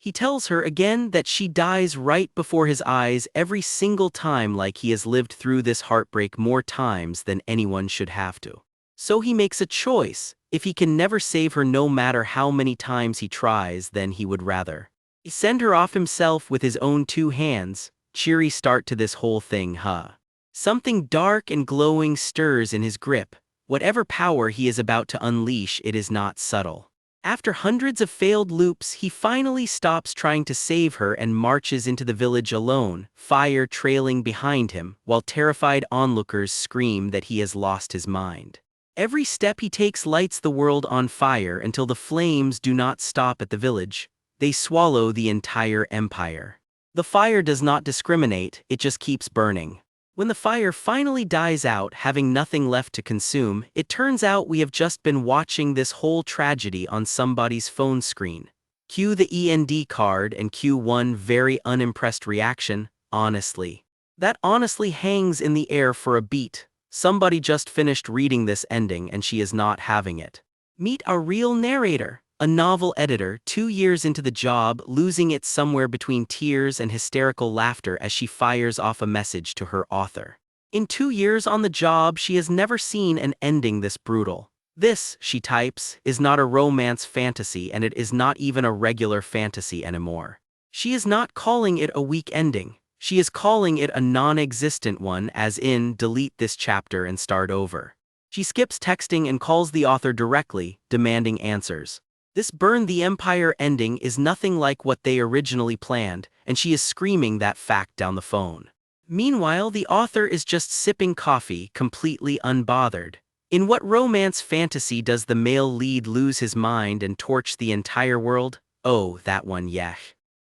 He tells her again that she dies right before his eyes every single time, like he has lived through this heartbreak more times than anyone should have to. So he makes a choice. If he can never save her no matter how many times he tries, then he would rather send her off himself with his own two hands. Cheery start to this whole thing, huh? Something dark and glowing stirs in his grip. Whatever power he is about to unleash, it is not subtle. After hundreds of failed loops, he finally stops trying to save her and marches into the village alone, fire trailing behind him, while terrified onlookers scream that he has lost his mind. Every step he takes lights the world on fire until the flames do not stop at the village. They swallow the entire empire. The fire does not discriminate, it just keeps burning. When the fire finally dies out, having nothing left to consume, it turns out we have just been watching this whole tragedy on somebody's phone screen. Cue the END card and cue one very unimpressed reaction, honestly. That honestly hangs in the air for a beat. Somebody just finished reading this ending and she is not having it. Meet our real narrator. A novel editor, 2 years into the job, losing it somewhere between tears and hysterical laughter as she fires off a message to her author. In 2 years on the job, she has never seen an ending this brutal. This, she types, is not a romance fantasy, and it is not even a regular fantasy anymore. She is not calling it a weak ending. She is calling it a non-existent one, as in, delete this chapter and start over. She skips texting and calls the author directly, demanding answers. This burn the empire ending is nothing like what they originally planned, and she is screaming that fact down the phone. Meanwhile, the author is just sipping coffee, completely unbothered. In what romance fantasy does the male lead lose his mind and torch the entire world? Oh, that one, yeah.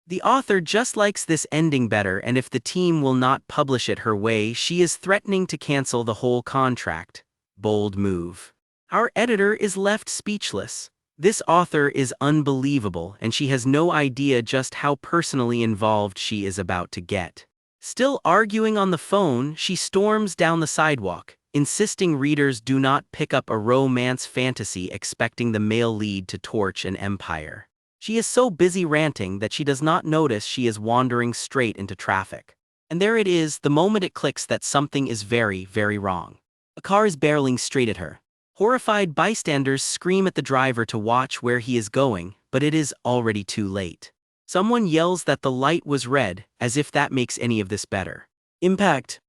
The author just likes this ending better, and if the team will not publish it her way, she is threatening to cancel the whole contract. Bold move. Our editor is left speechless. This author is unbelievable, and she has no idea just how personally involved she is about to get. Still arguing on the phone, she storms down the sidewalk, insisting readers do not pick up a romance fantasy expecting the male lead to torch an empire. She is so busy ranting that she does not notice she is wandering straight into traffic. And there it is, the moment it clicks that something is very, very wrong. A car is barreling straight at her. Horrified bystanders scream at the driver to watch where he is going, but it is already too late. Someone yells that the light was red, as if that makes any of this better. Impact.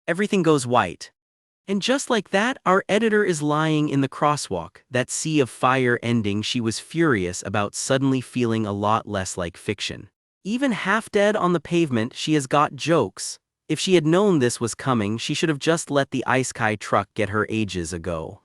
Everything goes white. And just like that, our editor is lying in the crosswalk, that sea of fire ending she was furious about suddenly feeling a lot less like fiction. Even half dead on the pavement, she has got jokes. If she had known this was coming, she should have just let the Ice-Kai truck get her ages ago.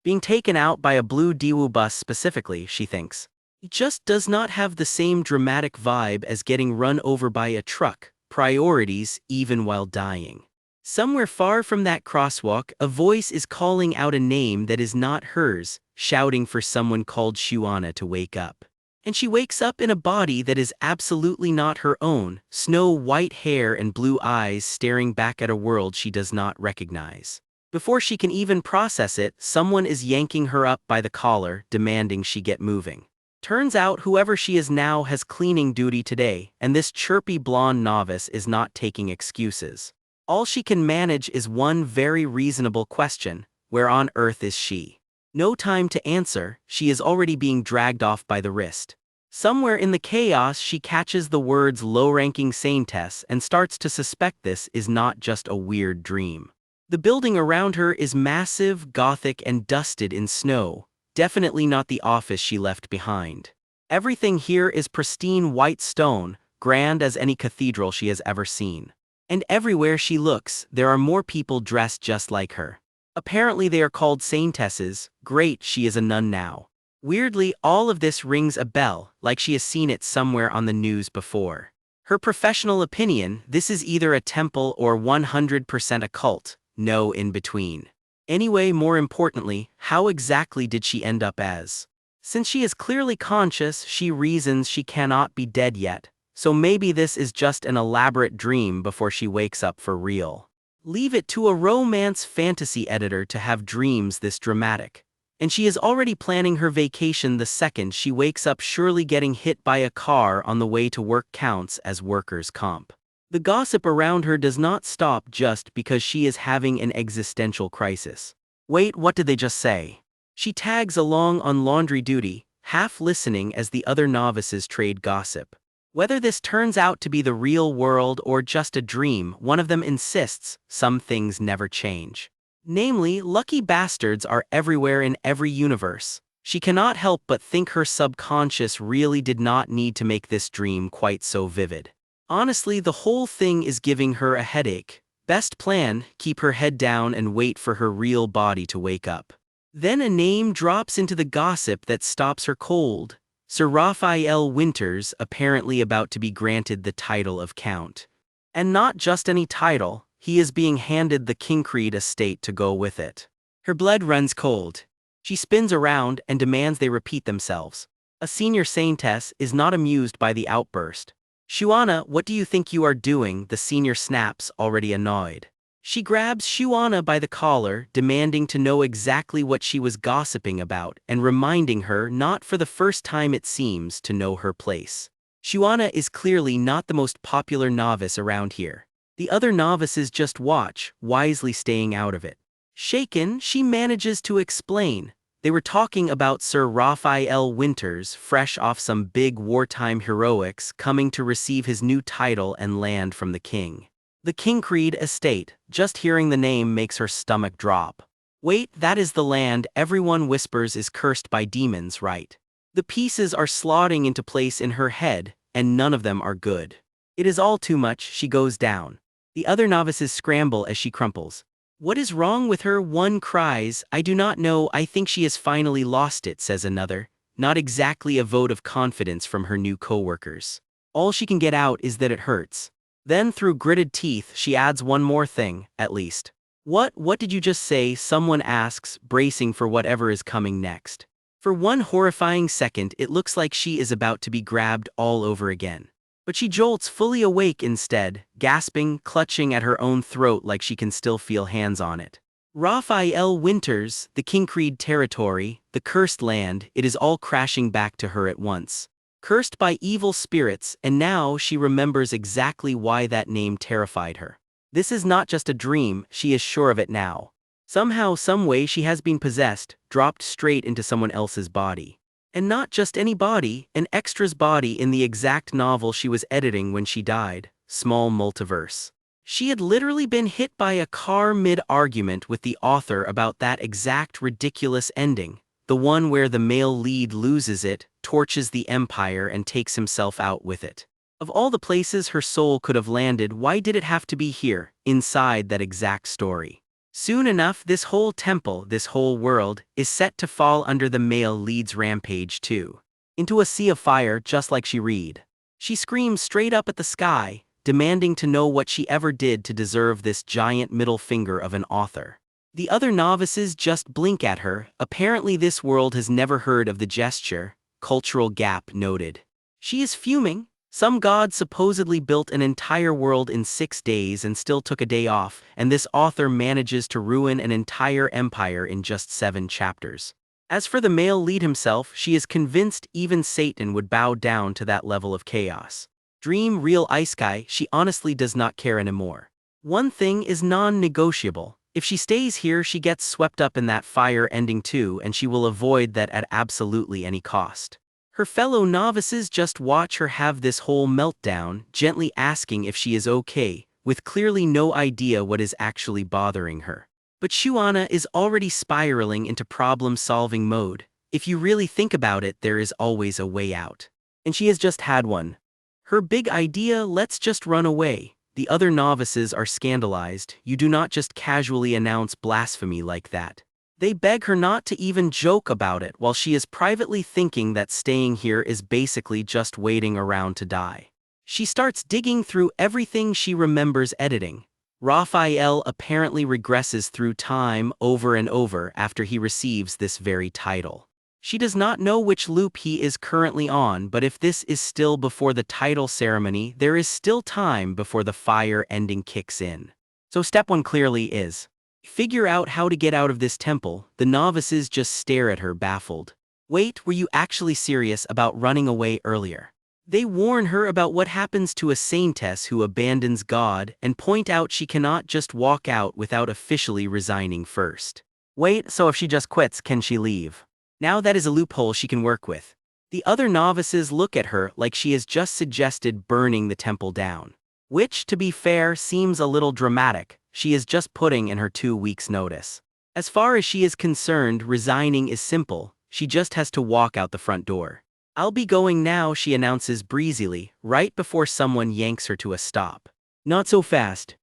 Being taken out by a blue Daewoo bus specifically, she thinks. It just does not have the same dramatic vibe as getting run over by a truck. Priorities, even while dying. Somewhere far from that crosswalk, a voice is calling out a name that is not hers, shouting for someone called Shuana to wake up. And she wakes up in a body that is absolutely not her own, snow-white hair and blue eyes staring back at a world she does not recognize. Before she can even process it, someone is yanking her up by the collar, demanding she get moving. Turns out whoever she is now has cleaning duty today, and this chirpy blonde novice is not taking excuses. All she can manage is one very reasonable question: where on earth is she? No time to answer, she is already being dragged off by the wrist. Somewhere in the chaos she catches the words low-ranking SAINTESS and starts to suspect this is not just a weird dream. The building around her is massive, gothic, and dusted in snow, definitely not the office she left behind. Everything here is pristine white stone, grand as any cathedral she has ever seen. And everywhere she looks, there are more people dressed just like her. Apparently they are called saintesses. Great, she is a nun now. Weirdly, all of this rings a bell, like she has seen it somewhere on the news before. Her professional opinion: this is either a temple or 100% a cult, no in between. Anyway, more importantly, how exactly did she end up as? Since she is clearly conscious, she reasons she cannot be dead yet, so maybe this is just an elaborate dream before she wakes up for real. Leave it to a romance fantasy editor to have dreams this dramatic. And she is already planning her vacation the second she wakes up, surely getting hit by a car on the way to work counts as workers' comp. The gossip around her does not stop just because she is having an existential crisis. Wait, what did they just say? She tags along on laundry duty, half listening as the other novices trade gossip. Whether this turns out to be the real world or just a dream, one of them insists some things never change. Namely, lucky bastards are everywhere in every universe. She cannot help but think her subconscious really did not need to make this dream quite so vivid. Honestly, the whole thing is giving her a headache. Best plan, keep her head down and wait for her real body to wake up. Then a name drops into the gossip that stops her cold. Sir Raphael Winters, apparently about to be granted the title of Count. And not just any title, he is being handed the Kincreed estate to go with it. Her blood runs cold. She spins around and demands they repeat themselves. A senior saintess is not amused by the outburst. Shuana, what do you think you are doing? The senior snaps, already annoyed. She grabs Shuana by the collar, demanding to know exactly what she was gossiping about and reminding her not for the first time it seems to know her place. Shuana is clearly not the most popular novice around here. The other novices just watch, wisely staying out of it. Shaken, she manages to explain. They were talking about Sir Raphael Winters, fresh off some big wartime heroics, coming to receive his new title and land from the king. The Kincreed estate, just hearing the name makes her stomach drop. Wait, that is the land everyone whispers is cursed by demons, right? The pieces are slotting into place in her head, and none of them are good. It is all too much, she goes down. The other novices scramble as she crumples. What is wrong with her? One cries. I do not know, I think she has finally lost it, says another. Not exactly a vote of confidence from her new co-workers. All she can get out is that it hurts. Then through gritted teeth she adds one more thing, at least. What did you just say? Someone asks, bracing for whatever is coming next. For one horrifying second it looks like she is about to be grabbed all over again. But she jolts fully awake instead, gasping, clutching at her own throat like she can still feel hands on it. Raphael Winters, the Kincreed territory, the cursed land, it is all crashing back to her at once. Cursed by evil spirits, and now she remembers exactly why that name terrified her. This is not just a dream, she is sure of it now. Somehow, someway she has been possessed, dropped straight into someone else's body. And not just any body, an extra's body in the exact novel she was editing when she died, Small Multiverse. She had literally been hit by a car mid-argument with the author about that exact ridiculous ending, the one where the male lead loses it, torches the empire and takes himself out with it. Of all the places her soul could have landed, why did it have to be here, inside that exact story? Soon enough, this whole temple, this whole world, is set to fall under the male lead's rampage too. Into a sea of fire, just like she read. She screams straight up at the sky, demanding to know what she ever did to deserve this giant middle finger of an author. The other novices just blink at her. Apparently this world has never heard of the gesture, cultural gap noted. She is fuming. Some god supposedly built an entire world in 6 days and still took a day off, and this author manages to ruin an entire empire in just 7 chapters. As for the male lead himself, she is convinced even Satan would bow down to that level of chaos. Dream real ice guy, she honestly does not care anymore. One thing is non-negotiable. If she stays here, she gets swept up in that fire ending too, and she will avoid that at absolutely any cost. Her fellow novices just watch her have this whole meltdown, gently asking if she is okay, with clearly no idea what is actually bothering her. But Shuana is already spiraling into problem-solving mode. If you really think about it, there is always a way out. And she has just had one. Her big idea, let's just run away. The other novices are scandalized. You do not just casually announce blasphemy like that. They beg her not to even joke about it while she is privately thinking that staying here is basically just waiting around to die. She starts digging through everything she remembers editing. Raphael apparently regresses through time over and over after he receives this very title. She does not know which loop he is currently on, but if this is still before the title ceremony, there is still time before the fire ending kicks in. So step 1 clearly is Figure out how to get out of this temple. The novices just stare at her baffled. Wait, were you actually serious about running away earlier? They warn her about what happens to a saintess who abandons God and point out she cannot just walk out without officially resigning first. Wait, so if she just quits, can she leave? Now that is a loophole she can work with. The other novices look at her like she has just suggested burning the temple down. Which, to be fair, seems a little dramatic. She is just putting in her 2 weeks' notice. As far as she is concerned, resigning is simple. She just has to walk out the front door. I'll be going now, she announces breezily, right before someone yanks her to a stop. Not so fast.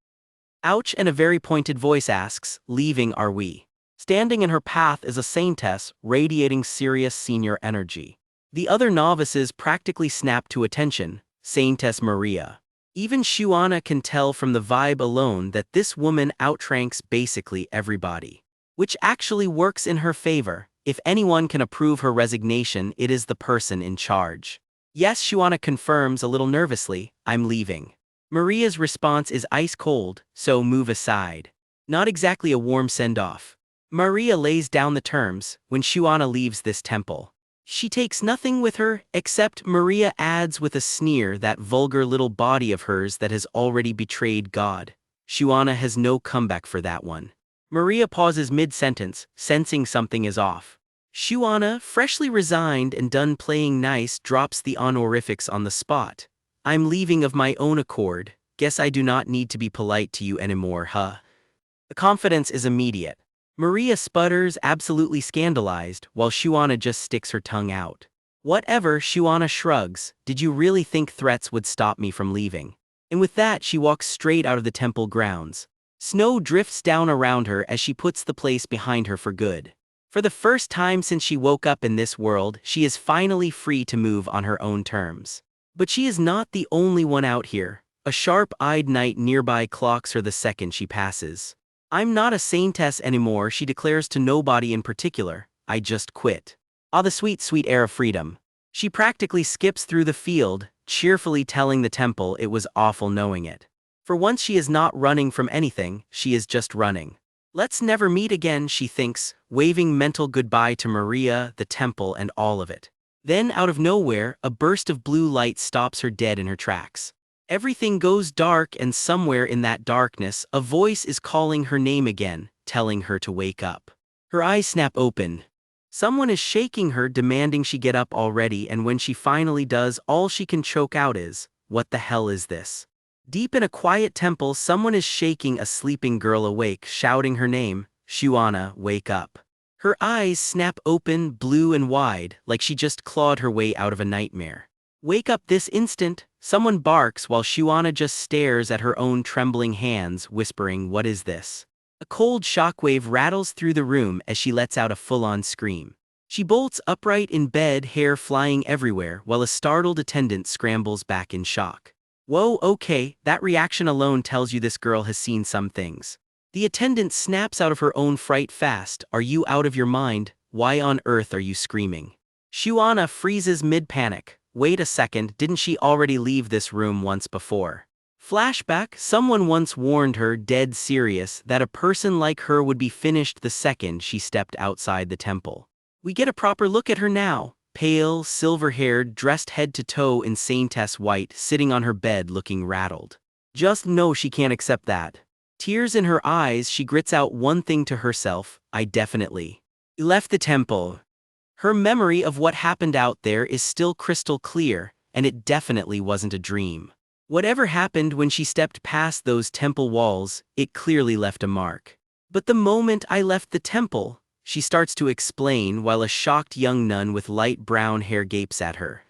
Ouch, and a very pointed voice asks, leaving are we? Standing in her path is a saintess, radiating serious senior energy. The other novices practically snap to attention, Saintess Maria. Even Shuana can tell from the vibe alone that this woman outranks basically everybody. Which actually works in her favor. If anyone can approve her resignation, it is the person in charge. Yes, Shuana confirms a little nervously, I'm leaving. Maria's response is ice cold, so move aside. Not exactly a warm send-off. Maria lays down the terms when Shuana leaves this temple. She takes nothing with her, except Maria adds with a sneer that vulgar little body of hers that has already betrayed God. Shuana has no comeback for that one. Maria pauses mid-sentence, sensing something is off. Shuana, freshly resigned and done playing nice, drops the honorifics on the spot. I'm leaving of my own accord, guess I do not need to be polite to you anymore, huh? The confidence is immediate. Maria sputters, absolutely scandalized, while Shuana just sticks her tongue out. Whatever, Shuana shrugs, did you really think threats would stop me from leaving? And with that she walks straight out of the temple grounds. Snow drifts down around her as she puts the place behind her for good. For the first time since she woke up in this world, she is finally free to move on her own terms. But she is not the only one out here. A sharp-eyed knight nearby clocks her the second she passes. I'm not a saintess anymore, she declares to nobody in particular, I just quit. Ah, the sweet, sweet air of freedom. She practically skips through the field, cheerfully telling the temple it was awful knowing it. For once she is not running from anything, she is just running. Let's never meet again, she thinks, waving mental goodbye to Maria, the temple, and all of it. Then, out of nowhere, a burst of blue light stops her dead in her tracks. Everything goes dark, and somewhere in that darkness, a voice is calling her name again, telling her to wake up. Her eyes snap open. Someone is shaking her, demanding she get up already, and when she finally does, all she can choke out is, what the hell is this? Deep in a quiet temple, someone is shaking a sleeping girl awake, shouting her name, Shuana, wake up. Her eyes snap open, blue and wide, like she just clawed her way out of a nightmare. Wake up this instant, someone barks while Shuana just stares at her own trembling hands, whispering, what is this? A cold shockwave rattles through the room as she lets out a full-on scream. She bolts upright in bed, hair flying everywhere, while a startled attendant scrambles back in shock. Whoa, okay, that reaction alone tells you this girl has seen some things. The attendant snaps out of her own fright fast, are you out of your mind? Why on earth are you screaming? Shuana freezes mid-panic. Wait a second, didn't she already leave this room once before? Flashback, someone once warned her, dead serious, that a person like her would be finished the second she stepped outside the temple. We get a proper look at her now, pale, silver-haired, dressed head to toe in saintess white, sitting on her bed looking rattled. Just know she can't accept that. Tears in her eyes, she grits out one thing to herself, I definitely left the temple. Her memory of what happened out there is still crystal clear, and it definitely wasn't a dream. Whatever happened when she stepped past those temple walls, it clearly left a mark. But the moment I left the temple, she starts to explain while a shocked young nun with light brown hair gapes at her.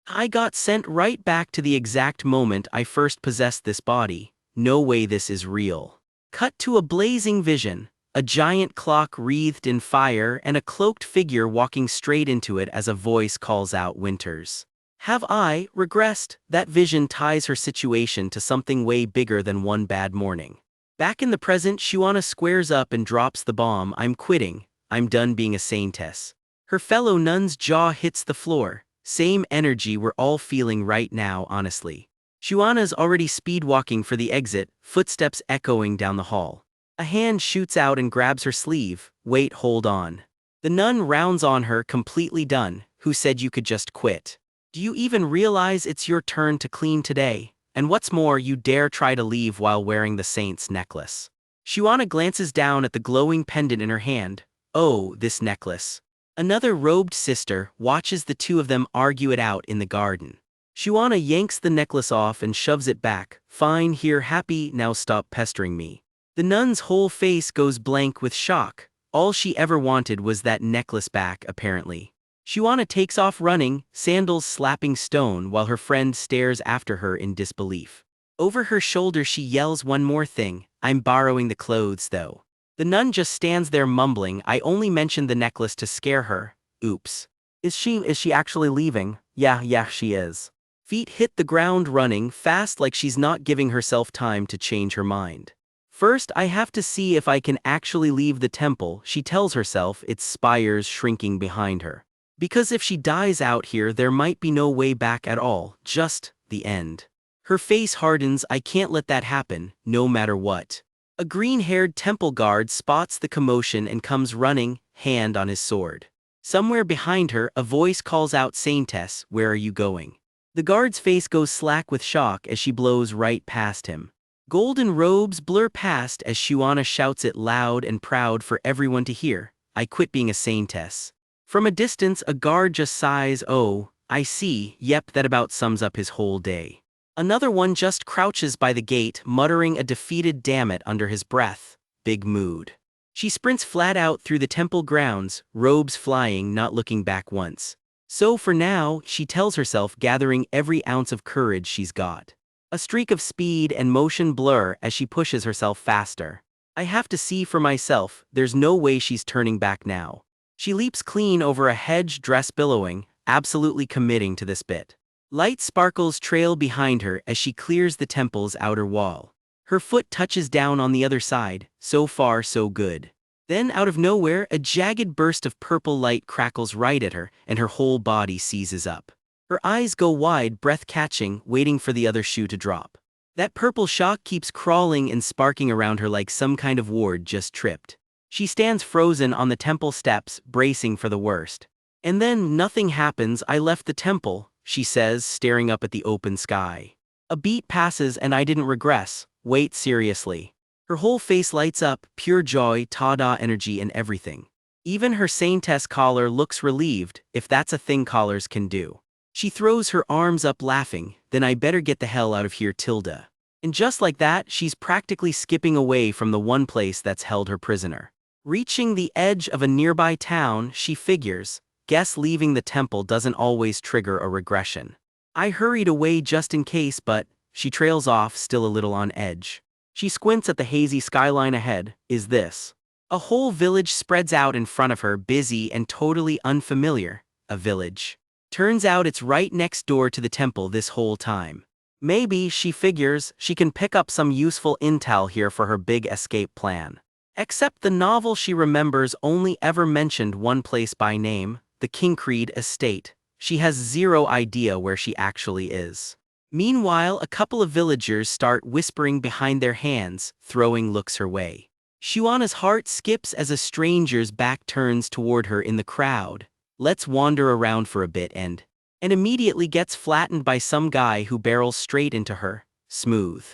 I got sent right back to the exact moment I first possessed this body. No way this is real. Cut to a blazing vision. A giant clock wreathed in fire and a cloaked figure walking straight into it as a voice calls out Winters. Have I regressed? That vision ties her situation to something way bigger than one bad morning. Back in the present, Shuana squares up and drops the bomb, I'm quitting, I'm done being a saintess. Her fellow nun's jaw hits the floor, same energy we're all feeling right now, honestly. Shuana's already speed walking for the exit, footsteps echoing down the hall. A hand shoots out and grabs her sleeve. Wait, hold on. The nun rounds on her, completely done. Who said you could just quit? Do you even realize it's your turn to clean today? And what's more, you dare try to leave while wearing the saint's necklace. Shuana glances down at the glowing pendant in her hand. Oh, this necklace. Another robed sister watches the two of them argue it out in the garden. Shuana yanks the necklace off and shoves it back. Fine, here, happy, now stop pestering me. The nun's whole face goes blank with shock. All she ever wanted was that necklace back, apparently. Shuana takes off running, sandals slapping stone, while her friend stares after her in disbelief. Over her shoulder she yells one more thing. I'm borrowing the clothes, though. The nun just stands there mumbling, I only mentioned the necklace to scare her. Oops. Is she actually leaving? Yeah, she is. Feet hit the ground running fast like she's not giving herself time to change her mind. First, I have to see if I can actually leave the temple, she tells herself, its spires shrinking behind her. Because if she dies out here, there might be no way back at all, just the end. Her face hardens. I can't let that happen, no matter what. A green-haired temple guard spots the commotion and comes running, hand on his sword. Somewhere behind her, a voice calls out, Saintess, where are you going? The guard's face goes slack with shock as she blows right past him. Golden robes blur past as Shuana shouts it loud and proud for everyone to hear. I quit being a saintess. From a distance, a guard just sighs, oh, I see, yep, that about sums up his whole day. Another one just crouches by the gate, muttering a defeated damn it under his breath. Big mood. She sprints flat out through the temple grounds, robes flying, not looking back once. So for now, she tells herself, gathering every ounce of courage she's got. A streak of speed and motion blur as she pushes herself faster. I have to see for myself, there's no way she's turning back now. She leaps clean over a hedge, dress billowing, absolutely committing to this bit. Light sparkles trail behind her as she clears the temple's outer wall. Her foot touches down on the other side, so far so good. Then out of nowhere, a jagged burst of purple light crackles right at her, and her whole body seizes up. Her eyes go wide, breath catching, waiting for the other shoe to drop. That purple shock keeps crawling and sparking around her like some kind of ward just tripped. She stands frozen on the temple steps, bracing for the worst. And then nothing happens. I left the temple, she says, staring up at the open sky. A beat passes and I didn't regress. Wait, seriously. Her whole face lights up, pure joy, ta-da energy and everything. Even her saintess collar looks relieved, if that's a thing collars can do. She throws her arms up laughing, then I better get the hell out of here, Tilda. And just like that, she's practically skipping away from the one place that's held her prisoner. Reaching the edge of a nearby town, she figures, guess leaving the temple doesn't always trigger a regression. I hurried away just in case, but she trails off, still a little on edge. She squints at the hazy skyline ahead. Is this? A whole village spreads out in front of her, busy and totally unfamiliar. A village. Turns out it's right next door to the temple this whole time. Maybe, she figures, she can pick up some useful intel here for her big escape plan. Except the novel she remembers only ever mentioned one place by name, the Kincreed estate. She has zero idea where she actually is. Meanwhile, a couple of villagers start whispering behind their hands, throwing looks her way. Shuana's heart skips as a stranger's back turns toward her in the crowd. Let's wander around for a bit and immediately gets flattened by some guy who barrels straight into her. Smooth.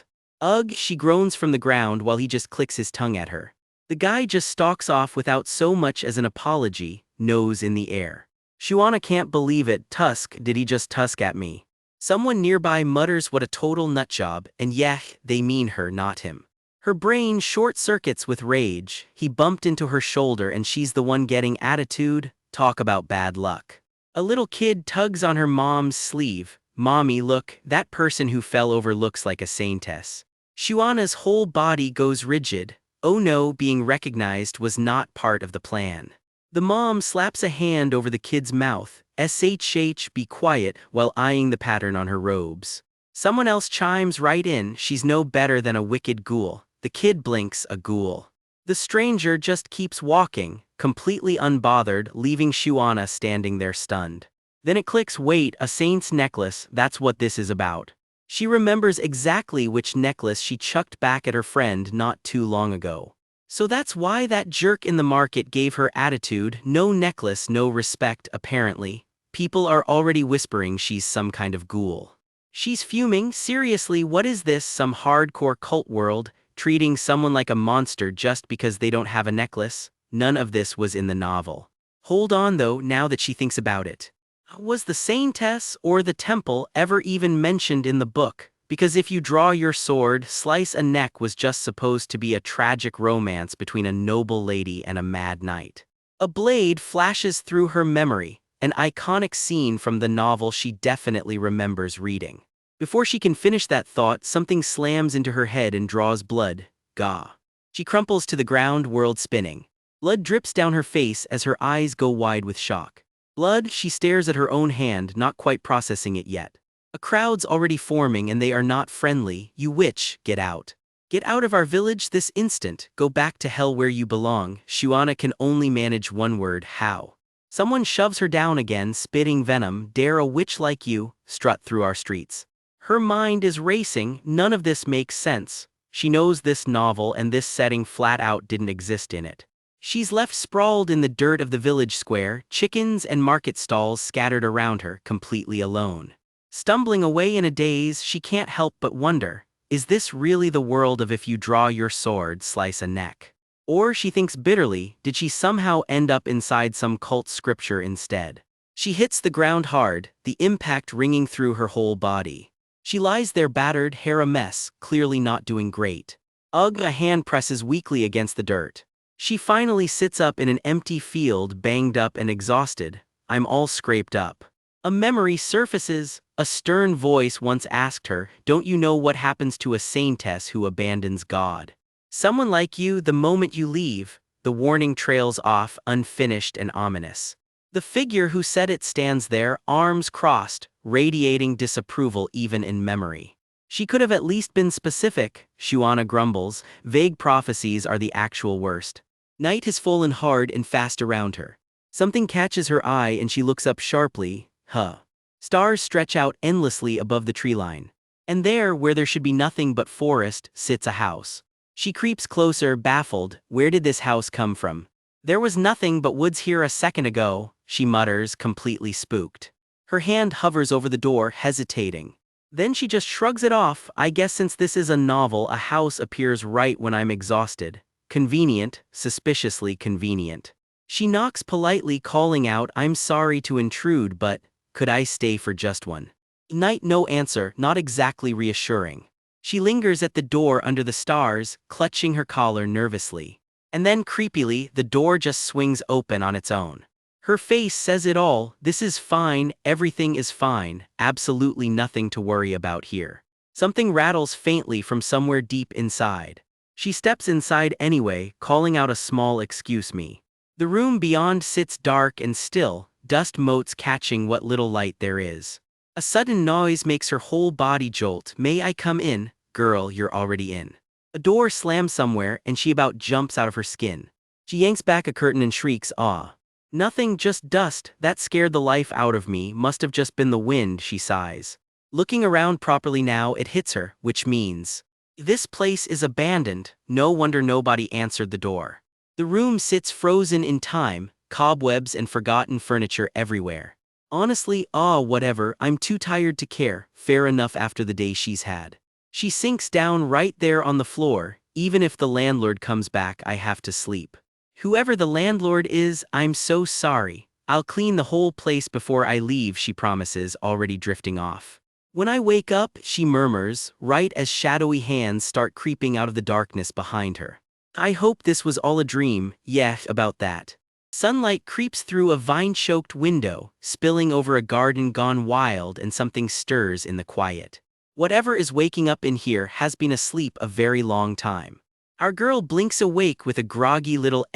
Ugh, she groans from the ground while he just clicks his tongue at her. The guy just stalks off without so much as an apology, nose in the air. Shuana can't believe it. Tusk, did he just tusk at me? Someone nearby mutters what a total nutjob, and yeah, they mean her, not him. Her brain short-circuits with rage. He bumped into her shoulder and she's the one getting attitude. Talk about bad luck. A little kid tugs on her mom's sleeve. Mommy, look, that person who fell over looks like a saintess. Shuana's whole body goes rigid. Oh no, being recognized was not part of the plan. The mom slaps a hand over the kid's mouth. SHH, be quiet, while eyeing the pattern on her robes. Someone else chimes right in, she's no better than a wicked ghoul. The kid blinks, a ghoul. The stranger just keeps walking, completely unbothered, leaving Shuana standing there stunned. Then it clicks, wait, a saint's necklace, that's what this is about. She remembers exactly which necklace she chucked back at her friend not too long ago. So that's why that jerk in the market gave her attitude, no necklace, no respect, apparently. People are already whispering she's some kind of ghoul. She's fuming, seriously, what is this, some hardcore cult world, treating someone like a monster just because they don't have a necklace? None of this was in the novel. Hold on though, now that she thinks about it. Was the Saintess or the temple ever even mentioned in the book? Because if you draw your sword, slice a neck was just supposed to be a tragic romance between a noble lady and a mad knight. A blade flashes through her memory, an iconic scene from the novel she definitely remembers reading. Before she can finish that thought, something slams into her head and draws blood. Gah. She crumples to the ground, world spinning. Blood drips down her face as her eyes go wide with shock. Blood, she stares at her own hand, not quite processing it yet. A crowd's already forming and they are not friendly. You witch, get out. Get out of our village this instant, go back to hell where you belong. Shuana can only manage one word, how. Someone shoves her down again, spitting venom. Dare a witch like you strut through our streets? Her mind is racing, none of this makes sense. She knows this novel and this setting flat out didn't exist in it. She's left sprawled in the dirt of the village square, chickens and market stalls scattered around her, completely alone. Stumbling away in a daze, she can't help but wonder, is this really the world of if you draw your sword, slice a neck? Or, she thinks bitterly, did she somehow end up inside some cult scripture instead? She hits the ground hard, the impact ringing through her whole body. She lies there battered, hair a mess, clearly not doing great. Ugh, a hand presses weakly against the dirt. She finally sits up in an empty field, banged up and exhausted. I'm all scraped up. A memory surfaces. A stern voice once asked her, don't you know what happens to a saintess who abandons God? Someone like you, the moment you leave, the warning trails off, unfinished and ominous. The figure who said it stands there, arms crossed, radiating disapproval even in memory. She could have at least been specific, Shuana grumbles, vague prophecies are the actual worst. Night has fallen hard and fast around her. Something catches her eye and she looks up sharply, Stars stretch out endlessly above the tree line. And there, where there should be nothing but forest, sits a house. She creeps closer, baffled. Where did this house come from? There was nothing but woods here a second ago, she mutters, completely spooked. Her hand hovers over the door, hesitating. Then she just shrugs it off. I guess since this is a novel, a house appears right when I'm exhausted. Convenient, suspiciously convenient. She knocks politely, calling out, I'm sorry to intrude, but could I stay for just one night? No answer, not exactly reassuring. She lingers at the door under the stars, clutching her collar nervously. And then creepily, the door just swings open on its own. Her face says it all, this is fine, everything is fine, absolutely nothing to worry about here. Something rattles faintly from somewhere deep inside. She steps inside anyway, calling out a small excuse me. The room beyond sits dark and still, dust motes catching what little light there is. A sudden noise makes her whole body jolt. May I come in? Girl, you're already in. A door slams somewhere and she about jumps out of her skin. She yanks back a curtain and shrieks, ah. Nothing, just dust, that scared the life out of me, must have just been the wind, she sighs. Looking around properly now, it hits her, which means this place is abandoned. No wonder nobody answered the door. The room sits frozen in time, cobwebs and forgotten furniture everywhere. Honestly, whatever, I'm too tired to care, fair enough after the day she's had. She sinks down right there on the floor, even if the landlord comes back I have to sleep. Whoever the landlord is, I'm so sorry. I'll clean the whole place before I leave, she promises, already drifting off. When I wake up, she murmurs, right as shadowy hands start creeping out of the darkness behind her. I hope this was all a dream, yeah, about that. Sunlight creeps through a vine-choked window, spilling over a garden gone wild, and something stirs in the quiet. Whatever is waking up in here has been asleep a very long time. Our girl blinks awake with a groggy little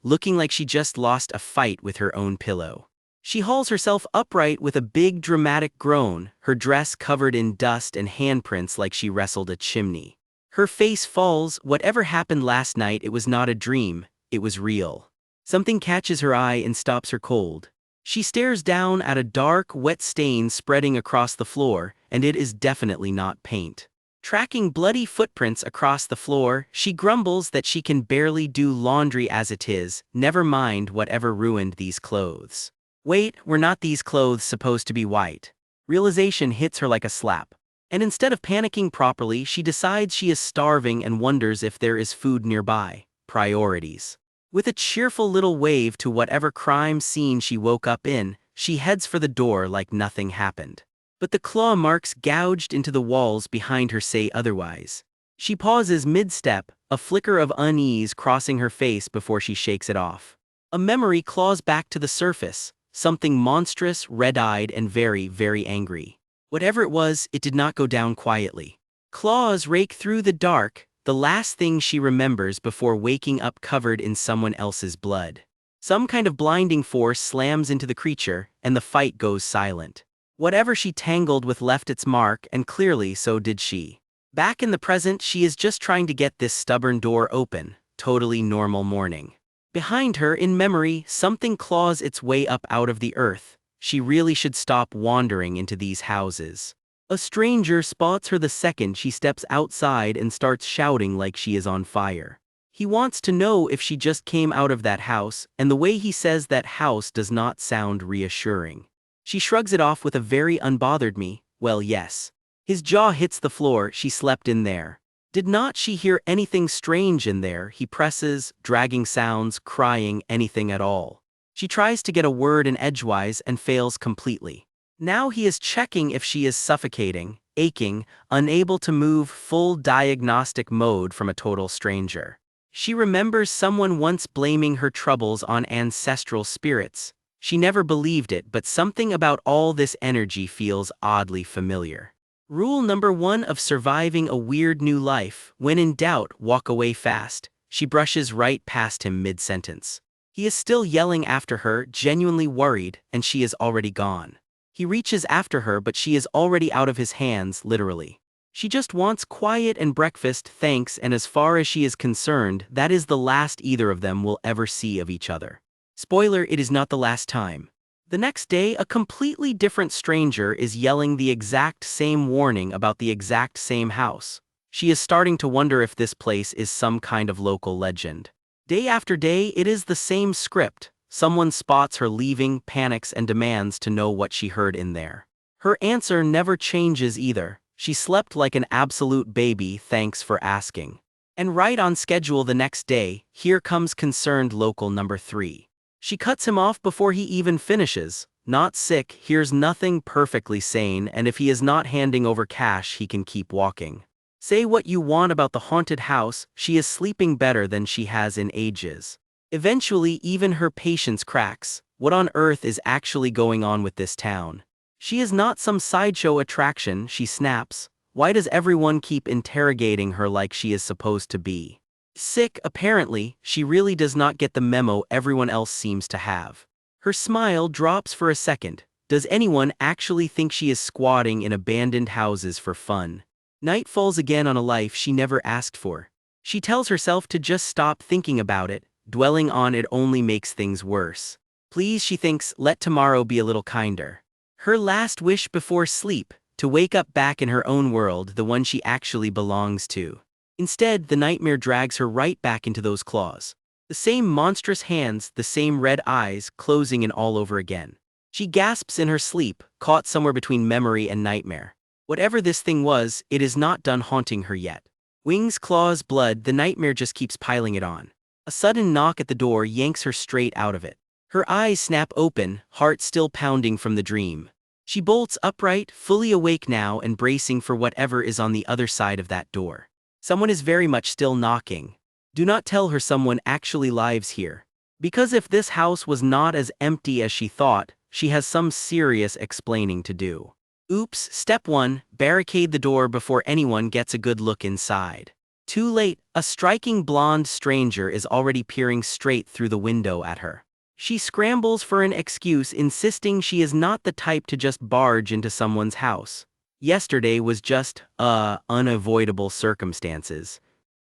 looking like she just lost a fight with her own pillow. She hauls herself upright with a big dramatic groan, her dress covered in dust and handprints like she wrestled a chimney. Her face falls. Whatever happened last night, it was not a dream, it was real. Something catches her eye and stops her cold. She stares down at a dark, wet stain spreading across the floor, and it is definitely not paint. Tracking bloody footprints across the floor, she grumbles that she can barely do laundry as it is, never mind whatever ruined these clothes. Wait, were not these clothes supposed to be white? Realization hits her like a slap. And instead of panicking properly, she decides she is starving and wonders if there is food nearby. Priorities. With a cheerful little wave to whatever crime scene she woke up in, she heads for the door like nothing happened. But the claw marks gouged into the walls behind her say otherwise. She pauses mid-step, a flicker of unease crossing her face before she shakes it off. A memory claws back to the surface, something monstrous, red-eyed, and very, very angry. Whatever it was, it did not go down quietly. Claws rake through the dark, the last thing she remembers before waking up covered in someone else's blood. Some kind of blinding force slams into the creature, and the fight goes silent. Whatever she tangled with left its mark, and clearly so did she. Back in the present, she is just trying to get this stubborn door open. Totally normal morning. Behind her, in memory, something claws its way up out of the earth. She really should stop wandering into these houses. A stranger spots her the second she steps outside and starts shouting like she is on fire. He wants to know if she just came out of that house, and the way he says that house does not sound reassuring. She shrugs it off with a very unbothered me, well yes. His jaw hits the floor, she slept in there. Did not she hear anything strange in there? He presses, dragging sounds, crying, anything at all. She tries to get a word in edgewise and fails completely. Now he is checking if she is suffocating, aching, unable to move, full diagnostic mode from a total stranger. She remembers someone once blaming her troubles on ancestral spirits. She never believed it, but something about all this energy feels oddly familiar. Rule number 1 of surviving a weird new life: when in doubt, walk away fast. She brushes right past him mid-sentence. He is still yelling after her, genuinely worried, and she is already gone. He reaches after her, but she is already out of his hands, literally. She just wants quiet and breakfast, thanks, and as far as she is concerned, that is the last either of them will ever see of each other. Spoiler, it is not the last time. The next day, a completely different stranger is yelling the exact same warning about the exact same house. She is starting to wonder if this place is some kind of local legend. Day after day, it is the same script. Someone spots her leaving, panics, and demands to know what she heard in there. Her answer never changes either. She slept like an absolute baby, thanks for asking. And right on schedule the next day, here comes concerned local number 3. She cuts him off before he even finishes. Not sick, here's nothing, perfectly sane, and if he is not handing over cash, he can keep walking. Say what you want about the haunted house, she is sleeping better than she has in ages. Eventually, even her patience cracks. What on earth is actually going on with this town? She is not some sideshow attraction, she snaps. Why does everyone keep interrogating her like she is supposed to be? Sick, apparently. She really does not get the memo everyone else seems to have. Her smile drops for a second. Does anyone actually think she is squatting in abandoned houses for fun? Night falls again on a life she never asked for. She tells herself to just stop thinking about it. Dwelling on it only makes things worse. Please, she thinks, let tomorrow be a little kinder. Her last wish before sleep, to wake up back in her own world, the one she actually belongs to. Instead, the nightmare drags her right back into those claws. The same monstrous hands, the same red eyes, closing in all over again. She gasps in her sleep, caught somewhere between memory and nightmare. Whatever this thing was, it is not done haunting her yet. Wings, claws, blood, the nightmare just keeps piling it on. A sudden knock at the door yanks her straight out of it. Her eyes snap open, heart still pounding from the dream. She bolts upright, fully awake now and bracing for whatever is on the other side of that door. Someone is very much still knocking. Do not tell her someone actually lives here. Because if this house was not as empty as she thought, she has some serious explaining to do. Oops, step 1, barricade the door before anyone gets a good look inside. Too late, a striking blonde stranger is already peering straight through the window at her. She scrambles for an excuse, insisting she is not the type to just barge into someone's house. Yesterday was just, unavoidable circumstances.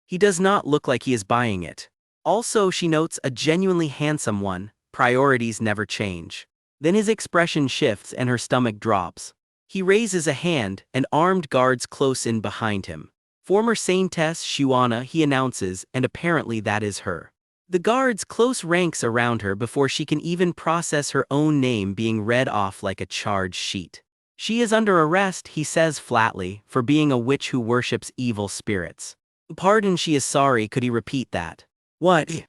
He does not look like he is buying it. Also, she notes, a genuinely handsome one. Priorities never change. Then his expression shifts and her stomach drops. He raises a hand, and armed guards close in behind him. Former Saintess Shuana, he announces, and apparently that is her. The guards close ranks around her before she can even process her own name being read off like a charge sheet. She is under arrest, he says flatly, for being a witch who worships evil spirits. Pardon, she is sorry, could he repeat that? What?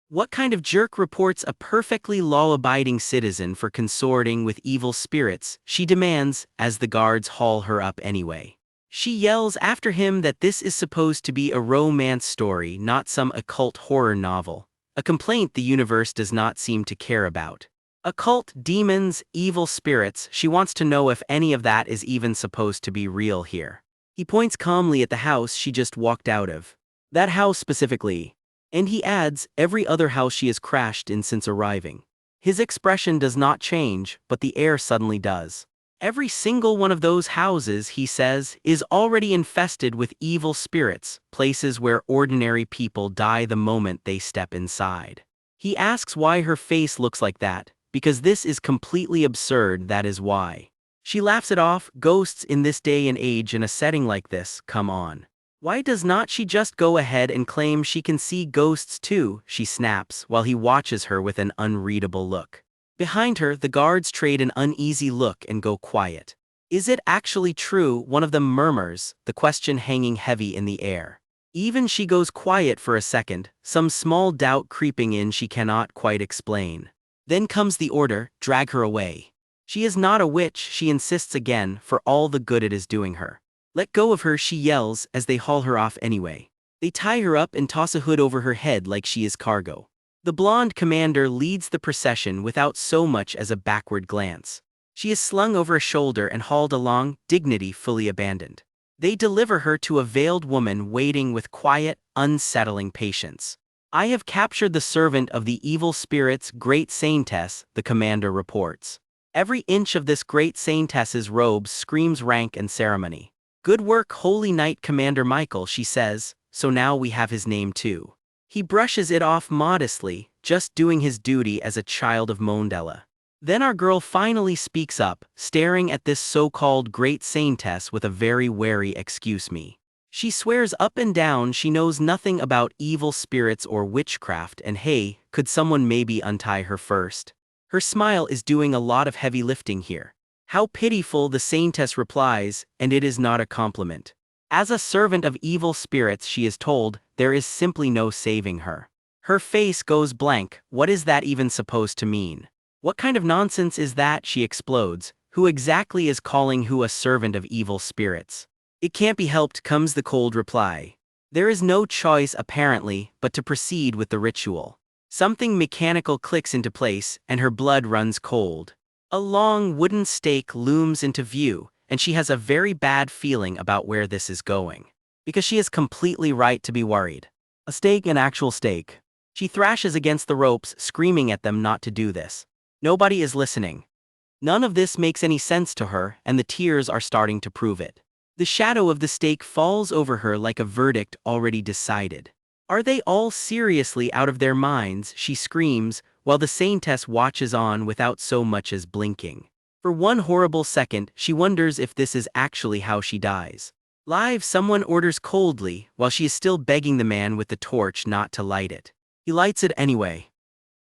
What kind of jerk reports a perfectly law-abiding citizen for consorting with evil spirits, she demands, as the guards haul her up anyway. She yells after him that this is supposed to be a romance story, not some occult horror novel, a complaint the universe does not seem to care about. Occult, demons, evil spirits, she wants to know if any of that is even supposed to be real here. He points calmly at the house she just walked out of. That house specifically. And he adds, every other house she has crashed in since arriving. His expression does not change, but the air suddenly does. Every single one of those houses, he says, is already infested with evil spirits, places where ordinary people die the moment they step inside. He asks why her face looks like that, because this is completely absurd, that is why. She laughs it off, ghosts in this day and age in a setting like this, come on. Why does not she just go ahead and claim she can see ghosts too, she snaps, while he watches her with an unreadable look. Behind her, the guards trade an uneasy look and go quiet. Is it actually true? One of them murmurs, the question hanging heavy in the air. Even she goes quiet for a second, some small doubt creeping in she cannot quite explain. Then comes the order, drag her away. She is not a witch, she insists again, for all the good it is doing her. Let go of her, she yells, as they haul her off anyway. They tie her up and toss a hood over her head like she is cargo. The blonde commander leads the procession without so much as a backward glance. She is slung over a shoulder and hauled along, dignity fully abandoned. They deliver her to a veiled woman waiting with quiet, unsettling patience. I have captured the servant of the evil spirits, Great Saintess, the commander reports. Every inch of this Great Saintess's robes screams rank and ceremony. Good work, Holy Knight Commander Michael, she says, so now we have his name too. He brushes it off modestly, just doing his duty as a child of Mondella. Then our girl finally speaks up, staring at this so-called Great Saintess with a very wary excuse me. She swears up and down she knows nothing about evil spirits or witchcraft, and hey, could someone maybe untie her first? Her smile is doing a lot of heavy lifting here. How pitiful, the Saintess replies, and it is not a compliment. As a servant of evil spirits, she is told, there is simply no saving her. Her face goes blank. What is that even supposed to mean? What kind of nonsense is that, she explodes. Who exactly is calling who a servant of evil spirits? It can't be helped, comes the cold reply. There is no choice apparently, but to proceed with the ritual. Something mechanical clicks into place, and her blood runs cold. A long wooden stake looms into view, and she has a very bad feeling about where this is going. Because she is completely right to be worried. A stake, an actual stake. She thrashes against the ropes, screaming at them not to do this. Nobody is listening. None of this makes any sense to her, and the tears are starting to prove it. The shadow of the stake falls over her like a verdict already decided. Are they all seriously out of their minds, she screams, while the Saintess watches on without so much as blinking. For one horrible second, she wonders if this is actually how she dies. Live, someone orders coldly, while she is still begging the man with the torch not to light it. He lights it anyway.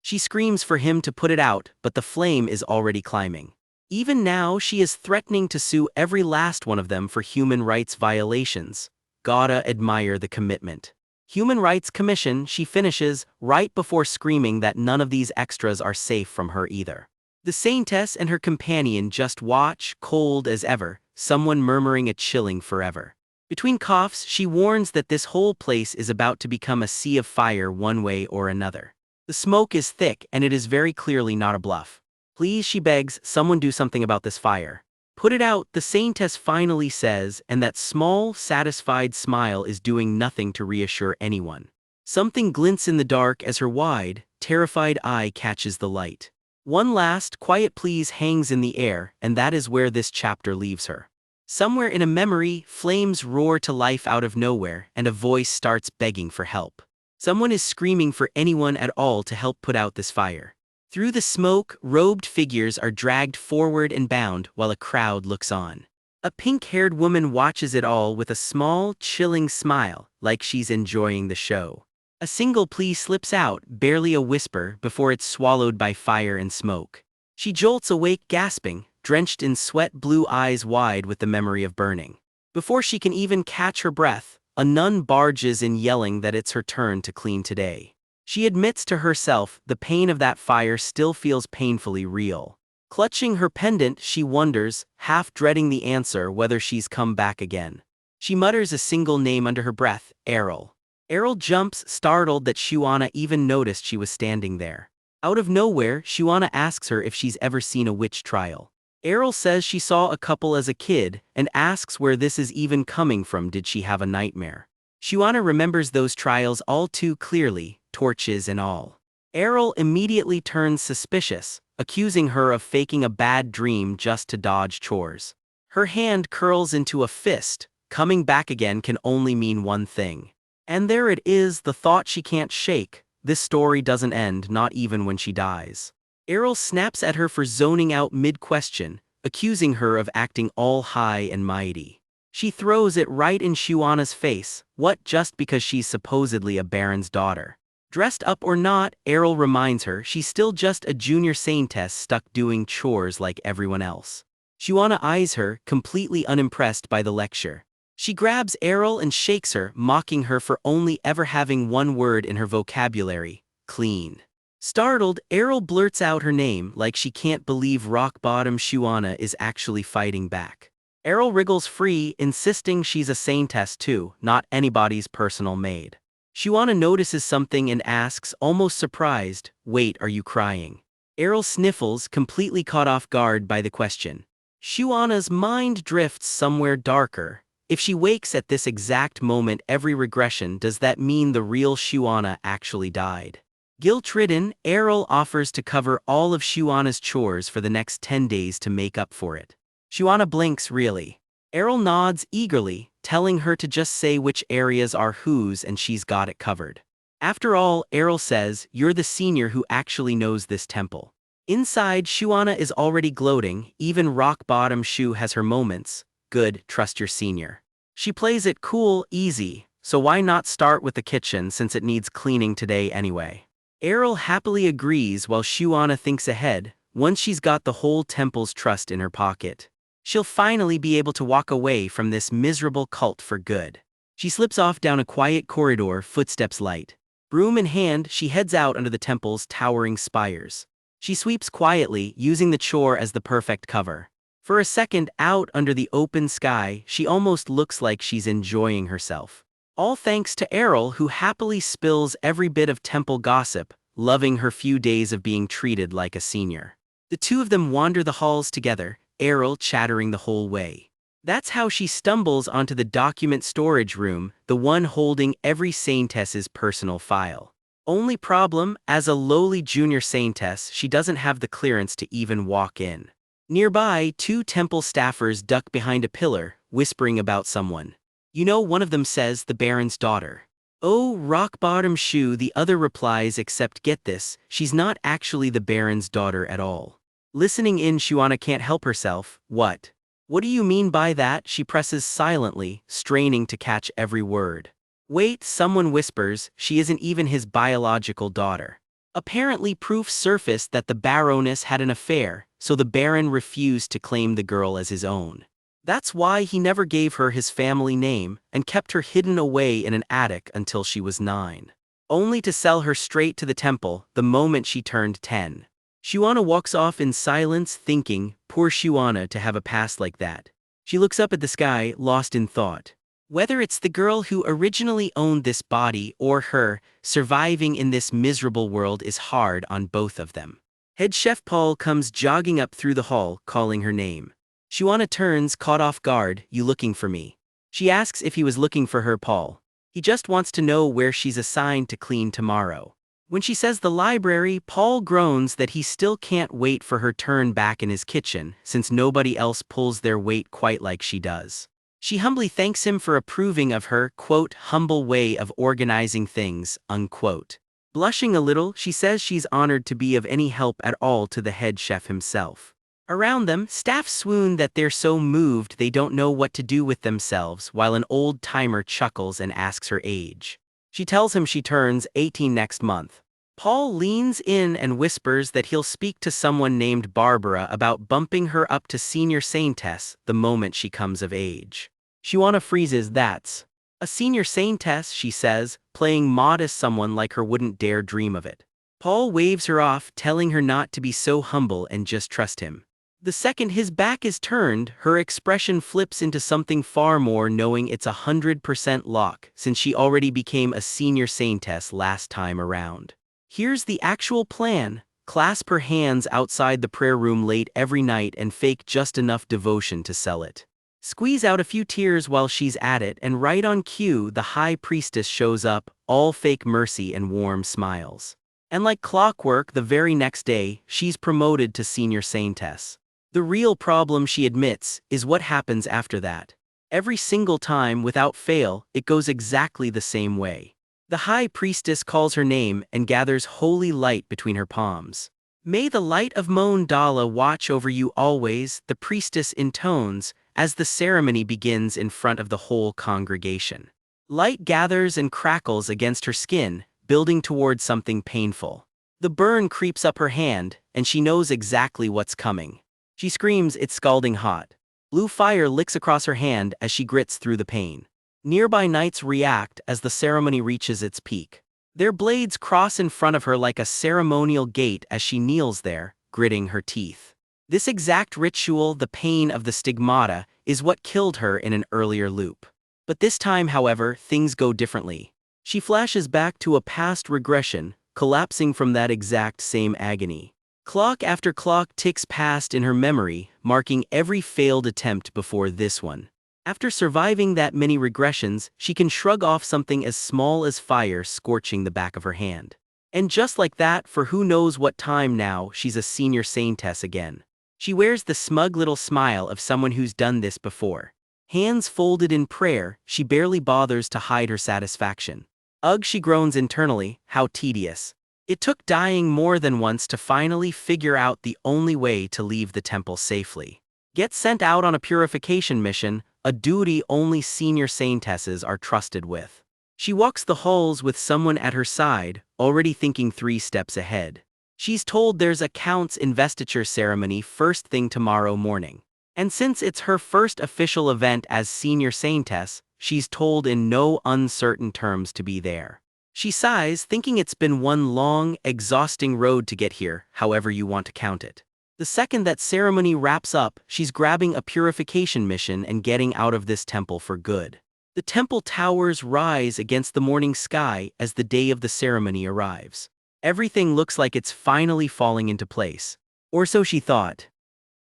She screams for him to put it out, but the flame is already climbing. Even now, she is threatening to sue every last one of them for human rights violations. Gotta admire the commitment. Human Rights Commission, she finishes, right before screaming that none of these extras are safe from her either. The Saintess and her companion just watch, cold as ever, someone murmuring a chilling forever. Between coughs, she warns that this whole place is about to become a sea of fire one way or another. The smoke is thick and it is very clearly not a bluff. Please, she begs, someone do something about this fire. Put it out, the Saintess finally says, and that small, satisfied smile is doing nothing to reassure anyone. Something glints in the dark as her wide, terrified eye catches the light. One last, quiet please hangs in the air, and that is where this chapter leaves her. Somewhere in a memory, flames roar to life out of nowhere, and a voice starts begging for help. Someone is screaming for anyone at all to help put out this fire. Through the smoke, robed figures are dragged forward and bound while a crowd looks on. A pink-haired woman watches it all with a small, chilling smile, like she's enjoying the show. A single plea slips out, barely a whisper, before it's swallowed by fire and smoke. She jolts awake gasping, drenched in sweat, blue eyes wide with the memory of burning. Before she can even catch her breath, a nun barges in yelling that it's her turn to clean today. She admits to herself the pain of that fire still feels painfully real. Clutching her pendant, she wonders, half dreading the answer, whether she's come back again. She mutters a single name under her breath, Errol. Errol jumps, startled that Shuana even noticed she was standing there. Out of nowhere, Shuana asks her if she's ever seen a witch trial. Errol says she saw a couple as a kid, and asks where this is even coming from. Did she have a nightmare? Shuana remembers those trials all too clearly, torches and all. Errol immediately turns suspicious, accusing her of faking a bad dream just to dodge chores. Her hand curls into a fist. Coming back again can only mean one thing. And there it is, the thought she can't shake. This story doesn't end, not even when she dies. Errol snaps at her for zoning out mid-question, accusing her of acting all high and mighty. She throws it right in Shuana's face. What, just because she's supposedly a baron's daughter? Dressed up or not, Errol reminds her she's still just a junior SAINTESS stuck doing chores like everyone else. Shuana eyes her, completely unimpressed by the lecture. She grabs Errol and shakes her, mocking her for only ever having one word in her vocabulary: clean. Startled, Errol blurts out her name like she can't believe rock-bottom Shuana is actually fighting back. Errol wriggles free, insisting she's a SAINTESS too, not anybody's personal maid. Shuana notices something and asks, almost surprised, "Wait, are you crying?" Errol sniffles, completely caught off guard by the question. Shuana's mind drifts somewhere darker. If she wakes at this exact moment every regression, does that mean the real Shuana actually died? Guilt-ridden, Errol offers to cover all of Shuana's chores for the next 10 days to make up for it. Shuana blinks. Really? Errol nods eagerly, telling her to just say which areas are whose and she's got it covered. After all, Errol says, you're the senior who actually knows this temple. Inside, Shuana is already gloating. Even rock-bottom Shu has her moments. Good, trust your senior. She plays it cool, easy, so why not start with the kitchen since it needs cleaning today anyway? Errol happily agrees while Shuana thinks ahead. Once she's got the whole temple's trust in her pocket, she'll finally be able to walk away from this miserable cult for good. She slips off down a quiet corridor, footsteps light. Broom in hand, she heads out under the temple's towering spires. She sweeps quietly, using the chore as the perfect cover. For a second, out under the open sky, she almost looks like she's enjoying herself. All thanks to Errol, who happily spills every bit of temple gossip, loving her few days of being treated like a senior. The two of them wander the halls together, Errol chattering the whole way. That's how she stumbles onto the document storage room, the one holding every SAINTESS's personal file. Only problem, as a lowly junior SAINTESS, she doesn't have the clearance to even walk in. Nearby, two temple staffers duck behind a pillar, whispering about someone. You know, one of them says the Baron's daughter. Oh, rock-bottom Shu, the other replies, except get this, she's not actually the Baron's daughter at all. Listening in, Shuana can't help herself. What? What do you mean by that? She presses silently, straining to catch every word. Wait, someone whispers, she isn't even his biological daughter. Apparently proof surfaced that the Baroness had an affair, so the Baron refused to claim the girl as his own. That's why he never gave her his family name and kept her hidden away in an attic until she was 9. Only to sell her straight to the temple the moment she turned 10. Shuana walks off in silence, thinking, poor Shuana to have a past like that. She looks up at the sky, lost in thought. Whether it's the girl who originally owned this body or her, surviving in this miserable world is hard on both of them. Head chef Paul comes jogging up through the hall, calling her name. Shuana turns, caught off guard. You looking for me? She asks if he was looking for her. Paul. He just wants to know where she's assigned to clean tomorrow. When she says the library, Paul groans that he still can't wait for her turn back in his kitchen, since nobody else pulls their weight quite like she does. She humbly thanks him for approving of her, quote, humble way of organizing things, unquote. Blushing a little, she says she's honored to be of any help at all to the head chef himself. Around them, staff swoon that they're so moved they don't know what to do with themselves, while an old timer chuckles and asks her age. She tells him she turns 18 next month. Paul leans in and whispers that he'll speak to someone named Barbara about bumping her up to senior saintess the moment she comes of age. Shuana freezes. That's a senior saintess, she says, playing modest someone like her wouldn't dare dream of it. Paul waves her off, telling her not to be so humble and just trust him. The second his back is turned, her expression flips into something far more, knowing it's 100% lock, since she already became a senior saintess last time around. Here's the actual plan: clasp her hands outside the prayer room late every night and fake just enough devotion to sell it. Squeeze out a few tears while she's at it, and right on cue, the high priestess shows up, all fake mercy and warm smiles. And like clockwork, the very next day, she's promoted to senior saintess. The real problem, she admits, is what happens after that. Every single time, without fail, it goes exactly the same way. The high priestess calls her name and gathers holy light between her palms. "May the light of Mon Dala watch over you always," the priestess intones, as the ceremony begins in front of the whole congregation. Light gathers and crackles against her skin, building toward something painful. The burn creeps up her hand, and she knows exactly what's coming. She screams, it's scalding hot. Blue fire licks across her hand as she grits through the pain. Nearby knights react as the ceremony reaches its peak. Their blades cross in front of her like a ceremonial gate as she kneels there, gritting her teeth. This exact ritual, the pain of the stigmata, is what killed her in an earlier loop. But this time, however, things go differently. She flashes back to a past regression, collapsing from that exact same agony. Clock after clock ticks past in her memory, marking every failed attempt before this one. After surviving that many regressions, she can shrug off something as small as fire scorching the back of her hand. And just like that, for who knows what time now, she's a senior saintess again. She wears the smug little smile of someone who's done this before. Hands folded in prayer, she barely bothers to hide her satisfaction. Ugh, she groans internally, how tedious. It took dying more than once to finally figure out the only way to leave the temple safely. Get sent out on a purification mission, a duty only senior saintesses are trusted with. She walks the halls with someone at her side, already thinking 3 steps ahead. She's told there's a count's investiture ceremony first thing tomorrow morning. And since it's her first official event as senior saintess, she's told in no uncertain terms to be there. She sighs, thinking it's been one long, exhausting road to get here, however you want to count it. The second that ceremony wraps up, she's grabbing a purification mission and getting out of this temple for good. The temple towers rise against the morning sky as the day of the ceremony arrives. Everything looks like it's finally falling into place. Or so she thought.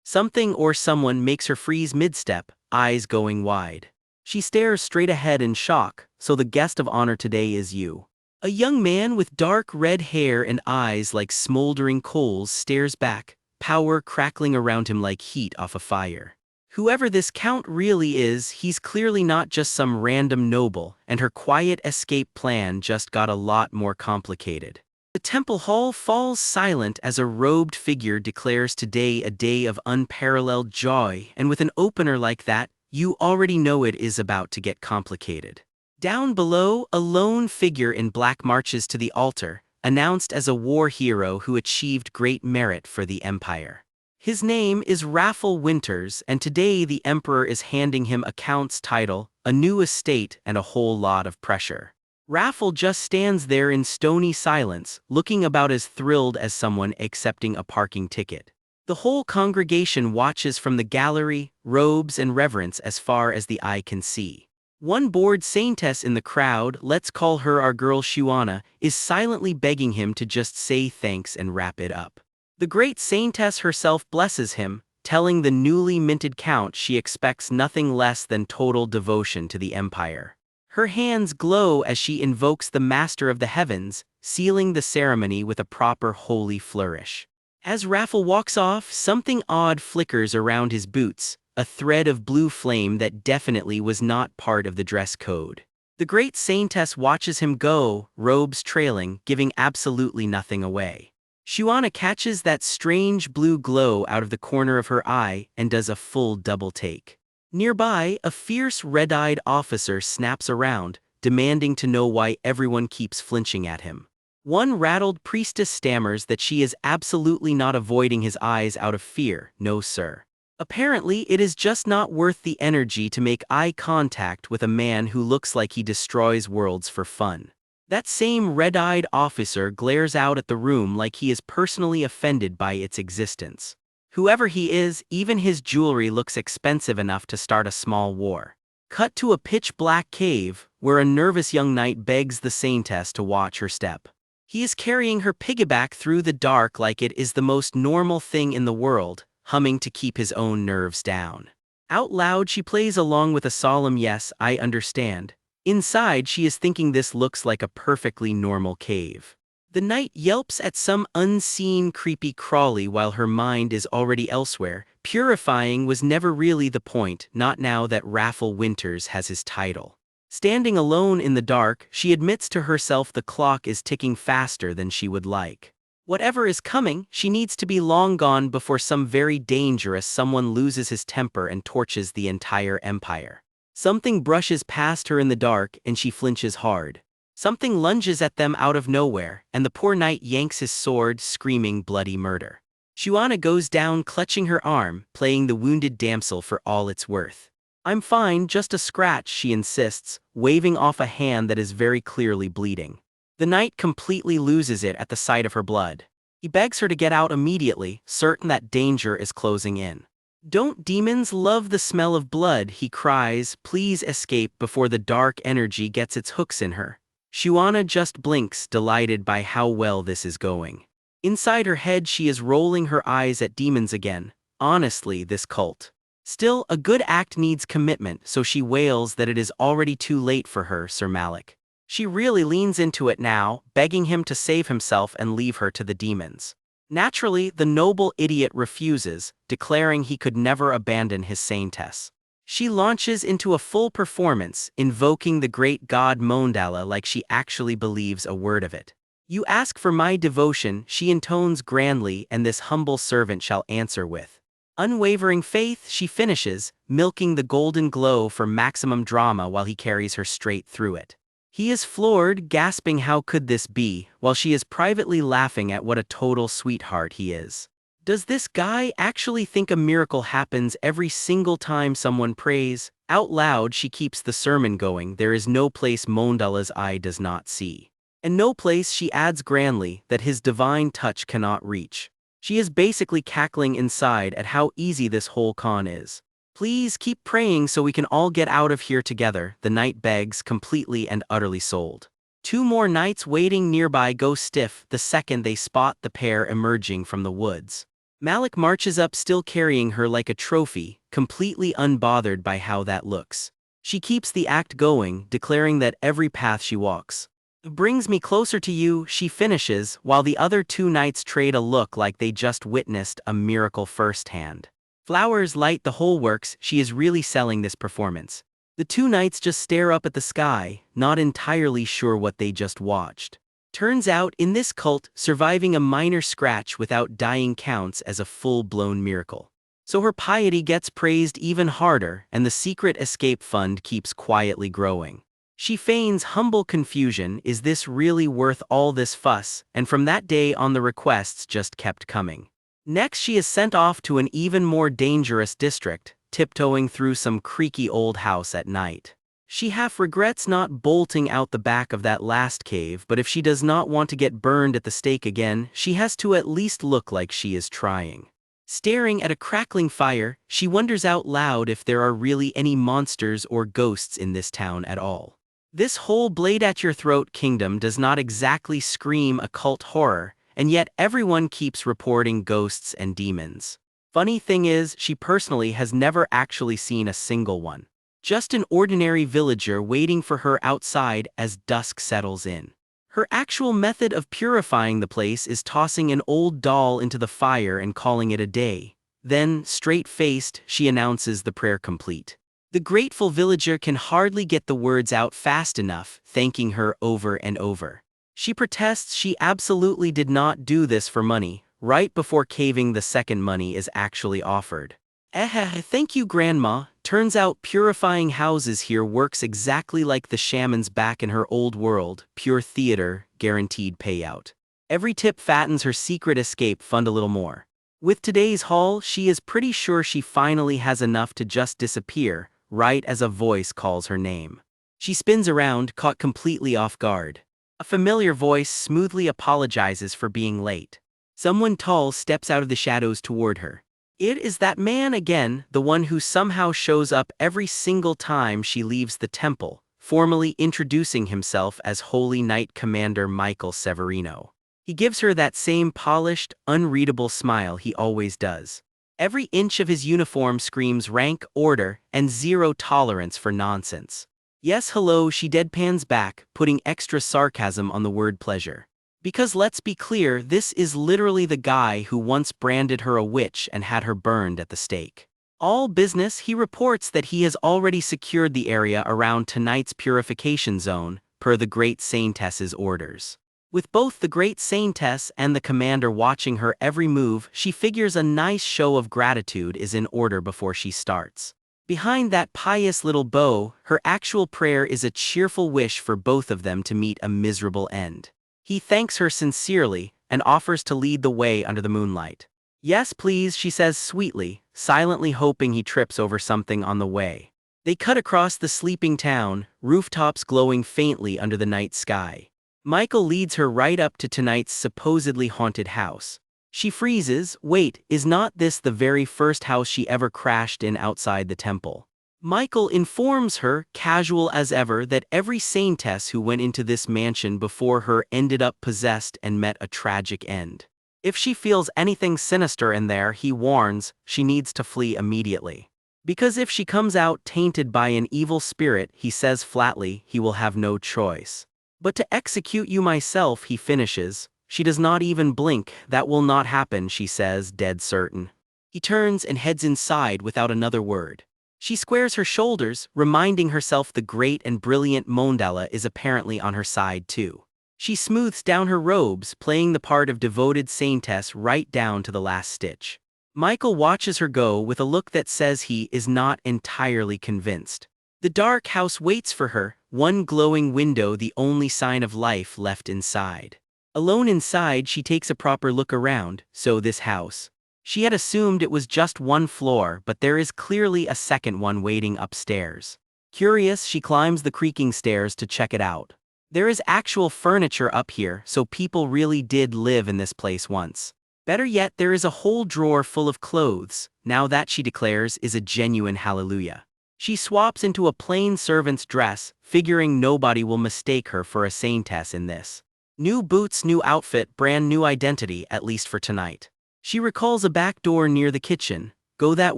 Something or someone makes her freeze mid-step, eyes going wide. She stares straight ahead in shock, so the guest of honor today is you. A young man with dark red hair and eyes like smoldering coals stares back, power crackling around him like heat off a fire. Whoever this count really is, he's clearly not just some random noble, and her quiet escape plan just got a lot more complicated. The temple hall falls silent as a robed figure declares today a day of unparalleled joy, and with an opener like that, you already know it is about to get complicated. Down below, a lone figure in black marches to the altar, announced as a war hero who achieved great merit for the Empire. His name is Raffle Winters, and today the Emperor is handing him a count's title, a new estate, and a whole lot of pressure. Raffle just stands there in stony silence, looking about as thrilled as someone accepting a parking ticket. The whole congregation watches from the gallery, robes and reverence as far as the eye can see. One bored saintess in the crowd, let's call her our girl Shuana, is silently begging him to just say thanks and wrap it up. The great saintess herself blesses him, telling the newly minted count she expects nothing less than total devotion to the Empire. Her hands glow as she invokes the Master of the Heavens, sealing the ceremony with a proper holy flourish. As Raffle walks off, something odd flickers around his boots, a thread of blue flame that definitely was not part of the dress code. The great saintess watches him go, robes trailing, giving absolutely nothing away. Shuana catches that strange blue glow out of the corner of her eye and does a full double take. Nearby, a fierce red-eyed officer snaps around, demanding to know why everyone keeps flinching at him. One rattled priestess stammers that she is absolutely not avoiding his eyes out of fear, no sir. Apparently, it is just not worth the energy to make eye contact with a man who looks like he destroys worlds for fun. That same red-eyed officer glares out at the room like he is personally offended by its existence. Whoever he is, even his jewelry looks expensive enough to start a small war. Cut to a pitch-black cave, where a nervous young knight begs the saintess to watch her step. He is carrying her piggyback through the dark like it is the most normal thing in the world, humming to keep his own nerves down. Out loud she plays along with a solemn "yes, I understand." Inside she is thinking this looks like a perfectly normal cave. The knight yelps at some unseen creepy crawly while her mind is already elsewhere. Purifying was never really the point, not now that Raffle Winters has his title. Standing alone in the dark, she admits to herself the clock is ticking faster than she would like. Whatever is coming, she needs to be long gone before some very dangerous someone loses his temper and torches the entire empire. Something brushes past her in the dark and she flinches hard. Something lunges at them out of nowhere, and the poor knight yanks his sword, screaming bloody murder. Shuana goes down clutching her arm, playing the wounded damsel for all it's worth. "I'm fine, just a scratch," she insists, waving off a hand that is very clearly bleeding. The knight completely loses it at the sight of her blood. He begs her to get out immediately, certain that danger is closing in. "Don't demons love the smell of blood?" he cries. "Please escape before the dark energy gets its hooks in her." Shuana just blinks, delighted by how well this is going. Inside her head she is rolling her eyes at demons again. Honestly, this cult. Still, a good act needs commitment, so she wails that it is already too late for her, Sir Malik. She really leans into it now, begging him to save himself and leave her to the demons. Naturally, the noble idiot refuses, declaring he could never abandon his saintess. She launches into a full performance, invoking the great god Mondala like she actually believes a word of it. "You ask for my devotion," she intones grandly, "and this humble servant shall answer with unwavering faith." She finishes, milking the golden glow for maximum drama while he carries her straight through it. He is floored, gasping how could this be, while she is privately laughing at what a total sweetheart he is. Does this guy actually think a miracle happens every single time someone prays? Out loud she keeps the sermon going. There is no place Mondala's eye does not see. And no place, she adds grandly, that his divine touch cannot reach. She is basically cackling inside at how easy this whole con is. "Please keep praying so we can all get out of here together," the knight begs, completely and utterly sold. Two more knights waiting nearby go stiff the second they spot the pair emerging from the woods. Malik marches up, still carrying her like a trophy, completely unbothered by how that looks. She keeps the act going, declaring that every path she walks brings me closer to you, she finishes, while the other two knights trade a look like they just witnessed a miracle firsthand. Flowers light the whole works. She is really selling this performance. The two knights just stare up at the sky, not entirely sure what they just watched. Turns out, in this cult, surviving a minor scratch without dying counts as a full-blown miracle. So her piety gets praised even harder, and the secret escape fund keeps quietly growing. She feigns humble confusion. Is this really worth all this fuss? And from that day on the requests just kept coming. Next she is sent off to an even more dangerous district, tiptoeing through some creaky old house at night. She half regrets not bolting out the back of that last cave, but if she does not want to get burned at the stake again, she has to at least look like she is trying. Staring at a crackling fire, she wonders out loud if there are really any monsters or ghosts in this town at all. This whole blade-at-your-throat kingdom does not exactly scream occult horror, and yet everyone keeps reporting ghosts and demons. Funny thing is, she personally has never actually seen a single one. Just an ordinary villager waiting for her outside as dusk settles in. Her actual method of purifying the place is tossing an old doll into the fire and calling it a day. Then, straight-faced, she announces the prayer complete. The grateful villager can hardly get the words out fast enough, thanking her over and over. She protests she absolutely did not do this for money, right before caving the second money is actually offered. Thank you, Grandma. Turns out purifying houses here works exactly like the shamans back in her old world, pure theater, guaranteed payout. Every tip fattens her secret escape fund a little more. With today's haul, she is pretty sure she finally has enough to just disappear, right as a voice calls her name. She spins around, caught completely off guard. A familiar voice smoothly apologizes for being late. Someone tall steps out of the shadows toward her. It is that man again, the one who somehow shows up every single time she leaves the temple, formally introducing himself as Holy Knight Commander Michael Severino. He gives her that same polished, unreadable smile he always does. Every inch of his uniform screams rank, order, and zero tolerance for nonsense. Yes, hello, she deadpans back, putting extra sarcasm on the word pleasure. Because let's be clear, this is literally the guy who once branded her a witch and had her burned at the stake. All business, he reports that he has already secured the area around tonight's purification zone, per the Great Saintess's orders. With both the Great Saintess and the commander watching her every move, she figures a nice show of gratitude is in order before she starts. Behind that pious little bow, her actual prayer is a cheerful wish for both of them to meet a miserable end. He thanks her sincerely and offers to lead the way under the moonlight. Yes, please, she says sweetly, silently hoping he trips over something on the way. They cut across the sleeping town, rooftops glowing faintly under the night sky. Michael leads her right up to tonight's supposedly haunted house. She freezes. Wait, is not this the very first house she ever crashed in outside the temple? Michael informs her, casual as ever, that every saintess who went into this mansion before her ended up possessed and met a tragic end. If she feels anything sinister in there, he warns, she needs to flee immediately. Because if she comes out tainted by an evil spirit, he says flatly, he will have no choice. But to execute you myself, he finishes. She does not even blink. That will not happen, she says, dead certain. He turns and heads inside without another word. She squares her shoulders, reminding herself the great and brilliant Mondala is apparently on her side too. She smooths down her robes, playing the part of devoted saintess right down to the last stitch. Michael watches her go with a look that says he is not entirely convinced. The dark house waits for her, one glowing window the only sign of life left inside. Alone inside, she takes a proper look around. So this house. She had assumed it was just one floor, but there is clearly a second one waiting upstairs. Curious, she climbs the creaking stairs to check it out. There is actual furniture up here, so people really did live in this place once. Better yet, there is a whole drawer full of clothes. Now that, she declares, is a genuine hallelujah. She swaps into a plain servant's dress, figuring nobody will mistake her for a saintess in this. New boots, new outfit, brand new identity, at least for tonight. She recalls a back door near the kitchen. Go that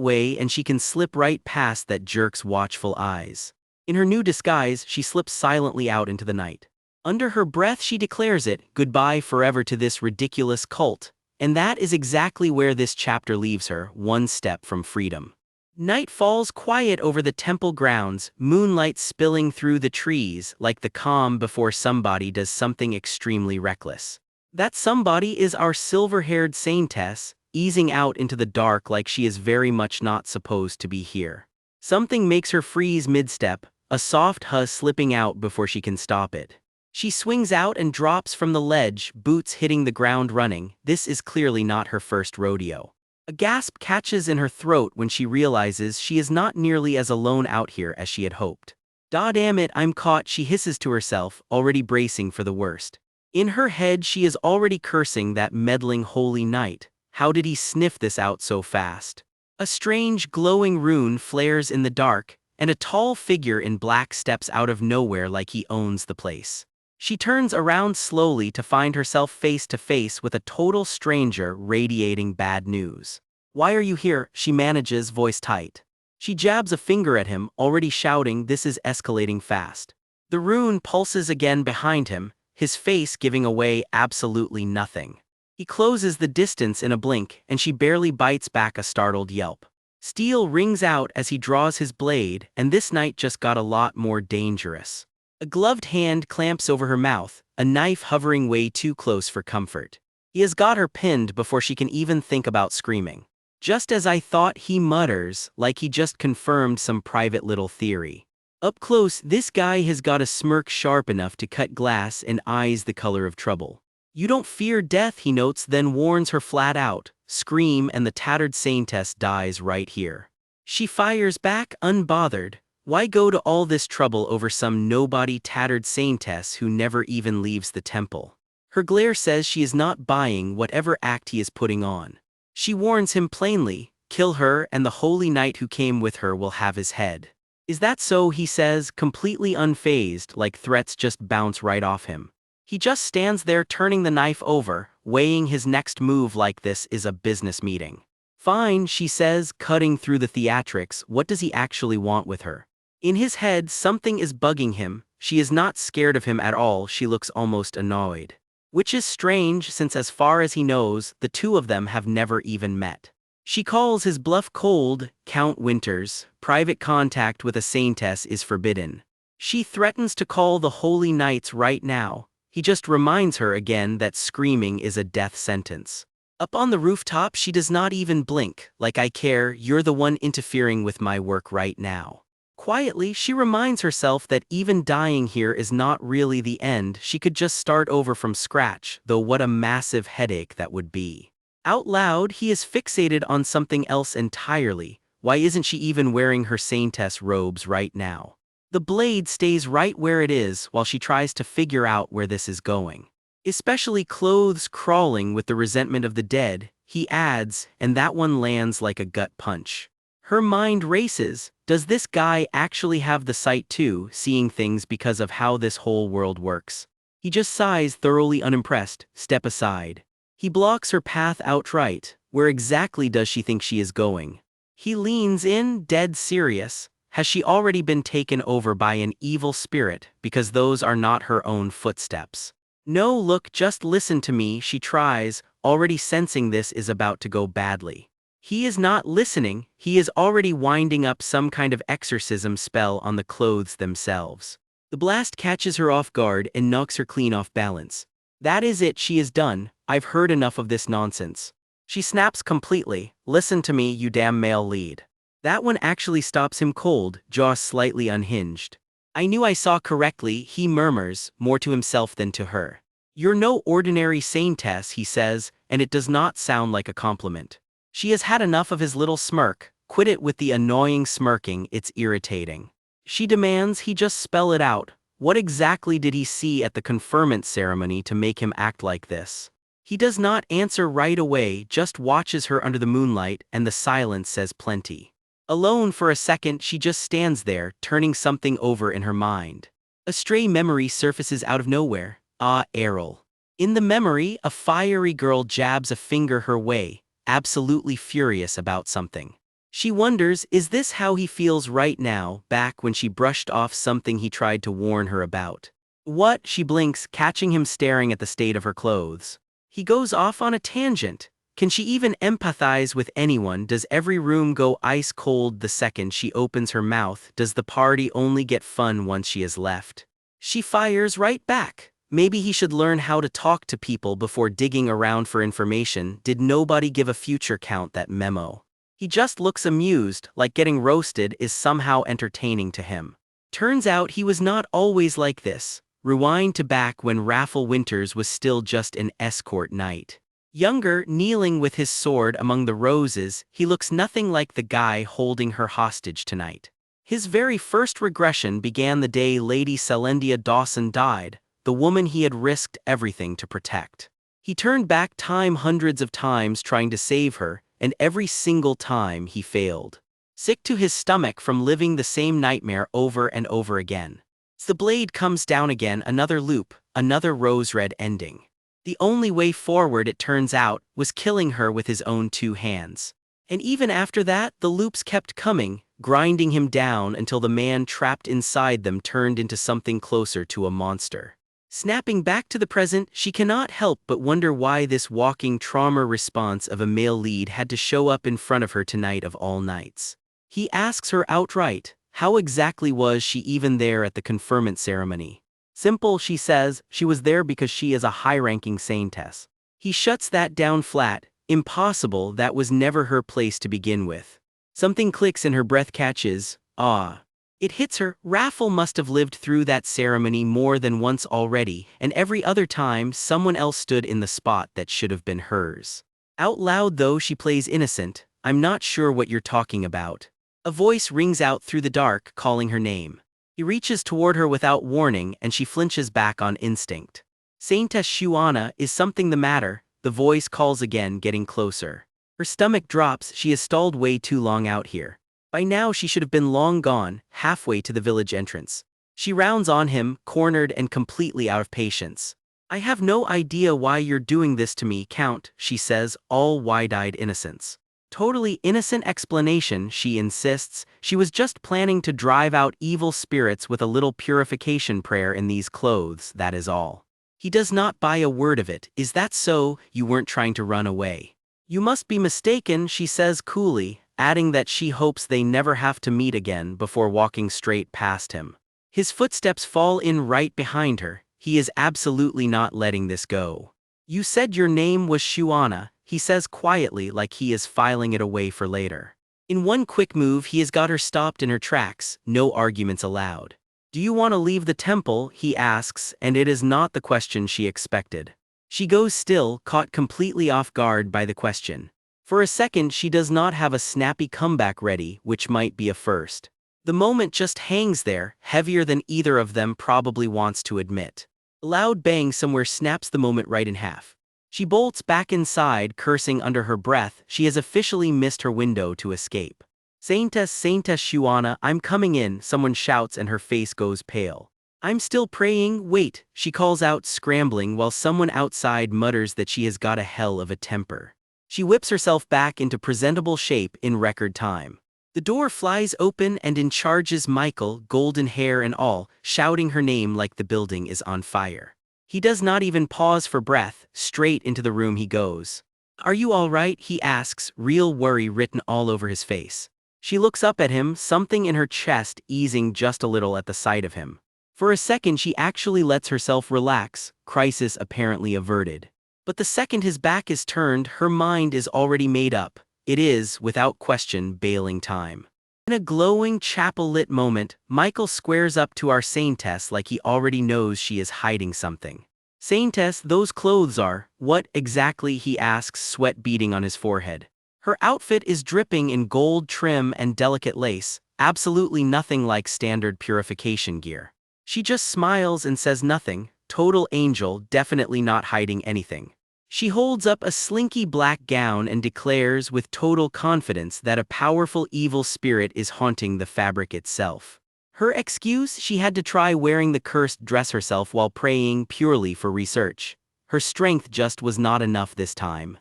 way and she can slip right past that jerk's watchful eyes. In her new disguise, she slips silently out into the night. Under her breath, she declares it, goodbye forever to this ridiculous cult. And that is exactly where this chapter leaves her, one step from freedom. Night falls quiet over the temple grounds, moonlight spilling through the trees like the calm before somebody does something extremely reckless. That somebody is our silver-haired saintess, easing out into the dark like she is very much not supposed to be here. Something makes her freeze mid-step, a soft huss slipping out before she can stop it. She swings out and drops from the ledge, boots hitting the ground running. This is clearly not her first rodeo. A gasp catches in her throat when she realizes she is not nearly as alone out here as she had hoped. "Da damn it, I'm caught," she hisses to herself, already bracing for the worst. In her head, she is already cursing that meddling holy knight. How did he sniff this out so fast? A strange glowing rune flares in the dark, and a tall figure in black steps out of nowhere like he owns the place. She turns around slowly to find herself face to face with a total stranger radiating bad news. "Why are you here?" she manages, voice tight. She jabs a finger at him, already shouting, "This is escalating fast." The rune pulses again behind him, his face giving away absolutely nothing. He closes the distance in a blink, and she barely bites back a startled yelp. Steel rings out as he draws his blade, and this night just got a lot more dangerous. A gloved hand clamps over her mouth, a knife hovering way too close for comfort. He has got her pinned before she can even think about screaming. Just as I thought, he mutters, like he just confirmed some private little theory. Up close, this guy has got a smirk sharp enough to cut glass and eyes the color of trouble. You don't fear death, he notes, then warns her flat out. Scream, and the tattered SAINTESS dies right here. She fires back, unbothered. Why go to all this trouble over some nobody tattered SAINTESS who never even leaves the temple? Her glare says she is not buying whatever act he is putting on. She warns him plainly, kill her and the holy knight who came with her will have his head. Is that so, he says, completely unfazed, like threats just bounce right off him. He just stands there turning the knife over, weighing his next move like this is a business meeting. Fine, she says, cutting through the theatrics. What does he actually want with her? In his head, something is bugging him. She is not scared of him at all, she looks almost annoyed. Which is strange, since as far as he knows, the two of them have never even met. She calls his bluff cold. Count Winters, private contact with a SAINTESS is forbidden. She threatens to call the holy knights right now. He just reminds her again that screaming is a death sentence. Up on the rooftop, she does not even blink, like I care, you're the one interfering with my work right now. Quietly, she reminds herself that even dying here is not really the end, she could just start over from scratch, though what a massive headache that would be. Out loud, he is fixated on something else entirely. Why isn't she even wearing her SAINTESS robes right now? The blade stays right where it is while she tries to figure out where this is going. Especially clothes crawling with the resentment of the dead, he adds, and that one lands like a gut punch. Her mind races. Does this guy actually have the sight too, seeing things because of how this whole world works? He just sighs, thoroughly unimpressed. Step aside. He blocks her path outright. Where exactly does she think she is going? He leans in, dead serious. Has she already been taken over by an evil spirit, because those are not her own footsteps? No, look, just listen to me, she tries, already sensing this is about to go badly. He is not listening, he is already winding up some kind of exorcism spell on the clothes themselves. The blast catches her off guard and knocks her clean off balance. That is it, she is done. I've heard enough of this nonsense. She snaps completely. Listen to me, you damn male lead. That one actually stops him cold, jaw slightly unhinged. I knew I saw correctly, he murmurs, more to himself than to her. You're no ordinary SAINTESS, he says, and it does not sound like a compliment. She has had enough of his little smirk. Quit it with the annoying smirking, it's irritating. She demands he just spell it out. What exactly did he see at the conferment ceremony to make him act like this? He does not answer right away, just watches her under the moonlight, and the silence says plenty. Alone for a second, she just stands there, turning something over in her mind. A stray memory surfaces out of nowhere. Ah, Errol. In the memory, a fiery girl jabs a finger her way, absolutely furious about something. She wonders, is this how he feels right now, back when she brushed off something he tried to warn her about? What? She blinks, catching him staring at the state of her clothes. He goes off on a tangent. Can she even empathize with anyone? Does every room go ice cold the second she opens her mouth? Does the party only get fun once she has left? She fires right back. Maybe he should learn how to talk to people before digging around for information. Did nobody give a future count that memo? He just looks amused, like getting roasted is somehow entertaining to him. Turns out he was not always like this. Rewind to back when Raffle Winters was still just an escort knight. Younger, kneeling with his sword among the roses, he looks nothing like the guy holding her hostage tonight. His very first regression began the day Lady Celendia Dawson died, the woman he had risked everything to protect. He turned back time hundreds of times trying to save her, and every single time he failed. Sick to his stomach from living the same nightmare over and over again. The blade comes down again, another loop, another rose-red ending. The only way forward, it turns out, was killing her with his own two hands. And even after that, the loops kept coming, grinding him down until the man trapped inside them turned into something closer to a monster. Snapping back to the present, she cannot help but wonder why this walking trauma response of a male lead had to show up in front of her tonight of all nights. He asks her outright, How exactly was she even there at the conferment ceremony? Simple, she says, she was there because she is a high-ranking saintess. He shuts that down flat. Impossible, that was never her place to begin with. Something clicks and her breath catches. Ah. It hits her. Raffle must have lived through that ceremony more than once already, and every other time someone else stood in the spot that should have been hers. Out loud though, she plays innocent. I'm not sure what you're talking about. A voice rings out through the dark, calling her name. He reaches toward her without warning, and she flinches back on instinct. Saintess Shuana, is something the matter? The voice calls again, getting closer. Her stomach drops. She has stalled way too long out here. By now she should have been long gone, halfway to the village entrance. She rounds on him, cornered and completely out of patience. I have no idea why you're doing this to me, Count, she says, all wide-eyed innocence. Totally innocent explanation, she insists. She was just planning to drive out evil spirits with a little purification prayer in these clothes, that is all. He does not buy a word of it. Is that so? You weren't trying to run away. You must be mistaken, she says coolly, adding that she hopes they never have to meet again before walking straight past him. His footsteps fall in right behind her. He is absolutely not letting this go. You said your name was Shuana, he says quietly, like he is filing it away for later. In one quick move he has got her stopped in her tracks, no arguments allowed. Do you want to leave the temple, he asks, and it is not the question she expected. She goes still, caught completely off guard by the question. For a second she does not have a snappy comeback ready, which might be a first. The moment just hangs there, heavier than either of them probably wants to admit. A loud bang somewhere snaps the moment right in half. She bolts back inside, cursing under her breath. She has officially missed her window to escape. Saintess Shuana, I'm coming in, someone shouts and her face goes pale. I'm still praying, wait, she calls out, scrambling, while someone outside mutters that she has got a hell of a temper. She whips herself back into presentable shape in record time. The door flies open and in charges Michael, golden hair and all, shouting her name like the building is on fire. He does not even pause for breath, straight into the room he goes. Are you all right? He asks, real worry written all over his face. She looks up at him, something in her chest easing just a little at the sight of him. For a second she actually lets herself relax, crisis apparently averted. But the second his back is turned, her mind is already made up. It is, without question, bailing time. In a glowing, chapel-lit moment, Michael squares up to our Saintess like he already knows she is hiding something. Saintess, those clothes are, what exactly, he asks, sweat beading on his forehead. Her outfit is dripping in gold trim and delicate lace, absolutely nothing like standard purification gear. She just smiles and says nothing, total angel, definitely not hiding anything. She holds up a slinky black gown and declares with total confidence that a powerful evil spirit is haunting the fabric itself. Her excuse, she had to try wearing the cursed dress herself while praying purely for research. Her strength just was not enough this time.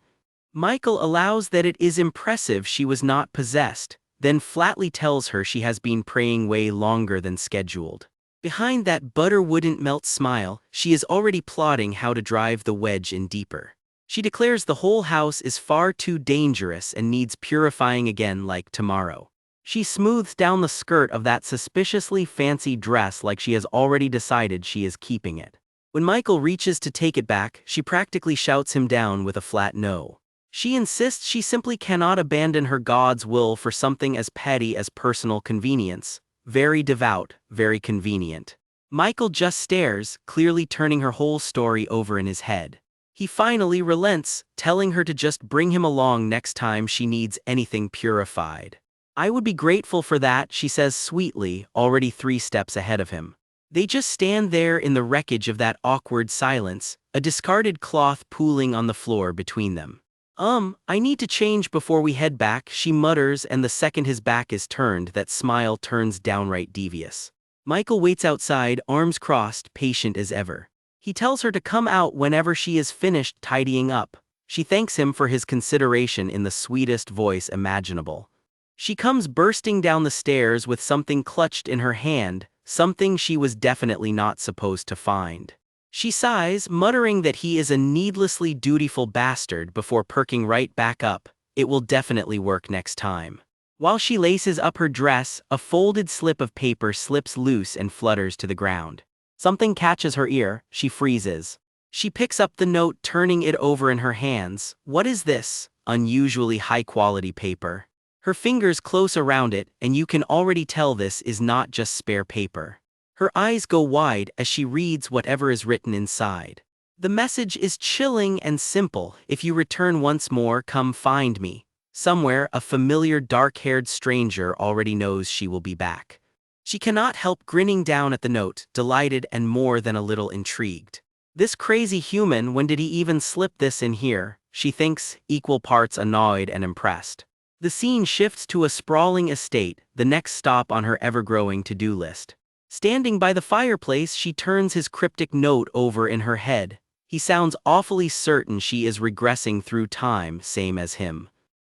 Michael allows that it is impressive she was not possessed, then flatly tells her she has been praying way longer than scheduled. Behind that butter wouldn't melt smile, she is already plotting how to drive the wedge in deeper. She declares the whole house is far too dangerous and needs purifying again like tomorrow. She smooths down the skirt of that suspiciously fancy dress like she has already decided she is keeping it. When Michael reaches to take it back, she practically shouts him down with a flat no. She insists she simply cannot abandon her God's will for something as petty as personal convenience. Very devout, very convenient. Michael just stares, clearly turning her whole story over in his head. He finally relents, telling her to just bring him along next time she needs anything purified. I would be grateful for that, she says sweetly, already 3 steps ahead of him. They just stand there in the wreckage of that awkward silence, a discarded cloth pooling on the floor between them. I need to change before we head back, she mutters, and the second his back is turned, that smile turns downright devious. Michael waits outside, arms crossed, patient as ever. He tells her to come out whenever she is finished tidying up. She thanks him for his consideration in the sweetest voice imaginable. She comes bursting down the stairs with something clutched in her hand, something she was definitely not supposed to find. She sighs, muttering that he is a needlessly dutiful bastard before perking right back up. It will definitely work next time. While she laces up her dress, a folded slip of paper slips loose and flutters to the ground. Something catches her ear, she freezes. She picks up the note, turning it over in her hands. What is this? Unusually high-quality paper. Her fingers close around it, and you can already tell this is not just spare paper. Her eyes go wide as she reads whatever is written inside. The message is chilling and simple. If you return once more, come find me. Somewhere, a familiar dark-haired stranger already knows she will be back. She cannot help grinning down at the note, delighted and more than a little intrigued. This crazy human, when did he even slip this in here? She thinks, equal parts annoyed and impressed. The scene shifts to a sprawling estate, the next stop on her ever-growing to-do list. Standing by the fireplace, she turns his cryptic note over in her head. He sounds awfully certain she is regressing through time, same as him.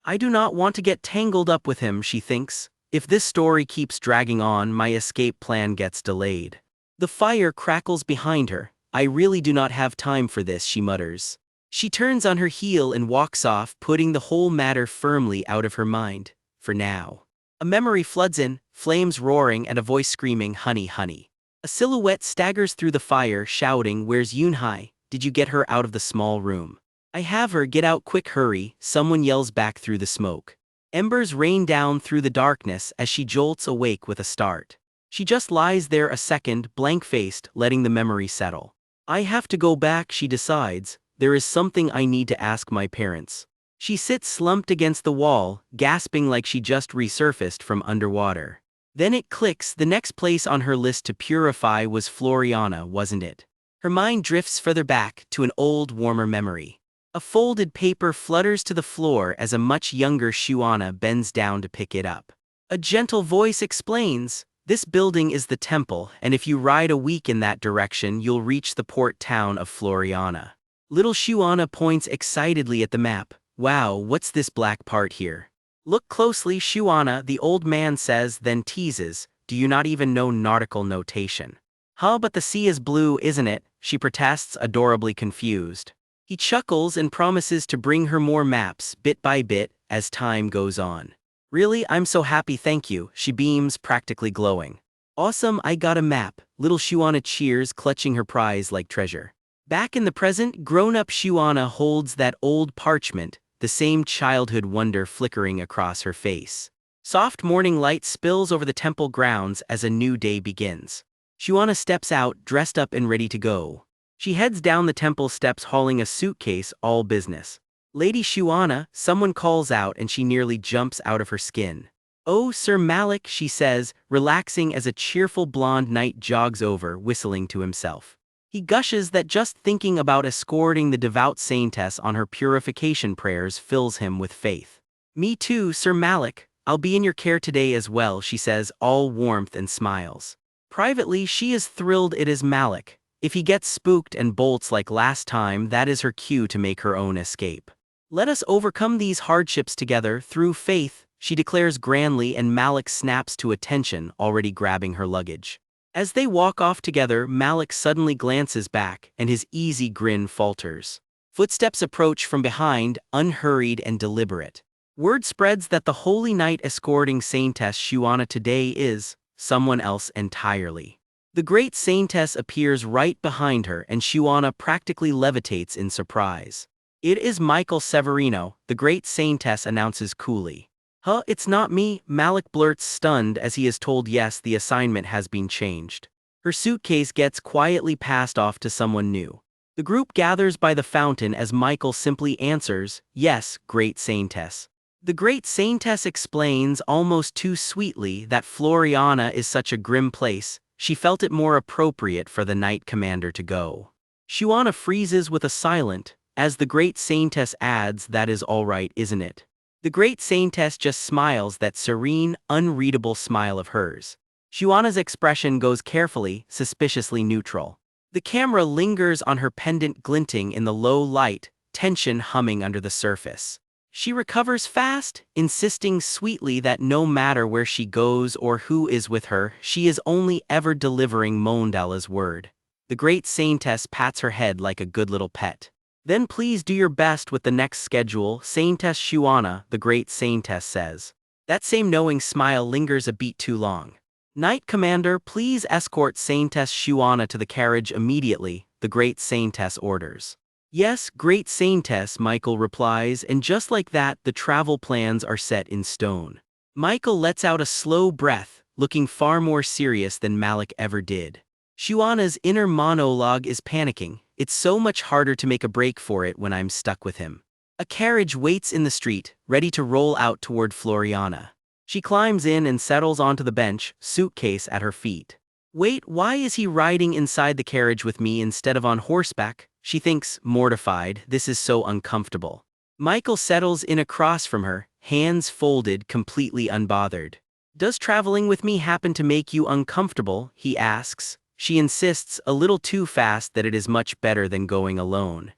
I do not want to get tangled up with him, she thinks. If this story keeps dragging on, my escape plan gets delayed. The fire crackles behind her. I really do not have time for this, she mutters. She turns on her heel and walks off, putting the whole matter firmly out of her mind. For now. A memory floods in, flames roaring and a voice screaming, honey, honey. A silhouette staggers through the fire, shouting, where's Yoonhye? Did you get her out of the small room? I have her, get out quick, hurry, someone yells back through the smoke. Embers rain down through the darkness as she jolts awake with a start. She just lies there a second, blank-faced, letting the memory settle. I have to go back, she decides. There is something I need to ask my parents. She sits slumped against the wall, gasping like she just resurfaced from underwater. Then it clicks, the next place on her list to purify was Floriana, wasn't it? Her mind drifts further back, to an old, warmer memory. A folded paper flutters to the floor as a much younger Shuana bends down to pick it up. A gentle voice explains, this building is the temple, and if you ride a week in that direction you'll reach the port town of Floriana. Little Shuana points excitedly at the map. Wow, what's this black part here? Look closely, Shuana, the old man says, then teases, do you not even know nautical notation? Huh, but the sea is blue, isn't it? She protests, adorably confused. He chuckles and promises to bring her more maps, bit by bit, as time goes on. Really, I'm so happy, thank you, she beams, practically glowing. Awesome, I got a map, little Shuana cheers, clutching her prize like treasure. Back in the present, grown-up Shuana holds that old parchment, the same childhood wonder flickering across her face. Soft morning light spills over the temple grounds as a new day begins. Shuana steps out, dressed up and ready to go. She heads down the temple steps hauling a suitcase, all business. Lady Shuana, someone calls out and she nearly jumps out of her skin. Oh, Sir Malik, she says, relaxing as a cheerful blonde knight jogs over, whistling to himself. He gushes that just thinking about escorting the devout saintess on her purification prayers fills him with faith. Me too, Sir Malik, I'll be in your care today as well, she says, all warmth and smiles. Privately, she is thrilled it is Malik. If he gets spooked and bolts like last time, that is her cue to make her own escape. Let us overcome these hardships together, through faith, she declares grandly, and Malik snaps to attention, already grabbing her luggage. As they walk off together, Malik suddenly glances back, and his easy grin falters. Footsteps approach from behind, unhurried and deliberate. Word spreads that the holy knight escorting Saintess Shuana today is someone else entirely. The great Saintess appears right behind her and Shuana practically levitates in surprise. It is Michael Severino, the great Saintess announces coolly. Huh, it's not me, Malik blurts, stunned as he is told yes, the assignment has been changed. Her suitcase gets quietly passed off to someone new. The group gathers by the fountain as Michael simply answers, yes, great Saintess. The great Saintess explains, almost too sweetly, that Floriana is such a grim place, she felt it more appropriate for the knight commander to go. Shuana freezes with a silent, as the great Saintess adds, that is all right, isn't it? The great Saintess just smiles, that serene, unreadable smile of hers. Shuana's expression goes carefully, suspiciously neutral. The camera lingers on her pendant glinting in the low light, tension humming under the surface. She recovers fast, insisting sweetly that no matter where she goes or who is with her, she is only ever delivering Mondala's word. The great Saintess pats her head like a good little pet. Then please do your best with the next schedule, Saintess Shuana, the great Saintess says. That same knowing smile lingers a beat too long. Knight Commander, please escort SAINTESS Shuana to the carriage immediately, the great SAINTESS orders. Yes, great SAINTESS, Michael replies, and just like that, the travel plans are set in stone. Michael lets out a slow breath, looking far more serious than Malik ever did. Shuana's inner monologue is panicking. It's so much harder to make a break for it when I'm stuck with him. A carriage waits in the street, ready to roll out toward Floriana. She climbs in and settles onto the bench, suitcase at her feet. Wait, why is he riding inside the carriage with me instead of on horseback? She thinks, mortified, this is so uncomfortable. Michael settles in across from her, hands folded, completely unbothered. Does traveling with me happen to make you uncomfortable? He asks. She insists, a little too fast, that it is much better than going alone.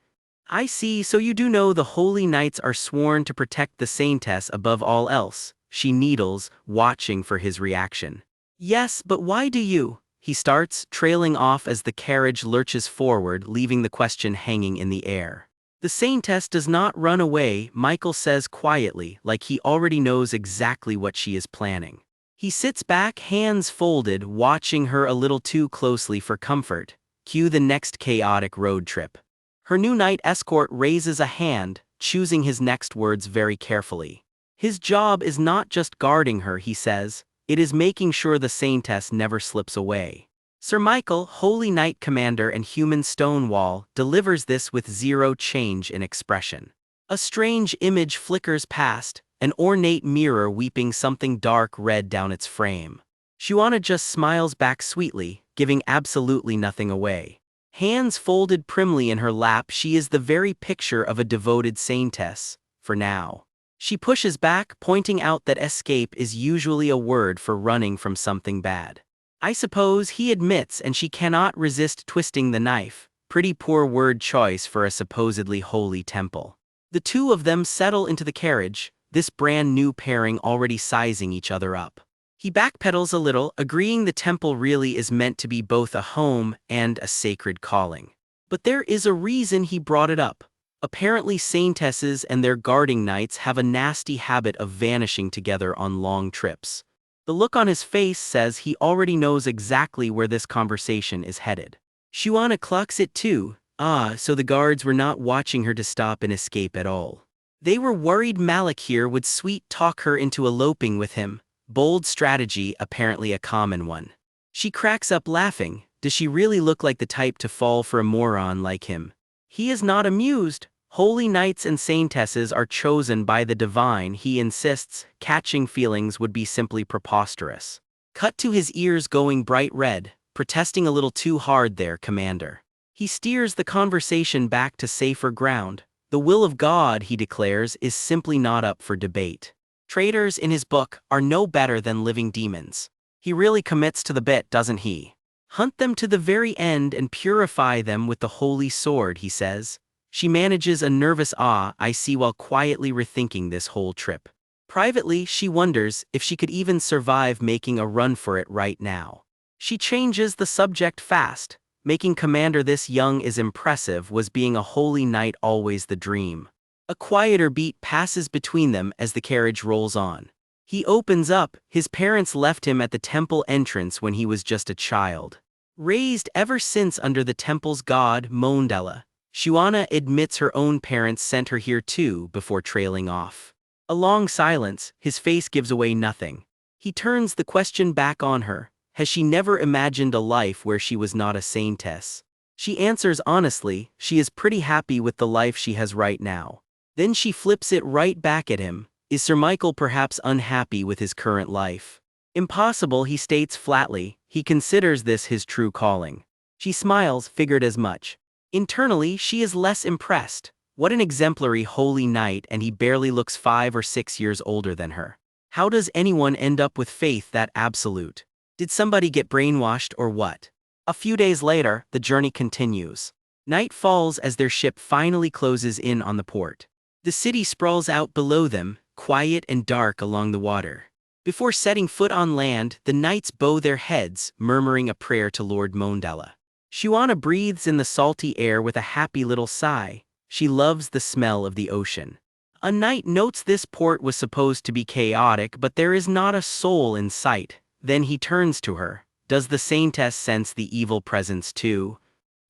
I see, so you do know the holy knights are sworn to protect the SAINTESS above all else. She needles, watching for his reaction. Yes, but why do you? He starts, trailing off as the carriage lurches forward, leaving the question hanging in the air. The SAINTESS does not run away, Michael says quietly, like he already knows exactly what she is planning. He sits back, hands folded, watching her a little too closely for comfort. Cue the next chaotic road trip. Her new knight escort raises a hand, choosing his next words very carefully. His job is not just guarding her, he says, it is making sure the SAINTESS never slips away. Sir Michael, Holy Knight Commander and Human Stonewall, delivers this with zero change in expression. A strange image flickers past, an ornate mirror weeping something dark red down its frame. Shuana just smiles back sweetly, giving absolutely nothing away. Hands folded primly in her lap, she is the very picture of a devoted SAINTESS, for now. She pushes back, pointing out that escape is usually a word for running from something bad. I suppose, he admits, and she cannot resist twisting the knife. Pretty poor word choice for a supposedly holy temple. The two of them settle into the carriage, this brand new pairing already sizing each other up. He backpedals a little, agreeing the temple really is meant to be both a home and a sacred calling. But there is a reason he brought it up. Apparently SAINTESSes and their guarding knights have a nasty habit of vanishing together on long trips. The look on his face says he already knows exactly where this conversation is headed. Shuana clucks it too. So the guards were not watching her to stop and escape at all. They were worried Malik here would sweet-talk her into eloping with him. Bold strategy, apparently a common one. She cracks up laughing. Does she really look like the type to fall for a moron like him? He is not amused. Holy knights and SAINTESSes are chosen by the divine, he insists. Catching feelings would be simply preposterous. Cut to his ears going bright red, protesting a little too hard there, Commander. He steers the conversation back to safer ground. The will of God, he declares, is simply not up for debate. Traitors, in his book, are no better than living demons. He really commits to the bit, doesn't he? Hunt them to the very end and purify them with the holy sword, he says. She manages a nervous I see while quietly rethinking this whole trip. Privately, she wonders if she could even survive making a run for it right now. She changes the subject fast. Making commander this young is impressive. Was being a holy knight always the dream? A quieter beat passes between them as the carriage rolls on. He opens up. His parents left him at the temple entrance when he was just a child. Raised ever since under the temple's god, Mondella. Shuana admits her own parents sent her here too before trailing off. A long silence, his face gives away nothing. He turns the question back on her. Has she never imagined a life where she was not a SAINTESS? She answers honestly, she is pretty happy with the life she has right now. Then she flips it right back at him. Is Sir Michael perhaps unhappy with his current life? Impossible, he states flatly. He considers this his true calling. She smiles, figured as much. Internally, she is less impressed. What an exemplary holy knight, and he barely looks 5 or 6 years older than her. How does anyone end up with faith that absolute? Did somebody get brainwashed or what? A few days later, the journey continues. Night falls as their ship finally closes in on the port. The city sprawls out below them, quiet and dark along the water. Before setting foot on land, the knights bow their heads, murmuring a prayer to Lord Mondella. Shuana breathes in the salty air with a happy little sigh. She loves the smell of the ocean. A knight notes this port was supposed to be chaotic, but there is not a soul in sight. Then he turns to her. Does the saintess sense the evil presence too?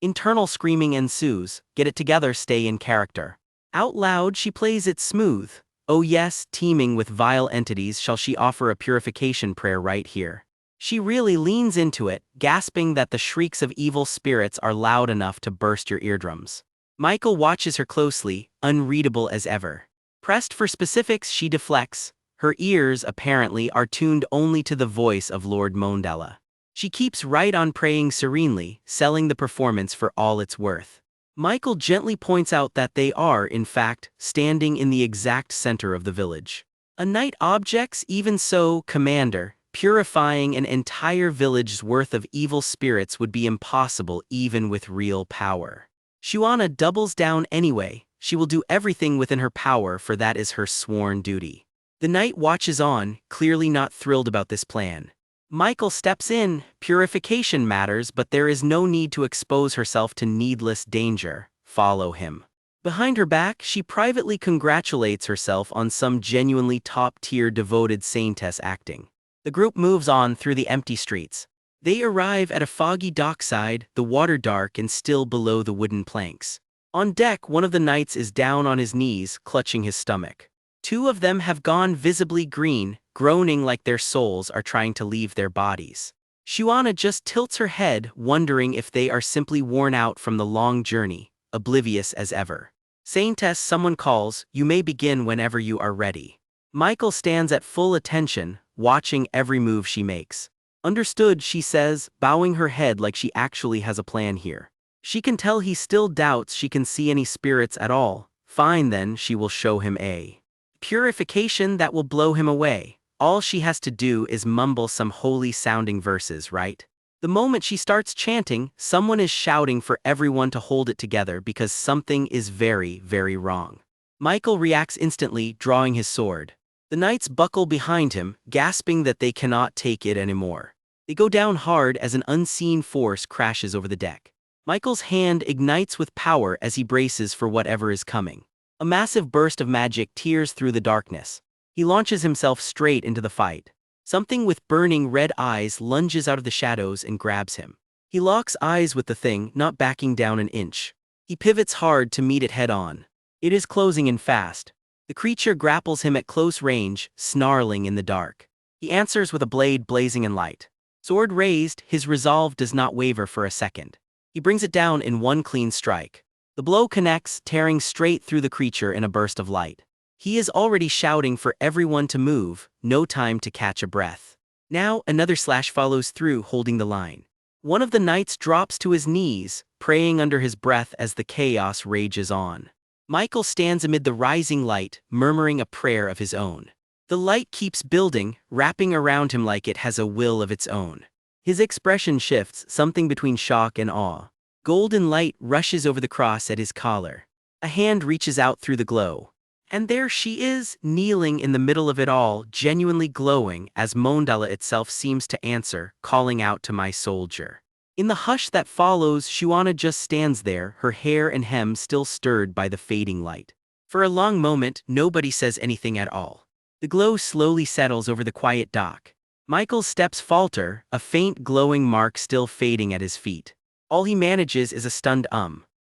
Internal screaming ensues. Get it together, stay in character. Out loud she plays it smooth. Oh yes, teeming with vile entities, shall she offer a purification prayer right here. She really leans into it, gasping that the shrieks of evil spirits are loud enough to burst your eardrums. Michael watches her closely, unreadable as ever. Pressed for specifics, she deflects. Her ears, apparently, are tuned only to the voice of Lord Mondella. She keeps right on praying serenely, selling the performance for all it's worth. Michael gently points out that they are, in fact, standing in the exact center of the village. A knight objects, even so, Commander, purifying an entire village's worth of evil spirits would be impossible even with real power. Shuana doubles down anyway. She will do everything within her power, for that is her sworn duty. The knight watches on, clearly not thrilled about this plan. Michael steps in. Purification matters, but there is no need to expose herself to needless danger. Follow him. Behind her back, she privately congratulates herself on some genuinely top-tier devoted saintess acting. The group moves on through the empty streets. They arrive at a foggy dockside, the water dark and still below the wooden planks. On deck, one of the knights is down on his knees, clutching his stomach. Two of them have gone visibly green, groaning like their souls are trying to leave their bodies. Shuana just tilts her head, wondering if they are simply worn out from the long journey, oblivious as ever. Saintess, someone calls. You may begin whenever you are ready. Michael stands at full attention, watching every move she makes. Understood, she says, bowing her head like she actually has a plan here. She can tell he still doubts she can see any spirits at all. Fine then, she will show him a purification that will blow him away. All she has to do is mumble some holy-sounding verses, right? The moment she starts chanting, someone is shouting for everyone to hold it together because something is very, very wrong. Michael reacts instantly, drawing his sword. The knights buckle behind him, gasping that they cannot take it anymore. They go down hard as an unseen force crashes over the deck. Michael's hand ignites with power as he braces for whatever is coming. A massive burst of magic tears through the darkness. He launches himself straight into the fight. Something with burning red eyes lunges out of the shadows and grabs him. He locks eyes with the thing, not backing down an inch. He pivots hard to meet it head-on. It is closing in fast. The creature grapples him at close range, snarling in the dark. He answers with a blade blazing in light. Sword raised, his resolve does not waver for a second. He brings it down in one clean strike. The blow connects, tearing straight through the creature in a burst of light. He is already shouting for everyone to move, no time to catch a breath. Now, another slash follows through, holding the line. One of the knights drops to his knees, praying under his breath as the chaos rages on. Michael stands amid the rising light, murmuring a prayer of his own. The light keeps building, wrapping around him like it has a will of its own. His expression shifts, something between shock and awe. Golden light rushes over the cross at his collar. A hand reaches out through the glow. And there she is, kneeling in the middle of it all, genuinely glowing, as Mondella itself seems to answer, calling out to my soldier. In the hush that follows, Shuana just stands there, her hair and hem still stirred by the fading light. For a long moment, nobody says anything at all. The glow slowly settles over the quiet dock. Michael's steps falter, a faint glowing mark still fading at his feet. All he manages is a stunned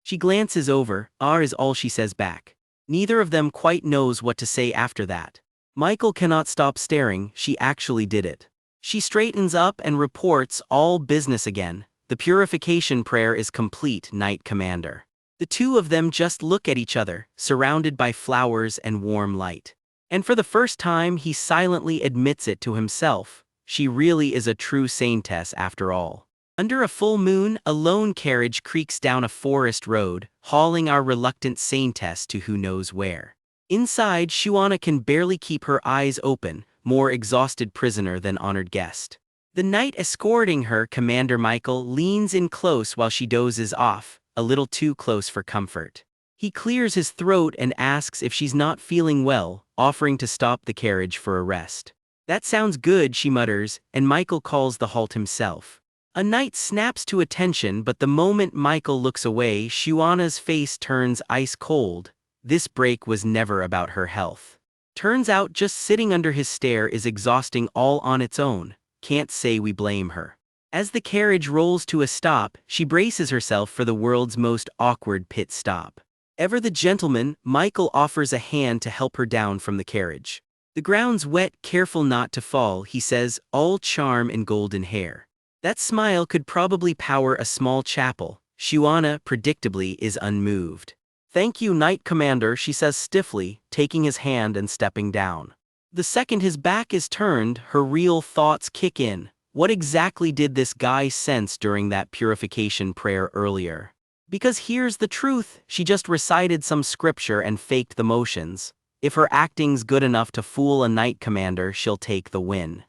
She glances over, is all she says back. Neither of them quite knows what to say after that. Michael cannot stop staring, she actually did it. She straightens up and reports, all business again. The purification prayer is complete, Knight Commander. The two of them just look at each other, surrounded by flowers and warm light. And for the first time, he silently admits it to himself. She really is a true saintess after all. Under a full moon, a lone carriage creaks down a forest road, hauling our reluctant saintess to who knows where. Inside, Shuana can barely keep her eyes open, more exhausted prisoner than honored guest. The knight escorting her, Commander Michael, leans in close while she dozes off, a little too close for comfort. He clears his throat and asks if she's not feeling well, offering to stop the carriage for a rest. That sounds good, she mutters, and Michael calls the halt himself. A knight snaps to attention, but the moment Michael looks away, Shuana's face turns ice cold. this break was never about her health. Turns out just sitting under his stare is exhausting all on its own, can't say we blame her. As the carriage rolls to a stop, she braces herself for the world's most awkward pit stop. Ever the gentleman, Michael offers a hand to help her down from the carriage. The ground's wet, careful not to fall, he says, all charm and golden hair. That smile could probably power a small chapel. Shuana, predictably, is unmoved. Thank you, Knight Commander, she says stiffly, taking his hand and stepping down. The second his back is turned, her real thoughts kick in. What exactly did this guy sense during that purification prayer earlier? Because here's the truth, she just recited some scripture and faked the motions. If her acting's good enough to fool a knight commander, she'll take the win.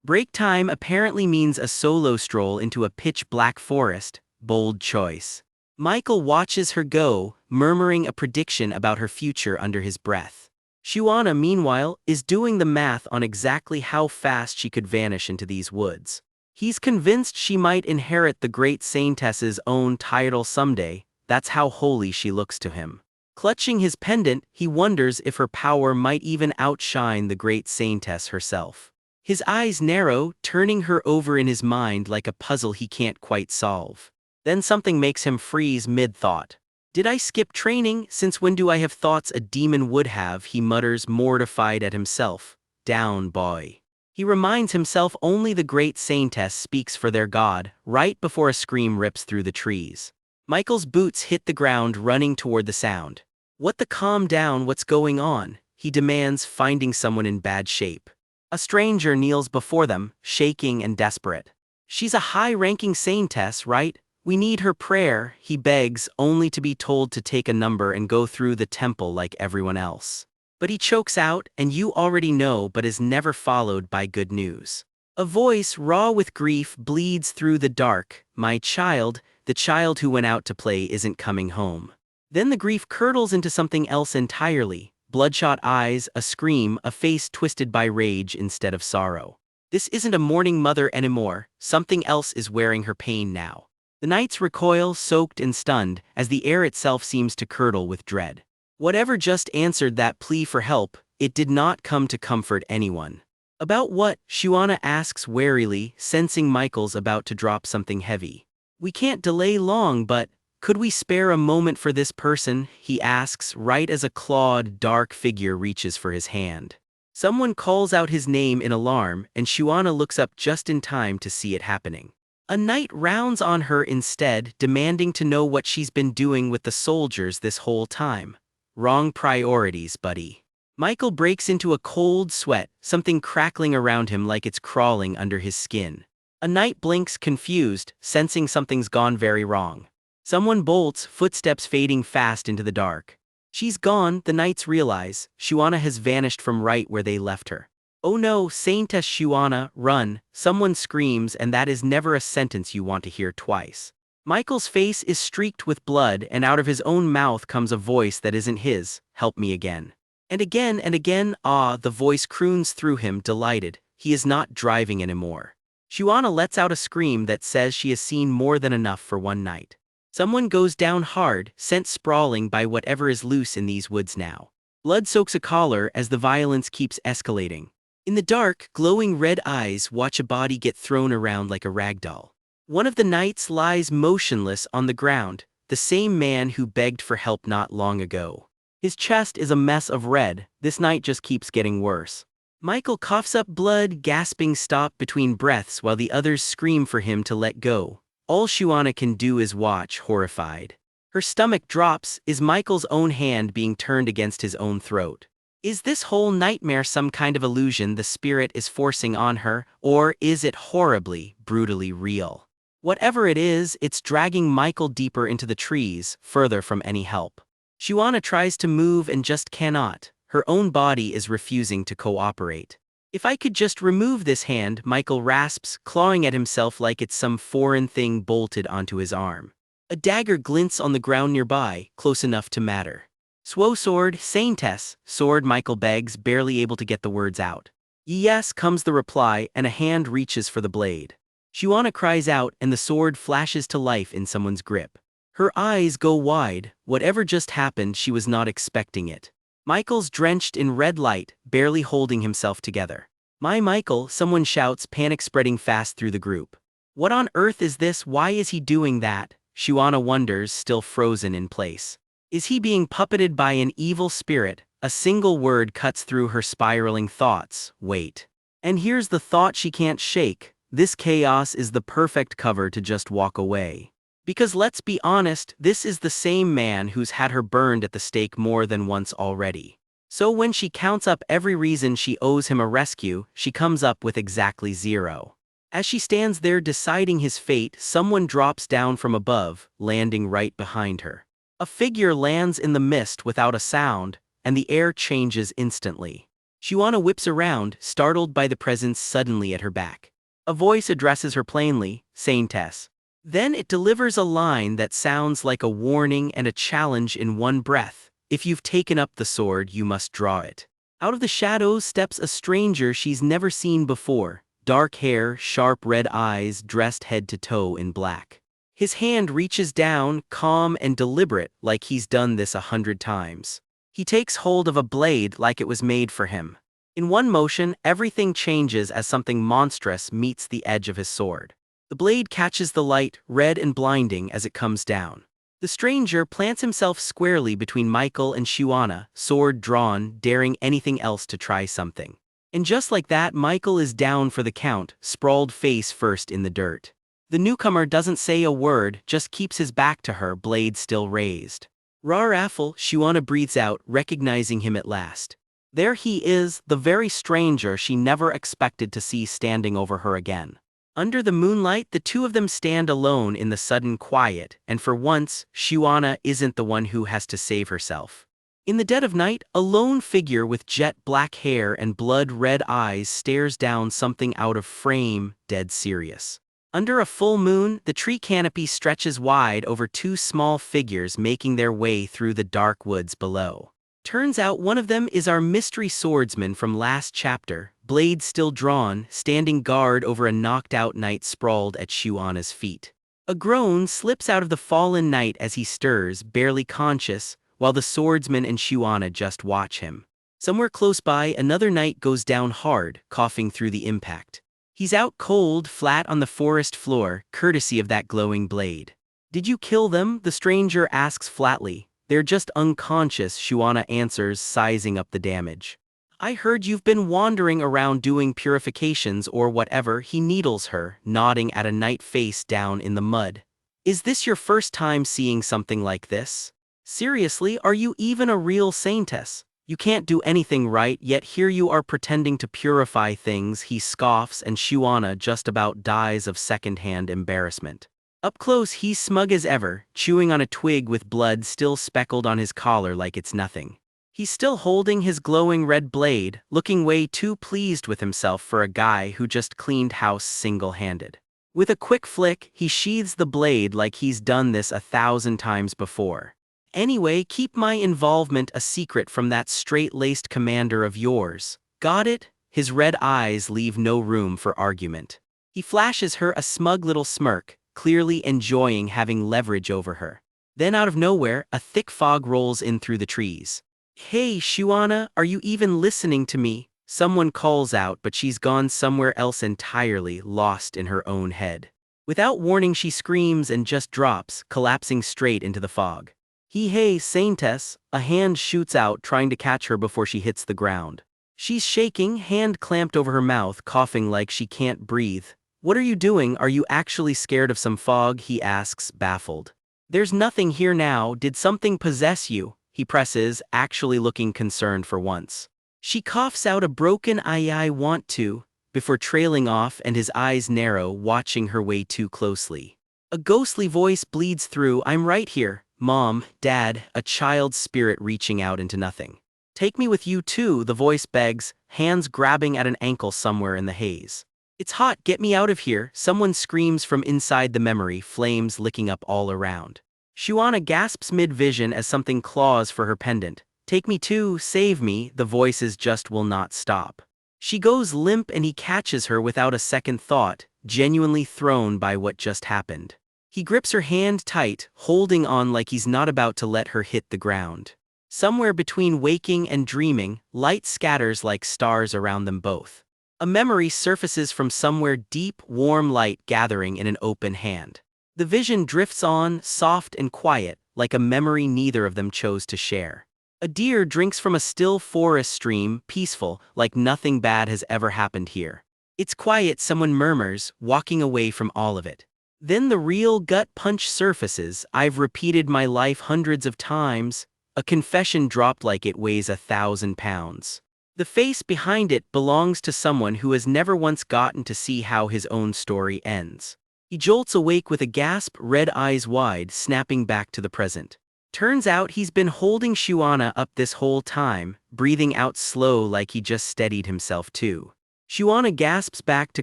Break time apparently means a solo stroll into a pitch-black forest. Bold choice. Michael watches her go, murmuring a prediction about her future under his breath. Shuana, meanwhile, is doing the math on exactly how fast she could vanish into these woods. He's convinced she might inherit the great Saintess's own title someday, that's how holy she looks to him. Clutching his pendant, he wonders if her power might even outshine the great Saintess herself. His eyes narrow, turning her over in his mind like a puzzle he can't quite solve. Then something makes him freeze mid-thought. Did I skip training? Since when do I have thoughts a demon would have? He mutters, mortified at himself. Down, boy. He reminds himself only the great Saintess speaks for their god, right before a scream rips through the trees. Michael's boots hit the ground, running toward the sound. What the calm down, what's going on? He demands, finding someone in bad shape. A stranger kneels before them, shaking and desperate. She's a high-ranking Saintess, right? We need her prayer, he begs, only to be told to take a number and go through the temple like everyone else. But he chokes out, and you already know, but is never followed by good news. A voice, raw with grief, bleeds through the dark. My child, the child who went out to play isn't coming home. Then the grief curdles into something else entirely. Bloodshot eyes, a scream, a face twisted by rage instead of sorrow. This isn't a mourning mother anymore, something else is wearing her pain now. The knights recoil, soaked and stunned, as the air itself seems to curdle with dread. Whatever just answered that plea for help, it did not come to comfort anyone. About what? Shuana asks warily, sensing Michael's about to drop something heavy. We can't delay long, but could we spare a moment for this person? He asks, right as a clawed, dark figure reaches for his hand. Someone calls out his name in alarm, and Shuana looks up just in time to see it happening. A knight rounds on her instead, demanding to know what she's been doing with the soldiers this whole time. Wrong priorities, buddy. Michael breaks into a cold sweat, something crackling around him like it's crawling under his skin. A knight blinks, confused, sensing something's gone very wrong. Someone bolts, footsteps fading fast into the dark. She's gone, the knights realize. Shuana has vanished from right where they left her. Oh no, Saintess Shuana, run, someone screams, and that is never a sentence you want to hear twice. Michael's face is streaked with blood, and out of his own mouth comes a voice that isn't his, help me again. And again, ah, the voice croons through him, delighted, he is not driving anymore. Shuana lets out a scream that says she has seen more than enough for one night. Someone goes down hard, sent sprawling by whatever is loose in these woods now. Blood soaks a collar as the violence keeps escalating. In the dark, glowing red eyes watch a body get thrown around like a rag doll. One of the knights lies motionless on the ground, the same man who begged for help not long ago. His chest is a mess of red, this night just keeps getting worse. Michael coughs up blood, gasping stop between breaths while the others scream for him to let go. All Shuana can do is watch, horrified. Her stomach drops, is Michael's own hand being turned against his own throat. Is this whole nightmare some kind of illusion the spirit is forcing on her, or is it horribly, brutally real? Whatever it is, it's dragging Michael deeper into the trees, further from any help. Shuana tries to move and just cannot. Her own body is refusing to cooperate. If I could just remove this hand, Michael rasps, clawing at himself like it's some foreign thing bolted onto his arm. A dagger glints on the ground nearby, close enough to matter. Swo sword, Saintess, sword, Michael begs, barely able to get the words out. Yes, comes the reply, and a hand reaches for the blade. Shuana cries out, and the sword flashes to life in someone's grip. Her eyes go wide. Whatever just happened, she was not expecting it. Michael's drenched in red light, barely holding himself together. "My Michael," someone shouts, panic spreading fast through the group. "What on earth is this? Why is he doing that?" Shuana wonders, still frozen in place. Is he being puppeted by an evil spirit? A single word cuts through her spiraling thoughts: wait. And here's the thought she can't shake: this chaos is the perfect cover to just walk away. Because let's be honest, this is the same man who's had her burned at the stake more than once already. So when she counts up every reason she owes him a rescue, she comes up with exactly 0. As she stands there deciding his fate, someone drops down from above, landing right behind her. A figure lands in the mist without a sound, and the air changes instantly. Shuana whips around, startled by the presence suddenly at her back. A voice addresses her plainly, "SAINTESS." Then it delivers a line that sounds like a warning and a challenge in one breath: "If you've taken up the sword, you must draw it." Out of the shadows steps a stranger she's never seen before. Dark hair, sharp red eyes, dressed head to toe in black. His hand reaches down, calm and deliberate, like he's done this 100 times. He takes hold of a blade like it was made for him. In one motion, everything changes as something monstrous meets the edge of his sword. The blade catches the light, red and blinding, as it comes down. The stranger plants himself squarely between Michael and Shuana, sword drawn, daring anything else to try something. And just like that, Michael is down for the count, sprawled face first in the dirt. The newcomer doesn't say a word, just keeps his back to her, blade still raised. "Rar Affle," Shuana breathes out, recognizing him at last. There he is, the very stranger she never expected to see standing over her again. Under the moonlight, the two of them stand alone in the sudden quiet, and for once, Shuana isn't the one who has to save herself. In the dead of night, a lone figure with jet black hair and blood-red eyes stares down something out of frame, dead serious. Under a full moon, the tree canopy stretches wide over two small figures making their way through the dark woods below. Turns out one of them is our mystery swordsman from last chapter, blade still drawn, standing guard over a knocked-out knight sprawled at Shuana's feet. A groan slips out of the fallen knight as he stirs, barely conscious, while the swordsman and Shuana just watch him. Somewhere close by, another knight goes down hard, coughing through the impact. He's out cold, flat on the forest floor, courtesy of that glowing blade. "Did you kill them?" the stranger asks flatly. "They're just unconscious," Shuana answers, sizing up the damage. "I heard you've been wandering around doing purifications or whatever." He needles her, nodding at a knight face down in the mud. "Is this your first time seeing something like this? Seriously, are you even a real saintess? You can't do anything right, yet here you are pretending to purify things." He scoffs, and Shuana just about dies of second-hand embarrassment. Up close, he's smug as ever, chewing on a twig with blood still speckled on his collar like it's nothing. He's still holding his glowing red blade, looking way too pleased with himself for a guy who just cleaned house single-handed. With a quick flick, he sheathes the blade like he's done this 1,000 times before. "Anyway, keep my involvement a secret from that straight-laced commander of yours. Got it?" His red eyes leave no room for argument. He flashes her a smug little smirk, clearly enjoying having leverage over her. Then out of nowhere, a thick fog rolls in through the trees. "Hey, Shuana, are you even listening to me?" Someone calls out, but she's gone somewhere else entirely, lost in her own head. Without warning, she screams and just drops, collapsing straight into the fog. "Hey, Saintess," a hand shoots out, trying to catch her before she hits the ground. She's shaking, hand clamped over her mouth, coughing like she can't breathe. "What are you doing? Are you actually scared of some fog?" he asks, baffled. "There's nothing here now. Did something possess you?" he presses, actually looking concerned for once. She coughs out a broken "I want to," before trailing off, and his eyes narrow, watching her way too closely. A ghostly voice bleeds through. "I'm right here. Mom, Dad," a child's spirit reaching out into nothing. "Take me with you too," the voice begs, hands grabbing at an ankle somewhere in the haze. "It's hot, get me out of here," someone screams from inside the memory, flames licking up all around. Shuana gasps mid-vision as something claws for her pendant. "Take me too, save me," the voices just will not stop. She goes limp and he catches her without a second thought, genuinely thrown by what just happened. He grips her hand tight, holding on like he's not about to let her hit the ground. Somewhere between waking and dreaming, light scatters like stars around them both. A memory surfaces from somewhere deep, warm light gathering in an open hand. The vision drifts on, soft and quiet, like a memory neither of them chose to share. A deer drinks from a still forest stream, peaceful, like nothing bad has ever happened here. It's quiet, someone murmurs, walking away from all of it. Then the real gut punch surfaces. I've repeated my life hundreds of times, a confession dropped like it weighs 1,000 pounds. The face behind it belongs to someone who has never once gotten to see how his own story ends. He jolts awake with a gasp, red eyes wide, snapping back to the present. Turns out he's been holding Shuana up this whole time, breathing out slow like he just steadied himself too. Shuana gasps back to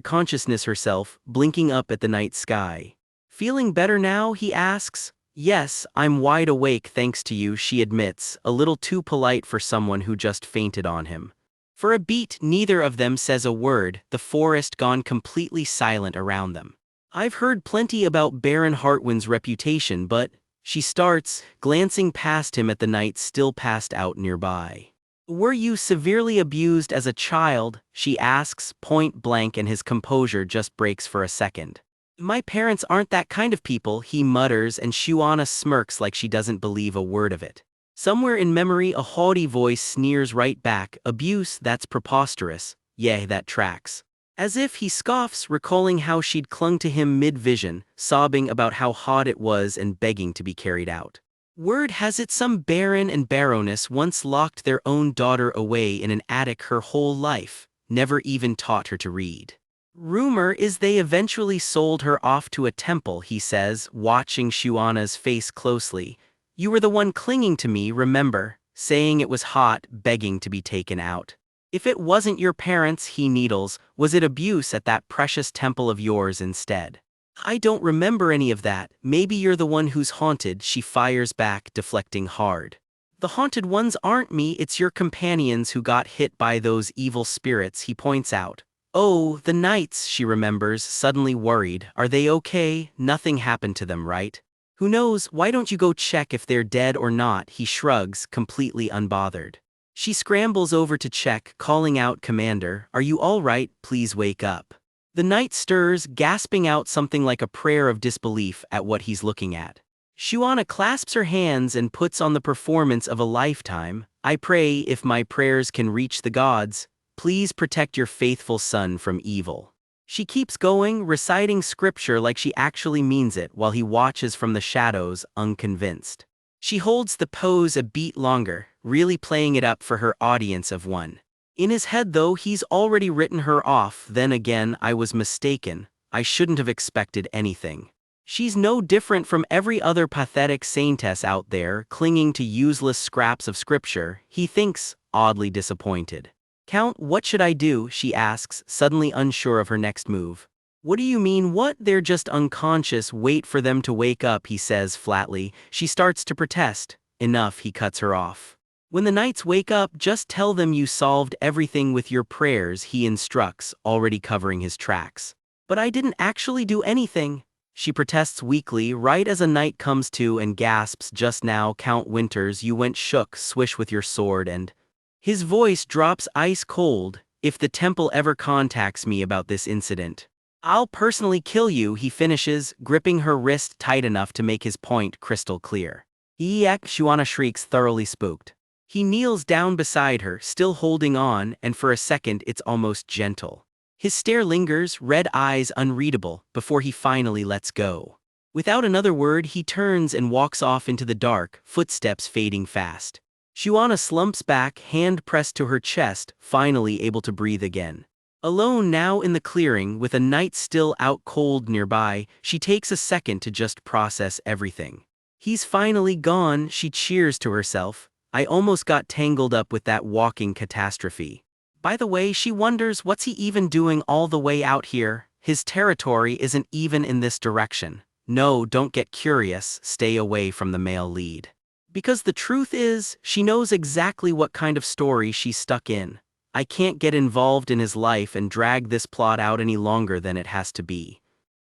consciousness herself, blinking up at the night sky. Feeling better now, he asks. Yes, I'm wide awake thanks to you, she admits, a little too polite for someone who just fainted on him. For a beat, neither of them says a word, the forest gone completely silent around them. I've heard plenty about Baron Hartwind's reputation, but, she starts, glancing past him at the knight still passed out nearby. Were you severely abused as a child? She asks, point blank, and his composure just breaks for a second. My parents aren't that kind of people, he mutters, and Shuana smirks like she doesn't believe a word of it. Somewhere in memory a haughty voice sneers right back, abuse, that's preposterous, yeah, that tracks. As if he scoffs, recalling how she'd clung to him mid-vision, sobbing about how hot it was and begging to be carried out. Word has it some baron and baroness once locked their own daughter away in an attic her whole life, never even taught her to read. Rumor is they eventually sold her off to a temple, he says, watching Shuana's face closely. You were the one clinging to me, remember, saying it was hot, begging to be taken out. If it wasn't your parents, he needles, was it abuse at that precious temple of yours instead? I don't remember any of that, maybe you're the one who's haunted, she fires back, deflecting hard. The haunted ones aren't me, it's your companions who got hit by those evil spirits, he points out. Oh, the knights, she remembers, suddenly worried, are they okay? Nothing happened to them, right? Who knows, why don't you go check if they're dead or not, he shrugs, completely unbothered. She scrambles over to check, calling out, Commander, are you all right? Please wake up. The knight stirs, gasping out something like a prayer of disbelief at what he's looking at. Shuana clasps her hands and puts on the performance of a lifetime. I pray, if my prayers can reach the gods, please protect your faithful son from evil. She keeps going, reciting scripture like she actually means it while he watches from the shadows, unconvinced. She holds the pose a beat longer, really playing it up for her audience of one. In his head though, he's already written her off. Then again, I was mistaken. I shouldn't have expected anything. She's no different from every other pathetic saintess out there, clinging to useless scraps of scripture, he thinks, oddly disappointed. Count, what should I do? She asks, suddenly unsure of her next move. What do you mean, what? They're just unconscious, wait for them to wake up, he says flatly. She starts to protest. Enough, he cuts her off. When the knights wake up, just tell them you solved everything with your prayers, he instructs, already covering his tracks. But I didn't actually do anything. She protests weakly, right as a knight comes to and gasps, just now, Count Winters, you went shook, swish with your sword and... His voice drops ice cold. If the temple ever contacts me about this incident, I'll personally kill you, he finishes, gripping her wrist tight enough to make his point crystal clear. Eek, Shuana shrieks, thoroughly spooked. He kneels down beside her, still holding on, and for a second it's almost gentle. His stare lingers, red eyes unreadable, before he finally lets go. Without another word, he turns and walks off into the dark, footsteps fading fast. Shuana slumps back, hand pressed to her chest, finally able to breathe again. Alone now in the clearing, with a knight still out cold nearby, she takes a second to just process everything. He's finally gone, she cheers to herself. I almost got tangled up with that walking catastrophe. By the way, she wonders what's he even doing all the way out here? His territory isn't even in this direction. No, don't get curious, stay away from the male lead. Because the truth is, she knows exactly what kind of story she's stuck in. I can't get involved in his life and drag this plot out any longer than it has to be.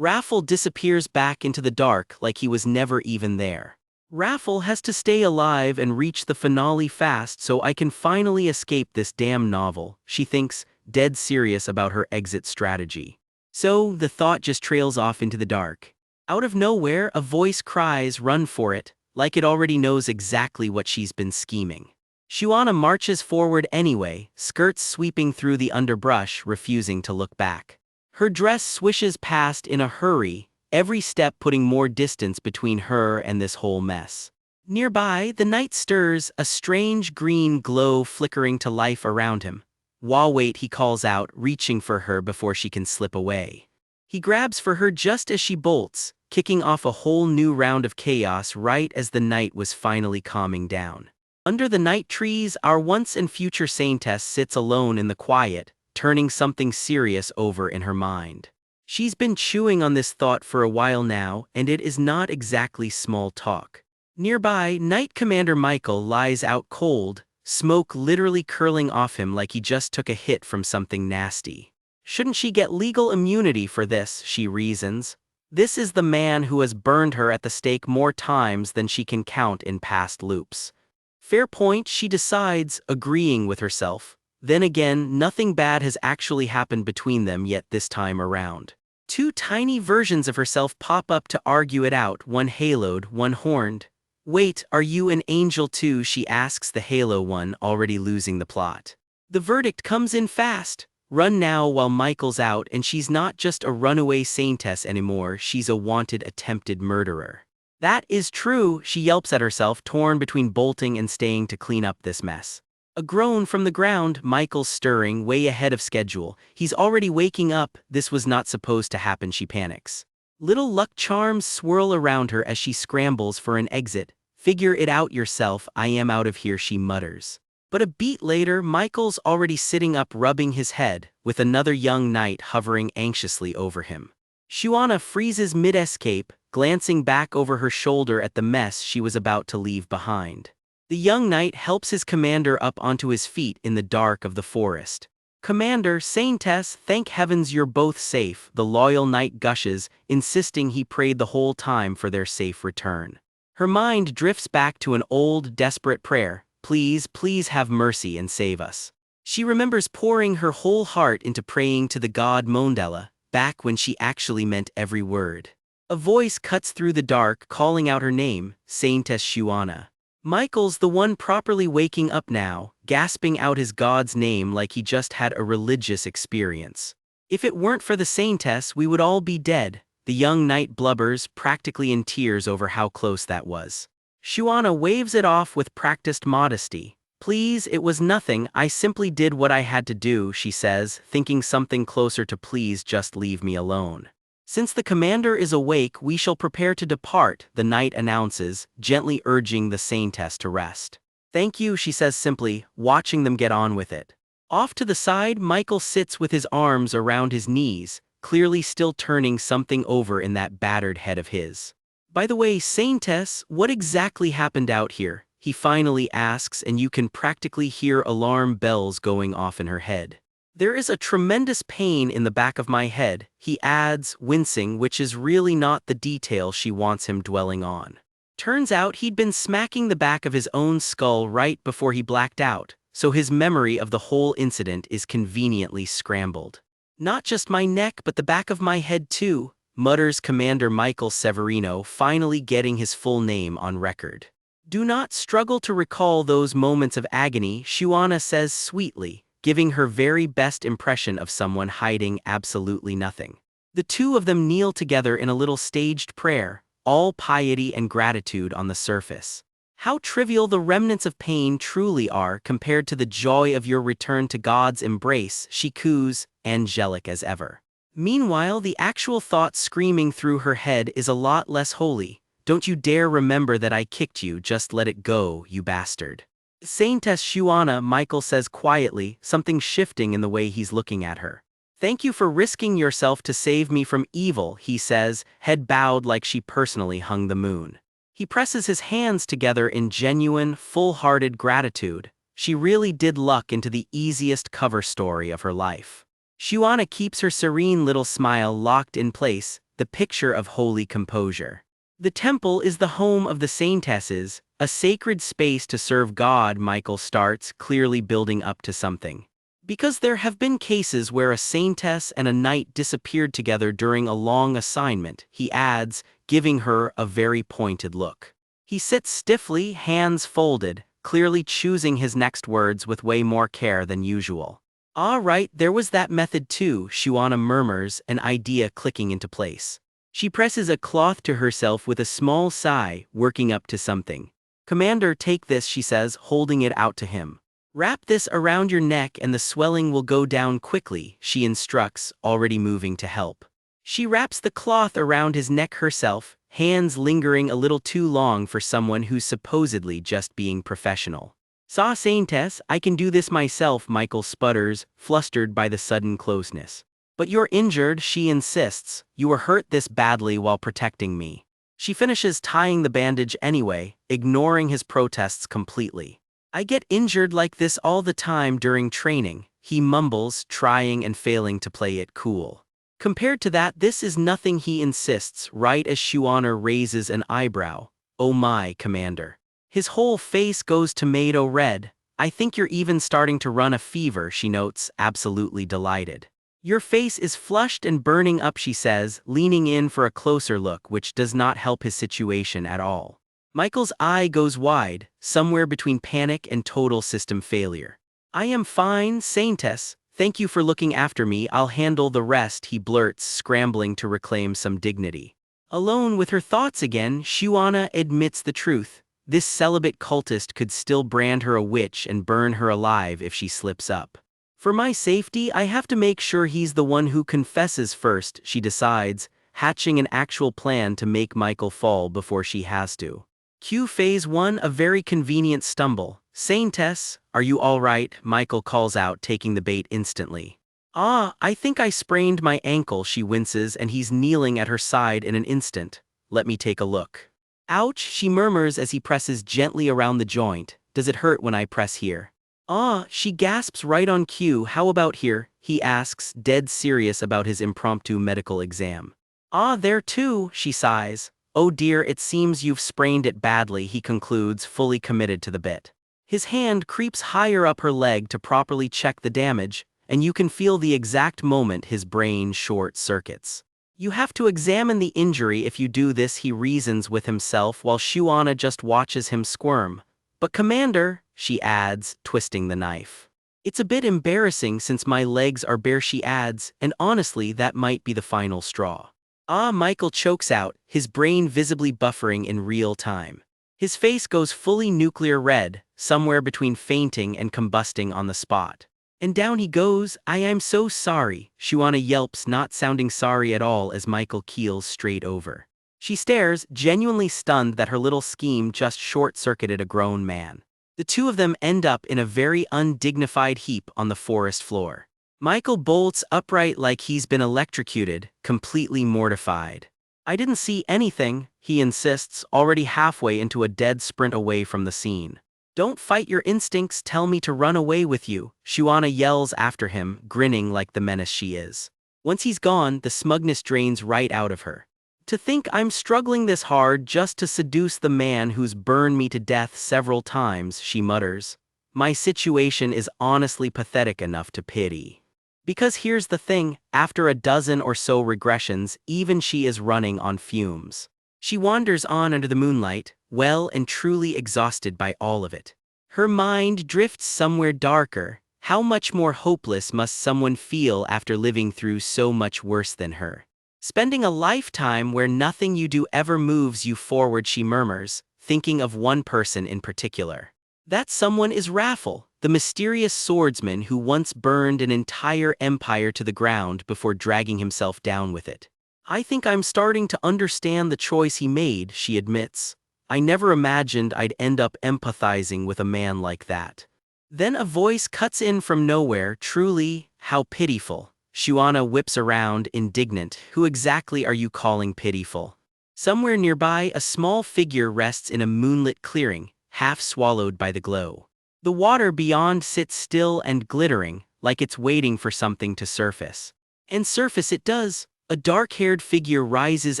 Raffle disappears back into the dark like he was never even there. Raffle has to stay alive and reach the finale fast so I can finally escape this damn novel, she thinks, dead serious about her exit strategy. So, the thought just trails off into the dark. Out of nowhere, a voice cries, "Run for it," like it already knows exactly what she's been scheming. Shuana marches forward anyway, skirts sweeping through the underbrush, refusing to look back. Her dress swishes past in a hurry, every step putting more distance between her and this whole mess. Nearby, the night stirs, a strange green glow flickering to life around him. "Wait," he calls out, reaching for her before she can slip away. He grabs for her just as she bolts, kicking off a whole new round of chaos right as the night was finally calming down. Under the night trees, our once and future Saintess sits alone in the quiet, turning something serious over in her mind. She's been chewing on this thought for a while now, and it is not exactly small talk. Nearby, Knight Commander Michael lies out cold, smoke literally curling off him like he just took a hit from something nasty. Shouldn't she get legal immunity for this, she reasons. This is the man who has burned her at the stake more times than she can count in past loops. Fair point, she decides, agreeing with herself. Then again, nothing bad has actually happened between them yet this time around. Two tiny versions of herself pop up to argue it out, one haloed, one horned. "Wait, are you an angel too?" she asks the halo one, already losing the plot. The verdict comes in fast. Run now while Michael's out, and she's not just a runaway saintess anymore, she's a wanted attempted murderer. That is true, she yelps at herself, torn between bolting and staying to clean up this mess. A groan from the ground, Michael's stirring, way ahead of schedule. He's already waking up, this was not supposed to happen, she panics. Little luck charms swirl around her as she scrambles for an exit. "Figure it out yourself, I am out of here," she mutters. But a beat later, Michael's already sitting up rubbing his head, with another young knight hovering anxiously over him. Shuana freezes mid-escape, glancing back over her shoulder at the mess she was about to leave behind. The young knight helps his commander up onto his feet in the dark of the forest. "Commander, Saintess, thank heavens you're both safe," the loyal knight gushes, insisting he prayed the whole time for their safe return. Her mind drifts back to an old, desperate prayer, "Please, please have mercy and save us." She remembers pouring her whole heart into praying to the god Mondela, back when she actually meant every word. A voice cuts through the dark, calling out her name, Saintess Shuana. Michael's the one properly waking up now, gasping out his god's name like he just had a religious experience. "If it weren't for the Saintess, we would all be dead," the young knight blubbers, practically in tears over how close that was. Shuana waves it off with practiced modesty. "Please, it was nothing, I simply did what I had to do," she says, thinking something closer to "please just leave me alone." "Since the commander is awake, we shall prepare to depart," the knight announces, gently urging the Saintess to rest. "Thank you," she says simply, watching them get on with it. Off to the side, Michael sits with his arms around his knees, clearly still turning something over in that battered head of his. "By the way, Saintess, what exactly happened out here?" he finally asks, and you can practically hear alarm bells going off in her head. "There is a tremendous pain in the back of my head," he adds, wincing, which is really not the detail she wants him dwelling on. Turns out he'd been smacking the back of his own skull right before he blacked out, so his memory of the whole incident is conveniently scrambled. "Not just my neck but the back of my head too," mutters Commander Michael Severino, finally getting his full name on record. "Do not struggle to recall those moments of agony," Shuana says sweetly, giving her very best impression of someone hiding absolutely nothing. The two of them kneel together in a little staged prayer, all piety and gratitude on the surface. How trivial the remnants of pain truly are compared to the joy of your return to God's embrace, she coos, angelic as ever. Meanwhile, the actual thought screaming through her head is a lot less holy. "Don't you dare remember that I kicked you, just let it go, you bastard." "Saintess Shuana," Michael says quietly, something shifting in the way he's looking at her. "Thank you for risking yourself to save me from evil," he says, head bowed like she personally hung the moon. He presses his hands together in genuine, full-hearted gratitude. She really did luck into the easiest cover story of her life. Shuana keeps her serene little smile locked in place, the picture of holy composure. The temple is the home of the saintesses, a sacred space to serve God. Michael starts, clearly building up to something. Because there have been cases where a saintess and a knight disappeared together during a long assignment, he adds, giving her a very pointed look. He sits stiffly, hands folded, clearly choosing his next words with way more care than usual. "Ah, right, there was that method too," Shuana murmurs, an idea clicking into place. She presses a cloth to herself with a small sigh, working up to something. "Commander, take this," she says, holding it out to him. "Wrap this around your neck and the swelling will go down quickly," she instructs, already moving to help. She wraps the cloth around his neck herself, hands lingering a little too long for someone who's supposedly just being professional. "Saintess, I can do this myself," Michael sputters, flustered by the sudden closeness. "But you're injured," she insists. "You were hurt this badly while protecting me." She finishes tying the bandage anyway, ignoring his protests completely. "I get injured like this all the time during training," he mumbles, trying and failing to play it cool. "Compared to that, this is nothing," he insists, right as Shuana raises an eyebrow. "Oh my, Commander." His whole face goes tomato red. "I think you're even starting to run a fever," she notes, absolutely delighted. "Your face is flushed and burning up," she says, leaning in for a closer look, which does not help his situation at all. Michael's eye goes wide, somewhere between panic and total system failure. "I am fine, Saintess. Thank you for looking after me. I'll handle the rest," he blurts, scrambling to reclaim some dignity. Alone with her thoughts again, Shuana admits the truth. This celibate cultist could still brand her a witch and burn her alive if she slips up. "For my safety, I have to make sure he's the one who confesses first," she decides, hatching an actual plan to make Michael fall before she has to. Q Phase 1, a very convenient stumble. "Saintess, are you all right?" Michael calls out, taking the bait instantly. "Ah, I think I sprained my ankle," she winces, and he's kneeling at her side in an instant. "Let me take a look." "Ouch," she murmurs as he presses gently around the joint. "Does it hurt when I press here?" "Ah," she gasps right on cue. "How about here?" he asks, dead serious about his impromptu medical exam. "Ah, there too," she sighs. "Oh dear, it seems you've sprained it badly," he concludes, fully committed to the bit. His hand creeps higher up her leg to properly check the damage, and you can feel the exact moment his brain short-circuits. "You have to examine the injury if you do this," he reasons with himself while Shuana just watches him squirm. "But Commander," she adds, twisting the knife. "It's a bit embarrassing since my legs are bare," she adds, and honestly that might be the final straw. "Ah," Michael chokes out, his brain visibly buffering in real time. His face goes fully nuclear red, somewhere between fainting and combusting on the spot. And down he goes. I'm so sorry," Shuana yelps, not sounding sorry at all as Michael keels straight over. She stares, genuinely stunned that her little scheme just short-circuited a grown man. The two of them end up in a very undignified heap on the forest floor. Michael bolts upright like he's been electrocuted, completely mortified. "I didn't see anything," he insists, already halfway into a dead sprint away from the scene. "Don't fight your instincts, tell me to run away with you," Shuana yells after him, grinning like the menace she is. Once he's gone, the smugness drains right out of her. "To think I'm struggling this hard just to seduce the man who's burned me to death several times," she mutters. "My situation is honestly pathetic enough to pity." Because here's the thing, after a dozen or so regressions, even she is running on fumes. She wanders on under the moonlight, well and truly exhausted by all of it. Her mind drifts somewhere darker. How much more hopeless must someone feel after living through so much worse than her? "Spending a lifetime where nothing you do ever moves you forward," she murmurs, thinking of one person in particular. That someone is Raffle, the mysterious swordsman who once burned an entire empire to the ground before dragging himself down with it. "I think I'm starting to understand the choice he made," she admits. "I never imagined I'd end up empathizing with a man like that." Then a voice cuts in from nowhere. "Truly, how pitiful." Shuana whips around, indignant. "Who exactly are you calling pitiful?" Somewhere nearby, a small figure rests in a moonlit clearing, half swallowed by the glow. The water beyond sits still and glittering, like it's waiting for something to surface. And surface it does. A dark-haired figure rises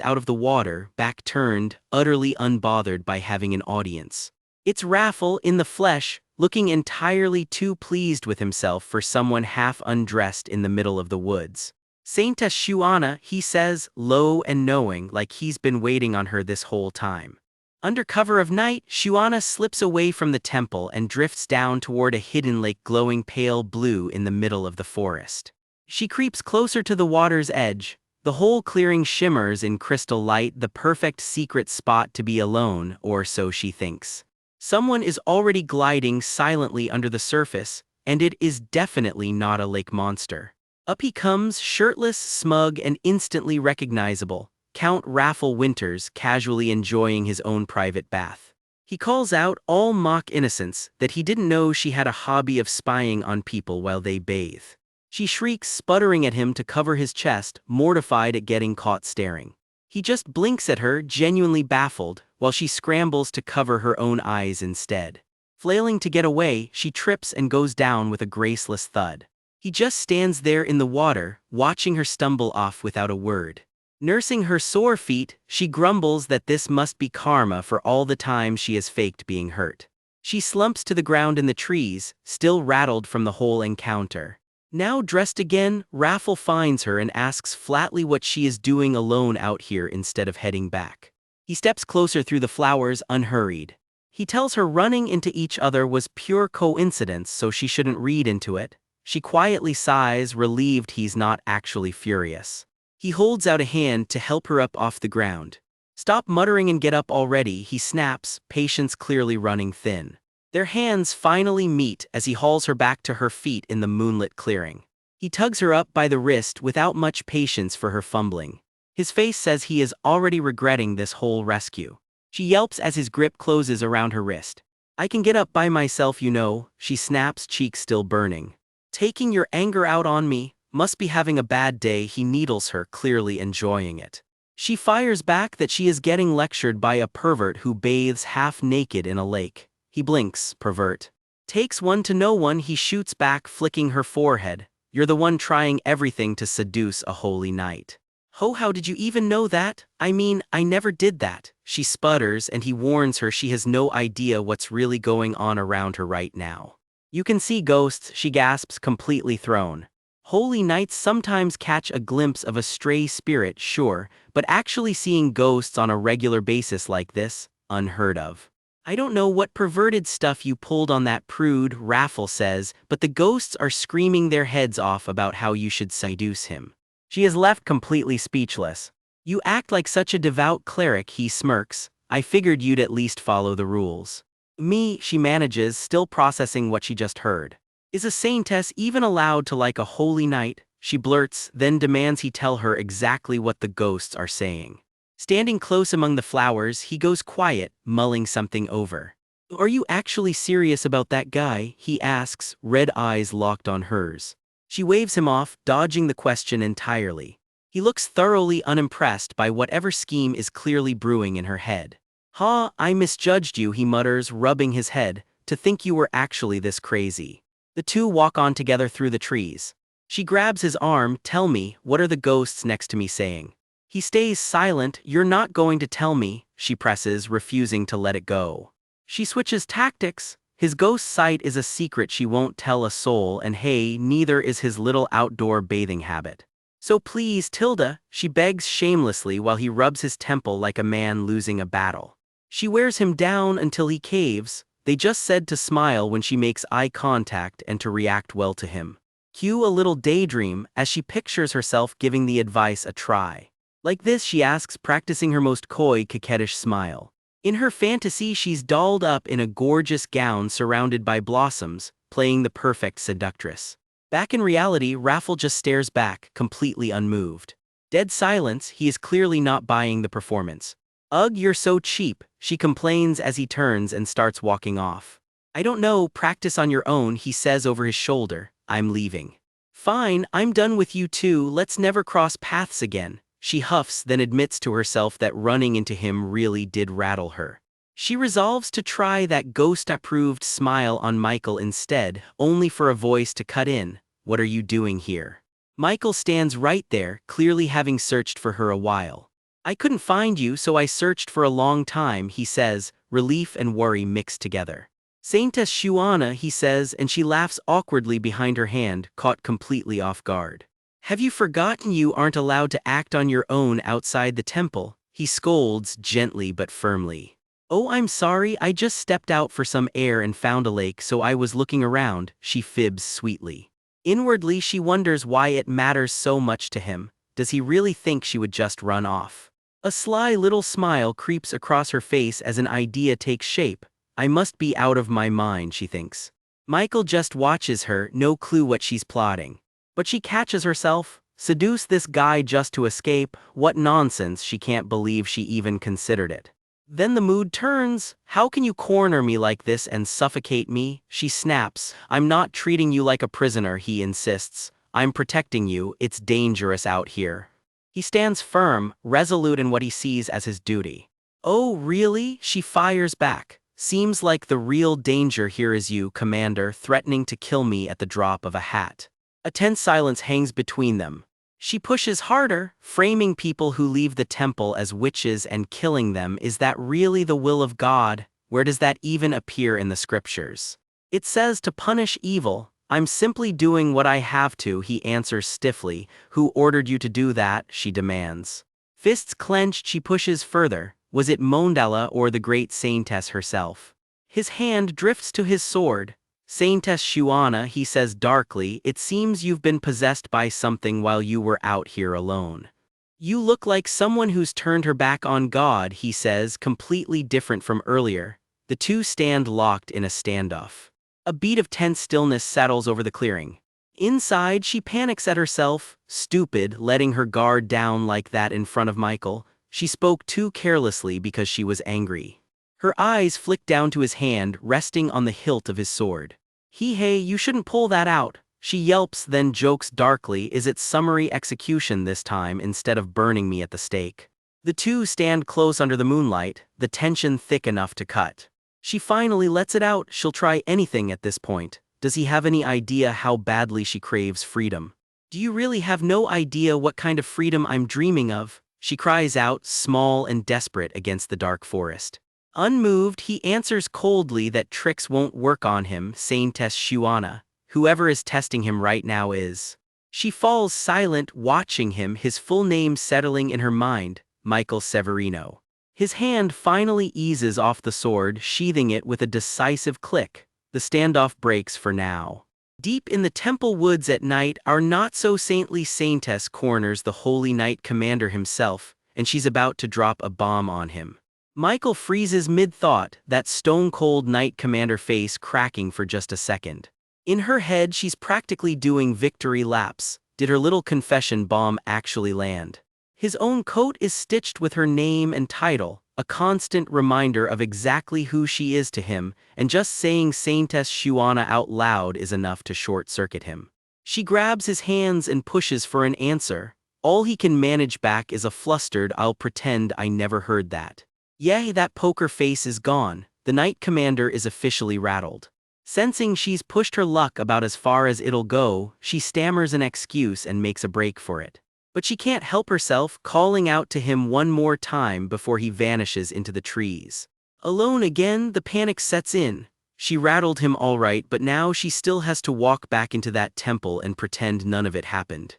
out of the water, back turned, utterly unbothered by having an audience. It's Raffle in the flesh, looking entirely too pleased with himself for someone half undressed in the middle of the woods. "Saintess Shuana," he says, low and knowing, like he's been waiting on her this whole time. Under cover of night, Shuana slips away from the temple and drifts down toward a hidden lake glowing pale blue in the middle of the forest. She creeps closer to the water's edge. The whole clearing shimmers in crystal light, the perfect secret spot to be alone, or so she thinks. Someone is already gliding silently under the surface, and it is definitely not a lake monster. Up he comes, shirtless, smug, and instantly recognizable. Count Raffle Winters, casually enjoying his own private bath. He calls out, all mock innocence, that he didn't know she had a hobby of spying on people while they bathe. She shrieks, sputtering at him to cover his chest, mortified at getting caught staring. He just blinks at her, genuinely baffled, while she scrambles to cover her own eyes instead. Flailing to get away, she trips and goes down with a graceless thud. He just stands there in the water, watching her stumble off without a word. Nursing her sore feet, she grumbles that this must be karma for all the time she has faked being hurt. She slumps to the ground in the trees, still rattled from the whole encounter. Now dressed again, Raffle finds her and asks flatly what she is doing alone out here instead of heading back. He steps closer through the flowers, unhurried. He tells her running into each other was pure coincidence, so she shouldn't read into it. She quietly sighs, relieved he's not actually furious. He holds out a hand to help her up off the ground. "Stop muttering and get up already," he snaps, patience clearly running thin. Their hands finally meet as he hauls her back to her feet in the moonlit clearing. He tugs her up by the wrist without much patience for her fumbling. His face says he is already regretting this whole rescue. She yelps as his grip closes around her wrist. "I can get up by myself, you know," she snaps, cheeks still burning. "Taking your anger out on me? Must be having a bad day," he needles her, clearly enjoying it. She fires back that she is getting lectured by a pervert who bathes half naked in a lake. He blinks, pervert. "Takes one to know one," he shoots back, flicking her forehead. "You're the one trying everything to seduce a holy knight." "Oh, how did you even know that? I mean, I never did that," she sputters, and he warns her she has no idea what's really going on around her right now. "You can see ghosts," she gasps, completely thrown. Holy knights sometimes catch a glimpse of a stray spirit, sure, but actually seeing ghosts on a regular basis like this, unheard of. "I don't know what perverted stuff you pulled on that prude," Raffle says, "but the ghosts are screaming their heads off about how you should seduce him." She is left completely speechless. "You act like such a devout cleric," he smirks. "I figured you'd at least follow the rules." "Me," she manages, still processing what she just heard. "Is a saintess even allowed to like a holy knight?" she blurts, then demands he tell her exactly what the ghosts are saying. Standing close among the flowers, he goes quiet, mulling something over. "Are you actually serious about that guy?" he asks, red eyes locked on hers. She waves him off, dodging the question entirely. He looks thoroughly unimpressed by whatever scheme is clearly brewing in her head. "Ha, I misjudged you," he mutters, rubbing his head, "to think you were actually this crazy." The two walk on together through the trees. She grabs his arm. "Tell me, what are the ghosts next to me saying?" He stays silent. "You're not going to tell me," she presses, refusing to let it go. She switches tactics. His ghost sight is a secret she won't tell a soul, and hey, neither is his little outdoor bathing habit. "So please, Tilda," she begs shamelessly while he rubs his temple like a man losing a battle. She wears him down until he caves. They just said to smile when she makes eye contact and to react well to him. Cue a little daydream as she pictures herself giving the advice a try. Like this, she asks, practicing her most coy, coquettish smile. In her fantasy, she's dolled up in a gorgeous gown surrounded by blossoms, playing the perfect seductress. Back in reality, Raffle just stares back, completely unmoved. Dead silence. He is clearly not buying the performance. "Ugh, you're so cheap," she complains as he turns and starts walking off. "I don't know, practice on your own," he says over his shoulder. "I'm leaving." "Fine, I'm done with you too, let's never cross paths again." She huffs, then admits to herself that running into him really did rattle her. She resolves to try that ghost-approved smile on Michael instead, only for a voice to cut in. "What are you doing here?" Michael stands right there, clearly having searched for her a while. I couldn't find you, so I searched for a long time, he says, relief and worry mixed together. Saintess Shuana, he says, and she laughs awkwardly behind her hand, caught completely off guard. Have you forgotten you aren't allowed to act on your own outside the temple? He scolds gently but firmly. Oh, I'm sorry, I just stepped out for some air and found a lake, so I was looking around, she fibs sweetly. Inwardly, she wonders why it matters so much to him. Does he really think she would just run off? A sly little smile creeps across her face as an idea takes shape. I must be out of my mind, she thinks. Michael just watches her, no clue what she's plotting. But she catches herself. Seduce this guy just to escape? What nonsense, she can't believe she even considered it. Then the mood turns. How can you corner me like this and suffocate me? She snaps. I'm not treating you like a prisoner, he insists. I'm protecting you, it's dangerous out here. He stands firm, resolute in what he sees as his duty. Oh, really? She fires back. Seems like the real danger here is you, Commander, threatening to kill me at the drop of a hat. A tense silence hangs between them. She pushes harder, framing people who leave the temple as witches and killing them. Is that really the will of God? Where does that even appear in the scriptures? It says to punish evil. I'm simply doing what I have to, he answers stiffly. Who ordered you to do that? She demands. Fists clenched, she pushes further. Was it Mondala or the great Saintess herself? His hand drifts to his sword. Saintess Shuana, he says darkly, it seems you've been possessed by something while you were out here alone. You look like someone who's turned her back on God, he says, completely different from earlier. The two stand locked in a standoff. A beat of tense stillness settles over the clearing. Inside, she panics at herself, stupid, letting her guard down like that in front of Michael. She spoke too carelessly because she was angry. Her eyes flick down to his hand, resting on the hilt of his sword. Hey, you shouldn't pull that out. She yelps, then jokes darkly, is it summary execution this time instead of burning me at the stake? The two stand close under the moonlight, the tension thick enough to cut. She finally lets it out, she'll try anything at this point. Does he have any idea how badly she craves freedom? Do you really have no idea what kind of freedom I'm dreaming of? She cries out, small and desperate against the dark forest. Unmoved, he answers coldly that tricks won't work on him, Saintess Shuana. Whoever is testing him right now is. She falls silent, watching him, his full name settling in her mind, Michael Severino. His hand finally eases off the sword, sheathing it with a decisive click. The standoff breaks for now. Deep in the temple woods at night, our not-so-saintly Saintess corners the holy knight commander himself, and she's about to drop a bomb on him. Michael freezes mid-thought, that stone-cold knight commander face cracking for just a second. In her head, she's practically doing victory laps. Did her little confession bomb actually land? His own coat is stitched with her name and title, a constant reminder of exactly who she is to him, and just saying Saintess Shuana out loud is enough to short-circuit him. She grabs his hands and pushes for an answer. All he can manage back is a flustered, I'll pretend I never heard that. Yeah, that poker face is gone. The knight commander is officially rattled. Sensing she's pushed her luck about as far as it'll go, she stammers an excuse and makes a break for it. But she can't help herself, calling out to him one more time before he vanishes into the trees. Alone again, the panic sets in. She rattled him all right, but now she still has to walk back into that temple and pretend none of it happened.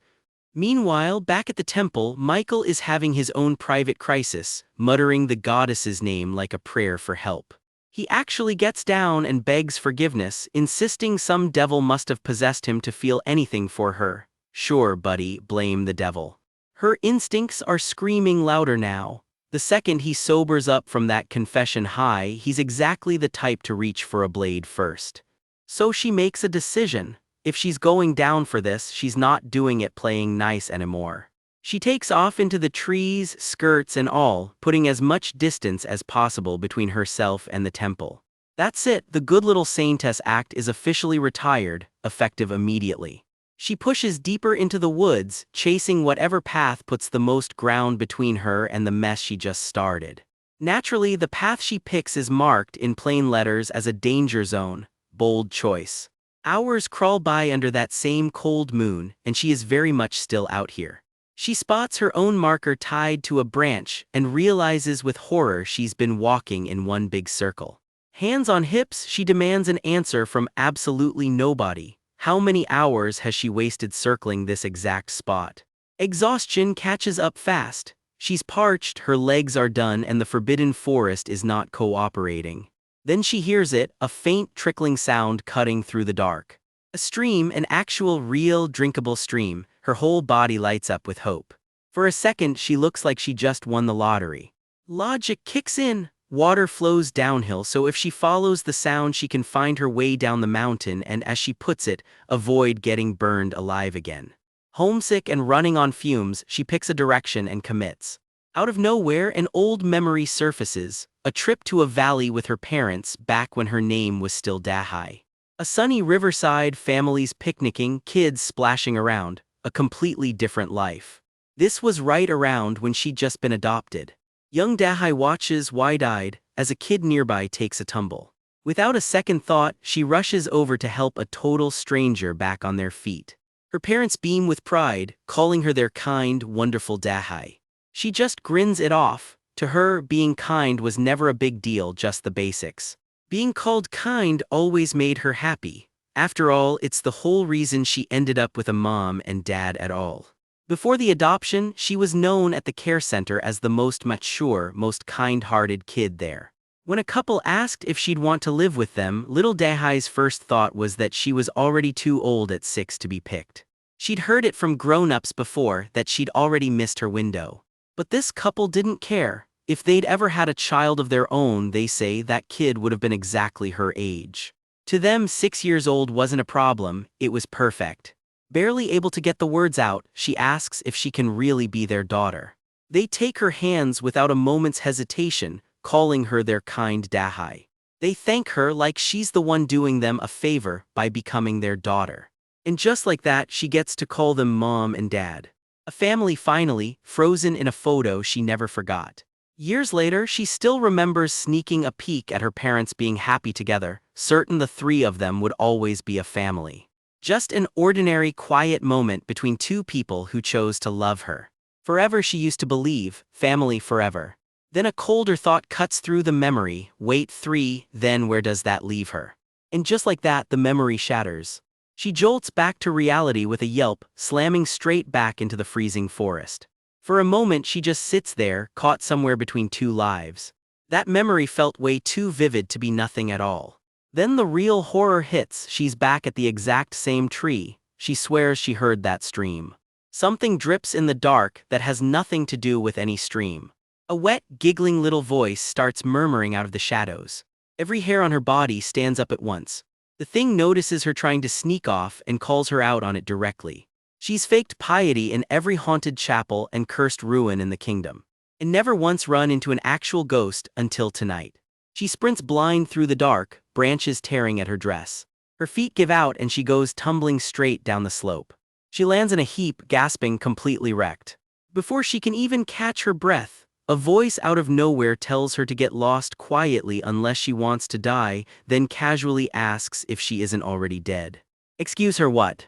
Meanwhile, back at the temple, Michael is having his own private crisis, muttering the goddess's name like a prayer for help. He actually gets down and begs forgiveness, insisting some devil must have possessed him to feel anything for her. Sure, buddy, blame the devil. Her instincts are screaming louder now. The second he sobers up from that confession high, he's exactly the type to reach for a blade first. So she makes a decision. If she's going down for this, she's not doing it playing nice anymore. She takes off into the trees, skirts and all, putting as much distance as possible between herself and the temple. That's it, the good little Saintess act is officially retired, effective immediately. She pushes deeper into the woods, chasing whatever path puts the most ground between her and the mess she just started. Naturally, the path she picks is marked in plain letters as a danger zone. Bold choice. Hours crawl by under that same cold moon, and she is very much still out here. She spots her own marker tied to a branch and realizes with horror she's been walking in one big circle. Hands on hips, she demands an answer from absolutely nobody. How many hours has she wasted circling this exact spot? Exhaustion catches up fast. She's parched, her legs are done, and the forbidden forest is not cooperating. Then she hears it, a faint trickling sound cutting through the dark. A stream, an actual real drinkable stream. Her whole body lights up with hope. For a second she looks like she just won the lottery. Logic kicks in. Water flows downhill, so if she follows the sound she can find her way down the mountain and, as she puts it, avoid getting burned alive again. Homesick and running on fumes, she picks a direction and commits. Out of nowhere, an old memory surfaces, a trip to a valley with her parents back when her name was still Dahai. A sunny riverside, families picnicking, kids splashing around, a completely different life. This was right around when she'd just been adopted. Young Dahai watches wide-eyed as a kid nearby takes a tumble. Without a second thought, she rushes over to help a total stranger back on their feet. Her parents beam with pride, calling her their kind, wonderful Dahai. She just grins it off. To her, being kind was never a big deal, just the basics. Being called kind always made her happy. After all, it's the whole reason she ended up with a mom and dad at all. Before the adoption, she was known at the care center as the most mature, most kind-hearted kid there. When a couple asked if she'd want to live with them, little Dahai's first thought was that she was already too old at 6 to be picked. She'd heard it from grown-ups before that she'd already missed her window. But this couple didn't care. If they'd ever had a child of their own, they say that kid would have been exactly her age. To them, 6 years old wasn't a problem, it was perfect. Barely able to get the words out, she asks if she can really be their daughter. They take her hands without a moment's hesitation, calling her their kind Dahai. They thank her like she's the one doing them a favor by becoming their daughter. And just like that, she gets to call them mom and dad. A family finally, frozen in a photo she never forgot. Years later, she still remembers sneaking a peek at her parents being happy together, certain the three of them would always be a family. Just an ordinary, quiet moment between two people who chose to love her. Forever she used to believe, family forever. Then a colder thought cuts through the memory, wait 3, then where does that leave her? And just like that, the memory shatters. She jolts back to reality with a yelp, slamming straight back into the freezing forest. For a moment she just sits there, caught somewhere between two lives. That memory felt way too vivid to be nothing at all. Then the real horror hits, she's back at the exact same tree. She swears she heard that stream. Something drips in the dark that has nothing to do with any stream. A wet, giggling little voice starts murmuring out of the shadows. Every hair on her body stands up at once. The thing notices her trying to sneak off and calls her out on it directly. She's faked piety in every haunted chapel and cursed ruin in the kingdom, and never once run into an actual ghost until tonight. She sprints blind through the dark, branches tearing at her dress. Her feet give out and she goes tumbling straight down the slope. She lands in a heap, gasping, completely wrecked. Before she can even catch her breath, a voice out of nowhere tells her to get lost quietly unless she wants to die, then casually asks if she isn't already dead. Excuse her what?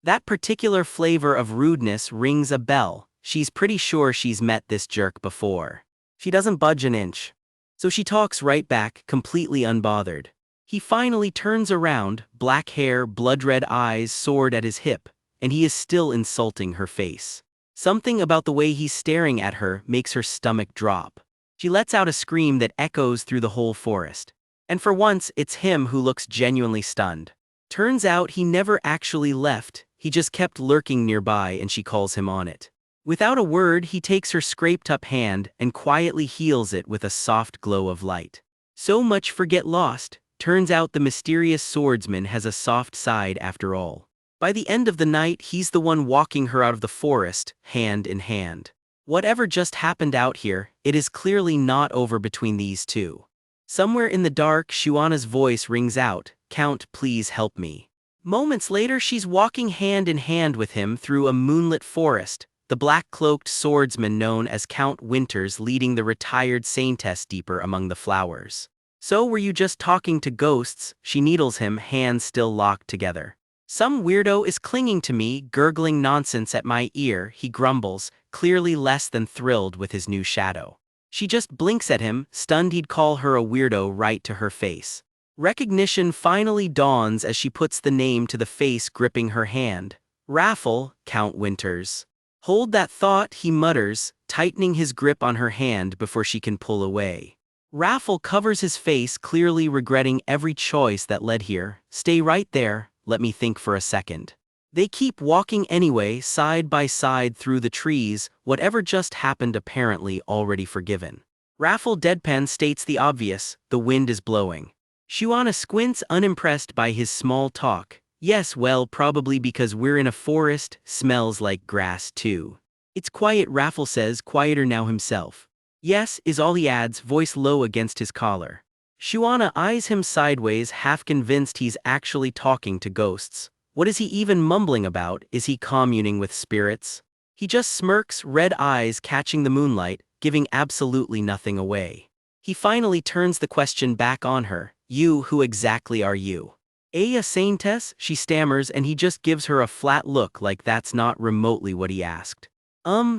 That particular flavor of rudeness rings a bell. She's pretty sure she's met this jerk before. She doesn't budge an inch. So she talks right back, completely unbothered. He finally turns around, black hair, blood-red eyes, sword at his hip, and he is still insulting her face. Something about the way he's staring at her makes her stomach drop. She lets out a scream that echoes through the whole forest. And for once, it's him who looks genuinely stunned. Turns out he never actually left, he just kept lurking nearby and she calls him on it. Without a word, he takes her scraped-up hand and quietly heals it with a soft glow of light. So much for get lost. Turns out the mysterious swordsman has a soft side after all. By the end of the night, he's the one walking her out of the forest, hand in hand. Whatever just happened out here, it is clearly not over between these two. Somewhere in the dark, Shuana's voice rings out, "Count, please help me." Moments later, she's walking hand in hand with him through a moonlit forest, the black-cloaked swordsman known as Count Winters leading the retired SAINTESS deeper among the flowers. So were you just talking to ghosts? She needles him, hands still locked together. Some weirdo is clinging to me, gurgling nonsense at my ear, he grumbles, clearly less than thrilled with his new shadow. She just blinks at him, stunned he'd call her a weirdo right to her face. Recognition finally dawns as she puts the name to the face gripping her hand. Raffle, Count Winters. Hold that thought, he mutters, tightening his grip on her hand before she can pull away. Raffle covers his face, clearly regretting every choice that led here. Stay right there, let me think for a second. They keep walking anyway, side by side through the trees, whatever just happened apparently already forgiven. Raffle deadpan states the obvious, the wind is blowing. Shuana squints, unimpressed by his small talk. Yes, well, probably because we're in a forest, smells like grass too. It's quiet, Raffle says, quieter now himself. Yes, is all he adds, voice low against his collar. Shuana eyes him sideways, half convinced he's actually talking to ghosts. What is he even mumbling about? Is he communing with spirits? He just smirks, red eyes catching the moonlight, giving absolutely nothing away. He finally turns the question back on her. You, who exactly are you? A SAINTESS, she stammers, and he just gives her a flat look like that's not remotely what he asked.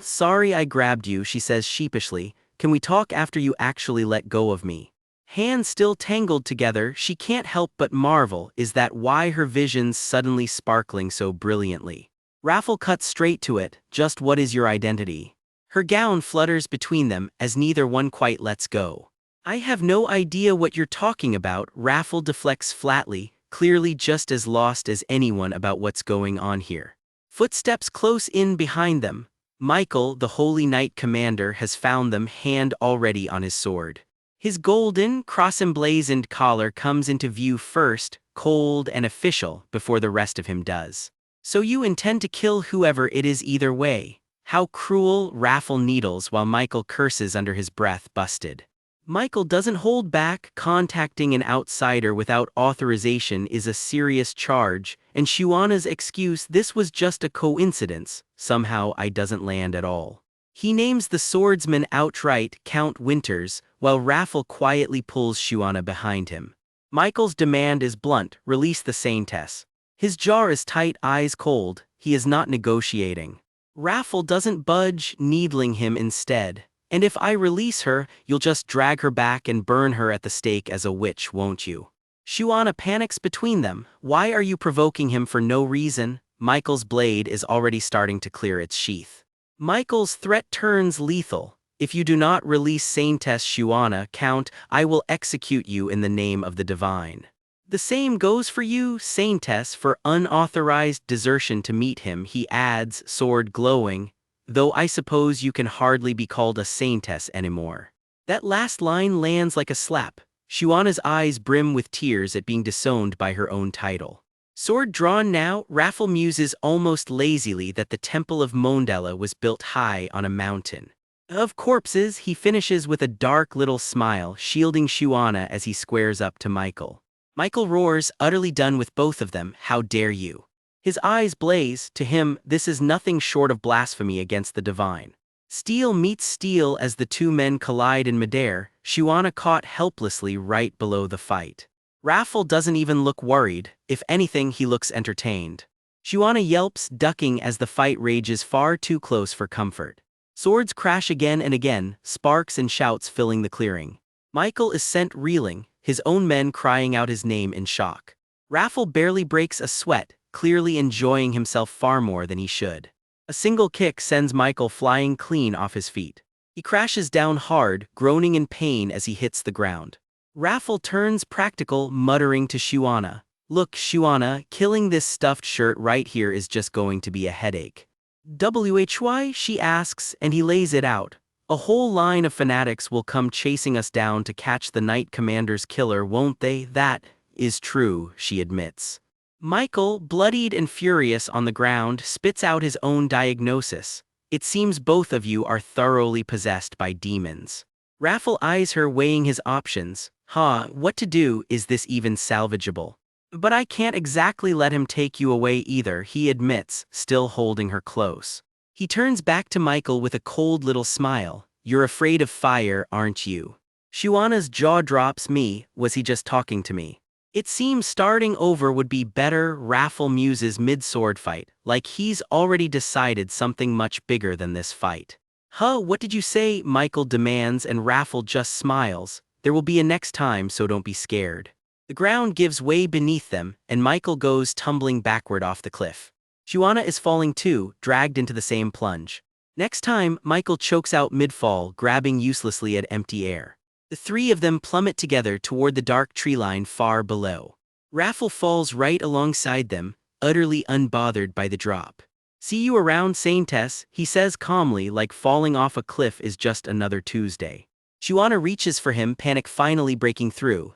Sorry I grabbed you, she says sheepishly. Can we talk after you actually let go of me? Hands still tangled together, she can't help but marvel, is that why her vision's suddenly sparkling so brilliantly? Raffle cuts straight to it, just what is your identity? Her gown flutters between them as neither one quite lets go. I have no idea what you're talking about, Raffle deflects flatly, clearly just as lost as anyone about what's going on here. Footsteps close in behind them. Michael, the Holy Knight Commander, has found them, hand already on his sword. His golden, cross-emblazoned collar comes into view first, cold and official, before the rest of him does. So you intend to kill whoever it is either way. How cruel, Raffle needles while Michael curses under his breath, busted. Michael doesn't hold back. Contacting an outsider without authorization is a serious charge, and Shuana's excuse, this was just a coincidence, somehow I doesn't land at all. He names the swordsman outright, Count Winters, while Raffle quietly pulls Shuana behind him. Michael's demand is blunt, release the SAINTESS. His jaw is tight, eyes cold, he is not negotiating. Raffle doesn't budge, needling him instead. And if I release her, you'll just drag her back and burn her at the stake as a witch, won't you? Shuana panics between them. Why are you provoking him for no reason? Michael's blade is already starting to clear its sheath. Michael's threat turns lethal. If you do not release SAINTESS Shuana, Count, I will execute you in the name of the divine. The same goes for you, SAINTESS, for unauthorized desertion to meet him, he adds, sword glowing. Though I suppose you can hardly be called a SAINTESS anymore. That last line lands like a slap. Shuana's eyes brim with tears at being disowned by her own title. Sword drawn now, Raffle muses almost lazily that the Temple of Mondella was built high on a mountain. Of corpses, he finishes with a dark little smile, shielding Shuana as he squares up to Michael. Michael roars, utterly done with both of them, how dare you? His eyes blaze. To him, this is nothing short of blasphemy against the divine. Steel meets steel as the two men collide in midair, Shuana caught helplessly right below the fight. Raffle doesn't even look worried, if anything he looks entertained. Shuana yelps, ducking as the fight rages far too close for comfort. Swords crash again and again, sparks and shouts filling the clearing. Michael is sent reeling, his own men crying out his name in shock. Raffle barely breaks a sweat, clearly enjoying himself far more than he should. A single kick sends Michael flying clean off his feet. He crashes down hard, groaning in pain as he hits the ground. Raffle turns practical, muttering to Shuana, "Look, Shuana, killing this stuffed shirt right here is just going to be a headache." "Why?" she asks, and he lays it out. "A whole line of fanatics will come chasing us down to catch the Knight Commander's killer, won't they?" "That is true," she admits. Michael, bloodied and furious on the ground, spits out his own diagnosis. "It seems both of you are thoroughly possessed by demons." Raffle eyes her, weighing his options. What to do? Is this even salvageable? "But I can't exactly let him take you away either," he admits, still holding her close. He turns back to Michael with a cold little smile. "You're afraid of fire, aren't you?" Shuana's jaw drops. Was he just talking to me? It seems starting over would be better, Raffle muses mid-sword fight, like he's already decided something much bigger than this fight. Huh, what did you say? Michael demands and Raffle just smiles. There will be a next time, so don't be scared. The ground gives way beneath them, and Michael goes tumbling backward off the cliff. Shuana is falling too, dragged into the same plunge. Next time, Michael chokes out mid-fall, grabbing uselessly at empty air. The three of them plummet together toward the dark tree line far below. Raffle falls right alongside them, utterly unbothered by the drop. See you around, SAINTESS, he says calmly, like falling off a cliff is just another Tuesday. Shuana reaches for him, panic finally breaking through.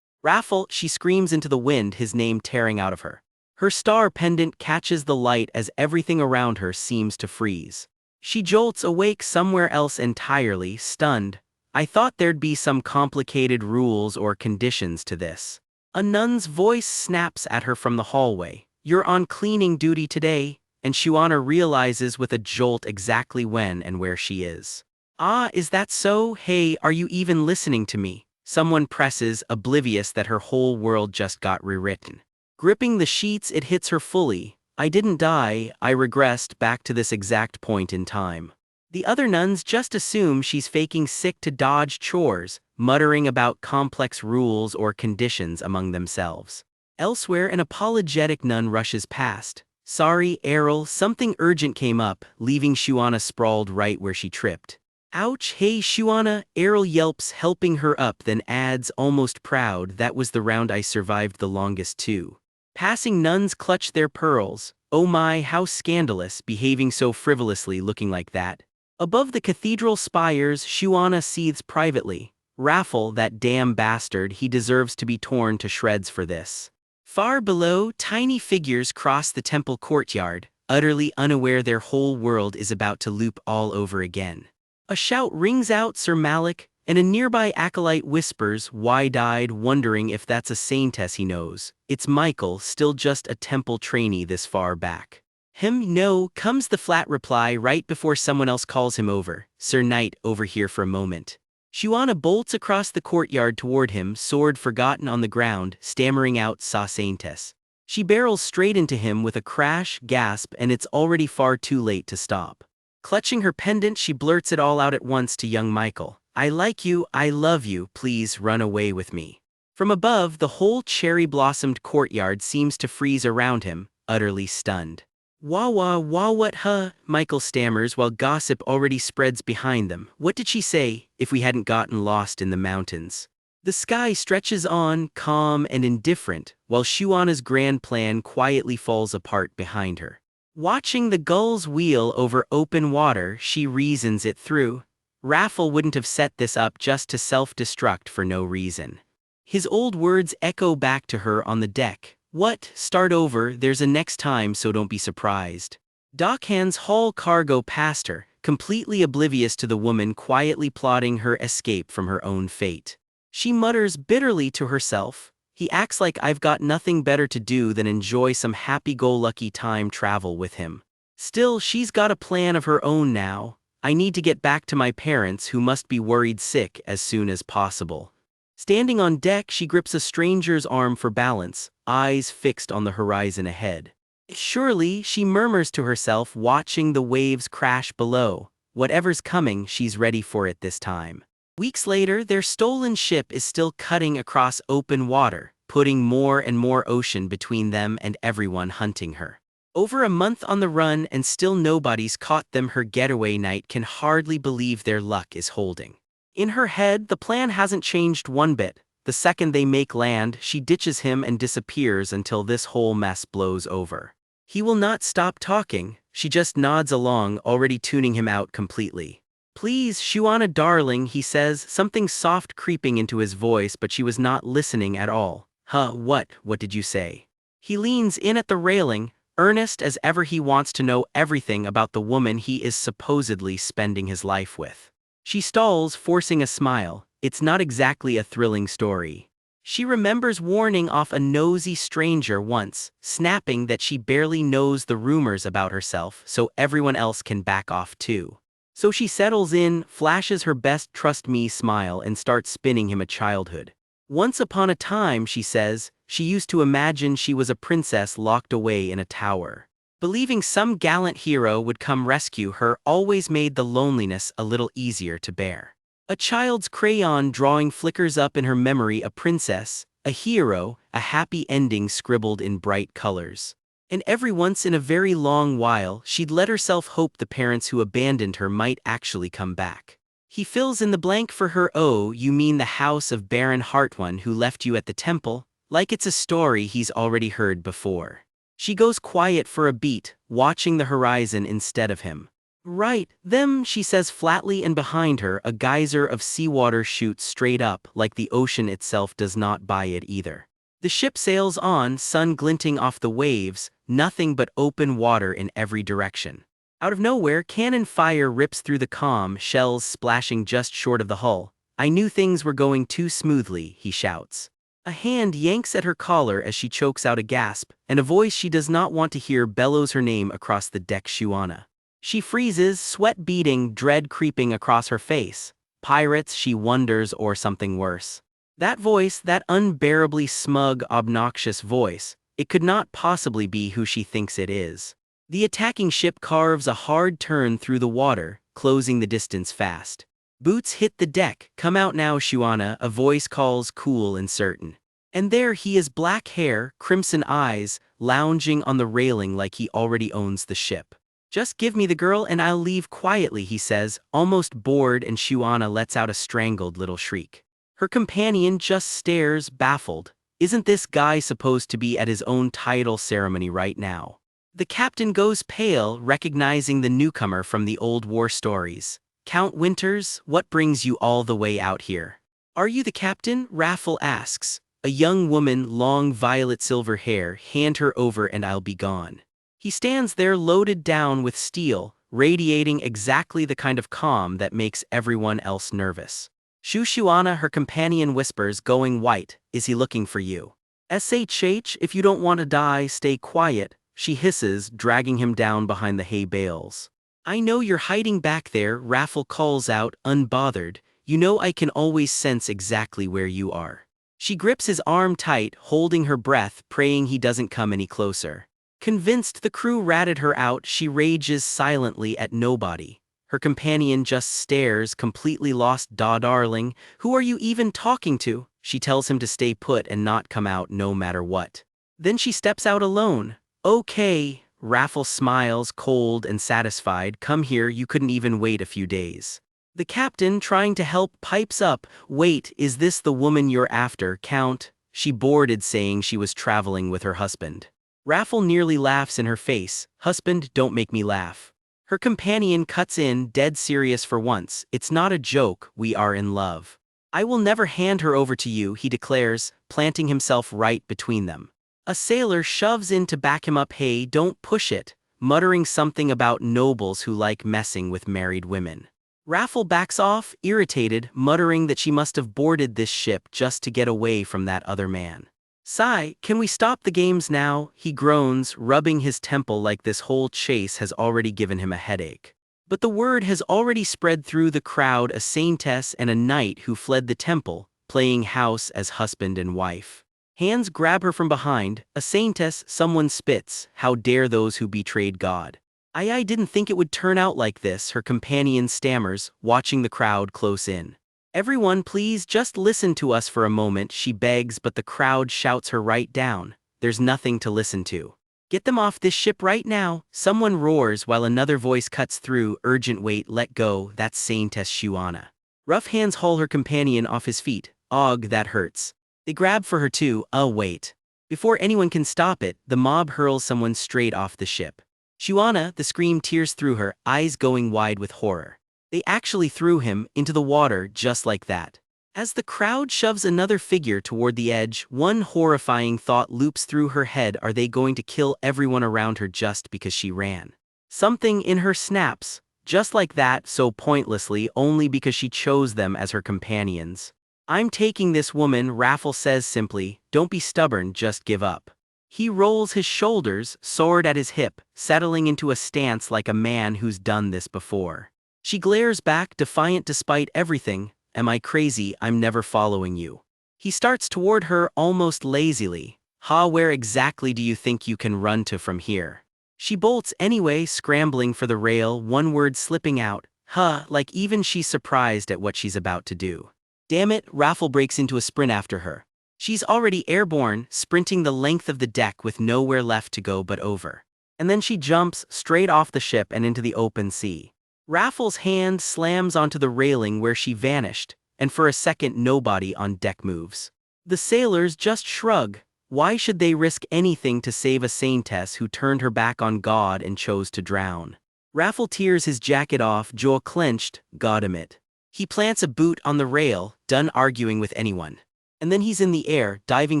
Raffle, she screams into the wind, his name tearing out of her. Her star pendant catches the light as everything around her seems to freeze. She jolts awake somewhere else entirely, stunned. I thought there'd be some complicated rules or conditions to this. A nun's voice snaps at her from the hallway. You're on cleaning duty today, and Shuana realizes with a jolt exactly when and where she is. Ah, is that so? Hey, are you even listening to me? Someone presses, oblivious that her whole world just got rewritten. Gripping the sheets, it hits her fully. I didn't die, I regressed back to this exact point in time. The other nuns just assume she's faking sick to dodge chores, muttering about complex rules or conditions among themselves. Elsewhere, an apologetic nun rushes past. Sorry, Errol, something urgent came up, leaving Shuana sprawled right where she tripped. Ouch, hey Shuana, Errol yelps, helping her up, then adds, almost proud, that was the round I survived the longest too. Passing nuns clutch their pearls. Oh my, how scandalous, behaving so frivolously, looking like that. Above the cathedral spires, Shuana seethes privately. Raffle, that damn bastard, he deserves to be torn to shreds for this. Far below, tiny figures cross the temple courtyard, utterly unaware their whole world is about to loop all over again. A shout rings out, Sir Malik, and a nearby acolyte whispers, wide-eyed, wondering if that's a SAINTESS he knows. It's Michael, still just a temple trainee this far back. No, comes the flat reply right before someone else calls him over. Sir Knight, over here for a moment. Shuana bolts across the courtyard toward him, sword forgotten on the ground, stammering out, saw SAINTESS. She barrels straight into him with a crash, gasp, and it's already far too late to stop. Clutching her pendant, she blurts it all out at once to young Michael. I like you, I love you, please run away with me. From above, the whole cherry-blossomed courtyard seems to freeze around him, utterly stunned. What, huh? Michael stammers while gossip already spreads behind them. What did she say, if we hadn't gotten lost in the mountains? The sky stretches on, calm and indifferent, while Shuana's grand plan quietly falls apart behind her. Watching the gulls wheel over open water, she reasons it through. Raffle wouldn't have set this up just to self-destruct for no reason. His old words echo back to her on the deck. What? Start over, there's a next time, so don't be surprised. Dockhands haul cargo past her, completely oblivious to the woman quietly plotting her escape from her own fate. She mutters bitterly to herself. He acts like I've got nothing better to do than enjoy some happy-go-lucky time travel with him. Still, she's got a plan of her own now. I need to get back to my parents, who must be worried sick, as soon as possible. Standing on deck, she grips a stranger's arm for balance, eyes fixed on the horizon ahead. Surely, she murmurs to herself, watching the waves crash below. Whatever's coming, she's ready for it this time. Weeks later, their stolen ship is still cutting across open water, putting more and more ocean between them and everyone hunting her. Over a month on the run and still nobody's caught them. Her getaway knight can hardly believe their luck is holding. In her head, the plan hasn't changed one bit. The second they make land, she ditches him and disappears until this whole mess blows over. He will not stop talking. She just nods along, already tuning him out completely. Please, Shuana darling, he says, something soft creeping into his voice, but she was not listening at all. What did you say? He leans in at the railing, earnest as ever. He wants to know everything about the woman he is supposedly spending his life with. She stalls, forcing a smile. It's not exactly a thrilling story. She remembers warning off a nosy stranger once, snapping that she barely knows the rumors about herself so everyone else can back off too. So she settles in, flashes her best trust me smile and starts spinning him a childhood. Once upon a time, she says, she used to imagine she was a princess locked away in a tower. Believing some gallant hero would come rescue her always made the loneliness a little easier to bear. A child's crayon drawing flickers up in her memory, a princess, a hero, a happy ending scribbled in bright colors. And every once in a very long while, she'd let herself hope the parents who abandoned her might actually come back. He fills in the blank for her. Oh, you mean the house of Baron Hartwon who left you at the temple? Like it's a story he's already heard before. She goes quiet for a beat, watching the horizon instead of him. Right, them, she says flatly, and behind her, a geyser of seawater shoots straight up, like the ocean itself does not buy it either. The ship sails on, sun glinting off the waves, nothing but open water in every direction. Out of nowhere, cannon fire rips through the calm, shells splashing just short of the hull. I knew things were going too smoothly, he shouts. A hand yanks at her collar as she chokes out a gasp, and a voice she does not want to hear bellows her name across the deck, Shuana. She freezes, sweat beading, dread creeping across her face. Pirates, she wonders, or something worse. That voice, that unbearably smug, obnoxious voice, it could not possibly be who she thinks it is. The attacking ship carves a hard turn through the water, closing the distance fast. Boots hit the deck. Come out now, Shuana, a voice calls, cool and certain. And there he is, black hair, crimson eyes, lounging on the railing like he already owns the ship. Just give me the girl and I'll leave quietly, he says, almost bored, and Shuana lets out a strangled little shriek. Her companion just stares, baffled. Isn't this guy supposed to be at his own title ceremony right now? The captain goes pale, recognizing the newcomer from the old war stories. Count Winters, what brings you all the way out here? Are you the captain? Raffle asks. A young woman, long violet silver hair, hand her over and I'll be gone. He stands there loaded down with steel, radiating exactly the kind of calm that makes everyone else nervous. Shuana, her companion whispers, going white, is he looking for you? SHH, if you don't want to die, stay quiet, she hisses, dragging him down behind the hay bales. I know you're hiding back there, Raffle calls out, unbothered. You know I can always sense exactly where you are. She grips his arm tight, holding her breath, praying he doesn't come any closer. Convinced the crew ratted her out, she rages silently at nobody. Her companion just stares, completely lost. Darling, who are you even talking to? She tells him to stay put and not come out no matter what. Then she steps out alone. Okay. Raffle smiles, cold and satisfied. Come here, you couldn't even wait a few days. The captain, trying to help, pipes up. Wait, is this the woman you're after, Count? She boarded, saying she was traveling with her husband. Raffle nearly laughs in her face. Husband, don't make me laugh. Her companion cuts in, dead serious for once. It's not a joke, we are in love. I will never hand her over to you, he declares, planting himself right between them. A sailor shoves in to back him up. Hey, don't push it, muttering something about nobles who like messing with married women. Raffle backs off, irritated, muttering that she must have boarded this ship just to get away from that other man. Sigh, can we stop the games now? He groans, rubbing his temple like this whole chase has already given him a headache. But the word has already spread through the crowd, a saintess and a knight who fled the temple, playing house as husband and wife. Hands grab her from behind. A saintess, someone spits. How dare those who betrayed God? I didn't think it would turn out like this, her companion stammers, watching the crowd close in. Everyone, please just listen to us for a moment, she begs, but the crowd shouts her right down. There's nothing to listen to. Get them off this ship right now, someone roars while another voice cuts through. Urgent, wait, let go, that's Saintess Shuana. Rough hands haul her companion off his feet. Og, that hurts. They grab for her too. Oh, wait. Before anyone can stop it, the mob hurls someone straight off the ship. Shuana, the scream tears through her, eyes going wide with horror. They actually threw him into the water just like that. As the crowd shoves another figure toward the edge, one horrifying thought loops through her head. Are they going to kill everyone around her just because she ran? Something in her snaps, just like that, so pointlessly, only because she chose them as her companions. I'm taking this woman, Raffle says simply. Don't be stubborn, just give up. He rolls his shoulders, sword at his hip, settling into a stance like a man who's done this before. She glares back, defiant despite everything. Am I crazy? I'm never following you. He starts toward her almost lazily. Ha, where exactly do you think you can run to from here? She bolts anyway, scrambling for the rail, one word slipping out. Huh, like even she's surprised at what she's about to do. Damn it, Raffle breaks into a sprint after her. She's already airborne, sprinting the length of the deck with nowhere left to go but over. And then she jumps straight off the ship and into the open sea. Raffle's hand slams onto the railing where she vanished, and for a second nobody on deck moves. The sailors just shrug. Why should they risk anything to save a saintess who turned her back on God and chose to drown? Raffle tears his jacket off, jaw clenched, goddammit. He plants a boot on the rail, done arguing with anyone. And then he's in the air, diving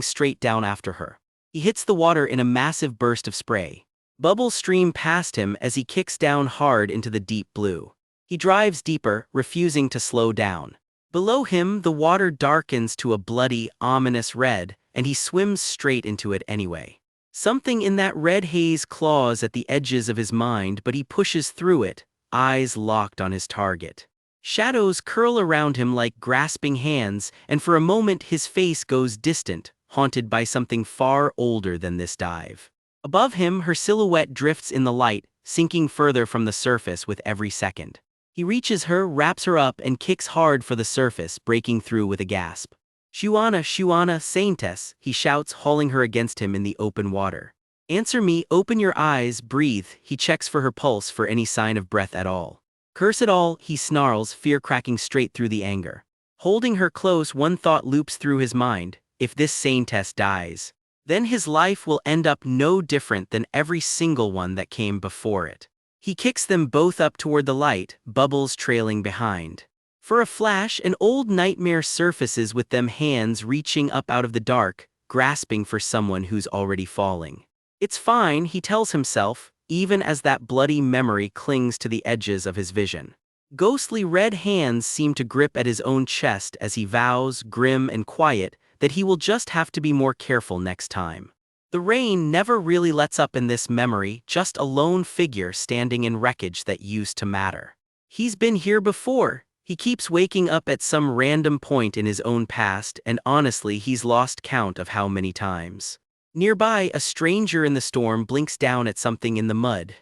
straight down after her. He hits the water in a massive burst of spray. Bubbles stream past him as he kicks down hard into the deep blue. He drives deeper, refusing to slow down. Below him, the water darkens to a bloody, ominous red, and he swims straight into it anyway. Something in that red haze claws at the edges of his mind, but he pushes through it, eyes locked on his target. Shadows curl around him like grasping hands, and for a moment his face goes distant, haunted by something far older than this dive. Above him, her silhouette drifts in the light, sinking further from the surface with every second. He reaches her, wraps her up, and kicks hard for the surface, breaking through with a gasp. Shuana, Shuana, Saintess, he shouts, hauling her against him in the open water. Answer me, open your eyes, breathe. He checks for her pulse for any sign of breath at all. Curse it all, he snarls, fear cracking straight through the anger. Holding her close, one thought loops through his mind. If this Saintess dies, then his life will end up no different than every single one that came before it. He kicks them both up toward the light, Bubbles trailing behind. For a flash, an old nightmare surfaces with them hands reaching up out of the dark, grasping for someone who's already falling. It's fine, he tells himself, even as that bloody memory clings to the edges of his vision. Ghostly red hands seem to grip at his own chest as he vows, grim and quiet, that he will just have to be more careful next time. The rain never really lets up in this memory, just a lone figure standing in wreckage that used to matter. He's been here before. He keeps waking up at some random point in his own past, and honestly he's lost count of how many times. Nearby, a stranger in the storm blinks down at something in the mud.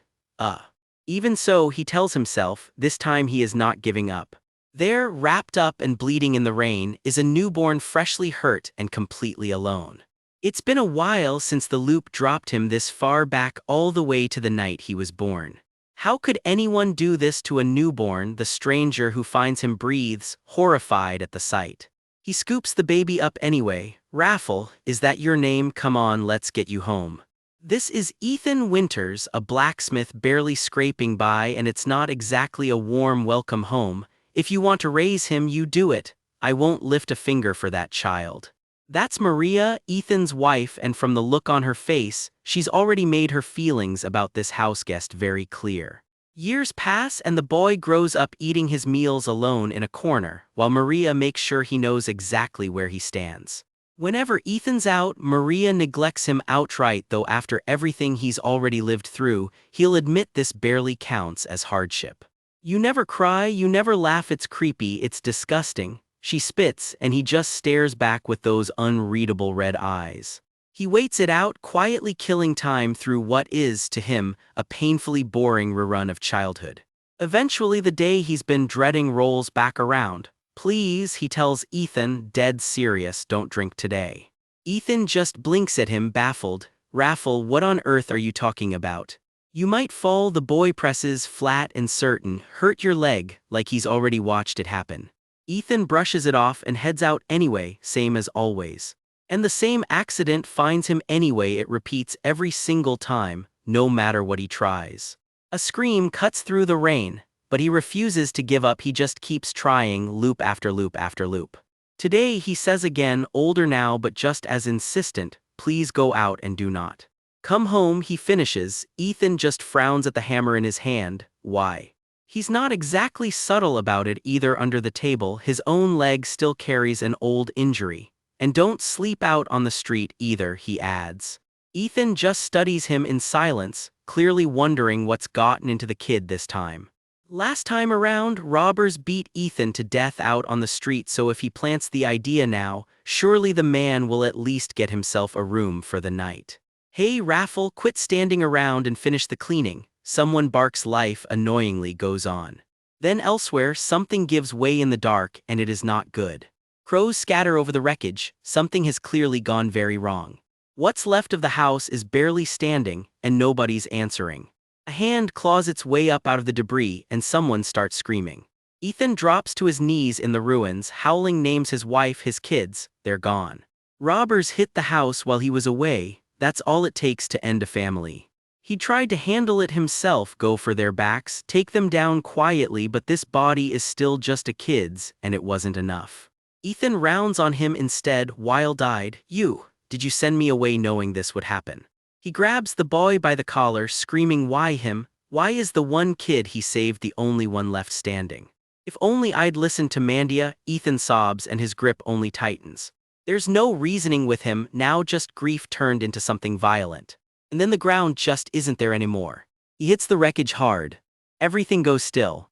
Even so, he tells himself, this time he is not giving up. There, wrapped up and bleeding in the rain, is a newborn freshly hurt and completely alone. It's been a while since the loop dropped him this far back, all the way to the night he was born. How could anyone do this to a newborn? The stranger who finds him breathes, horrified at the sight. He scoops the baby up anyway. Raffle, is that your name? Come on, let's get you home. This is Ethan Winters, a blacksmith barely scraping by, and it's not exactly a warm welcome home. If you want to raise him, you do it. I won't lift a finger for that child. That's Maria, Ethan's wife, and from the look on her face, she's already made her feelings about this houseguest very clear. Years pass and the boy grows up eating his meals alone in a corner, while Maria makes sure he knows exactly where he stands. Whenever Ethan's out, Maria neglects him outright, though after everything he's already lived through, he'll admit this barely counts as hardship. You never cry, you never laugh, it's creepy, it's disgusting. She spits, and he just stares back with those unreadable red eyes. He waits it out, quietly killing time through what is, to him, a painfully boring rerun of childhood. Eventually the day he's been dreading rolls back around. Please, he tells Ethan, dead serious, don't drink today. Ethan just blinks at him, baffled. Raffle, what on earth are you talking about? You might fall, the boy presses, flat and certain, hurt your leg, like he's already watched it happen. Ethan brushes it off and heads out anyway, same as always. And the same accident finds him anyway, it repeats every single time, no matter what he tries. A scream cuts through the rain, but he refuses to give up, he just keeps trying, loop after loop after loop. Today he says again, older now but just as insistent, please go out and do not come home, he finishes. Ethan just frowns at the hammer in his hand. Why? He's not exactly subtle about it either. Under the table, his own leg still carries an old injury. And don't sleep out on the street either, he adds. Ethan just studies him in silence, clearly wondering what's gotten into the kid this time. Last time around, robbers beat Ethan to death out on the street, so if he plants the idea now, surely the man will at least get himself a room for the night. Hey Raffle, quit standing around and finish the cleaning. Someone barks. Life annoyingly goes on. Then elsewhere, something gives way in the dark, and it is not good. Crows scatter over the wreckage. Something has clearly gone very wrong. What's left of the house is barely standing, and nobody's answering. A hand claws its way up out of the debris, and someone starts screaming. Ethan drops to his knees in the ruins, howling, names his wife, his kids. They're gone. Robbers hit the house while he was away. That's all it takes to end a family. He tried to handle it himself, go for their backs, take them down quietly, but this body is still just a kid's, and it wasn't enough. Ethan rounds on him instead, wild-eyed. Did you send me away knowing this would happen? He grabs the boy by the collar, screaming, why him? Why is the one kid he saved the only one left standing? If only I'd listened to Mandia. Ethan sobs and his grip only tightens. There's no reasoning with him, now just grief turned into something violent. And then the ground just isn't there anymore. He hits the wreckage hard. Everything goes still.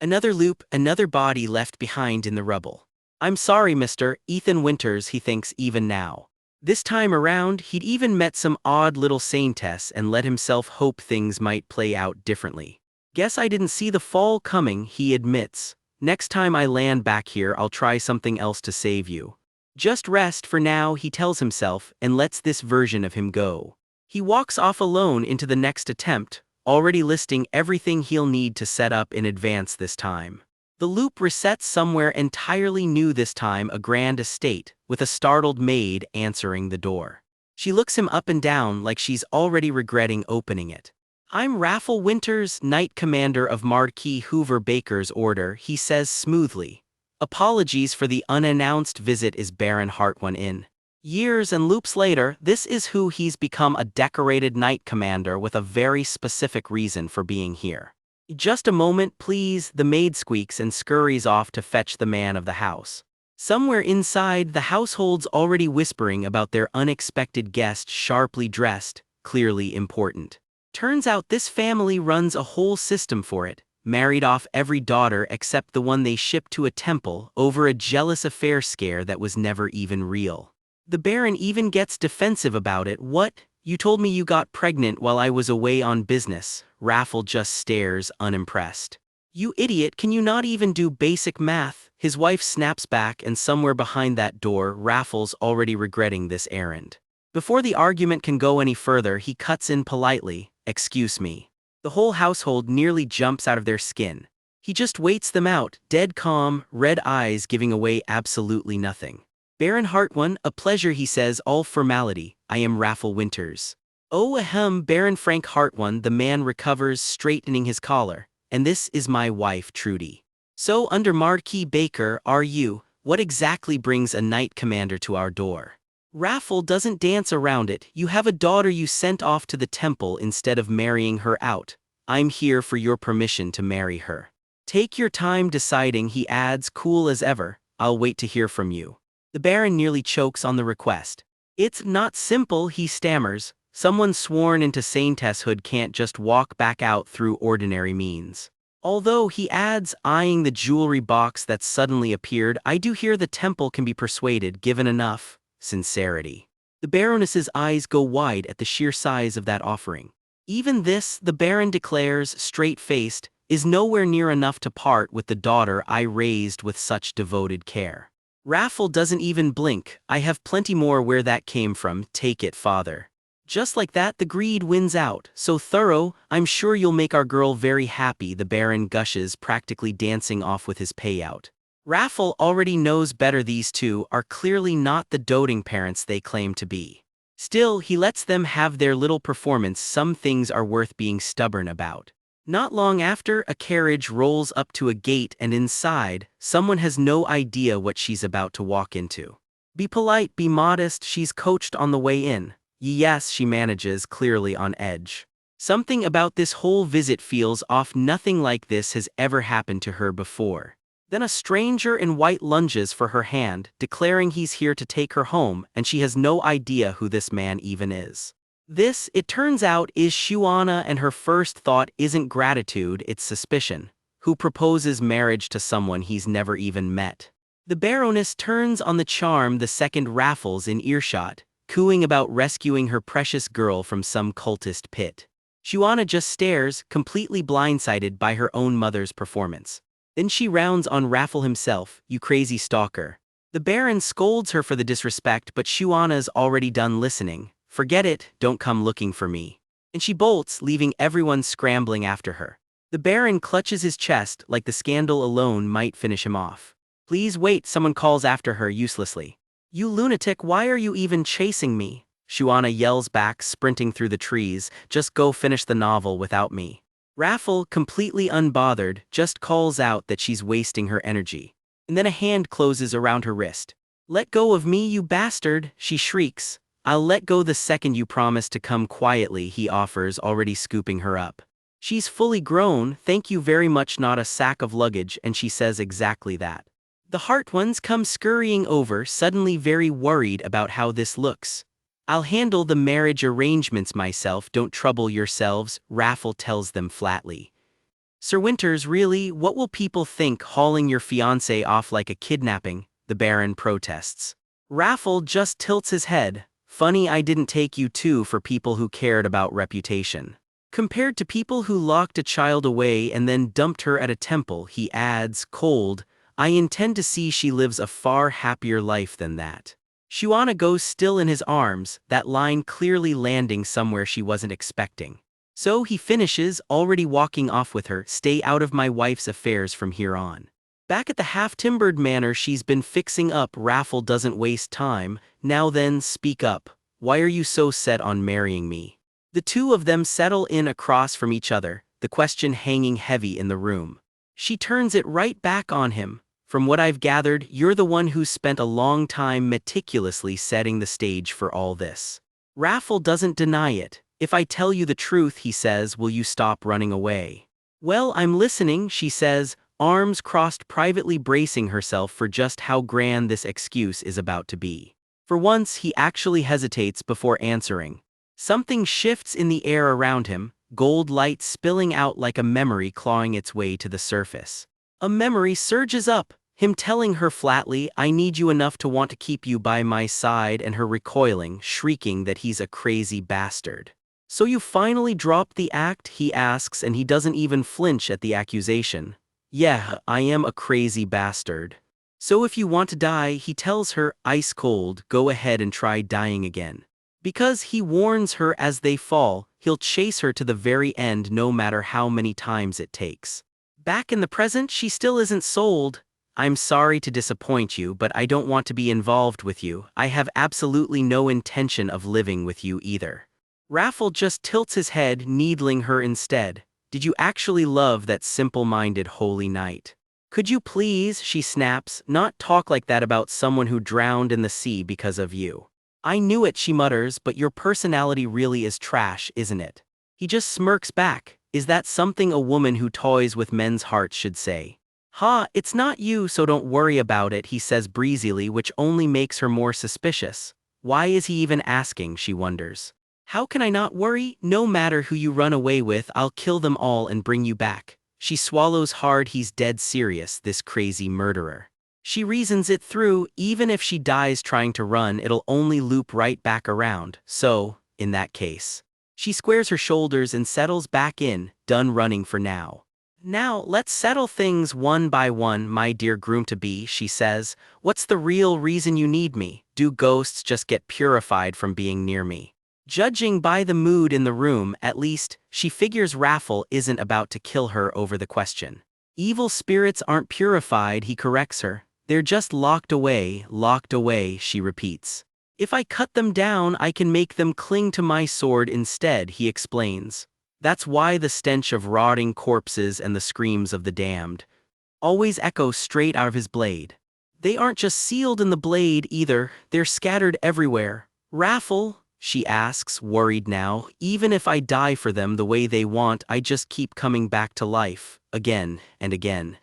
Another loop, another body left behind in the rubble. I'm sorry, Mr. Ethan Winters, he thinks even now. This time around, he'd even met some odd little SAINTESS and let himself hope things might play out differently. Guess I didn't see the fall coming, he admits. Next time I land back here, I'll try something else to save you. Just rest for now, he tells himself, and lets this version of him go. He walks off alone into the next attempt, already listing everything he'll need to set up in advance this time. The loop resets somewhere entirely new this time, a grand estate, with a startled maid answering the door. She looks him up and down like she's already regretting opening it. I'm Raffle Winters, Knight Commander of Marquis Hoover Baker's order, he says smoothly. Apologies for the unannounced visit. Is Baron Hartwin in? Years and loops later, this is who he's become, a decorated Knight Commander with a very specific reason for being here. Just a moment, please, the maid squeaks and scurries off to fetch the man of the house. Somewhere inside, the household's already whispering about their unexpected guest, sharply dressed, clearly important. Turns out this family runs a whole system for it, married off every daughter except the one they shipped to a temple over a jealous affair scare that was never even real. The Baron even gets defensive about it. What? You told me you got pregnant while I was away on business. Raffle just stares, unimpressed. You idiot, can you not even do basic math? His wife snaps back, and somewhere behind that door, Raffle's already regretting this errand. Before the argument can go any further, he cuts in politely, excuse me. The whole household nearly jumps out of their skin. He just waits them out, dead calm, red eyes giving away absolutely nothing. Baron Hartwin, a pleasure, he says, all formality. I am Raffle Winters. Oh ahem, Baron Frank Hartwin, the man recovers, straightening his collar. And this is my wife, Trudy. So under Marquis Baker, are you? What exactly brings a Knight Commander to our door? Raffle doesn't dance around it. You have a daughter you sent off to the temple instead of marrying her out. I'm here for your permission to marry her. Take your time deciding, he adds, cool as ever. I'll wait to hear from you. The Baron nearly chokes on the request. It's not simple, he stammers. Someone sworn into SAINTESShood can't just walk back out through ordinary means. Although, he adds, eyeing the jewelry box that suddenly appeared, I do hear the temple can be persuaded given enough sincerity. The Baroness's eyes go wide at the sheer size of that offering. Even this, the Baron declares, straight-faced, is nowhere near enough to part with the daughter I raised with such devoted care. Raffle doesn't even blink. I have plenty more where that came from, take it, father. Just like that, the greed wins out. So thorough, I'm sure you'll make our girl very happy, the Baron gushes, practically dancing off with his payout. Raffle already knows better. These two are clearly not the doting parents they claim to be. Still, he lets them have their little performance. Some things are worth being stubborn about. Not long after, a carriage rolls up to a gate, and inside, someone has no idea what she's about to walk into. Be polite, be modest, she's coached on the way in. Yes, she manages, clearly on edge. Something about this whole visit feels off. Nothing like this has ever happened to her before. Then a stranger in white lunges for her hand, declaring he's here to take her home, and she has no idea who this man even is. This, it turns out, is Shuana, and her first thought isn't gratitude, it's suspicion. who proposes marriage to someone he's never even met. The Baroness turns on the charm the second Raffles in earshot, cooing about rescuing her precious girl from some cultist pit. Shuana just stares, completely blindsided by her own mother's performance. Then she rounds on Raffle himself, "You crazy stalker." The Baron scolds her for the disrespect, but Shuana's already done listening. "Forget it, don't come looking for me." And she bolts, leaving everyone scrambling after her. The Baron clutches his chest like the scandal alone might finish him off. "Please wait," someone calls after her uselessly. "You lunatic, why are you even chasing me?" Shuana yells back, sprinting through the trees. "Just go finish the novel without me." Raffle, completely unbothered, just calls out that she's wasting her energy. And then a hand closes around her wrist. "Let go of me, you bastard," she shrieks. "I'll let go the second you promise to come quietly," he offers, already scooping her up. She's fully grown, "Thank you very much, not a sack of luggage," and she says exactly that. The Heart Ones come scurrying over, suddenly very worried about how this looks. "I'll handle the marriage arrangements myself, don't trouble yourselves," Raffle tells them flatly. "Sir Winters, really, what will people think hauling your fiancé off like a kidnapping?" the Baron protests. Raffle just tilts his head. "Funny I didn't take you too for people who cared about reputation. Compared to people who locked a child away and then dumped her at a temple," he adds, cold, "I intend to see she lives a far happier life than that." Shuana goes still in his arms, that line clearly landing somewhere she wasn't expecting. So he finishes, already walking off with her, "Stay out of my wife's affairs from here on." Back at the half-timbered manor she's been fixing up, Raffle doesn't waste time. "Now then, speak up. Why are you so set on marrying me?" The two of them settle in across from each other, the question hanging heavy in the room. She turns it right back on him. "From what I've gathered, you're the one who's spent a long time meticulously setting the stage for all this." Raffle doesn't deny it. "If I tell you the truth," he says, "will you stop running away?" "Well, I'm listening," she says, arms crossed, privately bracing herself for just how grand this excuse is about to be. For once, he actually hesitates before answering. Something shifts in the air around him, gold light spilling out like a memory clawing its way to the surface. A memory surges up, him telling her flatly, "I need you enough to want to keep you by my side," and her recoiling, shrieking that he's a crazy bastard. "So you finally dropped the act?" he asks, and he doesn't even flinch at the accusation. "Yeah, I am a crazy bastard." "So if you want to die," he tells her, ice cold, "go ahead and try dying again." Because he warns her as they fall, he'll chase her to the very end no matter how many times it takes. Back in the present, she still isn't sold. "I'm sorry to disappoint you, but I don't want to be involved with you. I have absolutely no intention of living with you either." Raffle just tilts his head, needling her instead. "Did you actually love that simple-minded holy knight? Could you please," she snaps, "not talk like that about someone who drowned in the sea because of you?" "I knew it," she mutters, "but your personality really is trash, isn't it?" He just smirks back. "Is that something a woman who toys with men's hearts should say?" "Ha, it's not you, so don't worry about it," he says breezily, which only makes her more suspicious. Why is he even asking, she wonders. "How can I not worry? No matter who you run away with, I'll kill them all and bring you back." She swallows hard. He's dead serious, this crazy murderer. She reasons it through. Even if she dies trying to run, it'll only loop right back around. So, in that case. She squares her shoulders and settles back in, done running for now. "Now, let's settle things one by one, my dear groom-to-be," she says. "What's the real reason you need me? Do ghosts just get purified from being near me?" Judging by the mood in the room, at least, she figures Raffle isn't about to kill her over the question. "Evil spirits aren't purified," he corrects her. "They're just locked away," she repeats. "If I cut them down, I can make them cling to my sword instead," he explains. That's why the stench of rotting corpses and the screams of the damned always echo straight out of his blade. They aren't just sealed in the blade either, they're scattered everywhere. "Raffle," she asks, worried now, "even if I die for them the way they want, I just keep coming back to life, again and again."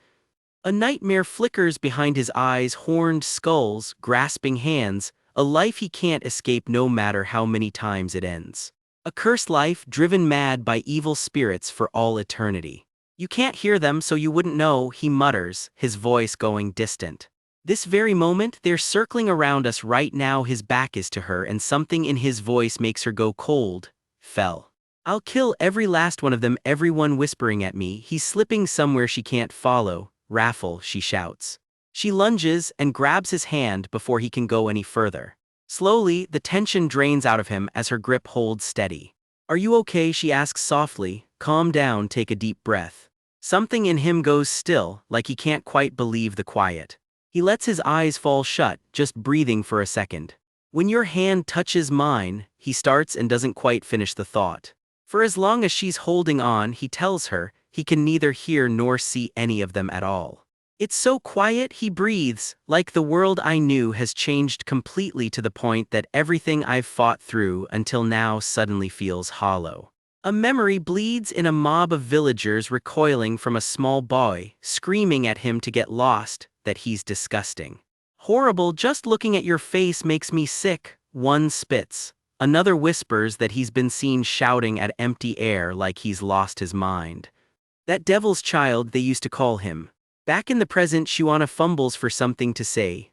A nightmare flickers behind his eyes, horned skulls, grasping hands, a life he can't escape no matter how many times it ends. A cursed life driven mad by evil spirits for all eternity. You can't hear them so you wouldn't know, he mutters, his voice going distant. This very moment, they're circling around us right now. His back is to her and something in his voice makes her go cold. Fell. I'll kill every last one of them, everyone whispering at me. He's slipping somewhere she can't follow. Raffle, she shouts. She lunges and grabs his hand before he can go any further. Slowly, the tension drains out of him as her grip holds steady. Are you okay? She asks softly. Calm down, take a deep breath. Something in him goes still, like he can't quite believe the quiet. He lets his eyes fall shut, just breathing for a second. When your hand touches mine, he starts and doesn't quite finish the thought. For as long as she's holding on, he tells her, he can neither hear nor see any of them at all. It's so quiet, he breathes, like the world I knew has changed completely to the point that everything I've fought through until now suddenly feels hollow. A memory bleeds in a mob of villagers recoiling from a small boy, screaming at him to get lost, that he's disgusting. Horrible, just looking at your face makes me sick, one spits. Another whispers that he's been seen shouting at empty air like he's lost his mind. That devil's child, they used to call him. Back in the present, Shuana fumbles for something to say.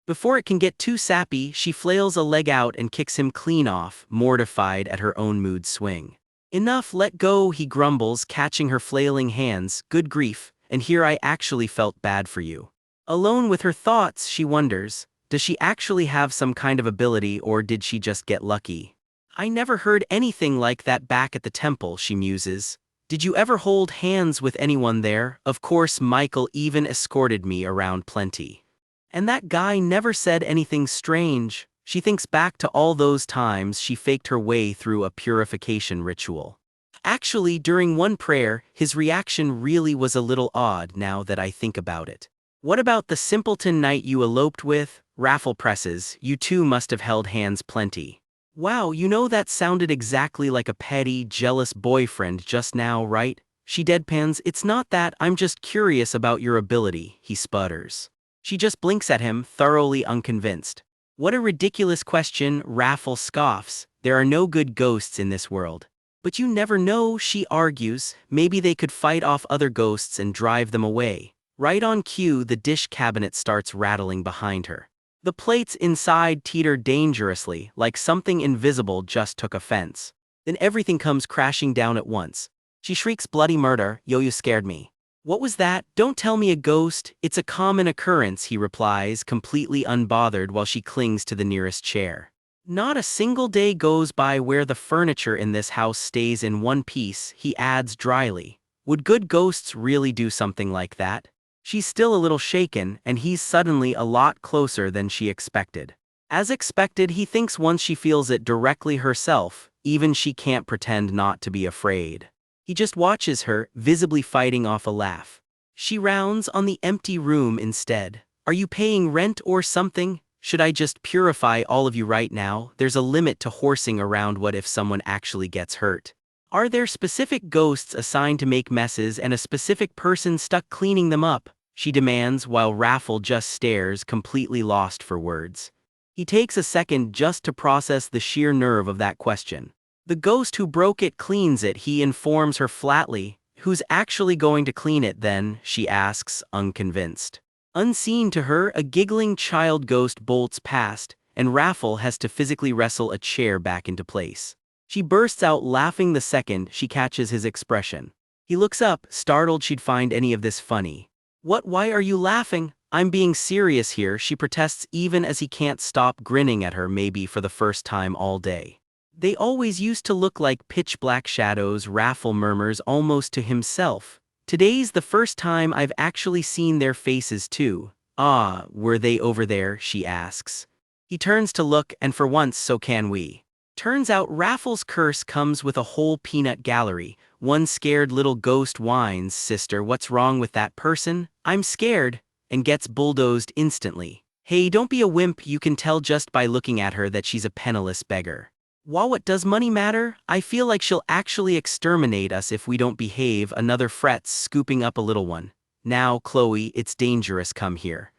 Before it can get too sappy, she flails a leg out and kicks him clean off, mortified at her own mood swing. Enough, let go, he grumbles, catching her flailing hands. Good grief, and here I actually felt bad for you. Alone with her thoughts, she wonders, does she actually have some kind of ability or did she just get lucky? I never heard anything like that back at the temple, she muses. Did you ever hold hands with anyone there? Of course, Michael even escorted me around plenty. And that guy never said anything strange. She thinks back to all those times she faked her way through a purification ritual. Actually, during one prayer, his reaction really was a little odd now that I think about it. What about the simpleton knight you eloped with? Raffle presses, you two must have held hands plenty. Wow, you know that sounded exactly like a petty, jealous boyfriend just now, right? She deadpans, it's not that, I'm just curious about your ability, he sputters. She just blinks at him, thoroughly unconvinced. What a ridiculous question, Raffle scoffs. There are no good ghosts in this world. But you never know, she argues, maybe they could fight off other ghosts and drive them away. Right on cue, the dish cabinet starts rattling behind her. The plates inside teeter dangerously, like something invisible just took offense. Then everything comes crashing down at once. She shrieks bloody murder, yo, you scared me. What was that? Don't tell me a ghost, it's a common occurrence, he replies, completely unbothered while she clings to the nearest chair. Not a single day goes by where the furniture in this house stays in one piece, he adds dryly. Would good ghosts really do something like that? She's still a little shaken, and he's suddenly a lot closer than she expected. As expected, he thinks once she feels it directly herself, even she can't pretend not to be afraid. He just watches her, visibly fighting off a laugh. She rounds on the empty room instead. Are you paying rent or something? Should I just purify all of you right now? There's a limit to horsing around what if someone actually gets hurt. Are there specific ghosts assigned to make messes and a specific person stuck cleaning them up? She demands while Raffle just stares, completely lost for words. He takes a second just to process the sheer nerve of that question. The ghost who broke it cleans it, he informs her flatly. Who's actually going to clean it then? She asks, unconvinced. Unseen to her, a giggling child ghost bolts past, and Raffle has to physically wrestle a chair back into place. She bursts out laughing the second she catches his expression. He looks up, startled she'd find any of this funny. What? Why are you laughing? I'm being serious here, she protests even as he can't stop grinning at her, maybe for the first time all day. They always used to look like pitch-black shadows, Raffle murmurs almost to himself. Today's the first time I've actually seen their faces too. Ah, were they over there, she asks. He turns to look, and for once so can we. Turns out Raffle's curse comes with a whole peanut gallery. One scared little ghost whines, sister, what's wrong with that person? I'm scared, and gets bulldozed instantly. Hey, don't be a wimp, you can tell just by looking at her that she's a penniless beggar. What does money matter? I feel like she'll actually exterminate us if we don't behave, another frets, scooping up a little one. Now, Chloe, it's dangerous, come here.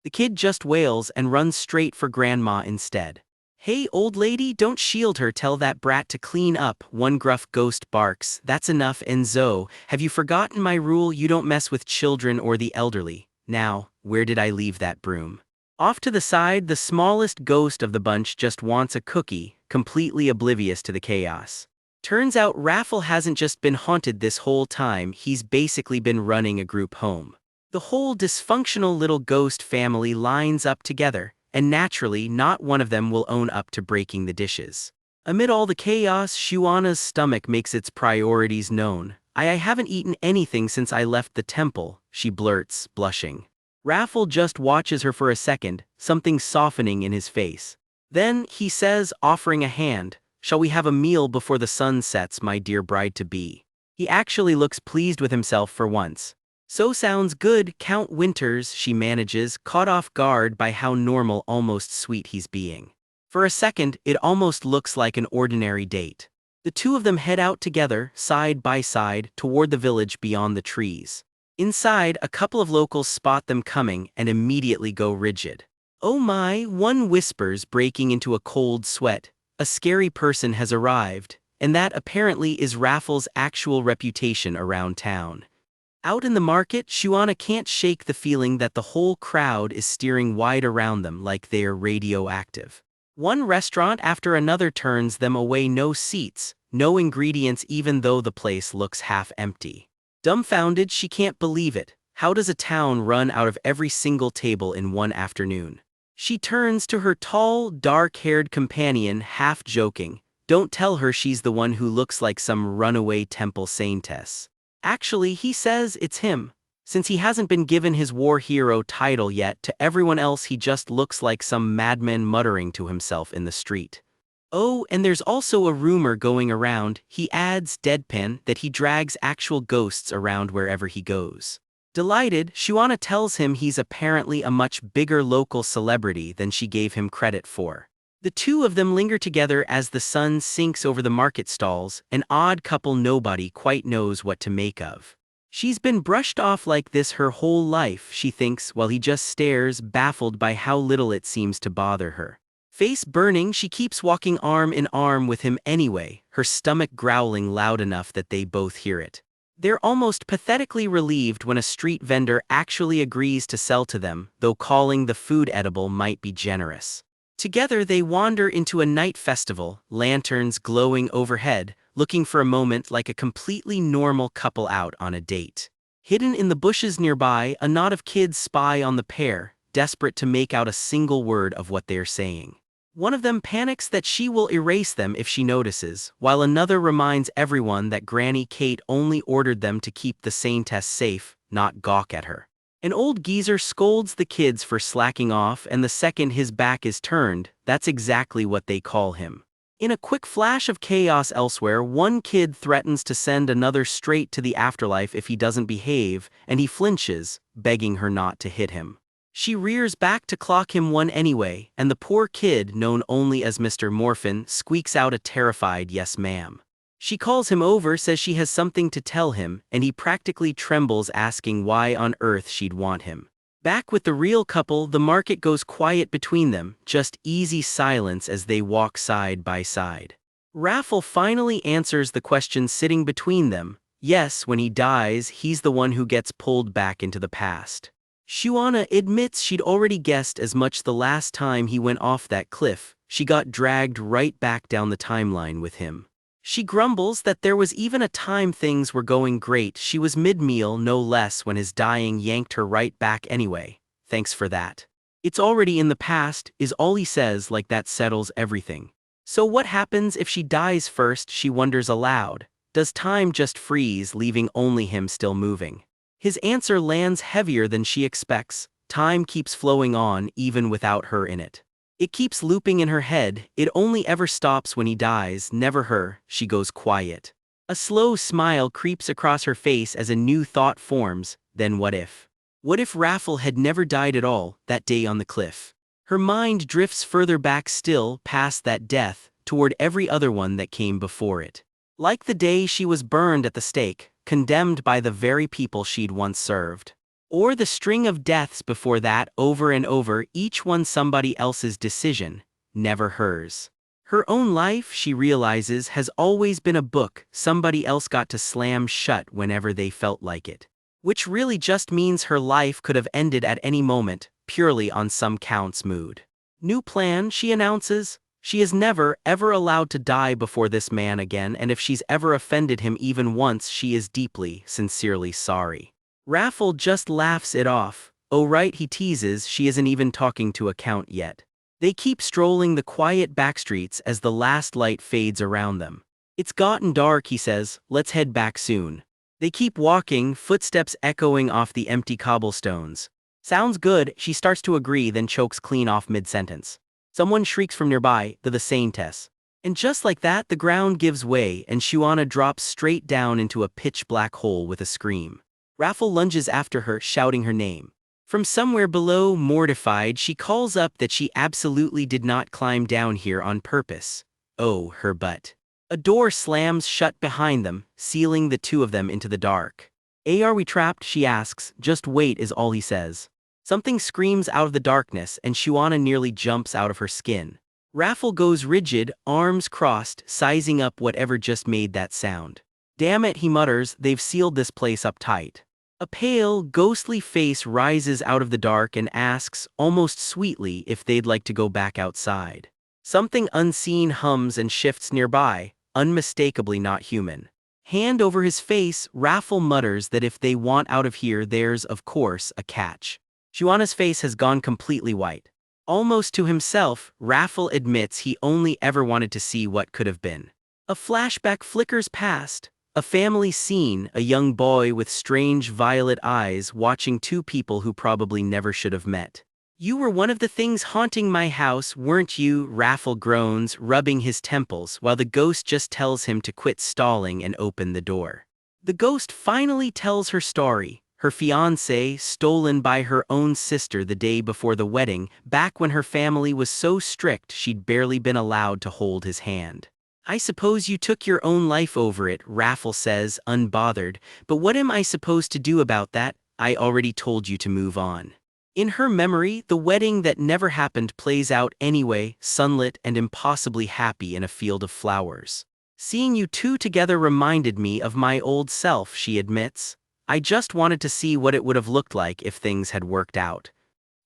The kid just wails and runs straight for Grandma instead. "Hey, old lady, don't shield her, tell that brat to clean up," one gruff ghost barks. "That's enough, Enzo. Have you forgotten my rule? You don't mess with children or the elderly." Now, where did I leave that broom? Off to the side, the smallest ghost of the bunch just wants a cookie, completely oblivious to the chaos. Turns out Raffle hasn't just been haunted this whole time, he's basically been running a group home. The whole dysfunctional little ghost family lines up together, and naturally not one of them will own up to breaking the dishes. Amid all the chaos, Shuana's stomach makes its priorities known. I haven't eaten anything since I left the temple," she blurts, blushing. Raffle just watches her for a second, something softening in his face. Then, he says, offering a hand, "Shall we have a meal before the sun sets, my dear bride-to-be?" He actually looks pleased with himself for once. "So sounds good, Count Winters," she manages, caught off guard by how normal, almost sweet he's being. For a second, it almost looks like an ordinary date. The two of them head out together, side by side, toward the village beyond the trees. Inside, a couple of locals spot them coming and immediately go rigid. "Oh my," one whispers, breaking into a cold sweat. "A scary person has arrived," and that apparently is Raffle's actual reputation around town. Out in the market, Shuana can't shake the feeling that the whole crowd is steering wide around them like they're radioactive. One restaurant after another turns them away, no seats, no ingredients, even though the place looks half empty. Dumbfounded, she can't believe it. How does a town run out of every single table in one afternoon? She turns to her tall, dark-haired companion, half joking. Don't tell her she's the one who looks like some runaway temple saintess. Actually, he says it's him. Since he hasn't been given his war hero title yet, to everyone else he just looks like some madman muttering to himself in the street. "Oh, and there's also a rumor going around," he adds, deadpan, "that he drags actual ghosts around wherever he goes." Delighted, Shuana tells him he's apparently a much bigger local celebrity than she gave him credit for. The two of them linger together as the sun sinks over the market stalls, an odd couple nobody quite knows what to make of. She's been brushed off like this her whole life, she thinks, while he just stares, baffled by how little it seems to bother her. Face burning, she keeps walking arm in arm with him anyway, her stomach growling loud enough that they both hear it. They're almost pathetically relieved when a street vendor actually agrees to sell to them, though calling the food edible might be generous. Together they wander into a night festival, lanterns glowing overhead, looking for a moment like a completely normal couple out on a date. Hidden in the bushes nearby, a knot of kids spy on the pair, desperate to make out a single word of what they're saying. One of them panics that she will erase them if she notices, while another reminds everyone that Granny Kate only ordered them to keep the Saintess safe, not gawk at her. An old geezer scolds the kids for slacking off, and the second his back is turned, that's exactly what they call him. In a quick flash of chaos elsewhere, one kid threatens to send another straight to the afterlife if he doesn't behave, and he flinches, begging her not to hit him. She rears back to clock him one anyway, and the poor kid, known only as Mr. Morphin, squeaks out a terrified "yes ma'am." She calls him over, says she has something to tell him, and he practically trembles, asking why on earth she'd want him. Back with the real couple, the market goes quiet between them, just easy silence as they walk side by side. Raffle finally answers the question sitting between them. Yes, when he dies, he's the one who gets pulled back into the past. Shuana admits she'd already guessed as much the last time he went off that cliff. She got dragged right back down the timeline with him. She grumbles that there was even a time things were going great. She was mid-meal, no less, when his dying yanked her right back anyway. Thanks for that. It's already in the past, is all he says, like that settles everything. So what happens if she dies first, she wonders aloud. Does time just freeze, leaving only him still moving? His answer lands heavier than she expects. Time keeps flowing on, even without her in it. It keeps looping in her head, it only ever stops when he dies, never her. She goes quiet. A slow smile creeps across her face as a new thought forms. Then what if? What if Raffle had never died at all, that day on the cliff? Her mind drifts further back still, past that death, toward every other one that came before it. Like the day she was burned at the stake, condemned by the very people she'd once served. Or the string of deaths before that, over and over, each one somebody else's decision. never hers. Her own life, she realizes, has always been a book somebody else got to slam shut whenever they felt like it. Which really just means her life could have ended at any moment, purely on some count's mood. New plan, she announces. She is never, ever allowed to die before this man again, and if she's ever offended him even once, she is deeply, sincerely sorry. Raffle just laughs it off. Oh right, he teases, she isn't even talking to a count yet. They keep strolling the quiet backstreets as the last light fades around them. It's gotten dark, he says, let's head back soon. They keep walking, footsteps echoing off the empty cobblestones. Sounds good, she starts to agree, then chokes clean off mid-sentence. Someone shrieks from nearby, the SAINTESS. And just like that, the ground gives way and Shuana drops straight down into a pitch-black hole with a scream. Raffle lunges after her, shouting her name. From somewhere below, mortified, she calls up that she absolutely did not climb down here on purpose. Oh, her butt. A door slams shut behind them, sealing the two of them into the dark. Are we trapped? She asks. Just wait is all he says. Something screams out of the darkness and Shuana nearly jumps out of her skin. Raffle goes rigid, arms crossed, sizing up whatever just made that sound. Damn it, he mutters, they've sealed this place up tight. A pale, ghostly face rises out of the dark and asks, almost sweetly, if they'd like to go back outside. Something unseen hums and shifts nearby, unmistakably not human. Hand over his face, Raffle mutters that if they want out of here, there's, of course, a catch. Shuana's face has gone completely white. Almost to himself, Raffle admits he only ever wanted to see what could have been. A flashback flickers past. A family scene, a young boy with strange violet eyes watching two people who probably never should have met. You were one of the things haunting my house, weren't you? Raffle groans, rubbing his temples, while the ghost just tells him to quit stalling and open the door. The ghost finally tells her story. Her fiancé, stolen by her own sister the day before the wedding, back when her family was so strict she'd barely been allowed to hold his hand. I suppose you took your own life over it, Raffle says, unbothered, but what am I supposed to do about that? I already told you to move on. In her memory, the wedding that never happened plays out anyway, sunlit and impossibly happy in a field of flowers. Seeing you two together reminded me of my old self, she admits. I just wanted to see what it would have looked like if things had worked out.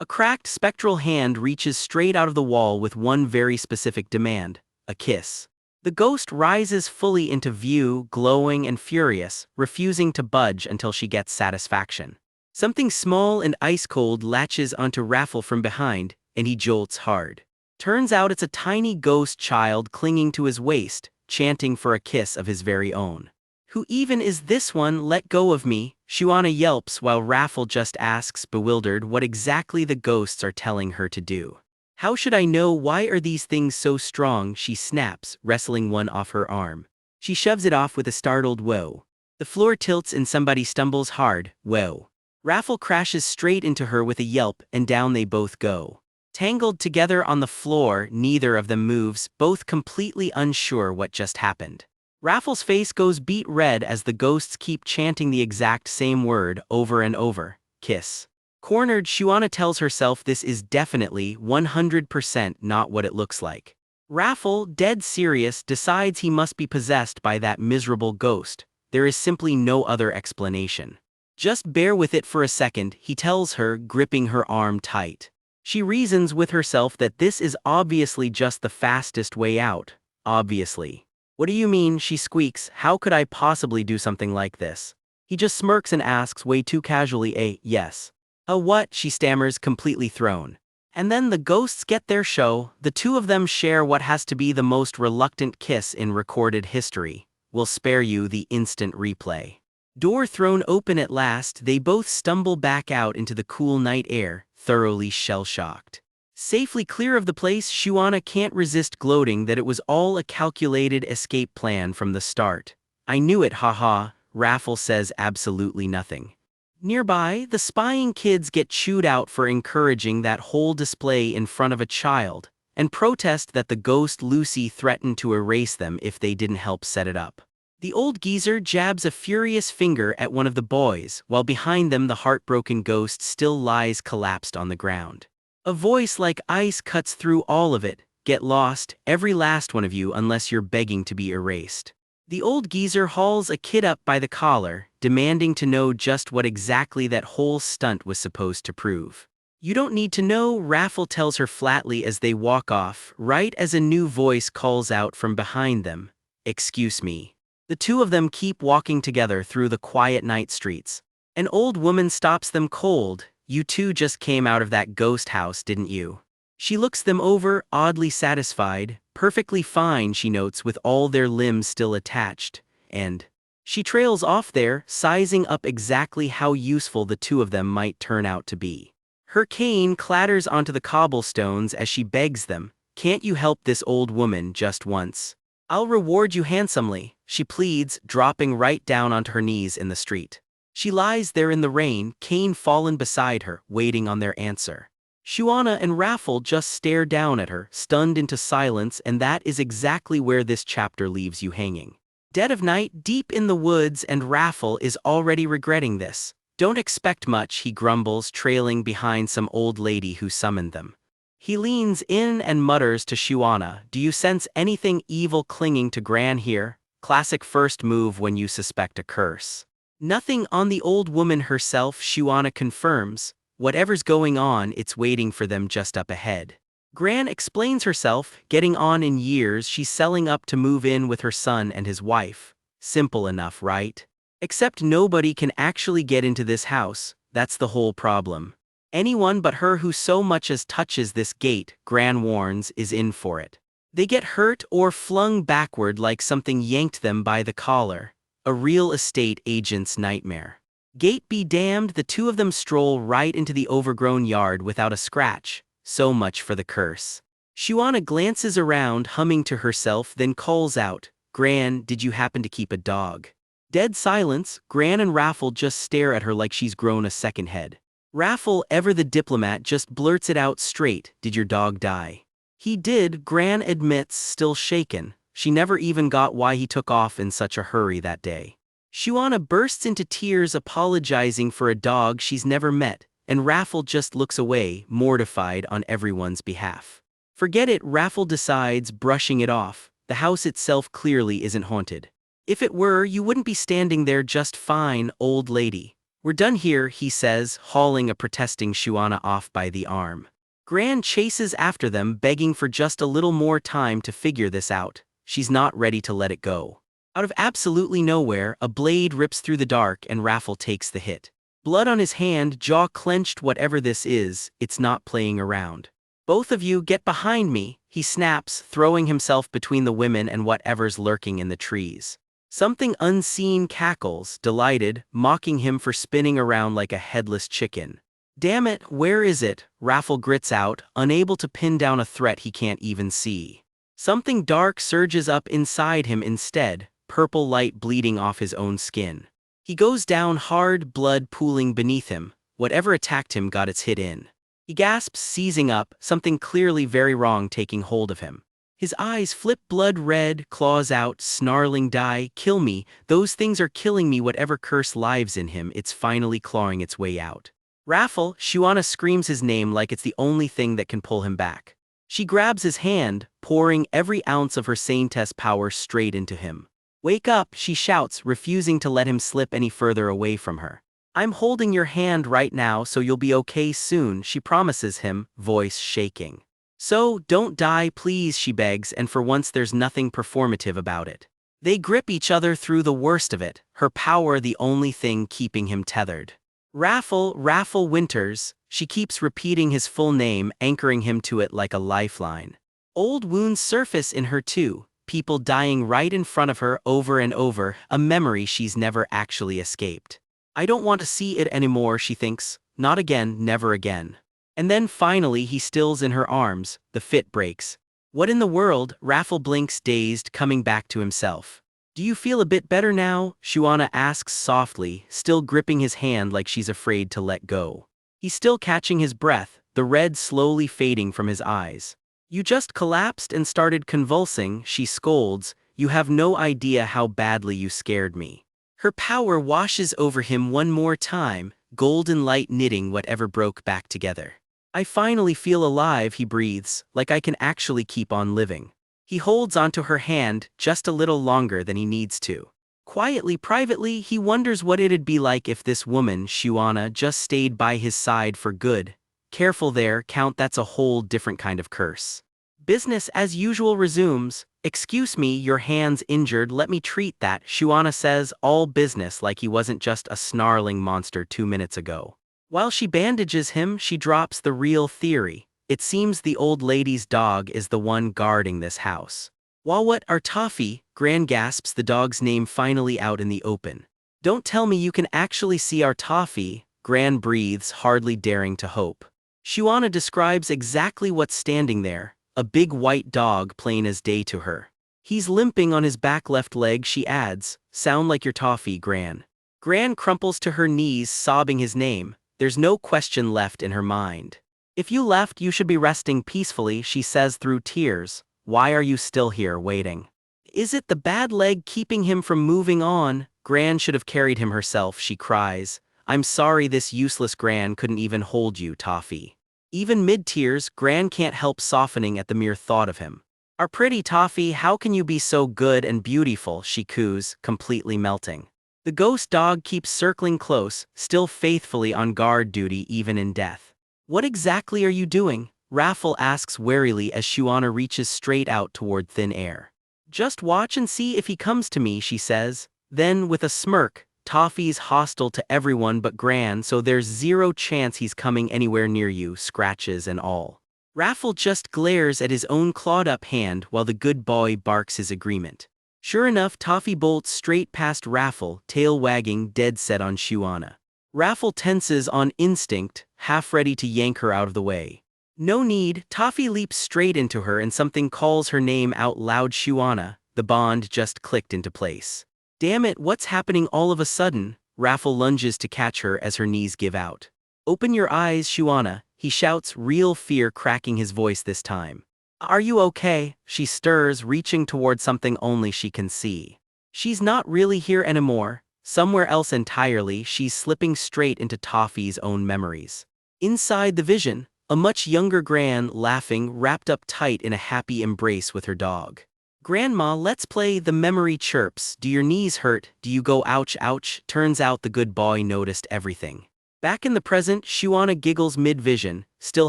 A cracked spectral hand reaches straight out of the wall with one very specific demand: a kiss. The ghost rises fully into view, glowing and furious, refusing to budge until she gets satisfaction. Something small and ice-cold latches onto Raffle from behind, and he jolts hard. Turns out it's a tiny ghost child clinging to his waist, chanting for a kiss of his very own. Who even is this one? Let go of me, Shuana yelps while Raffle just asks, bewildered, what exactly the ghosts are telling her to do. How should I know? Why are these things so strong? She snaps, wrestling one off her arm. She shoves it off with a startled whoa. The floor tilts and somebody stumbles hard, whoa. Raffle crashes straight into her with a yelp and down they both go. Tangled together on the floor, neither of them moves, both completely unsure what just happened. Raffle's face goes beet red as the ghosts keep chanting the exact same word over and over: kiss. Cornered, Shuana tells herself this is definitely 100% not what it looks like. Raffle, dead serious, decides he must be possessed by that miserable ghost. There is simply no other explanation. Just bear with it for a second, he tells her, gripping her arm tight. She reasons with herself that this is obviously just the fastest way out. Obviously. What do you mean? She squeaks. How could I possibly do something like this? He just smirks and asks way too casually, yes. A what? She stammers, completely thrown. And then the ghosts get their show. The two of them share what has to be the most reluctant kiss in recorded history. We'll spare you the instant replay. Door thrown open at last, they both stumble back out into the cool night air, thoroughly shell-shocked. Safely clear of the place, Shuana can't resist gloating that it was all a calculated escape plan from the start. I knew it, haha, Raffle says absolutely nothing. Nearby, the spying kids get chewed out for encouraging that whole display in front of a child, and protest that the ghost Lucy threatened to erase them if they didn't help set it up. The old geezer jabs a furious finger at one of the boys, while behind them the heartbroken ghost still lies collapsed on the ground. A voice like ice cuts through all of it. get lost, every last one of you, unless you're begging to be erased. The old geezer hauls a kid up by the collar, demanding to know just what exactly that whole stunt was supposed to prove. You don't need to know, Raffle tells her flatly as they walk off, right as a new voice calls out from behind them. Excuse me. The two of them keep walking together through the quiet night streets. An old woman stops them cold. You two just came out of that ghost house, didn't you? She looks them over, oddly satisfied. Perfectly fine, she notes, with all their limbs still attached. And she trails off there, sizing up exactly how useful the two of them might turn out to be. Her cane clatters onto the cobblestones as she begs them, "Can't you help this old woman just once? I'll reward you handsomely," she pleads, dropping right down onto her knees in the street. She lies there in the rain, cane fallen beside her, waiting on their answer. Shuana and Raffle just stare down at her, stunned into silence, and that is exactly where this chapter leaves you hanging. Dead of night, deep in the woods, and Raffle is already regretting this. "Don't expect much," he grumbles, trailing behind some old lady who summoned them. He leans in and mutters to Shuana, "Do you sense anything evil clinging to Gran here? Classic first move when you suspect a curse." "Nothing on the old woman herself," Shuana confirms. "Whatever's going on, it's waiting for them just up ahead." Gran explains herself, getting on in years. She's selling up to move in with her son and his wife. Simple enough, right? Except nobody can actually get into this house. That's the whole problem. Anyone but her who so much as touches this gate, Gran warns, is in for it. They get hurt or flung backward like something yanked them by the collar. A real estate agent's nightmare. Gate be damned, the two of them stroll right into the overgrown yard without a scratch. So much for the curse. Shuana glances around, humming to herself, then calls out, "Gran, did you happen to keep a dog?" Dead silence. Gran and Raffle just stare at her like she's grown a second head. Raffle, ever the diplomat, just blurts it out straight, "Did your dog die?" "He did," Gran admits, still shaken. She never even got why he took off in such a hurry that day. Shuana bursts into tears, apologizing for a dog she's never met, and Raffle just looks away, mortified on everyone's behalf. "Forget it," Raffle decides, brushing it off. The house itself clearly isn't haunted. "If it were, you wouldn't be standing there just fine, old lady." "We're done here," he says, hauling a protesting Shuana off by the arm. Gran chases after them, begging for just a little more time to figure this out. She's not ready to let it go. Out of absolutely nowhere, a blade rips through the dark and Raffle takes the hit. Blood on his hand, jaw clenched. "Whatever this is, it's not playing around. Both of you, get behind me," he snaps, throwing himself between the women and whatever's lurking in the trees. Something unseen cackles, delighted, mocking him for spinning around like a headless chicken. "Damn it, where is it?" Raffle grits out, unable to pin down a threat he can't even see. Something dark surges up inside him instead, purple light bleeding off his own skin. He goes down hard, blood pooling beneath him. Whatever attacked him got its hit in. He gasps, seizing up, something clearly very wrong taking hold of him. His eyes flip blood red, claws out, snarling, "Die, kill me, those things are killing me." Whatever curse lives in him, it's finally clawing its way out. "Raffle," Shuana screams his name like it's the only thing that can pull him back. She grabs his hand, pouring every ounce of her SAINTESS power straight into him. "Wake up," she shouts, refusing to let him slip any further away from her. "I'm holding your hand right now, so you'll be okay soon," she promises him, voice shaking. "So, don't die please," she begs, and for once there's nothing performative about it. They grip each other through the worst of it, her power the only thing keeping him tethered. "Raffle, Raffle Winters," she keeps repeating his full name, anchoring him to it like a lifeline. Old wounds surface in her too. People dying right in front of her over and over, a memory she's never actually escaped. "I don't want to see it anymore," she thinks. "Not again, never again." And then finally he stills in her arms, the fit breaks. "What in the world?" Raffle blinks, dazed, coming back to himself. "Do you feel a bit better now?" Shuana asks softly, still gripping his hand like she's afraid to let go. He's still catching his breath, the red slowly fading from his eyes. "You just collapsed and started convulsing," she scolds. "You have no idea how badly you scared me." Her power washes over him one more time, golden light knitting whatever broke back together. I finally feel alive, he breathes, like I can actually keep on living. He holds onto her hand just a little longer than he needs to. Quietly, privately, he wonders what it'd be like if this woman, Shuana, just stayed by his side for good. Careful there, Count, that's a whole different kind of curse. Business as usual resumes. Excuse me, your hand's injured, let me treat that, Shuana says, all business like he wasn't just a snarling monster 2 minutes ago. While she bandages him, she drops the real theory. It seems the old lady's dog is the one guarding this house. While what are Toffee? Gran gasps, the dog's name finally out in the open. Don't tell me you can actually see our Toffee, Gran breathes, hardly daring to hope. Shuana describes exactly what's standing there, a big white dog plain as day to her. He's limping on his back left leg, she adds, sound like your Toffee, Gran. Gran crumples to her knees, sobbing his name. There's no question left in her mind. If you left, you should be resting peacefully, she says through tears. Why are you still here waiting? Is it the bad leg keeping him from moving on? Gran should have carried him herself, she cries. I'm sorry this useless Gran couldn't even hold you, Toffee. Even mid-tears, Gran can't help softening at the mere thought of him. Our pretty Toffee, how can you be so good and beautiful, she coos, completely melting. The ghost dog keeps circling close, still faithfully on guard duty even in death. What exactly are you doing? Raffle asks warily as Shuana reaches straight out toward thin air. Just watch and see if he comes to me, she says. Then, with a smirk, Toffee's hostile to everyone but Gran, so there's zero chance he's coming anywhere near you, scratches and all. Raffle just glares at his own clawed-up hand while the good boy barks his agreement. Sure enough, Toffee bolts straight past Raffle, tail wagging, dead set on Shuana. Raffle tenses on instinct, half ready to yank her out of the way. No need, Toffee leaps straight into her and something calls her name out loud, Shuana. The bond just clicked into place. Damn it, what's happening all of a sudden? Raffle lunges to catch her as her knees give out. Open your eyes, Shuana, he shouts, real fear cracking his voice this time. Are you okay? She stirs, reaching toward something only she can see. She's not really here anymore. Somewhere else entirely, she's slipping straight into Toffee's own memories. Inside the vision, a much younger Gran, laughing, wrapped up tight in a happy embrace with her dog. Grandma, let's play, the memory chirps. Do your knees hurt? Do you go ouch ouch? Turns out the good boy noticed everything. Back in the present, Shuana giggles mid-vision, still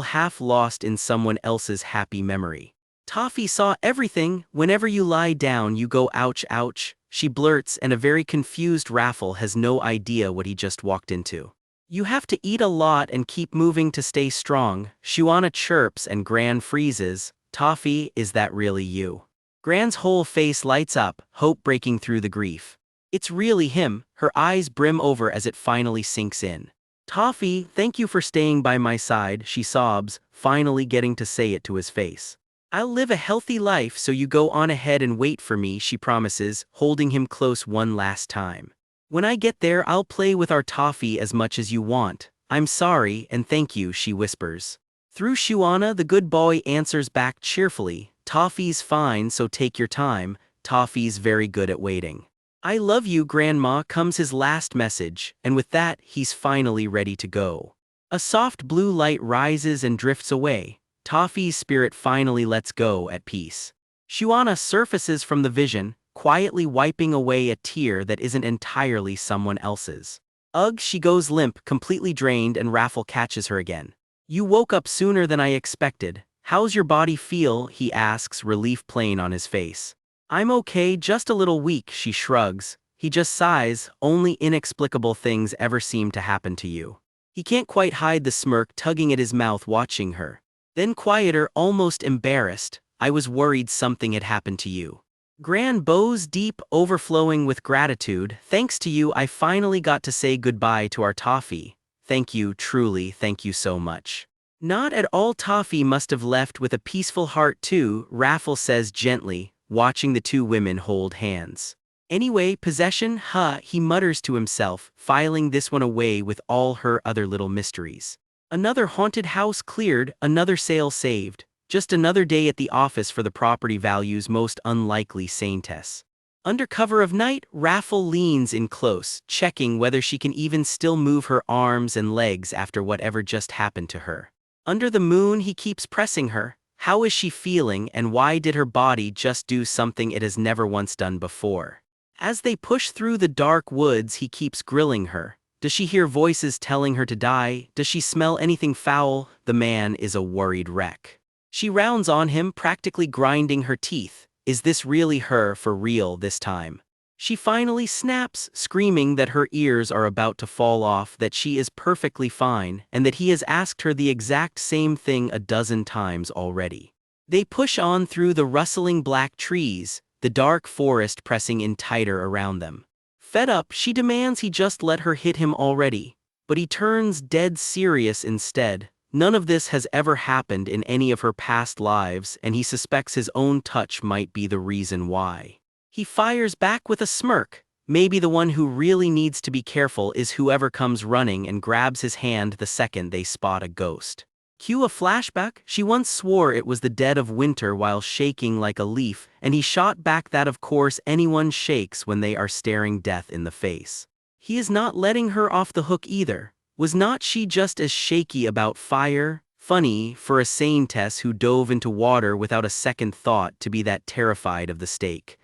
half lost in someone else's happy memory. Toffee saw everything. Whenever you lie down you go ouch ouch, she blurts, and a very confused Raffle has no idea what he just walked into. You have to eat a lot and keep moving to stay strong, Shuana chirps and Gran freezes. Toffee, is that really you? Gran's whole face lights up, hope breaking through the grief. It's really him, her eyes brim over as it finally sinks in. Toffee, thank you for staying by my side, she sobs, finally getting to say it to his face. I'll live a healthy life so you go on ahead and wait for me, she promises, holding him close one last time. When I get there I'll play with our Toffee as much as you want. I'm sorry and thank you, she whispers. Through Shuana the good boy answers back cheerfully, Toffee's fine, so take your time, Toffee's very good at waiting. I love you, Grandma, comes his last message, and with that, he's finally ready to go. A soft blue light rises and drifts away. Toffee's spirit finally lets go at peace. Shuana surfaces from the vision, quietly wiping away a tear that isn't entirely someone else's. Ugh, she goes limp, completely drained, and Raffle catches her again. You woke up sooner than I expected. How's your body feel? He asks, relief plain on his face. I'm okay, just a little weak, she shrugs. He just sighs, only inexplicable things ever seem to happen to you. He can't quite hide the smirk tugging at his mouth watching her. Then quieter, almost embarrassed, I was worried something had happened to you. Gran bows deep, overflowing with gratitude. Thanks to you I finally got to say goodbye to our Toffee. Thank you, truly, thank you so much. Not at all, Toffee must have left with a peaceful heart too, Raffle says gently, watching the two women hold hands. Anyway, possession, huh, he mutters to himself, filing this one away with all her other little mysteries. Another haunted house cleared, another sale saved. Just another day at the office for the property value's most unlikely SAINTESS. Under cover of night, Raffle leans in close, checking whether she can even still move her arms and legs after whatever just happened to her. Under the moon he keeps pressing her. How is she feeling, and why did her body just do something it has never once done before? As they push through the dark woods he keeps grilling her. Does she hear voices telling her to die? Does she smell anything foul? The man is a worried wreck. She rounds on him, practically grinding her teeth. Is this really her for real this time? She finally snaps, screaming that her ears are about to fall off, that she is perfectly fine, and that he has asked her the exact same thing a dozen times already. They push on through the rustling black trees, the dark forest pressing in tighter around them. Fed up, she demands he just let her hit him already, but he turns dead serious instead. None of this has ever happened in any of her past lives, and he suspects his own touch might be the reason why. He fires back with a smirk. Maybe the one who really needs to be careful is whoever comes running and grabs his hand the second they spot a ghost. Cue a flashback. She once swore it was the dead of winter while shaking like a leaf, and he shot back that of course anyone shakes when they are staring death in the face. He is not letting her off the hook either. Was not she just as shaky about fire? Funny for a SAINTESS who dove into water without a second thought to be that terrified of the stake.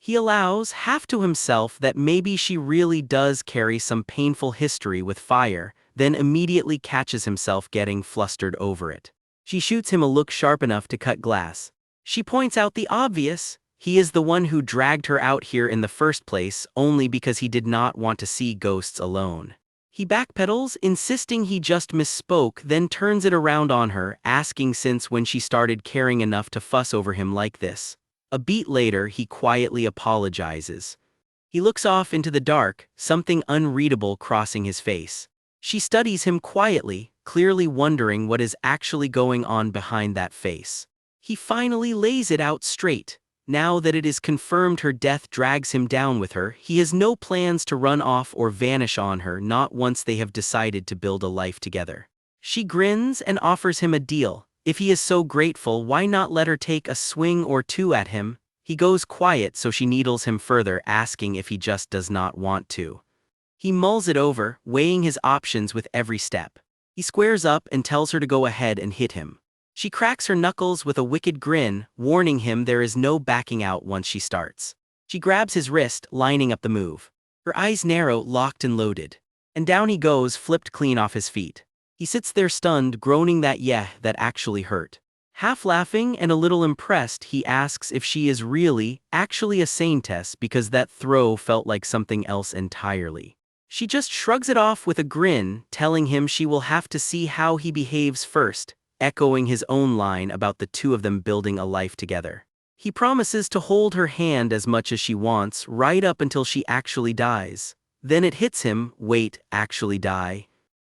He allows, half to himself, that maybe she really does carry some painful history with fire, then immediately catches himself getting flustered over it. She shoots him a look sharp enough to cut glass. She points out the obvious. He is the one who dragged her out here in the first place only because he did not want to see ghosts alone. He backpedals, insisting he just misspoke, then turns it around on her, asking since when she started caring enough to fuss over him like this. A beat later, he quietly apologizes. He looks off into the dark, something unreadable crossing his face. She studies him quietly, clearly wondering what is actually going on behind that face. He finally lays it out straight. Now that it is confirmed her death drags him down with her, he has no plans to run off or vanish on her, not once they have decided to build a life together. She grins and offers him a deal. If he is so grateful, why not let her take a swing or two at him? He goes quiet, so she needles him further, asking if he just does not want to. He mulls it over, weighing his options with every step. He squares up and tells her to go ahead and hit him. She cracks her knuckles with a wicked grin, warning him there is no backing out once she starts. She grabs his wrist, lining up the move. Her eyes narrow, locked and loaded. And down he goes, flipped clean off his feet. He sits there stunned, groaning that that actually hurt. Half laughing and a little impressed, he asks if she is actually a SAINTESS, because that throw felt like something else entirely. She just shrugs it off with a grin, telling him she will have to see how he behaves first, echoing his own line about the two of them building a life together. He promises to hold her hand as much as she wants, right up until she actually dies. Then it hits him, wait, actually die?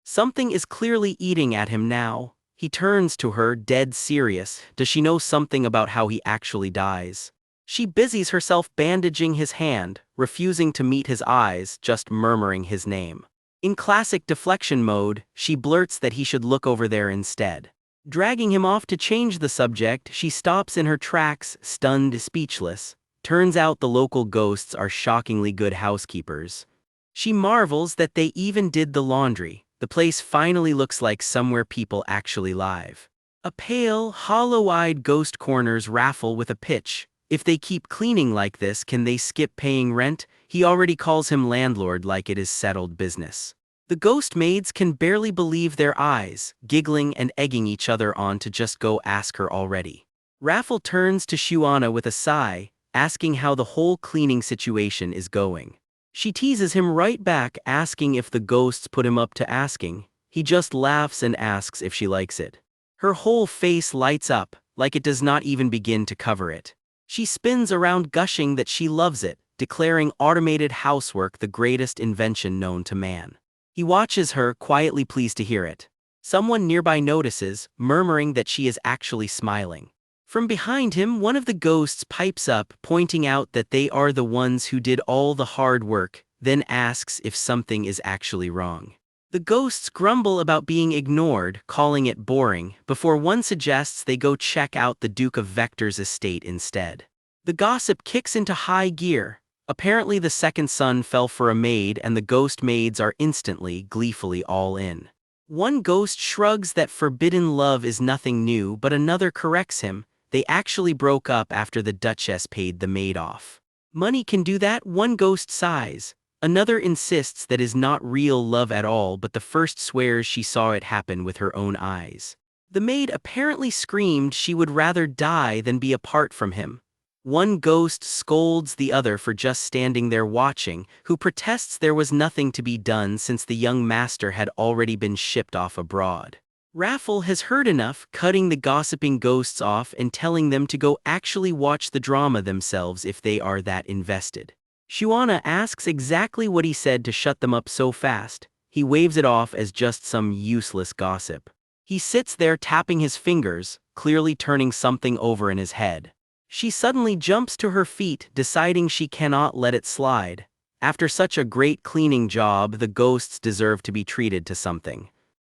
Something is clearly eating at him now. He turns to her, dead serious. Does she know something about how he actually dies? She busies herself bandaging his hand, refusing to meet his eyes, just murmuring his name. In classic deflection mode, she blurts that he should look over there instead. Dragging him off to change the subject, she stops in her tracks, stunned, speechless. Turns out the local ghosts are shockingly good housekeepers. She marvels that they even did the laundry. The place finally looks like somewhere people actually live. A pale, hollow-eyed ghost corners raffle with a pitch. If they keep cleaning like this, can they skip paying rent? He already calls him landlord like it is settled business. The ghost maids can barely believe their eyes, giggling and egging each other on to just go ask her already. Raffle turns to Shuana with a sigh, asking how the whole cleaning situation is going. She teases him right back, asking if the ghosts put him up to asking. He just laughs and asks if she likes it. Her whole face lights up, like it does not even begin to cover it. She spins around, gushing that she loves it, declaring automated housework the greatest invention known to man. He watches her, quietly pleased to hear it. Someone nearby notices, murmuring that she is actually smiling. From behind him, one of the ghosts pipes up, pointing out that they are the ones who did all the hard work, then asks if something is actually wrong. The ghosts grumble about being ignored, calling it boring, before one suggests they go check out the Duke of Vector's estate instead. The gossip kicks into high gear. Apparently the second son fell for a maid, and the ghost maids are instantly, gleefully all in. One ghost shrugs that forbidden love is nothing new, but another corrects him. They actually broke up after the Duchess paid the maid off. Money can do that, one ghost sighs. Another insists that is not real love at all, but the first swears she saw it happen with her own eyes. The maid apparently screamed she would rather die than be apart from him. One ghost scolds the other for just standing there watching, who protests there was nothing to be done since the young master had already been shipped off abroad. Raffle has heard enough, cutting the gossiping ghosts off and telling them to go actually watch the drama themselves if they are that invested. Shuana asks exactly what he said to shut them up so fast. He waves it off as just some useless gossip. He sits there tapping his fingers, clearly turning something over in his head. She suddenly jumps to her feet, deciding she cannot let it slide. After such a great cleaning job, the ghosts deserve to be treated to something.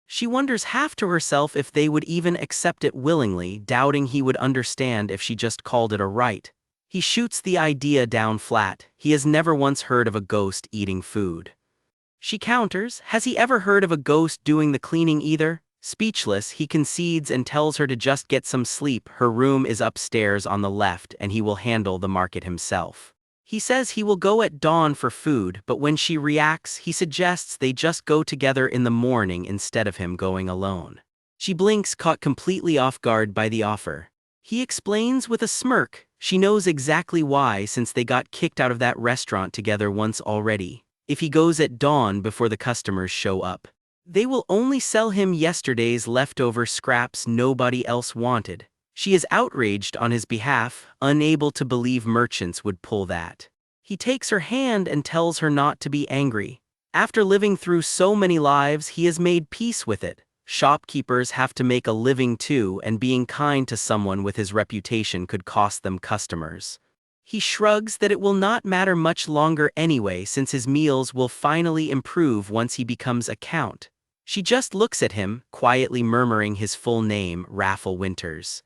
She wonders half to herself if they would even accept it willingly, doubting he would understand if she just called it a right. He shoots the idea down flat. He has never once heard of a ghost eating food. She counters, has he ever heard of a ghost doing the cleaning either? Speechless, he concedes and tells her to just get some sleep. Her room is upstairs on the left and he will handle the market himself. He says he will go at dawn for food, but when she reacts, he suggests they just go together in the morning instead of him going alone. She blinks, caught completely off guard by the offer. He explains with a smirk, she knows exactly why since they got kicked out of that restaurant together once already. If he goes at dawn before the customers show up, they will only sell him yesterday's leftover scraps nobody else wanted. She is outraged on his behalf, unable to believe merchants would pull that. He takes her hand and tells her not to be angry. After living through so many lives, he has made peace with it. Shopkeepers have to make a living too, and being kind to someone with his reputation could cost them customers. He shrugs that it will not matter much longer anyway since his meals will finally improve once he becomes a count. She just looks at him, quietly murmuring his full name, Raffle Winters.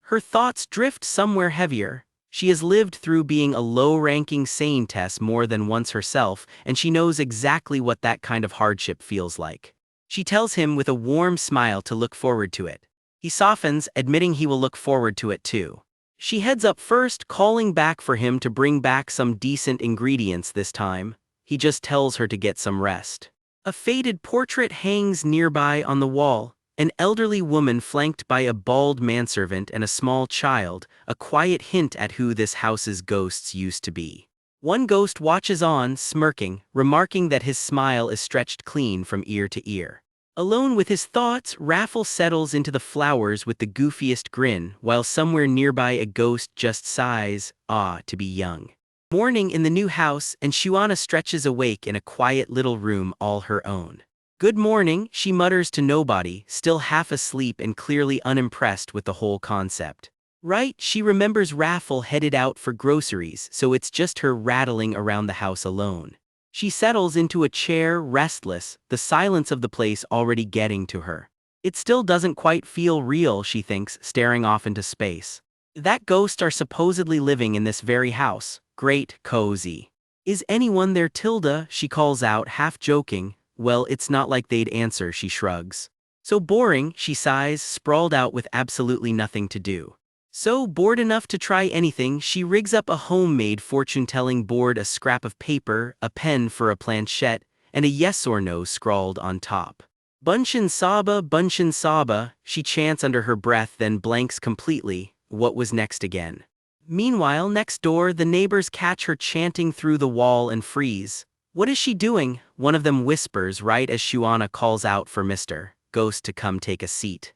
Her thoughts drift somewhere heavier. She has lived through being a low-ranking SAINTESS more than once herself, and she knows exactly what that kind of hardship feels like. She tells him with a warm smile to look forward to it. He softens, admitting he will look forward to it too. She heads up first, calling back for him to bring back some decent ingredients this time. He just tells her to get some rest. A faded portrait hangs nearby on the wall. An elderly woman flanked by a bald manservant and a small child, a quiet hint at who this house's ghosts used to be. One ghost watches on, smirking, remarking that his smile is stretched clean from ear to ear. Alone with his thoughts, Raffle settles into the flowers with the goofiest grin, while somewhere nearby a ghost just sighs, ah, to be young. Morning in the new house, and Shuana stretches awake in a quiet little room all her own. Good morning, she mutters to nobody, still half asleep and clearly unimpressed with the whole concept. Right, she remembers Raffle headed out for groceries, so it's just her rattling around the house alone. She settles into a chair, restless, the silence of the place already getting to her. It still doesn't quite feel real, she thinks, staring off into space. That ghosts are supposedly living in this very house. Great, cozy. Is anyone there, Tilda? She calls out, half joking. Well, it's not like they'd answer, she shrugs. So boring, she sighs, sprawled out with absolutely nothing to do. So bored enough to try anything, she rigs up a homemade fortune-telling board, a scrap of paper, a pen for a planchette, and a yes or no scrawled on top. Bunshin Saba, she chants under her breath, then blanks completely. What was next again? Meanwhile, next door, the neighbors catch her chanting through the wall and freeze. What is she doing? One of them whispers right as Shuana calls out for Mr. Ghost to come take a seat.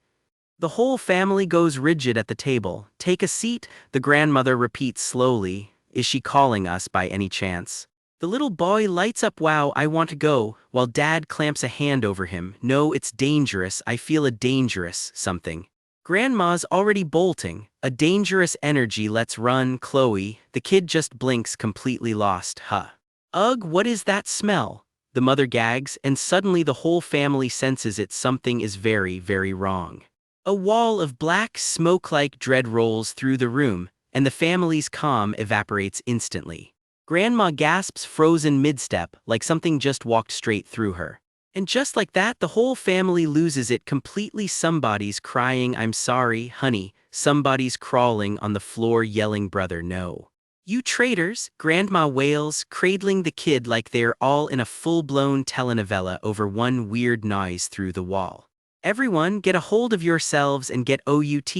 The whole family goes rigid at the table. Take a seat, the grandmother repeats slowly. Is she calling us by any chance? The little boy lights up, wow, I want to go, while Dad clamps a hand over him. No, it's dangerous, I feel a dangerous something. Grandma's already bolting. A dangerous energy, let's run, Chloe. The kid just blinks, completely lost, huh? Ugh, what is that smell? The mother gags, and suddenly the whole family senses it. Something is very, very wrong. A wall of black smoke-like dread rolls through the room, and the family's calm evaporates instantly. Grandma gasps, frozen mid-step, like something just walked straight through her. And just like that, the whole family loses it completely. Somebody's crying, "I'm sorry, honey." Somebody's crawling on the floor yelling, "Brother, no." "You traitors," Grandma wails, cradling the kid like they're all in a full-blown telenovela over one weird noise through the wall. "Everyone, get a hold of yourselves and get out."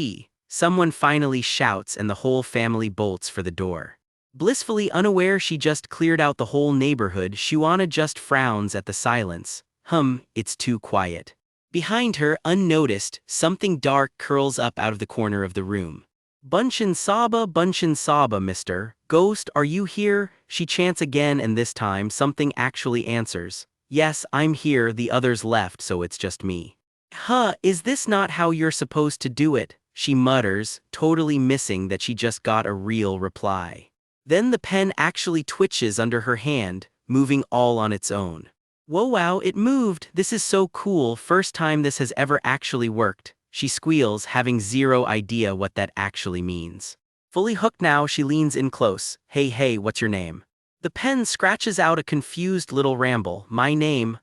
Someone finally shouts and the whole family bolts for the door. Blissfully unaware she just cleared out the whole neighborhood, Shuana just frowns at the silence. It's too quiet. Behind her, unnoticed, something dark curls up out of the corner of the room. Bunchin Saba, Mr. Ghost, are you here?" She chants again, and this time something actually answers. "Yes, I'm here, the others left, so it's just me." Is this not how you're supposed to do it?" She mutters, totally missing that she just got a real reply. Then the pen actually twitches under her hand, moving all on its own. "Whoa, wow, it moved! This is so cool, first time this has ever actually worked." She squeals, having zero idea what that actually means. Fully hooked now, she leans in close. Hey, what's your name?" The pen scratches out a confused little ramble. My name,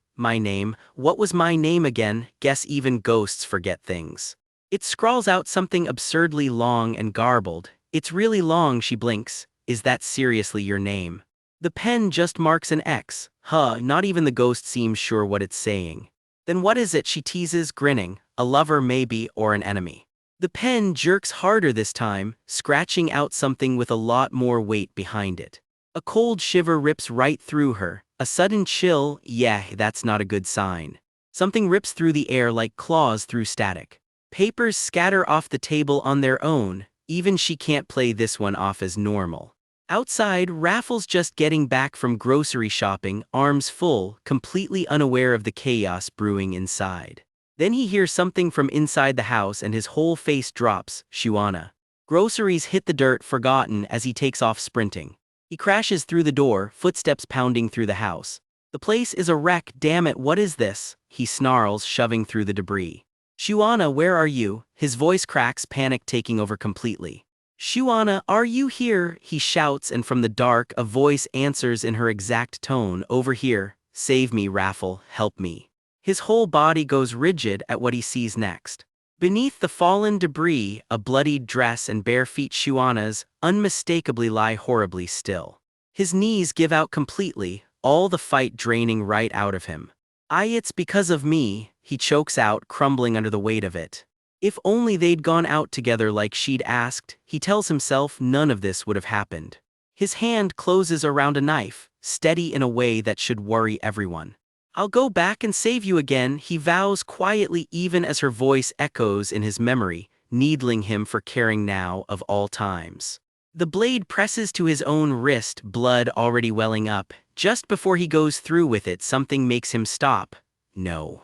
what was my name again? Guess even ghosts forget things." It scrawls out something absurdly long and garbled. "It's really long," she blinks. "Is that seriously your name?" The pen just marks an X. Not even the ghost seems sure what it's saying. "Then what is it?" she teases, grinning. "A lover maybe, or an enemy." The pen jerks harder this time, scratching out something with a lot more weight behind it. A cold shiver rips right through her, a sudden chill. Yeah, that's not a good sign. Something rips through the air like claws through static. Papers scatter off the table on their own, even she can't play this one off as normal. Outside, Raffles just getting back from grocery shopping, arms full, completely unaware of the chaos brewing inside. Then he hears something from inside the house and his whole face drops. Shuana. Groceries hit the dirt, forgotten, as he takes off sprinting. He crashes through the door, footsteps pounding through the house. The place is a wreck. "Damn it, what is this?" he snarls, shoving through the debris. "Shuana, where are you?" His voice cracks, panic taking over completely. "Shuana, are you here?" he shouts, and from the dark, a voice answers in her exact tone. "Over here. Save me, Raffle, help me." His whole body goes rigid at what he sees next. Beneath the fallen debris, a bloodied dress and bare feet, Shuana's, unmistakably lie horribly still. His knees give out completely, all the fight draining right out of him. It's because of me," he chokes out, crumbling under the weight of it. If only they'd gone out together like she'd asked, he tells himself, none of this would have happened. His hand closes around a knife, steady in a way that should worry everyone. "I'll go back and save you again," he vows quietly, even as her voice echoes in his memory, needling him for caring now of all times. The blade presses to his own wrist, blood already welling up. Just before he goes through with it, something makes him stop. "No.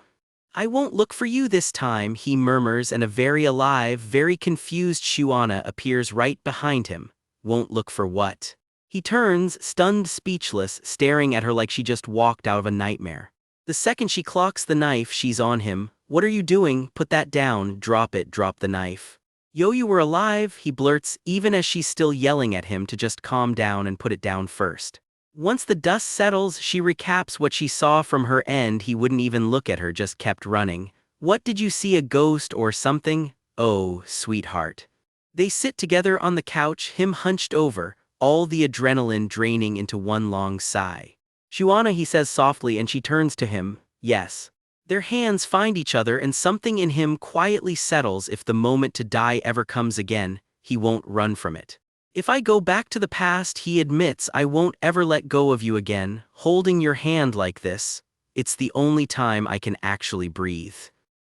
I won't look for you this time," he murmurs, and a very alive, very confused Shuana appears right behind him. "Won't look for what?" He turns, stunned, speechless, staring at her like she just walked out of a nightmare. The second she clocks the knife, she's on him. "What are you doing? Put that down. Drop it, drop the knife." "Yo, you were alive," he blurts, even as she's still yelling at him to just calm down and put it down first. Once the dust settles, she recaps what she saw from her end. He wouldn't even look at her, just kept running. "What did you see, a ghost or something?" "Oh, sweetheart." They sit together on the couch, him hunched over, all the adrenaline draining into one long sigh. "Shuana," he says softly, and she turns to him. "Yes." Their hands find each other, and something in him quietly settles. If the moment to die ever comes again, he won't run from it. "If I go back to the past," he admits, "I won't ever let go of you again. Holding your hand like this, it's the only time I can actually breathe."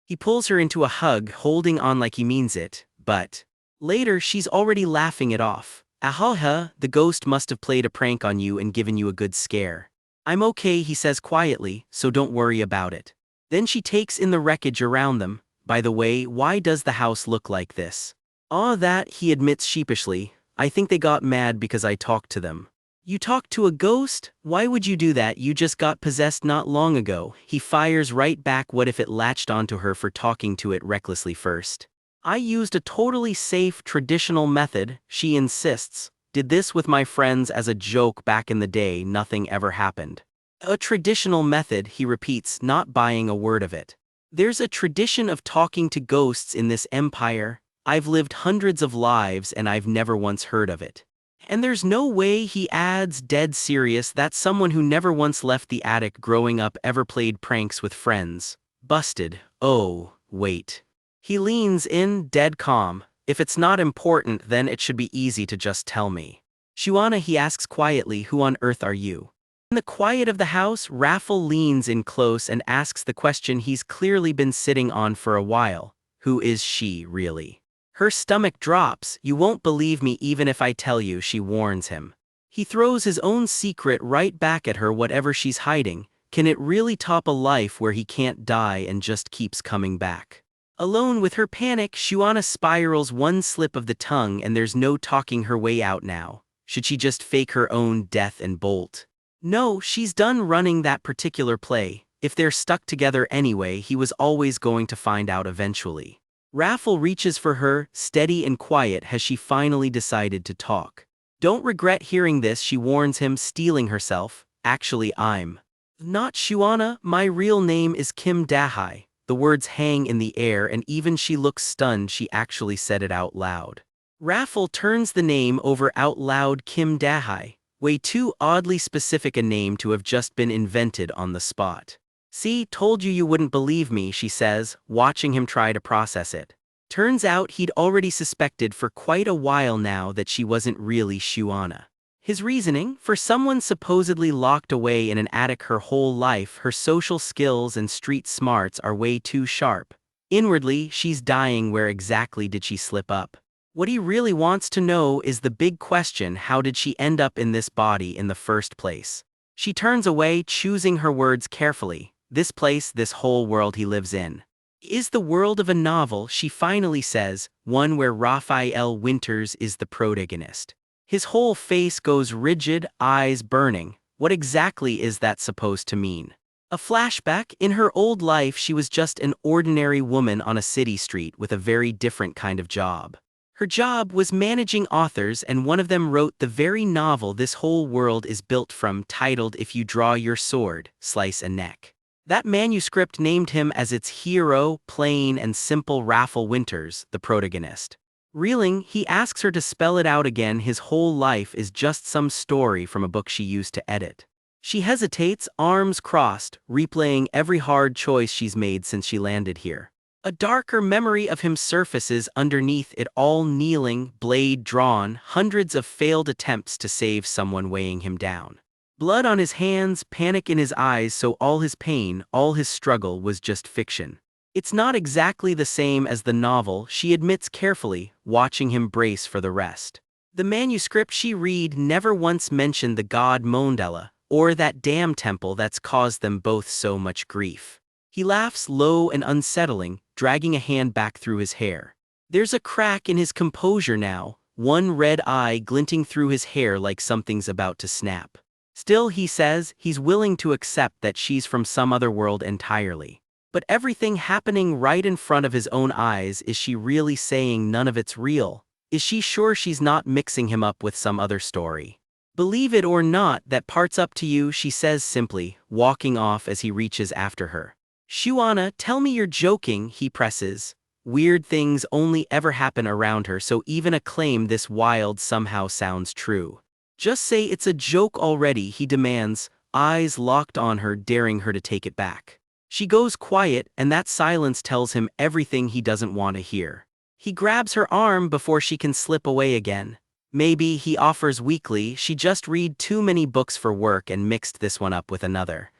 He pulls her into a hug, holding on like he means it, but later she's already laughing it off. "Ahaha, the ghost must have played a prank on you and given you a good scare." "I'm okay," he says quietly, "so don't worry about it." Then she takes in the wreckage around them. "By the way, why does the house look like this?" That," he admits sheepishly. "I think they got mad because I talked to them." "You talked to a ghost? Why would you do that? You just got possessed not long ago." He fires right back. What if it latched onto her for talking to it recklessly first? "I used a totally safe, traditional method," she insists. "Did this with my friends as a joke back in the day. Nothing ever happened." A traditional method, he repeats, not buying a word of it. There's a tradition of talking to ghosts in this empire. I've lived hundreds of lives and I've never once heard of it. And there's no way, he adds, dead serious, that someone who never once left the attic growing up ever played pranks with friends. Busted. Oh, wait. He leans in, dead calm. If it's not important, then it should be easy to just tell me. Shuana, he asks quietly, who on earth are you? In the quiet of the house, Raffle leans in close and asks the question he's clearly been sitting on for a while. Who is she, really? Her stomach drops. You won't believe me even if I tell you, she warns him. He throws his own secret right back at her, whatever she's hiding. Can it really top a life where he can't die and just keeps coming back? Alone with her panic, Shuana spirals one slip of the tongue and there's no talking her way out now. Should she just fake her own death and bolt? No, she's done running that particular play. If they're stuck together anyway, he was always going to find out eventually. Raffle reaches for her, steady and quiet. Has she finally decided to talk? Don't regret hearing this, she warns him, steeling herself. Actually, I'm not Shuana. My real name is Kim Dahai. The words hang in the air and even she looks stunned she actually said it out loud. Raffle turns the name over out loud. Kim Dahai. Way too oddly specific a name to have just been invented on the spot. See, told you wouldn't believe me, she says, watching him try to process it. Turns out he'd already suspected for quite a while now that she wasn't really Shuana. His reasoning, for someone supposedly locked away in an attic her whole life, her social skills and street smarts are way too sharp. Inwardly, she's dying. Where exactly did she slip up? What he really wants to know is the big question: how did she end up in this body in the first place? She turns away, choosing her words carefully. This place, this whole world he lives in, is the world of a novel, she finally says, one where Raphael Winters is the protagonist. His whole face goes rigid, eyes burning. What exactly is that supposed to mean? A flashback? In her old life she was just an ordinary woman on a city street with a very different kind of job. Her job was managing authors, and one of them wrote the very novel this whole world is built from, titled If You Draw Your Sword, Slice a Neck. That manuscript named him as its hero, plain and simple Raffle Winters, the protagonist. Reeling, he asks her to spell it out again. His whole life is just some story from a book she used to edit. She hesitates, arms crossed, replaying every hard choice she's made since she landed here. A darker memory of him surfaces underneath it all, kneeling, blade drawn, hundreds of failed attempts to save someone weighing him down. Blood on his hands, panic in his eyes, so all his pain, all his struggle was just fiction. It's not exactly the same as the novel, she admits carefully, watching him brace for the rest. The manuscript she read never once mentioned the god Mondela, or that damn temple that's caused them both so much grief. He laughs low and unsettling, dragging a hand back through his hair. There's a crack in his composure now, one red eye glinting through his hair like something's about to snap. Still, he says, he's willing to accept that she's from some other world entirely. But everything happening right in front of his own eyes, is she really saying none of it's real? Is she sure she's not mixing him up with some other story? Believe it or not, that part's up to you, she says simply, walking off as he reaches after her. Shuana, tell me you're joking, he presses. Weird things only ever happen around her, so even a claim this wild somehow sounds true. Just say it's a joke already, he demands, eyes locked on her, daring her to take it back. She goes quiet, and that silence tells him everything he doesn't want to hear. He grabs her arm before she can slip away again. Maybe, he offers weakly, she just read too many books for work and mixed this one up with another.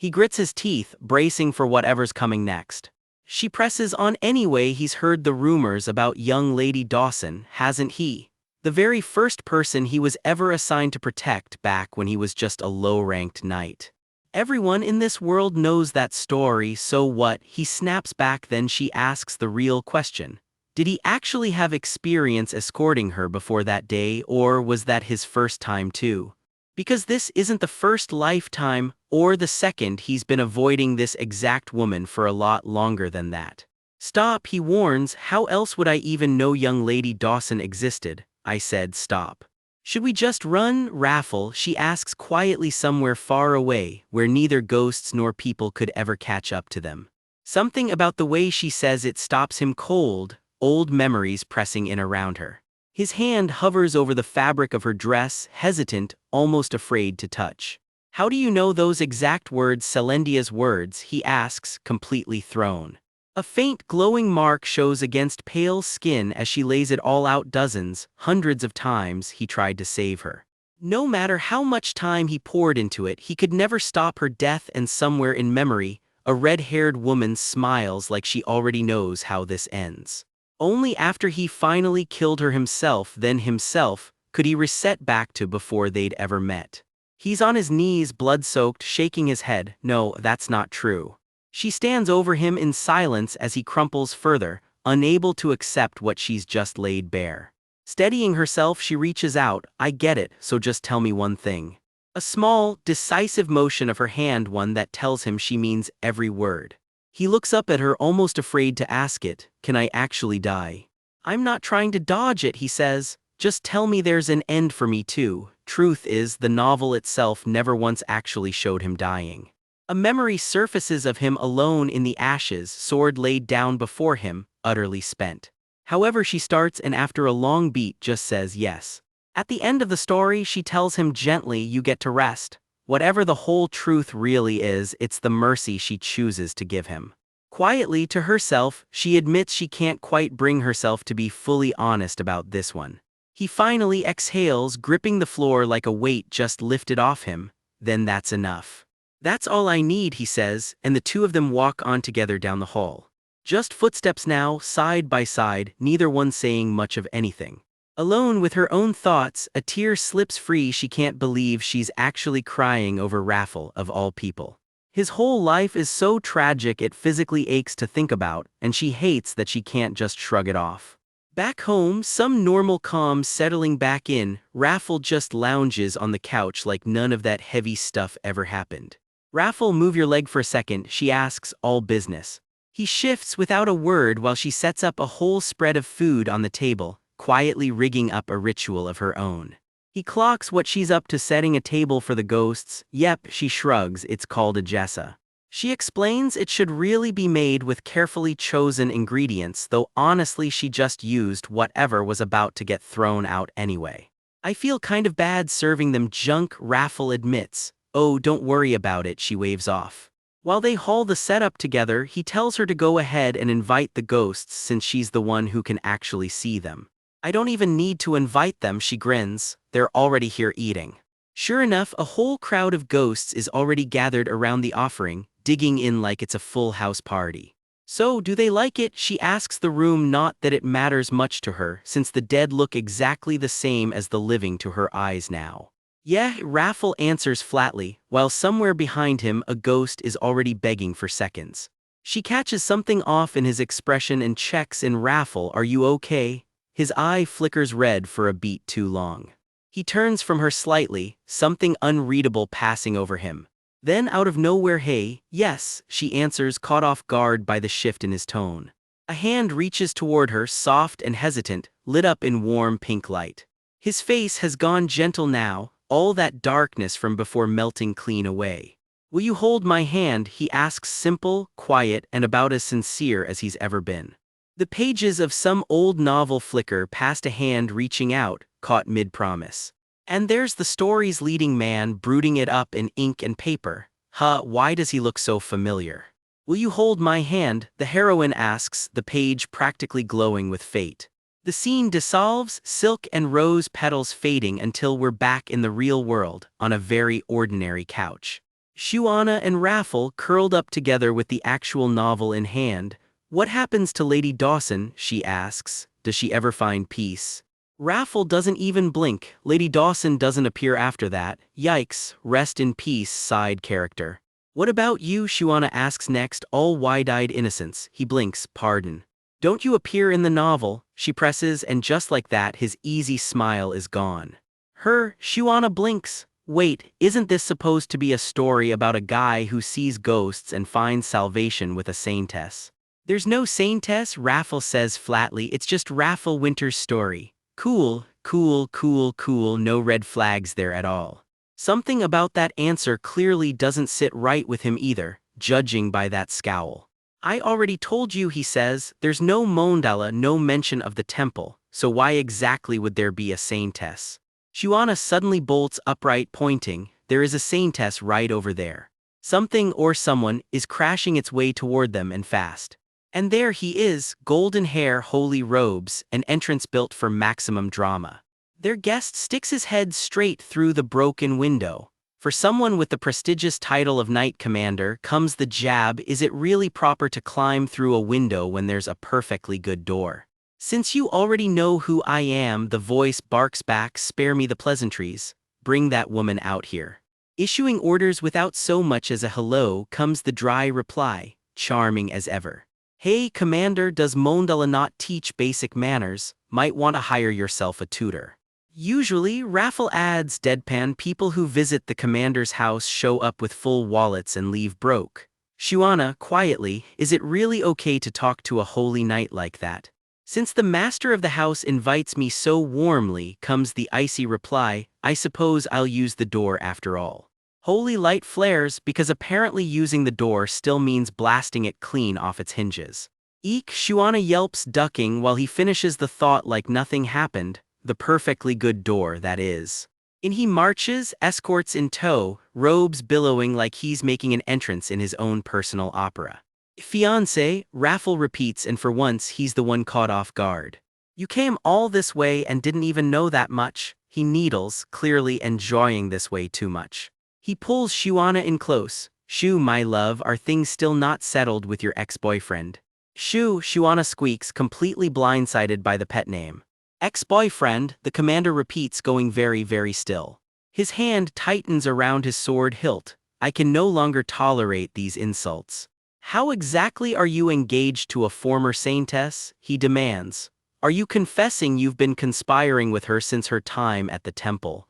He grits his teeth, bracing for whatever's coming next. She presses on anyway. He's heard the rumors about young Lady Dawson, hasn't he? The very first person he was ever assigned to protect back when he was just a low-ranked knight. Everyone in this world knows that story, so what? He snaps back. Then she asks the real question. Did he actually have experience escorting her before that day, or was that his first time too? Because this isn't the first lifetime, or the second. He's been avoiding this exact woman for a lot longer than that. Stop, he warns. How else would I even know young Lady Dawson existed? I said stop. Should we just run, Raffle? She asks quietly somewhere far away, where neither ghosts nor people could ever catch up to them. Something about the way she says it stops him cold, old memories pressing in around her. His hand hovers over the fabric of her dress, hesitant, almost afraid to touch. How do you know those exact words, Celendia's words? He asks, completely thrown. A faint glowing mark shows against pale skin as she lays it all out dozens, hundreds of times he tried to save her. No matter how much time he poured into it, he could never stop her death, and somewhere in memory, a red-haired woman smiles like she already knows how this ends. Only after he finally killed her himself, could he reset back to before they'd ever met. He's on his knees, blood-soaked, shaking his head. No, that's not true. She stands over him in silence as he crumples further, unable to accept what she's just laid bare. Steadying herself, she reaches out. I get it, so just tell me one thing. A small, decisive motion of her hand, one that tells him she means every word. He looks up at her, almost afraid to ask it. Can I actually die? I'm not trying to dodge it, he says. Just tell me there's an end for me too. Truth is, the novel itself never once actually showed him dying. A memory surfaces of him alone in the ashes, sword laid down before him, utterly spent. However, she starts, and after a long beat just says yes. At the end of the story, she tells him gently, you get to rest. Whatever the whole truth really is, it's the mercy she chooses to give him. Quietly to herself, she admits she can't quite bring herself to be fully honest about this one. He finally exhales, gripping the floor like a weight just lifted off him. Then that's enough. That's all I need, he says, and the two of them walk on together down the hall. Just footsteps now, side by side, neither one saying much of anything. Alone with her own thoughts, a tear slips free. She can't believe she's actually crying over Raffle, of all people. His whole life is so tragic it physically aches to think about, and she hates that she can't just shrug it off. Back home, some normal calm settling back in, Raffle just lounges on the couch like none of that heavy stuff ever happened. Raffle, move your leg for a second, she asks, all business. He shifts without a word while she sets up a whole spread of food on the table, quietly rigging up a ritual of her own. He clocks what she's up to, setting a table for the ghosts. Yep, she shrugs, it's called a jessa. She explains it should really be made with carefully chosen ingredients, though honestly she just used whatever was about to get thrown out anyway. I feel kind of bad serving them junk, Raffle admits. Oh, don't worry about it, she waves off. While they haul the setup together, he tells her to go ahead and invite the ghosts since she's the one who can actually see them. I don't even need to invite them, she grins. They're already here eating. Sure enough, a whole crowd of ghosts is already gathered around the offering, digging in like it's a full house party. So, do they like it? She asks the room, not that it matters much to her, since the dead look exactly the same as the living to her eyes now. Yeah, Raffle answers flatly, while somewhere behind him a ghost is already begging for seconds. She catches something off in his expression and checks in. Raffle, are you okay? His eye flickers red for a beat too long. He turns from her slightly, something unreadable passing over him. Then out of nowhere, hey, yes, she answers, caught off guard by the shift in his tone. A hand reaches toward her, soft and hesitant, lit up in warm pink light. His face has gone gentle now, all that darkness from before melting clean away. Will you hold my hand? He asks, simple, quiet, and about as sincere as he's ever been. The pages of some old novel flicker past a hand reaching out, caught mid-promise. And there's the story's leading man brooding it up in ink and paper. Why does he look so familiar? Will you hold my hand? The heroine asks, the page practically glowing with fate. The scene dissolves, silk and rose petals fading until we're back in the real world, on a very ordinary couch. Shuana and Raffle curled up together with the actual novel in hand. What happens to Lady Dawson? She asks. Does she ever find peace? Raffle doesn't even blink. Lady Dawson doesn't appear after that. Yikes, rest in peace, side character. What about you? Shuana asks next, all wide-eyed innocence. He blinks, pardon. Don't you appear in the novel? She presses, and just like that, his easy smile is gone. Shuana blinks. Wait, isn't this supposed to be a story about a guy who sees ghosts and finds salvation with a saintess? There's no saintess, Raffle says flatly, it's just Raffle Winter's story. Cool, Cool, cool, cool, no red flags there at all. Something about that answer clearly doesn't sit right with him either, judging by that scowl. I already told you, he says, there's no mandala, no mention of the temple, so why exactly would there be a saintess? Shuana suddenly bolts upright, pointing, there is a saintess right over there. Something or someone is crashing its way toward them and fast. And there he is, golden hair, holy robes, an entrance built for maximum drama. Their guest sticks his head straight through the broken window. For someone with the prestigious title of Knight Commander comes the jab, is it really proper to climb through a window when there's a perfectly good door? Since you already know who I am, the voice barks back, spare me the pleasantries, bring that woman out here. Issuing orders without so much as a hello comes the dry reply, charming as ever. Hey Commander, does mandala not teach basic manners? Might want to hire yourself a tutor. Usually, Raffle adds, deadpan, people who visit the commander's house show up with full wallets and leave broke. Shuana, quietly, is it really okay to talk to a holy knight like that? Since the master of the house invites me so warmly, comes the icy reply, I suppose I'll use the door after all. Holy light flares because apparently using the door still means blasting it clean off its hinges. Eek, Shuana yelps, ducking while he finishes the thought like nothing happened, the perfectly good door, that is. In he marches, escorts in tow, robes billowing like he's making an entrance in his own personal opera. Fiancé, Raffle repeats, and for once he's the one caught off guard. You came all this way and didn't even know that much, he needles, clearly enjoying this way too much. He pulls Shuana in close. Shu, my love, are things still not settled with your ex-boyfriend? Shu, Shuana squeaks, completely blindsided by the pet name. Ex-boyfriend, the commander repeats, going very, very still. His hand tightens around his sword hilt. I can no longer tolerate these insults. How exactly are you engaged to a former saintess? He demands. Are you confessing you've been conspiring with her since her time at the temple?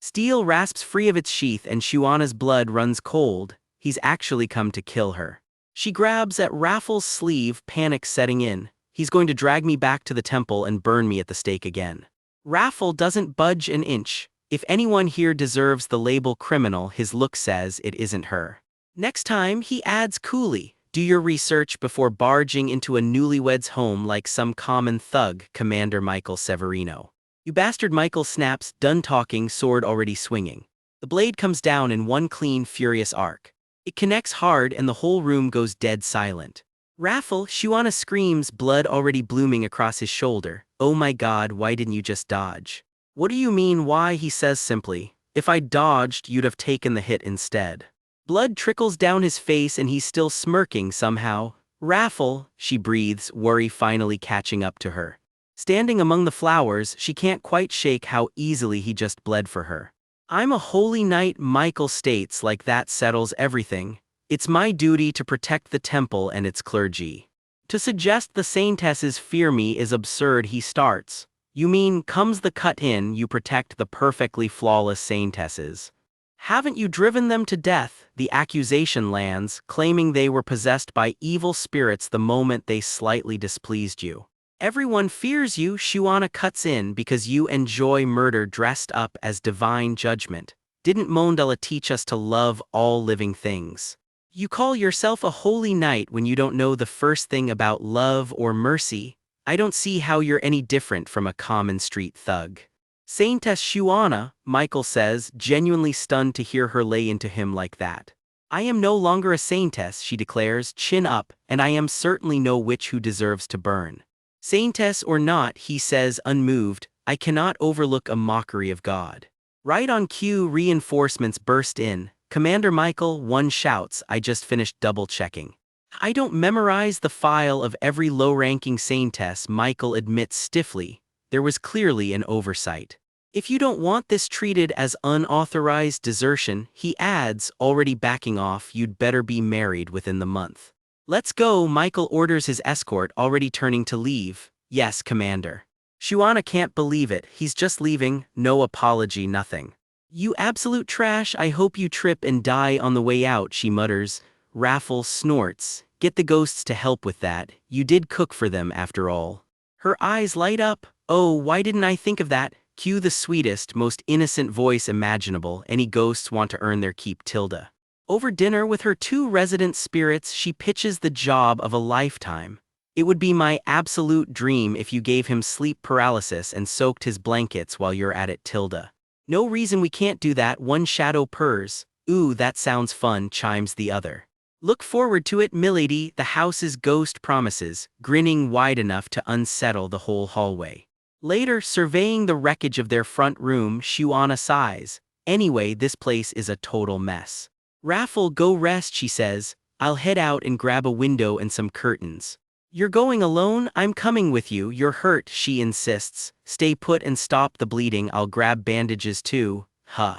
Steel rasps free of its sheath and Shuana's blood runs cold. He's actually come to kill her. She grabs at Raffle's sleeve, panic setting in. He's going to drag me back to the temple and burn me at the stake again. Raffle doesn't budge an inch. If anyone here deserves the label criminal, his look says it isn't her. Next time, he adds coolly, do your research before barging into a newlywed's home like some common thug, Commander Michael Severino. You bastard, Michael snaps, done talking, sword already swinging. The blade comes down in one clean, furious arc. It connects hard and the whole room goes dead silent. Raffle, Shuana screams, blood already blooming across his shoulder. Oh my god, why didn't you just dodge? What do you mean why, he says simply. If I dodged, you'd have taken the hit instead. Blood trickles down his face and he's still smirking somehow. Raffle, she breathes, worry finally catching up to her. Standing among the flowers, she can't quite shake how easily he just bled for her. I'm a holy knight, Michael states, like that settles everything. It's my duty to protect the temple and its clergy. To suggest the saintesses fear me is absurd, he starts. You mean, comes the cut in, you protect the perfectly flawless saintesses. Haven't you driven them to death? The accusation lands, claiming they were possessed by evil spirits the moment they slightly displeased you. Everyone fears you, Shuana cuts in, because you enjoy murder dressed up as divine judgment. Didn't mandala teach us to love all living things? You call yourself a holy knight when you don't know the first thing about love or mercy. I don't see how you're any different from a common street thug. Saintess Shuana, Michael says, genuinely stunned to hear her lay into him like that. I am no longer a saintess, she declares, chin up, and I am certainly no witch who deserves to burn. Saintess or not, he says, unmoved, I cannot overlook a mockery of God. Right on cue, reinforcements burst in. Commander Michael, one shouts, I just finished double-checking. I don't memorize the file of every low-ranking saintess, Michael admits stiffly. There was clearly an oversight. If you don't want this treated as unauthorized desertion, he adds, already backing off, you'd better be married within the month. Let's go, Michael orders his escort, already turning to leave. Yes, Commander. Shuana can't believe it, he's just leaving, no apology, nothing. You absolute trash, I hope you trip and die on the way out, she mutters. Raffle snorts, get the ghosts to help with that, you did cook for them after all. Her eyes light up, oh, why didn't I think of that? Cue the sweetest, most innocent voice imaginable. Any ghosts want to earn their keep, Tilda. Over dinner with her two resident spirits, she pitches the job of a lifetime. It would be my absolute dream if you gave him sleep paralysis and soaked his blankets while you're at it, Tilda. No reason we can't do that, one shadow purrs. Ooh, that sounds fun, chimes the other. Look forward to it, milady, the house's ghost promises, grinning wide enough to unsettle the whole hallway. Later, surveying the wreckage of their front room, Shuana sighs. Anyway, this place is a total mess. Raffle, go rest, she says. I'll head out and grab a window and some curtains. You're going alone? I'm coming with you. You're hurt, she insists. Stay put and stop the bleeding. I'll grab bandages too. Huh.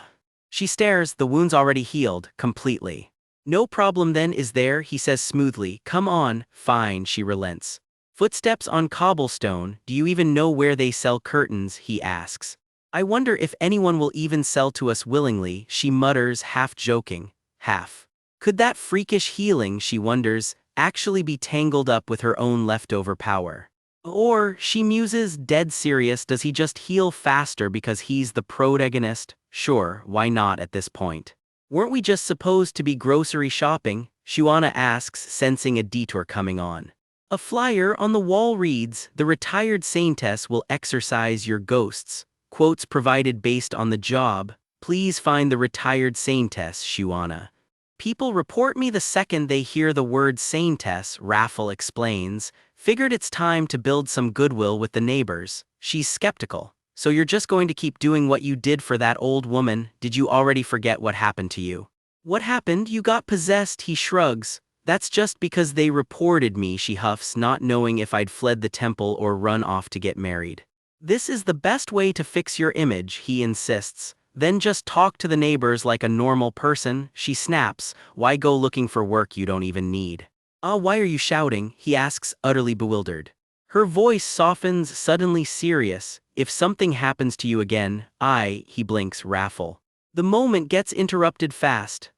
She stares, the wound's already healed, completely. No problem then, is there? He says smoothly. Come on. Fine, she relents. Footsteps on cobblestone. Do you even know where they sell curtains? He asks. I wonder if anyone will even sell to us willingly, she mutters, half joking, half. Could that freakish healing, she wonders, actually be tangled up with her own leftover power? Or, she muses, dead serious, does he just heal faster because he's the protagonist? Sure, why not at this point? Weren't we just supposed to be grocery shopping? Shuana asks, sensing a detour coming on. A flyer on the wall reads, the retired saintess will exorcise your ghosts. Quotes provided based on the job. Please find the retired saintess, Shuana. People report me the second they hear the word saintess, Raffle explains. Figured it's time to build some goodwill with the neighbors. She's skeptical. So you're just going to keep doing what you did for that old woman? Did you already forget what happened to you? What happened? You got possessed, he shrugs. That's just because they reported me, she huffs, not knowing if I'd fled the temple or run off to get married. This is the best way to fix your image, he insists. Then just talk to the neighbors like a normal person, she snaps. Why go looking for work you don't even need? Why are you shouting? He asks, utterly bewildered. Her voice softens, suddenly serious. If something happens to you again, he blinks, Raffle. The moment gets interrupted fast.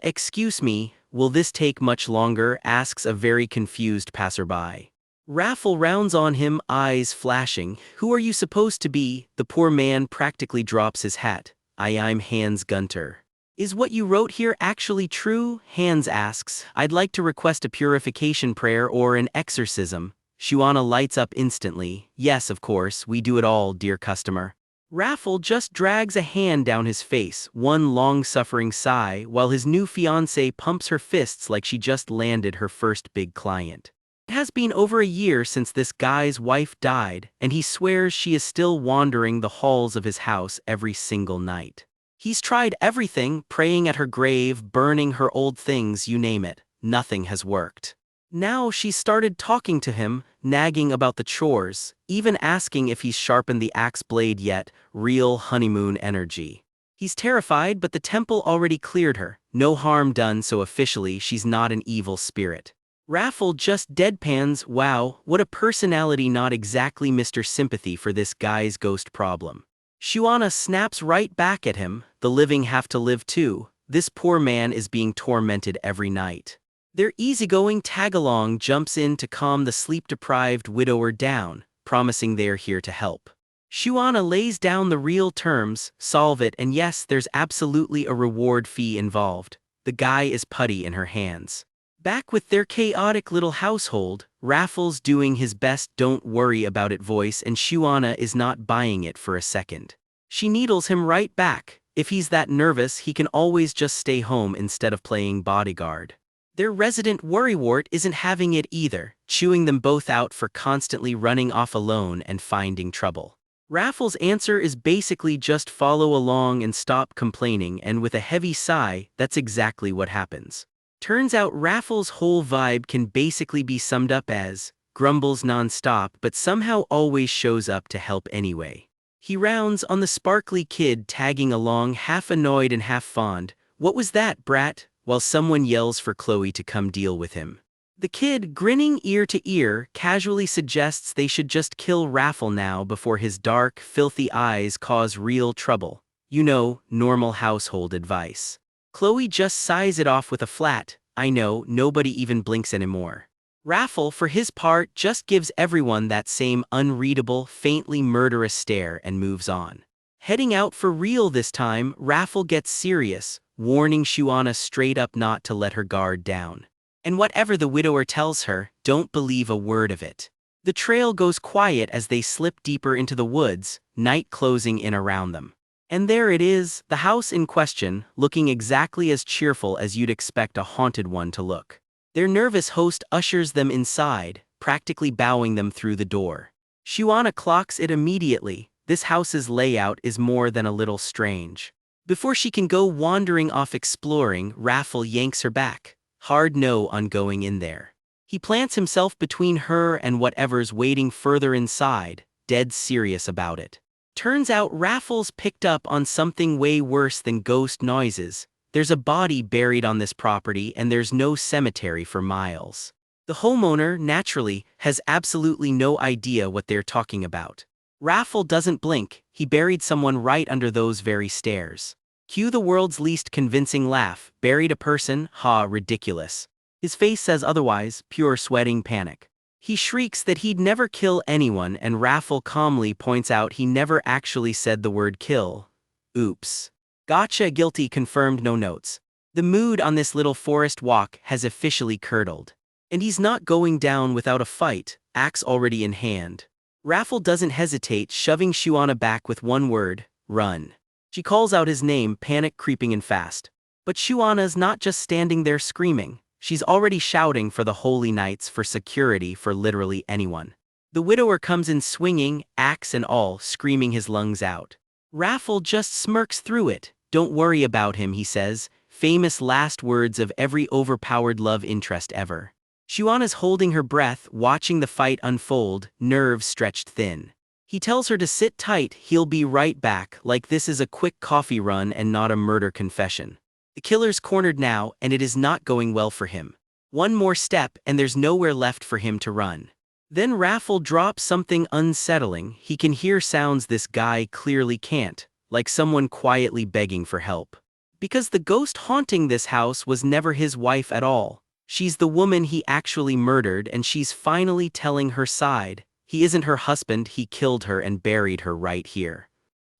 Excuse me, will this take much longer? Asks a very confused passerby. Raffle rounds on him, eyes flashing. Who are you supposed to be? The poor man practically drops his hat. I'm Hans Gunter. Is what you wrote here actually true? Hans asks. I'd like to request a purification prayer or an exorcism. Shuana lights up instantly. Yes, of course, we do it all, dear customer. Raffle just drags a hand down his face, one long-suffering sigh, while his new fiancée pumps her fists like she just landed her first big client. It has been over a year since this guy's wife died, and he swears she is still wandering the halls of his house every single night. He's tried everything, praying at her grave, burning her old things, you name it. Nothing has worked. Now she's started talking to him, nagging about the chores, even asking if he's sharpened the axe blade yet, real honeymoon energy. He's terrified, but the temple already cleared her. No harm done, so officially she's not an evil spirit. Raffle just deadpans, wow, what a personality, not exactly Mr. Sympathy for this guy's ghost problem. Shuana snaps right back at him, the living have to live too. This poor man is being tormented every night. Their easygoing tag-along jumps in to calm the sleep-deprived widower down, promising they're here to help. Shuana lays down the real terms, solve it, and yes, there's absolutely a reward fee involved. The guy is putty in her hands. Back with their chaotic little household, Raffle's doing his best don't worry about it voice, and Shuana is not buying it for a second. She needles him right back. If he's that nervous, he can always just stay home instead of playing bodyguard. Their resident worrywart isn't having it either, chewing them both out for constantly running off alone and finding trouble. Raffle's answer is basically just follow along and stop complaining, and with a heavy sigh, that's exactly what happens. Turns out Raffle's whole vibe can basically be summed up as, grumbles nonstop but somehow always shows up to help anyway. He rounds on the sparkly kid tagging along, half annoyed and half fond. What was that, brat? While someone yells for Chloe to come deal with him. The kid, grinning ear to ear, casually suggests they should just kill Raffle now before his dark, filthy eyes cause real trouble. You know, normal household advice. Chloe just sighs it off with a flat, I know, nobody even blinks anymore. Raffle, for his part, just gives everyone that same unreadable, faintly murderous stare and moves on. Heading out for real this time, Raffle gets serious, warning Shuana straight up not to let her guard down. And whatever the widower tells her, don't believe a word of it. The trail goes quiet as they slip deeper into the woods, night closing in around them. And there it is, the house in question, looking exactly as cheerful as you'd expect a haunted one to look. Their nervous host ushers them inside, practically bowing them through the door. Shuana clocks it immediately. This house's layout is more than a little strange. Before she can go wandering off exploring, Raffle yanks her back. Hard no on going in there. He plants himself between her and whatever's waiting further inside, dead serious about it. Turns out Raffle's picked up on something way worse than ghost noises. There's a body buried on this property and there's no cemetery for miles. The homeowner, naturally, has absolutely no idea what they're talking about. Raffle doesn't blink, he buried someone right under those very stairs. Cue the world's least convincing laugh, buried a person, ha, ridiculous. His face says otherwise, pure sweating panic. He shrieks that he'd never kill anyone and Raffle calmly points out he never actually said the word kill. Oops. Gotcha, guilty, confirmed, no notes. The mood on this little forest walk has officially curdled. And he's not going down without a fight, axe already in hand. Raffle doesn't hesitate, shoving Shuana back with one word, run. She calls out his name, panic creeping in fast. But Shuana's not just standing there screaming. She's already shouting for the holy knights, for security, for literally anyone. The widower comes in swinging, axe and all, screaming his lungs out. Raffle just smirks through it. Don't worry about him, he says, famous last words of every overpowered love interest ever. Shuana's holding her breath, watching the fight unfold, nerves stretched thin. He tells her to sit tight, he'll be right back, like this is a quick coffee run and not a murder confession. The killer's cornered now, and it is not going well for him. One more step, and there's nowhere left for him to run. Then Raffle drops something unsettling. He can hear sounds this guy clearly can't, like someone quietly begging for help. Because the ghost haunting this house was never his wife at all. She's the woman he actually murdered, and she's finally telling her side. He isn't her husband, he killed her and buried her right here.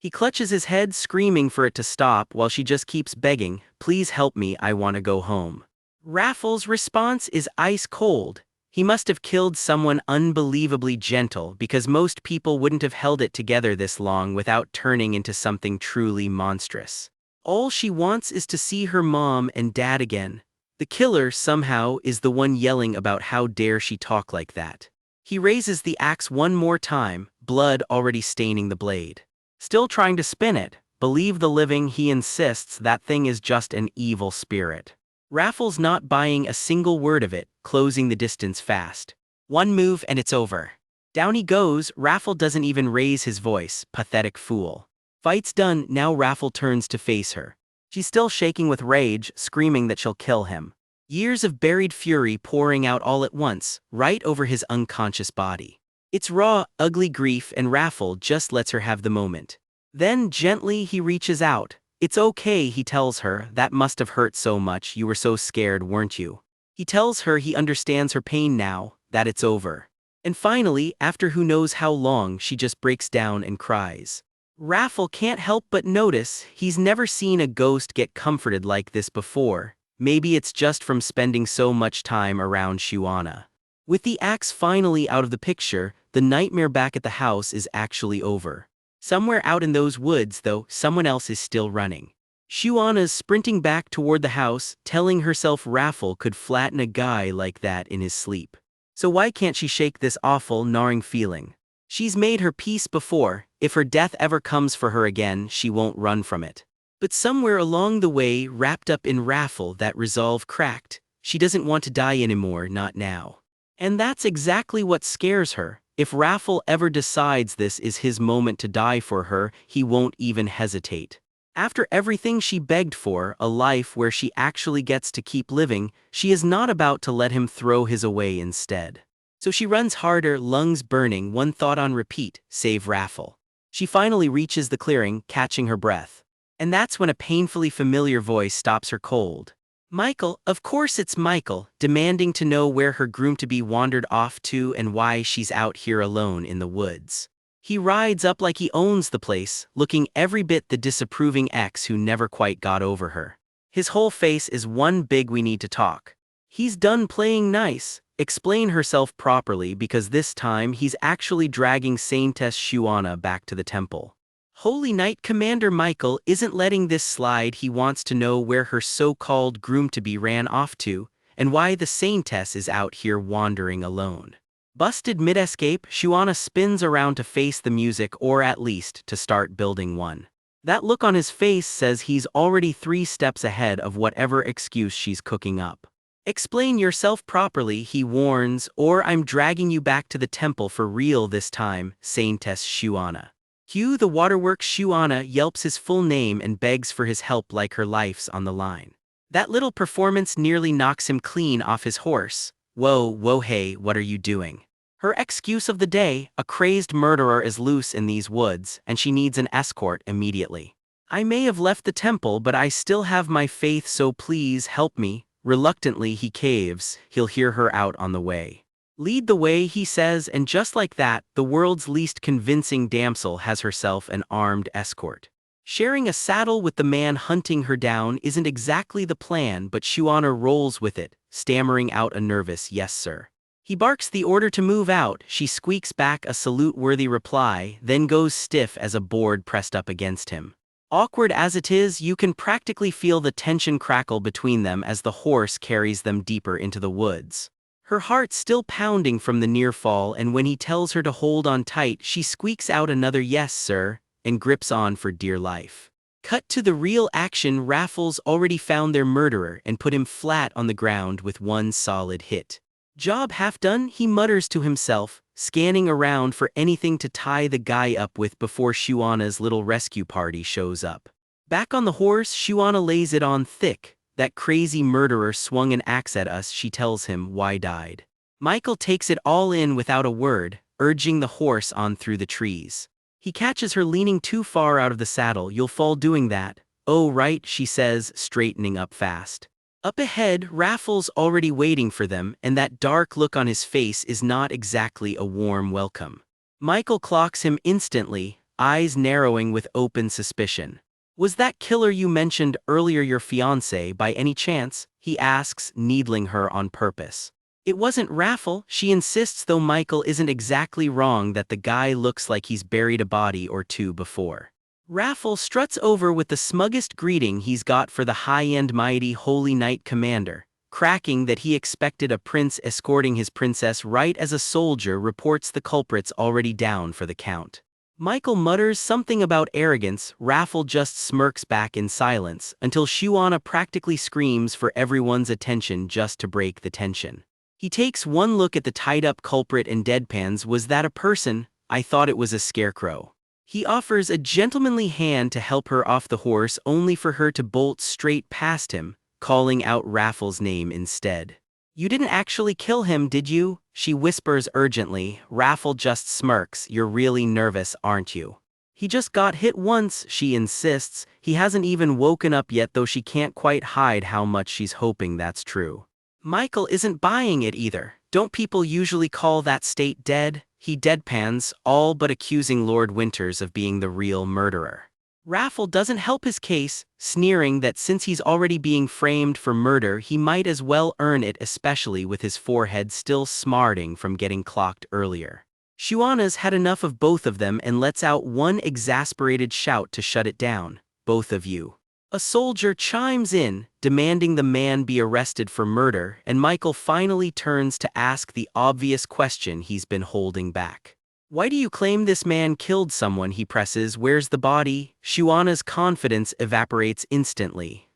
He clutches his head, screaming for it to stop while she just keeps begging, please help me, I want to go home. Raffle's response is ice cold. He must have killed someone unbelievably gentle because most people wouldn't have held it together this long without turning into something truly monstrous. All she wants is to see her mom and dad again. The killer, somehow, is the one yelling about how dare she talk like that. He raises the axe one more time, blood already staining the blade. Still trying to spin it, believe the living, he insists that thing is just an evil spirit. Raffle's not buying a single word of it, closing the distance fast. One move and it's over. Down he goes, Raffle doesn't even raise his voice, pathetic fool. Fight's done, now Raffle turns to face her. She's still shaking with rage, screaming that she'll kill him. Years of buried fury pouring out all at once, right over his unconscious body. It's raw, ugly grief and Raffle just lets her have the moment. Then, gently, he reaches out. It's okay, he tells her, that must have hurt so much, you were so scared, weren't you? He tells her he understands her pain now, that it's over. And finally, after who knows how long, she just breaks down and cries. Raffle can't help but notice he's never seen a ghost get comforted like this before. Maybe it's just from spending so much time around Shuana. With the axe finally out of the picture, the nightmare back at the house is actually over. Somewhere out in those woods, though, someone else is still running. Shuana's sprinting back toward the house, telling herself Raffle could flatten a guy like that in his sleep. So why can't she shake this awful, gnawing feeling? She's made her peace before. If her death ever comes for her again, she won't run from it. But somewhere along the way, wrapped up in Raffle, that resolve cracked. She doesn't want to die anymore, not now. And that's exactly what scares her. If Raffle ever decides this is his moment to die for her, he won't even hesitate. After everything she begged for, a life where she actually gets to keep living, she is not about to let him throw his away instead. So she runs harder, lungs burning, one thought on repeat, save Raffle. She finally reaches the clearing, catching her breath. And that's when a painfully familiar voice stops her cold. Michael, of course it's Michael, demanding to know where her groom-to-be wandered off to and why she's out here alone in the woods. He rides up like he owns the place, looking every bit the disapproving ex who never quite got over her. His whole face is one big "we need to talk." He's done playing nice, explain herself properly, because this time he's actually dragging SAINTESS Shuana back to the temple. Holy Knight Commander Michael isn't letting this slide. He wants to know where her so-called groom-to-be ran off to, and why the Saintess is out here wandering alone. Busted mid-escape, Shuana spins around to face the music, or at least to start building one. That look on his face says he's already 3 steps ahead of whatever excuse she's cooking up. Explain yourself properly, he warns, or I'm dragging you back to the temple for real this time, Saintess Shuana. Cue the waterworks. Shuana yelps his full name and begs for his help like her life's on the line. That little performance nearly knocks him clean off his horse. Whoa, hey, what are you doing? Her excuse of the day: a crazed murderer is loose in these woods, and she needs an escort immediately. I may have left the temple, but I still have my faith, so please help me. Reluctantly he caves. He'll hear her out on the way. Lead the way, he says, and just like that, the world's least convincing damsel has herself an armed escort. Sharing a saddle with the man hunting her down isn't exactly the plan, but Shuana rolls with it, stammering out a nervous "yes, sir." He barks the order to move out. She squeaks back a salute-worthy reply, then goes stiff as a board pressed up against him. Awkward as it is, you can practically feel the tension crackle between them as the horse carries them deeper into the woods. Her heart still pounding from the near fall, and when he tells her to hold on tight, she squeaks out another "yes, sir," and grips on for dear life. Cut to the real action. Raffles already found their murderer and put him flat on the ground with one solid hit. Job half done, he mutters to himself, scanning around for anything to tie the guy up with before Shuana's little rescue party shows up. Back on the horse, Shuana lays it on thick. That crazy murderer swung an axe at us, she tells him why died. Michael takes it all in without a word, urging the horse on through the trees. He catches her leaning too far out of the saddle. You'll fall doing that. Oh right, she says, straightening up fast. Up ahead, Raffles already waiting for them, and that dark look on his face is not exactly a warm welcome. Michael clocks him instantly, eyes narrowing with open suspicion. Was that killer you mentioned earlier your fiancé by any chance? He asks, needling her on purpose. It wasn't Raffle, she insists, though Michael isn't exactly wrong that the guy looks like he's buried a body or two before. Raffle struts over with the smuggest greeting he's got for the high-end mighty Holy Knight Commander, cracking that he expected a prince escorting his princess right as a soldier reports the culprits already down for the count. Michael mutters something about arrogance. Raffle just smirks back in silence until Shuana practically screams for everyone's attention just to break the tension. He takes one look at the tied-up culprit and deadpans. Was that a person? I thought it was a scarecrow. He offers a gentlemanly hand to help her off the horse, only for her to bolt straight past him, calling out Raffle's name instead. You didn't actually kill him, did you? She whispers urgently. Raffle just smirks. You're really nervous, aren't you? He just got hit once, she insists. He hasn't even woken up yet, though she can't quite hide how much she's hoping that's true. Michael isn't buying it either. Don't people usually call that state dead? He deadpans, all but accusing Lord Winters of being the real murderer. Raffle doesn't help his case, sneering that since he's already being framed for murder, he might as well earn it, especially with his forehead still smarting from getting clocked earlier. Shuana's had enough of both of them and lets out one exasperated shout to shut it down. Both of you. A soldier chimes in, demanding the man be arrested for murder, and Michael finally turns to ask the obvious question he's been holding back. Why do you claim this man killed someone? He presses. Where's the body? Shuana's confidence evaporates instantly.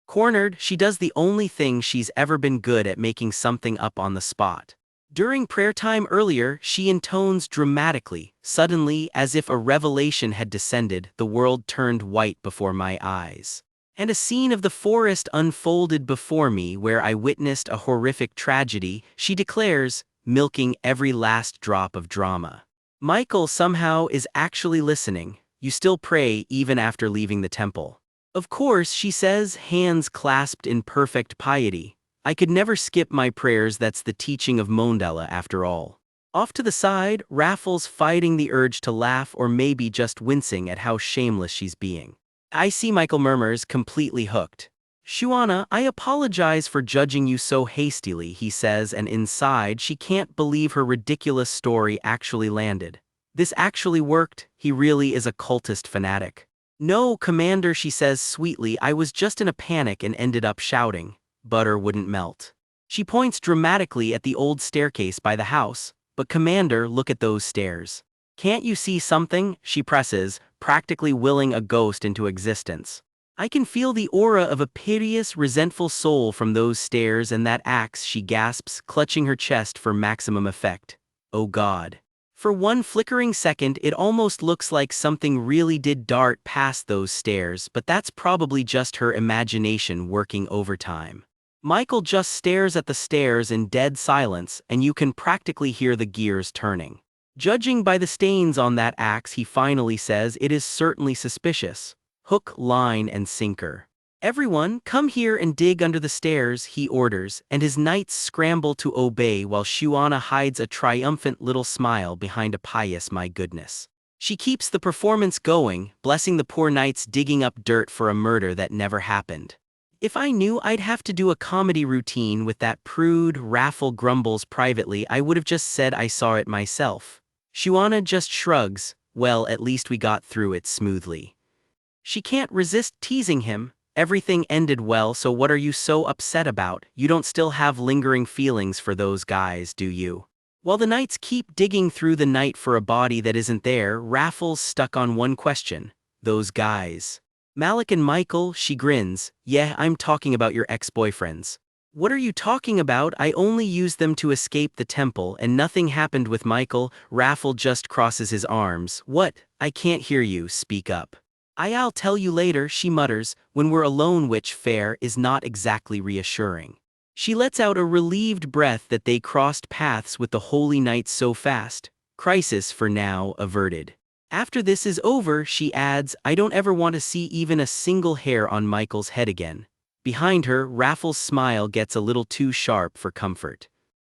Cornered, she does the only thing she's ever been good at: making something up on the spot. During prayer time earlier, she intones dramatically. Suddenly, as if a revelation had descended, the world turned white before my eyes. And a scene of the forest unfolded before me where I witnessed a horrific tragedy, she declares, milking every last drop of drama. Michael somehow is actually listening. You still pray even after leaving the temple. Of course, she says, hands clasped in perfect piety. I could never skip my prayers, that's the teaching of Mondella after all. Off to the side, Raffles fighting the urge to laugh or maybe just wincing at how shameless she's being. I see, Michael murmurs, completely hooked. Shuana, I apologize for judging you so hastily, he says, and inside she can't believe her ridiculous story actually landed. This actually worked, he really is a cultist fanatic. No, Commander, she says sweetly, I was just in a panic and ended up shouting. Butter wouldn't melt. She points dramatically at the old staircase by the house. But Commander, look at those stairs. Can't you see something? She presses, practically willing a ghost into existence. I can feel the aura of a piteous, resentful soul from those stairs and that axe, she gasps, clutching her chest for maximum effect. Oh God. For one flickering second it almost looks like something really did dart past those stairs, but that's probably just her imagination working overtime. Michael just stares at the stairs in dead silence, and you can practically hear the gears turning. Judging by the stains on that axe, he finally says, it is certainly suspicious. Hook, line, and sinker. Everyone, come here and dig under the stairs, he orders, and his knights scramble to obey while Shuana hides a triumphant little smile behind a pious my goodness. She keeps the performance going, blessing the poor knights digging up dirt for a murder that never happened. If I knew I'd have to do a comedy routine with that prude, Raffle grumbles privately, I would have just said I saw it myself. Shuana just shrugs, well, at least we got through it smoothly. She can't resist teasing him. Everything ended well, so what are you so upset about? You don't still have lingering feelings for those guys, do you? While the knights keep digging through the night for a body that isn't there, Raffle's stuck on one question. Those guys. Malik and Michael, she grins. Yeah, I'm talking about your ex-boyfriends. What are you talking about? I only used them to escape the temple and nothing happened with Michael. Raffle just crosses his arms. What? I can't hear you, speak up. I'll tell you later, she mutters, when we're alone, which fair is not exactly reassuring. She lets out a relieved breath that they crossed paths with the holy knights so fast. Crisis for now averted. After this is over, she adds, I don't ever want to see even a single hair on Michael's head again. Behind her, Raffle's smile gets a little too sharp for comfort.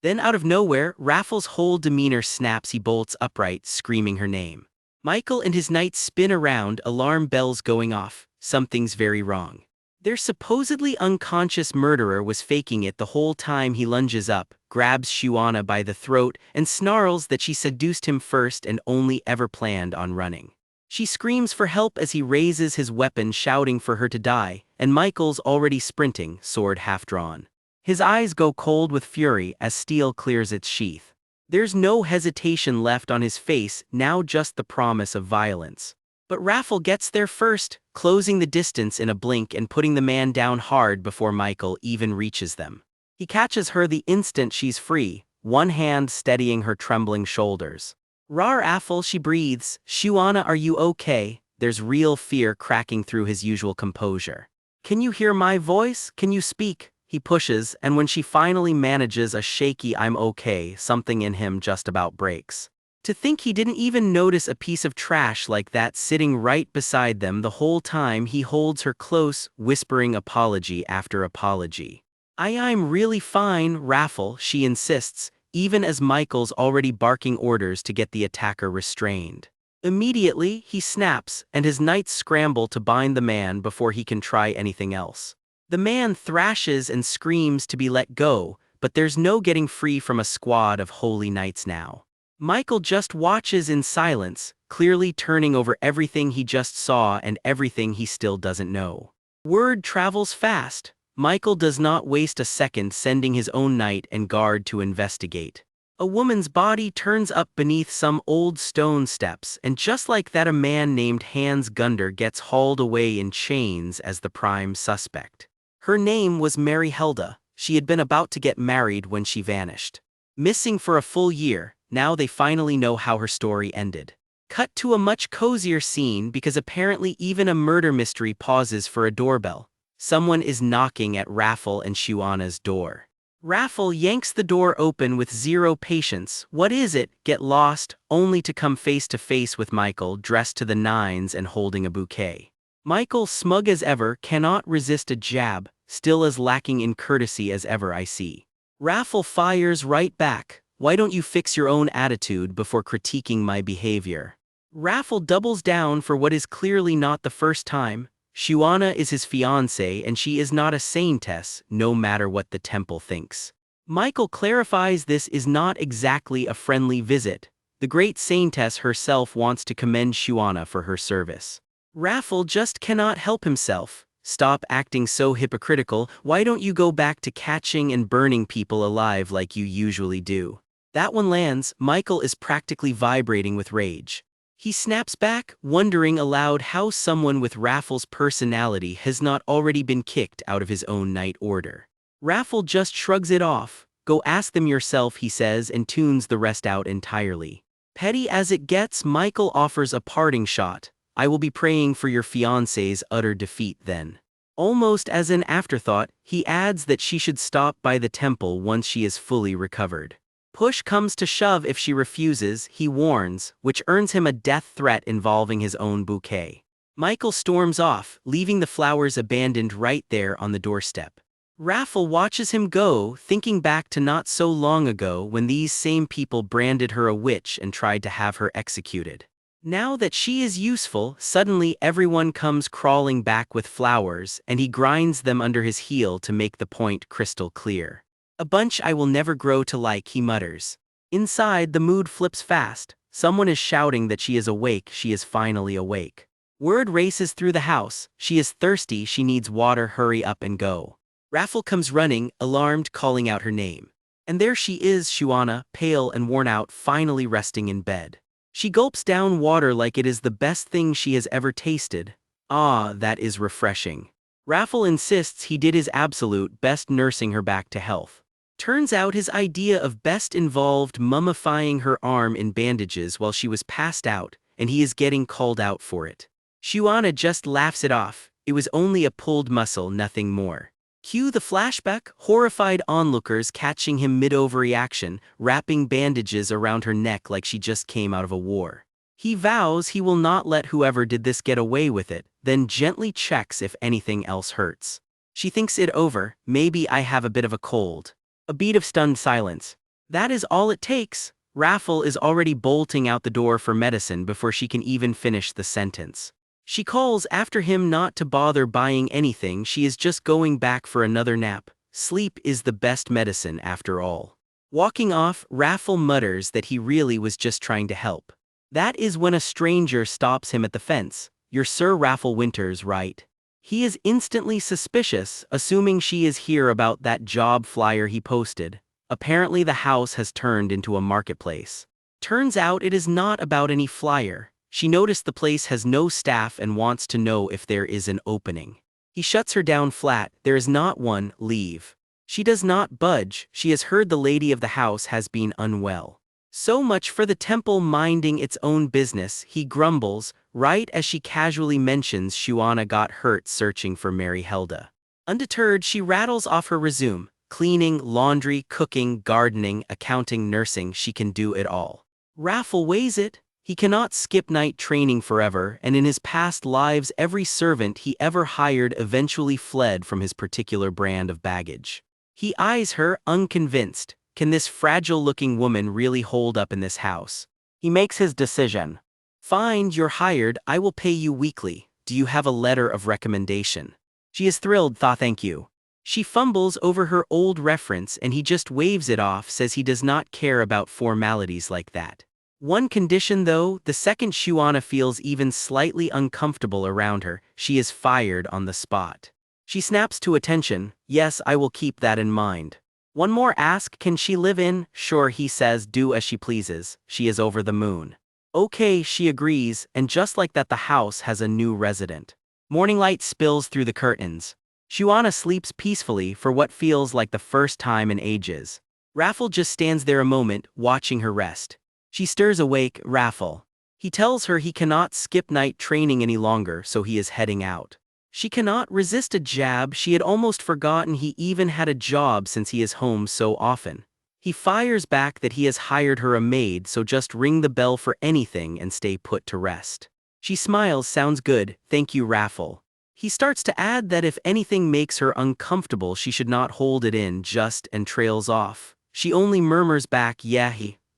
Then out of nowhere, Raffle's whole demeanor snaps, he bolts upright, screaming her name. Michael and his knights spin around, alarm bells going off. Something's very wrong. Their supposedly unconscious murderer was faking it the whole time. He lunges up, grabs Shuana by the throat, and snarls that she seduced him first and only ever planned on running. She screams for help as he raises his weapon, shouting for her to die, and Michael's already sprinting, sword half drawn. His eyes go cold with fury as steel clears its sheath. There's no hesitation left on his face, now just the promise of violence. But Raffle gets there first, closing the distance in a blink and putting the man down hard before Michael even reaches them. He catches her the instant she's free, one hand steadying her trembling shoulders. Rar Raffle, she breathes. Shuana, are you okay? There's real fear cracking through his usual composure. Can you hear my voice? Can you speak? He pushes, and when she finally manages a shaky I'm okay, something in him just about breaks. To think he didn't even notice a piece of trash like that sitting right beside them the whole time he holds her close, whispering apology after apology. I'm really fine, Raffle, she insists, even as Michael's already barking orders to get the attacker restrained. Immediately, he snaps, and his knights scramble to bind the man before he can try anything else. The man thrashes and screams to be let go, but there's no getting free from a squad of holy knights now. Michael just watches in silence, clearly turning over everything he just saw and everything he still doesn't know. Word travels fast. Michael does not waste a second sending his own knight and guard to investigate. A woman's body turns up beneath some old stone steps, and just like that a man named Hans Gunder gets hauled away in chains as the prime suspect. Her name was Mary Helda. She had been about to get married when she vanished. Missing for a full year, now they finally know how her story ended. Cut to a much cozier scene because apparently even a murder mystery pauses for a doorbell. Someone is knocking at Raffle and Shuana's door. Raffle yanks the door open with zero patience. What is it? Get lost, only to come face to face with Michael dressed to the nines and holding a bouquet. Michael, smug as ever, cannot resist a jab, still as lacking in courtesy as ever I see. Raffle fires right back. Why don't you fix your own attitude before critiquing my behavior? Raffle doubles down for what is clearly not the first time. Shuana is his fiancée and she is not a saintess, no matter what the temple thinks. Michael clarifies this is not exactly a friendly visit. The great saintess herself wants to commend Shuana for her service. Raffle just cannot help himself. Stop acting so hypocritical. Why don't you go back to catching and burning people alive like you usually do? That one lands. Michael is practically vibrating with rage. He snaps back, wondering aloud how someone with Raffle's personality has not already been kicked out of his own night order. Raffle just shrugs it off. Go ask them yourself, he says, and tunes the rest out entirely. Petty as it gets, Michael offers a parting shot. I will be praying for your fiancé's utter defeat then. Almost as an afterthought, he adds that she should stop by the temple once she is fully recovered. Push comes to shove if she refuses, he warns, which earns him a death threat involving his own bouquet. Michael storms off, leaving the flowers abandoned right there on the doorstep. Raffle watches him go, thinking back to not so long ago when these same people branded her a witch and tried to have her executed. Now that she is useful, suddenly everyone comes crawling back with flowers, and he grinds them under his heel to make the point crystal clear. A bunch I will never grow to like, he mutters. Inside, the mood flips fast. Someone is shouting that she is awake, she is finally awake. Word races through the house, she is thirsty, she needs water, hurry up and go. Raffle comes running, alarmed, calling out her name. And there she is, Shuana, pale and worn out, finally resting in bed. She gulps down water like it is the best thing she has ever tasted. Ah, that is refreshing. Raffle insists he did his absolute best nursing her back to health. Turns out his idea of best involved mummifying her arm in bandages while she was passed out, and he is getting called out for it. Shuana just laughs it off. It was only a pulled muscle, nothing more. Cue the flashback, horrified onlookers catching him mid-overreaction, wrapping bandages around her neck like she just came out of a war. He vows he will not let whoever did this get away with it, then gently checks if anything else hurts. She thinks it over. Maybe I have a bit of a cold. A beat of stunned silence. That is all it takes. Raffle is already bolting out the door for medicine before she can even finish the sentence. She calls after him not to bother buying anything, she is just going back for another nap. Sleep is the best medicine after all. Walking off, Raffle mutters that he really was just trying to help. That is when a stranger stops him at the fence. You're Sir Raffle Winters, right? He is instantly suspicious, assuming she is here about that job flyer he posted. Apparently the house has turned into a marketplace. Turns out it is not about any flyer. She noticed the place has no staff and wants to know if there is an opening. He shuts her down flat. There is not one, leave. She does not budge. She has heard the lady of the house has been unwell. So much for the temple minding its own business, he grumbles, right as she casually mentions Shuana got hurt searching for Mary Helda. Undeterred, she rattles off her resume. Cleaning, laundry, cooking, gardening, accounting, nursing, she can do it all. Raffle weighs it. He cannot skip night training forever, and in his past lives every servant he ever hired eventually fled from his particular brand of baggage. He eyes her, unconvinced. Can this fragile-looking woman really hold up in this house? He makes his decision. Fine, you're hired, I will pay you weekly. Do you have a letter of recommendation? She is thrilled, thank you. She fumbles over her old reference and he just waves it off, says he does not care about formalities like that. One condition though, the second Shuana feels even slightly uncomfortable around her, she is fired on the spot. She snaps to attention. Yes, I will keep that in mind. One more ask, can she live in? Sure, he says, do as she pleases. She is over the moon. Okay, she agrees, and just like that the house has a new resident. Morning light spills through the curtains. Shuana sleeps peacefully for what feels like the first time in ages. Raffle just stands there a moment, watching her rest. She stirs awake. Raffle. He tells her he cannot skip night training any longer, so he is heading out. She cannot resist a jab. She had almost forgotten he even had a job since he is home so often. He fires back that he has hired her a maid, so just ring the bell for anything and stay put to rest. She smiles, sounds good, thank you Raffle. He starts to add that if anything makes her uncomfortable she should not hold it in just and trails off. She only murmurs back, yeah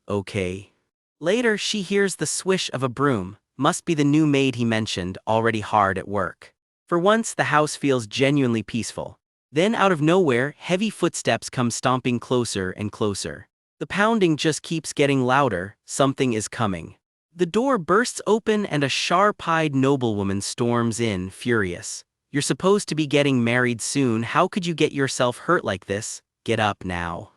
okay. Later she hears the swish of a broom, must be the new maid he mentioned, already hard at work. For once the house feels genuinely peaceful. Then out of nowhere, heavy footsteps come stomping closer and closer. The pounding just keeps getting louder, something is coming. The door bursts open and a sharp-eyed noblewoman storms in, furious. You're supposed to be getting married soon, how could you get yourself hurt like this? Get up now.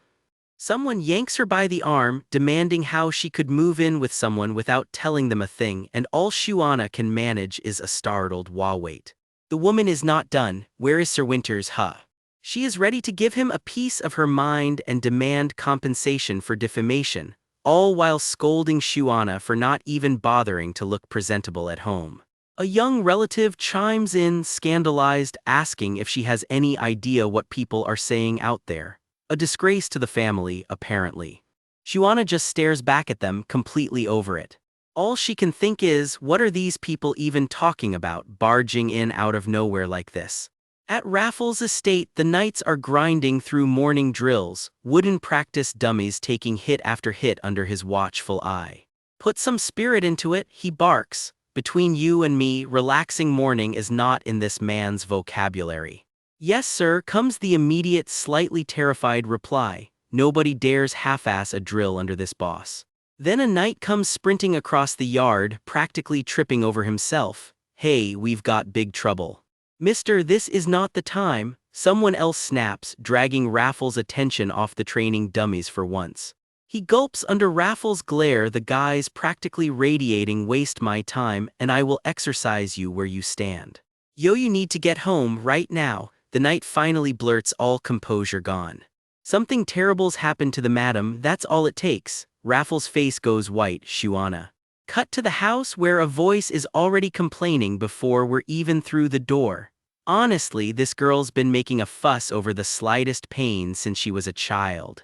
Someone yanks her by the arm, demanding how she could move in with someone without telling them a thing, and all Shuana can manage is a startled wait. The woman is not done, where is Sir Winters, huh? She is ready to give him a piece of her mind and demand compensation for defamation, all while scolding Shuana for not even bothering to look presentable at home. A young relative chimes in, scandalized, asking if she has any idea what people are saying out there. A disgrace to the family, apparently. Shuana just stares back at them, completely over it. All she can think is, what are these people even talking about, barging in out of nowhere like this? At Raffles' estate, the knights are grinding through morning drills, wooden practice dummies taking hit after hit under his watchful eye. Put some spirit into it, he barks. Between you and me, relaxing morning is not in this man's vocabulary. Yes, sir, comes the immediate, slightly terrified reply. Nobody dares half-ass a drill under this boss. Then a knight comes sprinting across the yard, practically tripping over himself. Hey, we've got big trouble. Mister, this is not the time, someone else snaps, dragging Raffles' attention off the training dummies for once. He gulps under Raffles' glare, the guy's practically radiating, waste my time and I will exercise you where you stand. Yo, you need to get home right now, the knight finally blurts, all composure gone. Something terrible's happened to the madam, that's all it takes. Raffles' face goes white, Shuana. Cut to the house where a voice is already complaining before we're even through the door. Honestly, this girl's been making a fuss over the slightest pain since she was a child.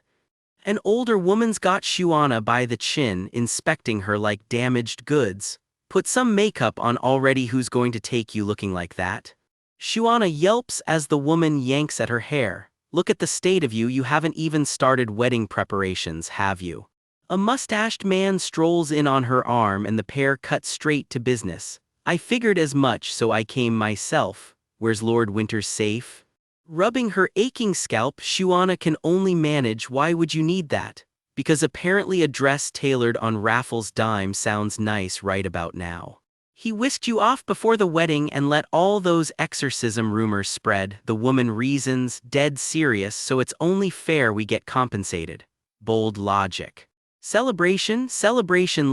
An older woman's got Shuana by the chin, inspecting her like damaged goods. Put some makeup on already, who's going to take you looking like that? Shuana yelps as the woman yanks at her hair. Look at the state of you, you haven't even started wedding preparations, have you? A mustached man strolls in on her arm and the pair cut straight to business. I figured as much, so I came myself. Where's Lord Winters safe? Rubbing her aching scalp, Shuana can only manage, why would you need that? Because apparently a dress tailored on Raffles' dime sounds nice right about now. He whisked you off before the wedding and let all those exorcism rumors spread, the woman reasons, dead serious, so it's only fair we get compensated. Bold logic. Celebration,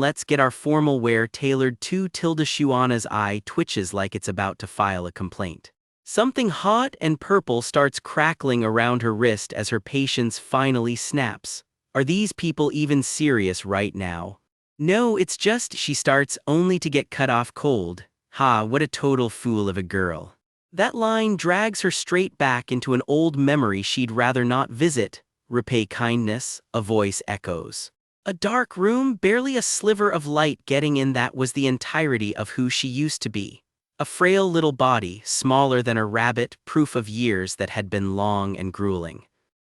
let's get our formal wear tailored to. Shuana's eye twitches like it's about to file a complaint. Something hot and purple starts crackling around her wrist as her patience finally snaps. Are these people even serious right now? No, it's just, she starts, only to get cut off cold. Ha, what a total fool of a girl. That line drags her straight back into an old memory she'd rather not visit. Repay kindness, a voice echoes. A dark room, barely a sliver of light getting in, that was the entirety of who she used to be. A frail little body, smaller than a rabbit, proof of years that had been long and grueling.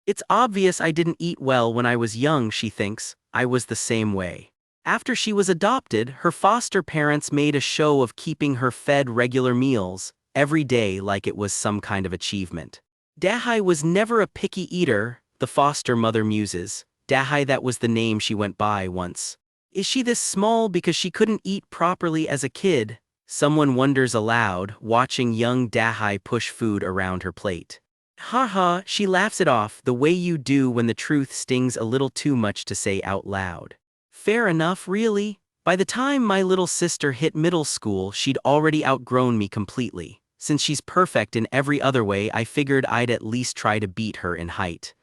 It's obvious I didn't eat well when I was young, she thinks. I was the same way. After she was adopted, her foster parents made a show of keeping her fed regular meals, every day, like it was some kind of achievement. Dahai was never a picky eater, the foster mother muses. Dahai, that was the name she went by once. Is she this small because she couldn't eat properly as a kid? Someone wonders aloud, watching young Dahai push food around her plate. Ha, she laughs it off, the way you do when the truth stings a little too much to say out loud. Fair enough, really. By the time my little sister hit middle school, she'd already outgrown me completely. Since she's perfect in every other way, I figured I'd at least try to beat her in height.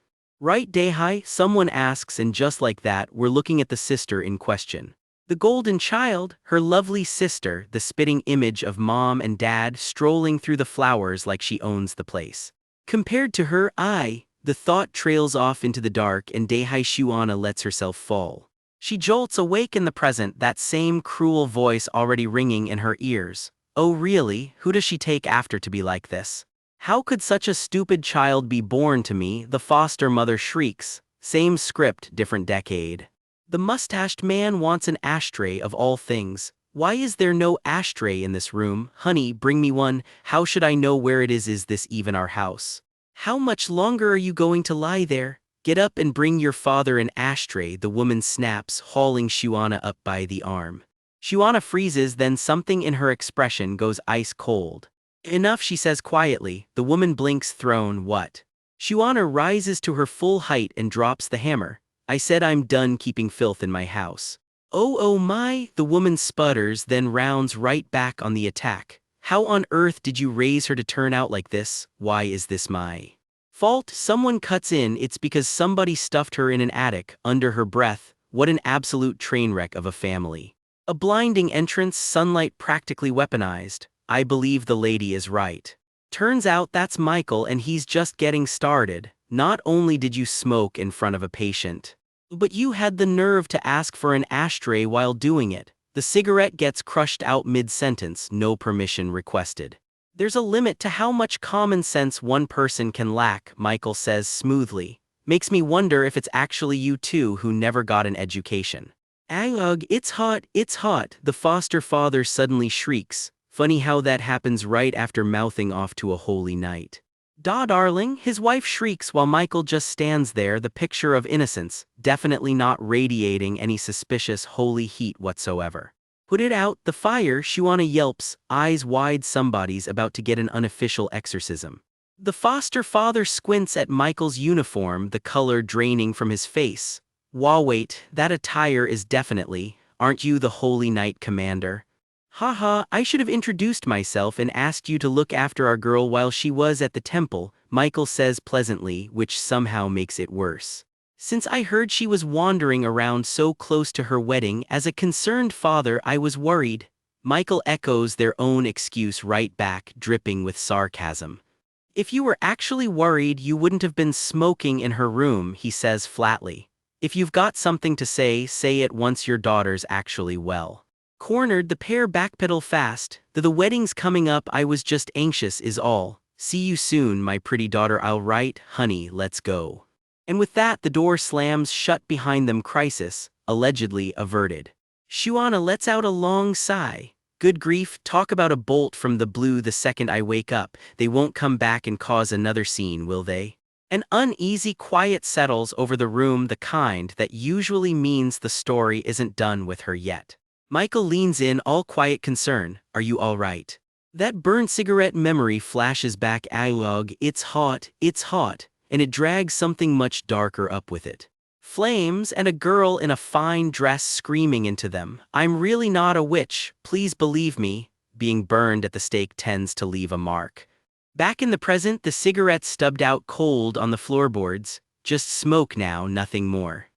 Right, Dahai? Someone asks, and just like that, we're looking at the sister in question. The golden child, her lovely sister, the spitting image of mom and dad, strolling through the flowers like she owns the place. Compared to her, the thought trails off into the dark and Dahai Shuana lets herself fall. She jolts awake in the present, that same cruel voice already ringing in her ears. Oh really, who does she take after to be like this? How could such a stupid child be born to me? The foster mother shrieks. Same script, different decade. The mustached man wants an ashtray of all things. Why is there no ashtray in this room? Honey, bring me one. How should I know where it is? Is this even our house? How much longer are you going to lie there? Get up and bring your father an ashtray, the woman snaps, hauling Shuana up by the arm. Shuana freezes, then something in her expression goes ice cold. Enough, she says quietly. The woman blinks, thrown. What? Shuana rises to her full height and drops the hammer. I said I'm done keeping filth in my house. Oh my, the woman sputters, then rounds right back on the attack. How on earth did you raise her to turn out like this? Why is this my fault? Someone cuts in. It's because somebody stuffed her in an attic, under her breath. What an absolute train wreck of a family. A blinding entrance, sunlight practically weaponized. I believe the lady is right. Turns out that's Michael and he's just getting started. Not only did you smoke in front of a patient, but you had the nerve to ask for an ashtray while doing it. The cigarette gets crushed out mid-sentence, no permission requested. There's a limit to how much common sense one person can lack, Michael says smoothly. Makes me wonder if it's actually you two who never got an education. Ugh, it's hot, the foster father suddenly shrieks. Funny how that happens right after mouthing off to a holy night. Da darling, his wife shrieks while Michael just stands there, the picture of innocence, definitely not radiating any suspicious holy heat whatsoever. Put it out, the fire, Shuana yelps, eyes wide. Somebody's about to get an unofficial exorcism. The foster father squints at Michael's uniform, the color draining from his face. Wait, that attire is definitely, aren't you the Holy Knight Commander? Haha, I should have introduced myself and asked you to look after our girl while she was at the temple, Michael says pleasantly, which somehow makes it worse. Since I heard she was wandering around so close to her wedding, as a concerned father I was worried. Michael echoes their own excuse right back, dripping with sarcasm. If you were actually worried, you wouldn't have been smoking in her room, he says flatly. If you've got something to say it once your daughter's actually well. Cornered, the pair backpedal fast. The wedding's coming up, I was just anxious is all. See you soon, my pretty daughter. I'll write, honey, let's go. And with that, the door slams shut behind them. Crisis, allegedly, averted. Shuana lets out a long sigh. Good grief, talk about a bolt from the blue. The second I wake up, they won't come back and cause another scene, will they? An uneasy quiet settles over the room, the kind that usually means the story isn't done with her yet. Michael leans in, all quiet concern. Are you all right? That burned cigarette memory flashes back. Ugh, it's hot, and it drags something much darker up with it. Flames and a girl in a fine dress screaming into them. I'm really not a witch, please believe me. Being burned at the stake tends to leave a mark. Back in the present, the cigarette stubbed out cold on the floorboards. Just smoke now, nothing more.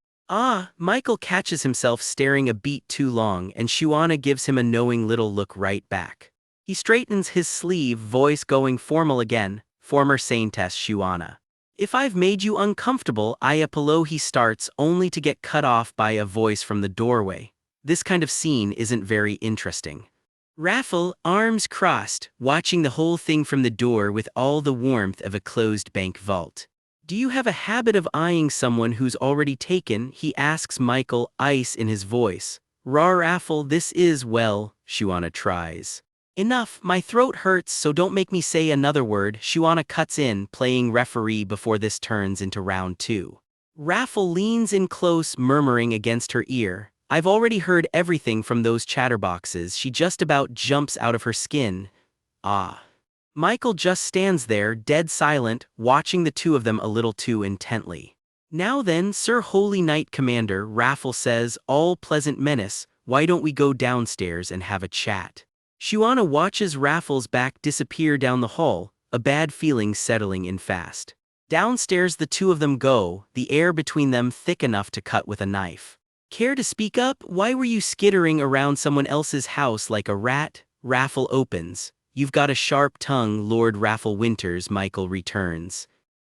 Michael catches himself staring a beat too long, and Shuana gives him a knowing little look right back. He straightens his sleeve, voice going formal again. Former SAINTESS Shuana. If I've made you uncomfortable, I apologize. He starts, only to get cut off by a voice from the doorway. This kind of scene isn't very interesting. Raffle, arms crossed, watching the whole thing from the door with all the warmth of a closed bank vault. Do you have a habit of eyeing someone who's already taken? He asks Michael, ice in his voice. Raffle, this is, well, Shuana tries. Enough, my throat hurts, so don't make me say another word. Shuana cuts in, playing referee before this turns into round 2. Raffle leans in close, murmuring against her ear. I've already heard everything from those chatterboxes. She just about jumps out of her skin. Michael just stands there, dead silent, watching the two of them a little too intently. Now then, Sir Holy Knight Commander, Raffle says, all pleasant menace, why don't we go downstairs and have a chat? Shuana watches Raffle's back disappear down the hall, a bad feeling settling in fast. Downstairs the two of them go, the air between them thick enough to cut with a knife. Care to speak up? Why were you skittering around someone else's house like a rat? Raffle opens. You've got a sharp tongue, Lord Raffle Winters, Michael returns.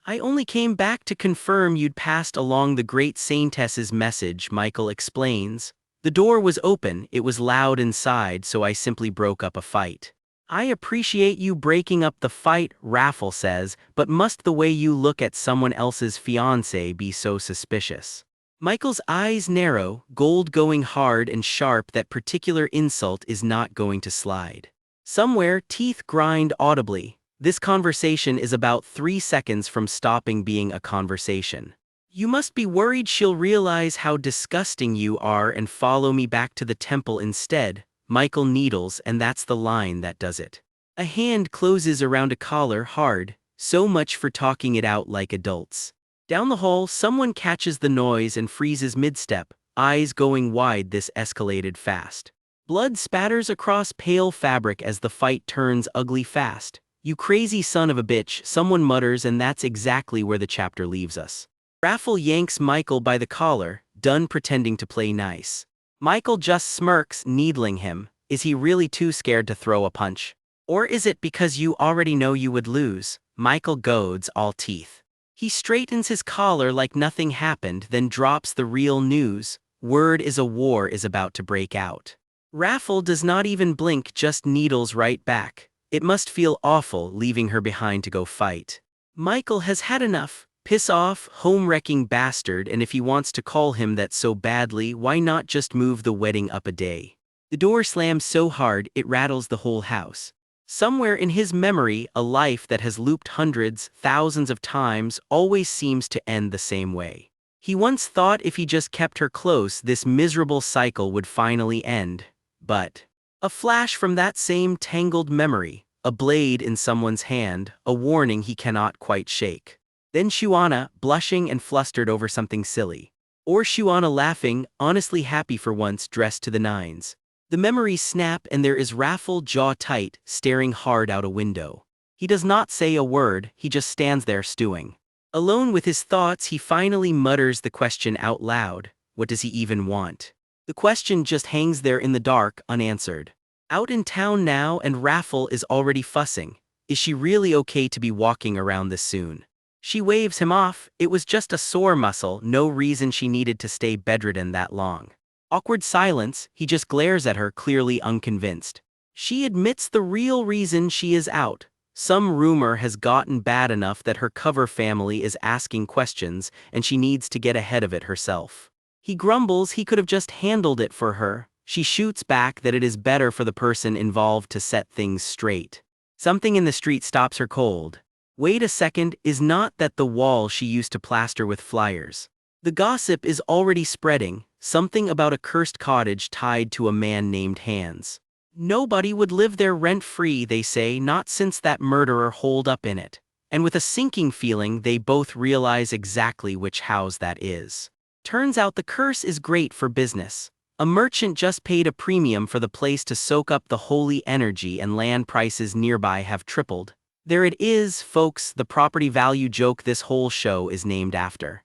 I only came back to confirm you'd passed along the great Saintess's message, Michael explains. The door was open, it was loud inside, so I simply broke up a fight. I appreciate you breaking up the fight, Raffle says, but must the way you look at someone else's fiancé be so suspicious? Michael's eyes narrow, gold going hard and sharp. That particular insult is not going to slide. Somewhere, teeth grind audibly. This conversation is about 3 seconds from stopping being a conversation. You must be worried she'll realize how disgusting you are and follow me back to the temple instead. Michael needles, and that's the line that does it. A hand closes around a collar hard, so much for talking it out like adults. Down the hall, someone catches the noise and freezes mid-step, eyes going wide. This escalated fast. Blood spatters across pale fabric as the fight turns ugly fast. You crazy son of a bitch, someone mutters, and that's exactly where the chapter leaves us. Raffle yanks Michael by the collar, done pretending to play nice. Michael just smirks, needling him. Is he really too scared to throw a punch? Or is it because you already know you would lose? Michael goads, all teeth. He straightens his collar like nothing happened, then drops the real news. Word is a war is about to break out. Raffle does not even blink, just needles right back. It must feel awful leaving her behind to go fight. Michael has had enough. Piss off, home-wrecking bastard, and if he wants to call him that so badly, why not just move the wedding up a day? The door slams so hard, it rattles the whole house. Somewhere in his memory, a life that has looped hundreds, thousands of times always seems to end the same way. He once thought if he just kept her close, this miserable cycle would finally end. But a flash from that same tangled memory, a blade in someone's hand, a warning he cannot quite shake. Then Shuana, blushing and flustered over something silly. Or Shuana laughing, honestly happy for once, dressed to the nines. The memories snap and there is Raffle, jaw tight, staring hard out a window. He does not say a word, he just stands there stewing. Alone with his thoughts, he finally mutters the question out loud. What does he even want? The question just hangs there in the dark, unanswered. Out in town now, and Raffle is already fussing. Is she really okay to be walking around this soon? She waves him off. It was just a sore muscle, no reason she needed to stay bedridden that long. Awkward silence, he just glares at her, clearly unconvinced. She admits the real reason she is out. Some rumor has gotten bad enough that her cover family is asking questions and she needs to get ahead of it herself. He grumbles he could have just handled it for her. She shoots back that it is better for the person involved to set things straight. Something in the street stops her cold. Wait a second, is not that the wall she used to plaster with flyers? The gossip is already spreading, something about a cursed cottage tied to a man named Hans. Nobody would live there rent-free, they say, not since that murderer holed up in it. And with a sinking feeling, they both realize exactly which house that is. Turns out the curse is great for business. A merchant just paid a premium for the place to soak up the holy energy, and land prices nearby have tripled. There it is, folks, the property value joke this whole show is named after.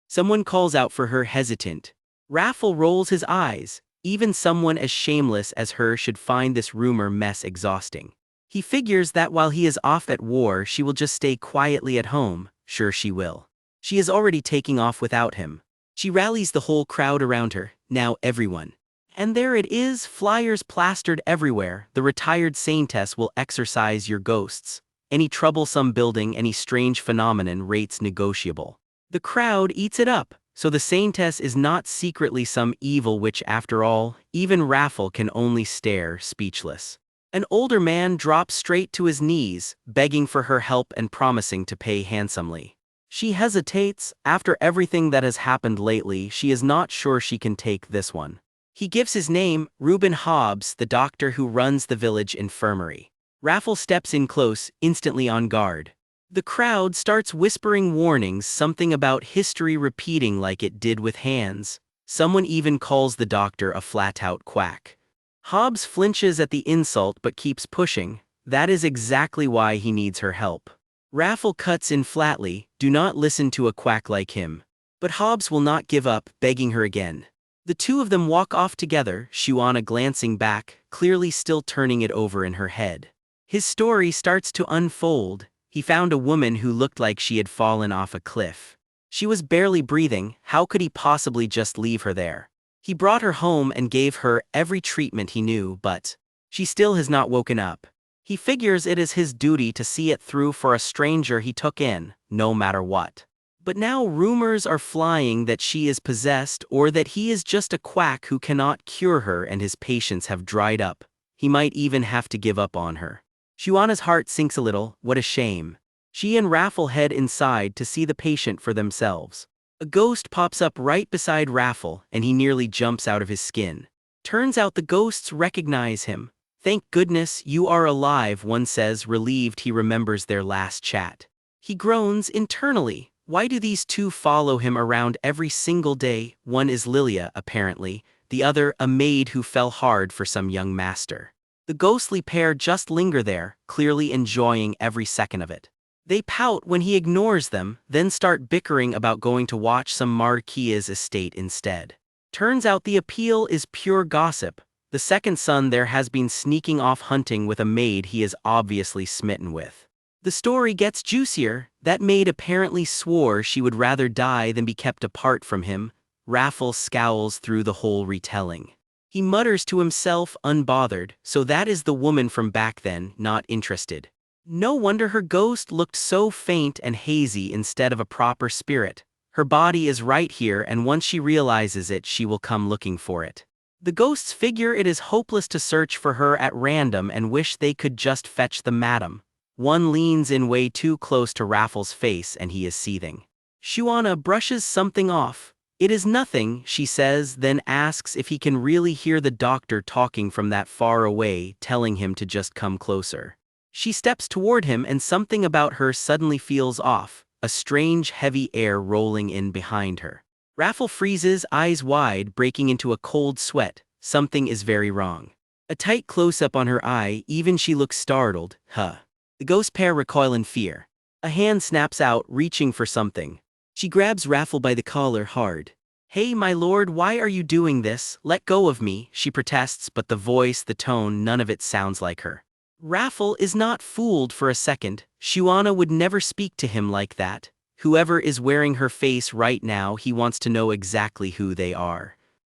Someone calls out for her, hesitant. Raffle rolls his eyes. Even someone as shameless as her should find this rumor mess exhausting. He figures that while he is off at war, she will just stay quietly at home. Sure she will. She is already taking off without him. She rallies the whole crowd around her, now everyone. And there it is, flyers plastered everywhere. The retired Saintess will exorcise your ghosts. Any troublesome building, any strange phenomenon, rates negotiable. The crowd eats it up, so the Saintess is not secretly some evil witch after all. Even Raffle can only stare, speechless. An older man drops straight to his knees, begging for her help and promising to pay handsomely. She hesitates. After everything that has happened lately, she is not sure she can take this one. He gives his name, Reuben Hobbs, the doctor who runs the village infirmary. Raffle steps in close, instantly on guard. The crowd starts whispering warnings, something about history repeating like it did with Hans. Someone even calls the doctor a flat-out quack. Hobbs flinches at the insult but keeps pushing. That is exactly why he needs her help. Raffle cuts in flatly, do not listen to a quack like him. But Hobbs will not give up, begging her again. The two of them walk off together, Shuana glancing back, clearly still turning it over in her head. His story starts to unfold. He found a woman who looked like she had fallen off a cliff. She was barely breathing. How could he possibly just leave her there? He brought her home and gave her every treatment he knew, but she still has not woken up. He figures it is his duty to see it through for a stranger he took in, no matter what. But now rumors are flying that she is possessed or that he is just a quack who cannot cure her and his patience have dried up. He might even have to give up on her. Shuana's heart sinks a little. What a shame. She and Raffle head inside to see the patient for themselves. A ghost pops up right beside Raffle and he nearly jumps out of his skin. Turns out the ghosts recognize him. Thank goodness you are alive, one says, relieved he remembers their last chat. He groans internally. Why do these two follow him around every single day? One is Lilia, apparently, the other a maid who fell hard for some young master. The ghostly pair just linger there, clearly enjoying every second of it. They pout when he ignores them, then start bickering about going to watch some Marquia's estate instead. Turns out the appeal is pure gossip. The second son there has been sneaking off hunting with a maid he is obviously smitten with. The story gets juicier. That maid apparently swore she would rather die than be kept apart from him. Raffle scowls through the whole retelling. He mutters to himself, unbothered, so that is the woman from back then, not interested. No wonder her ghost looked so faint and hazy instead of a proper spirit. Her body is right here, and once she realizes it, she will come looking for it. The ghosts figure it is hopeless to search for her at random and wish they could just fetch the madam. One leans in way too close to Raffle's face and he is seething. Shuana brushes something off. It is nothing, she says, then asks if he can really hear the doctor talking from that far away, telling him to just come closer. She steps toward him and something about her suddenly feels off, a strange heavy air rolling in behind her. Raffle freezes, eyes wide, breaking into a cold sweat. Something is very wrong. A tight close-up on her eye, even she looks startled. The ghost pair recoil in fear. A hand snaps out, reaching for something. She grabs Raffle by the collar hard. Hey, my lord, why are you doing this? Let go of me, she protests, but the voice, the tone, none of it sounds like her. Raffle is not fooled for a second. Shuana would never speak to him like that. Whoever is wearing her face right now, he wants to know exactly who they are.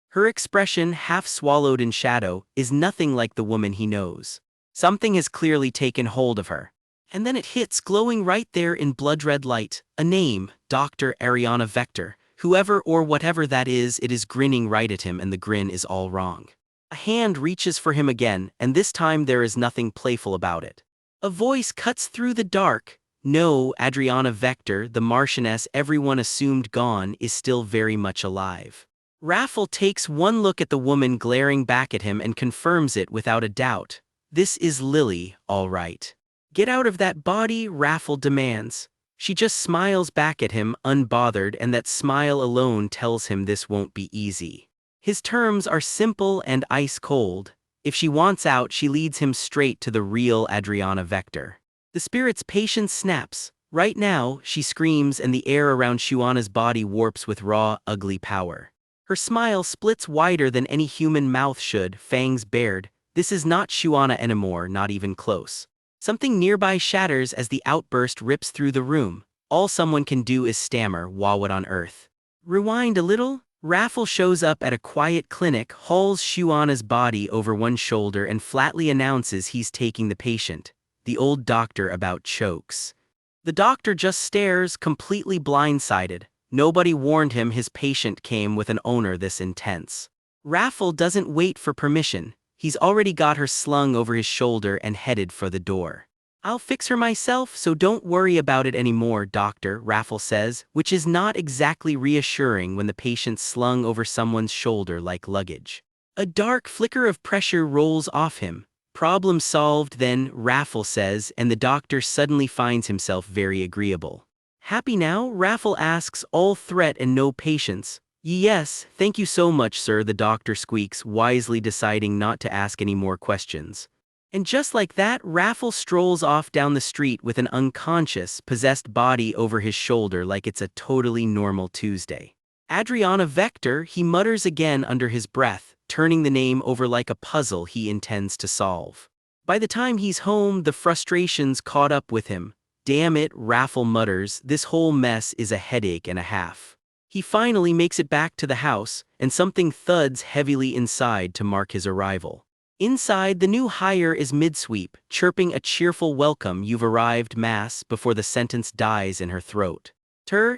Her expression, half swallowed in shadow, is nothing like the woman he knows. Something has clearly taken hold of her. And then it hits, glowing right there in blood-red light. A name, Dr. Ariana Vector. Whoever or whatever that is, it is grinning right at him, and the grin is all wrong. A hand reaches for him again, and this time there is nothing playful about it. A voice cuts through the dark. No, Adriana Vector, the Marchioness everyone assumed gone, is still very much alive. Raffle takes one look at the woman glaring back at him and confirms it without a doubt. This is Lily, all right. Get out of that body, Raffle demands. She just smiles back at him, unbothered, and that smile alone tells him this won't be easy. His terms are simple and ice-cold. If she wants out, she leads him straight to the real Adriana Vector. The spirit's patience snaps. Right now, she screams, and the air around Shuana's body warps with raw, ugly power. Her smile splits wider than any human mouth should, fangs bared. This is not Shuana anymore, not even close. Something nearby shatters as the outburst rips through the room. All someone can do is stammer, "What on earth?" Rewind a little. Raffle shows up at a quiet clinic, hauls Shuana's body over one shoulder and flatly announces he's taking the patient. The old doctor about chokes. The doctor just stares, completely blindsided. Nobody warned him his patient came with an owner this intense. Raffle doesn't wait for permission. He's already got her slung over his shoulder and headed for the door. "I'll fix her myself, so don't worry about it anymore, doctor," Raffle says, which is not exactly reassuring when the patient's slung over someone's shoulder like luggage. A dark flicker of pressure rolls off him. "Problem solved then," Raffle says, and the doctor suddenly finds himself very agreeable. "Happy now?" Raffle asks, all threat and no patience. "Yes, thank you so much, sir," the doctor squeaks, wisely deciding not to ask any more questions. And just like that, Raffle strolls off down the street with an unconscious, possessed body over his shoulder like it's a totally normal Tuesday. "Adriana Vector," he mutters again under his breath, turning the name over like a puzzle he intends to solve. By the time he's home, the frustrations caught up with him. Damn it, Raffle mutters, this whole mess is a headache and a half. He finally makes it back to the house, and something thuds heavily inside to mark his arrival. Inside, the new hire is mid-sweep, chirping a cheerful welcome you've arrived mass before the sentence dies in her throat.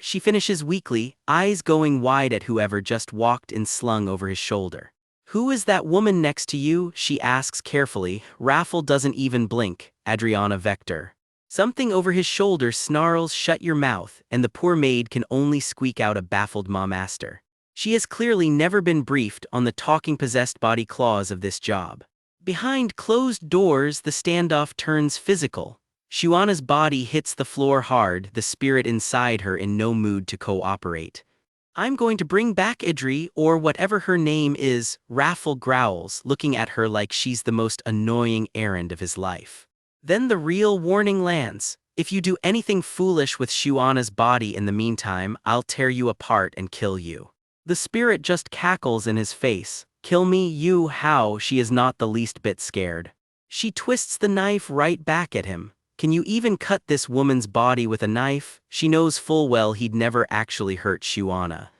She finishes weakly, eyes going wide at whoever just walked in slung over his shoulder. Who is that woman next to you? She asks carefully. Raffle doesn't even blink. Adriana Vector. Something over his shoulder snarls, shut your mouth, and the poor maid can only squeak out a baffled master. She has clearly never been briefed on the talking possessed body clause of this job. Behind closed doors, the standoff turns physical. Shuana's body hits the floor hard, the spirit inside her in no mood to cooperate. I'm going to bring back Idri, or whatever her name is, Raffle growls, looking at her like she's the most annoying errand of his life. Then the real warning lands. If you do anything foolish with Shuana's body in the meantime, I'll tear you apart and kill you. The spirit just cackles in his face. Kill me, you, how? She is not the least bit scared. She twists the knife right back at him. Can you even cut this woman's body with a knife? She knows full well he'd never actually hurt Shuana.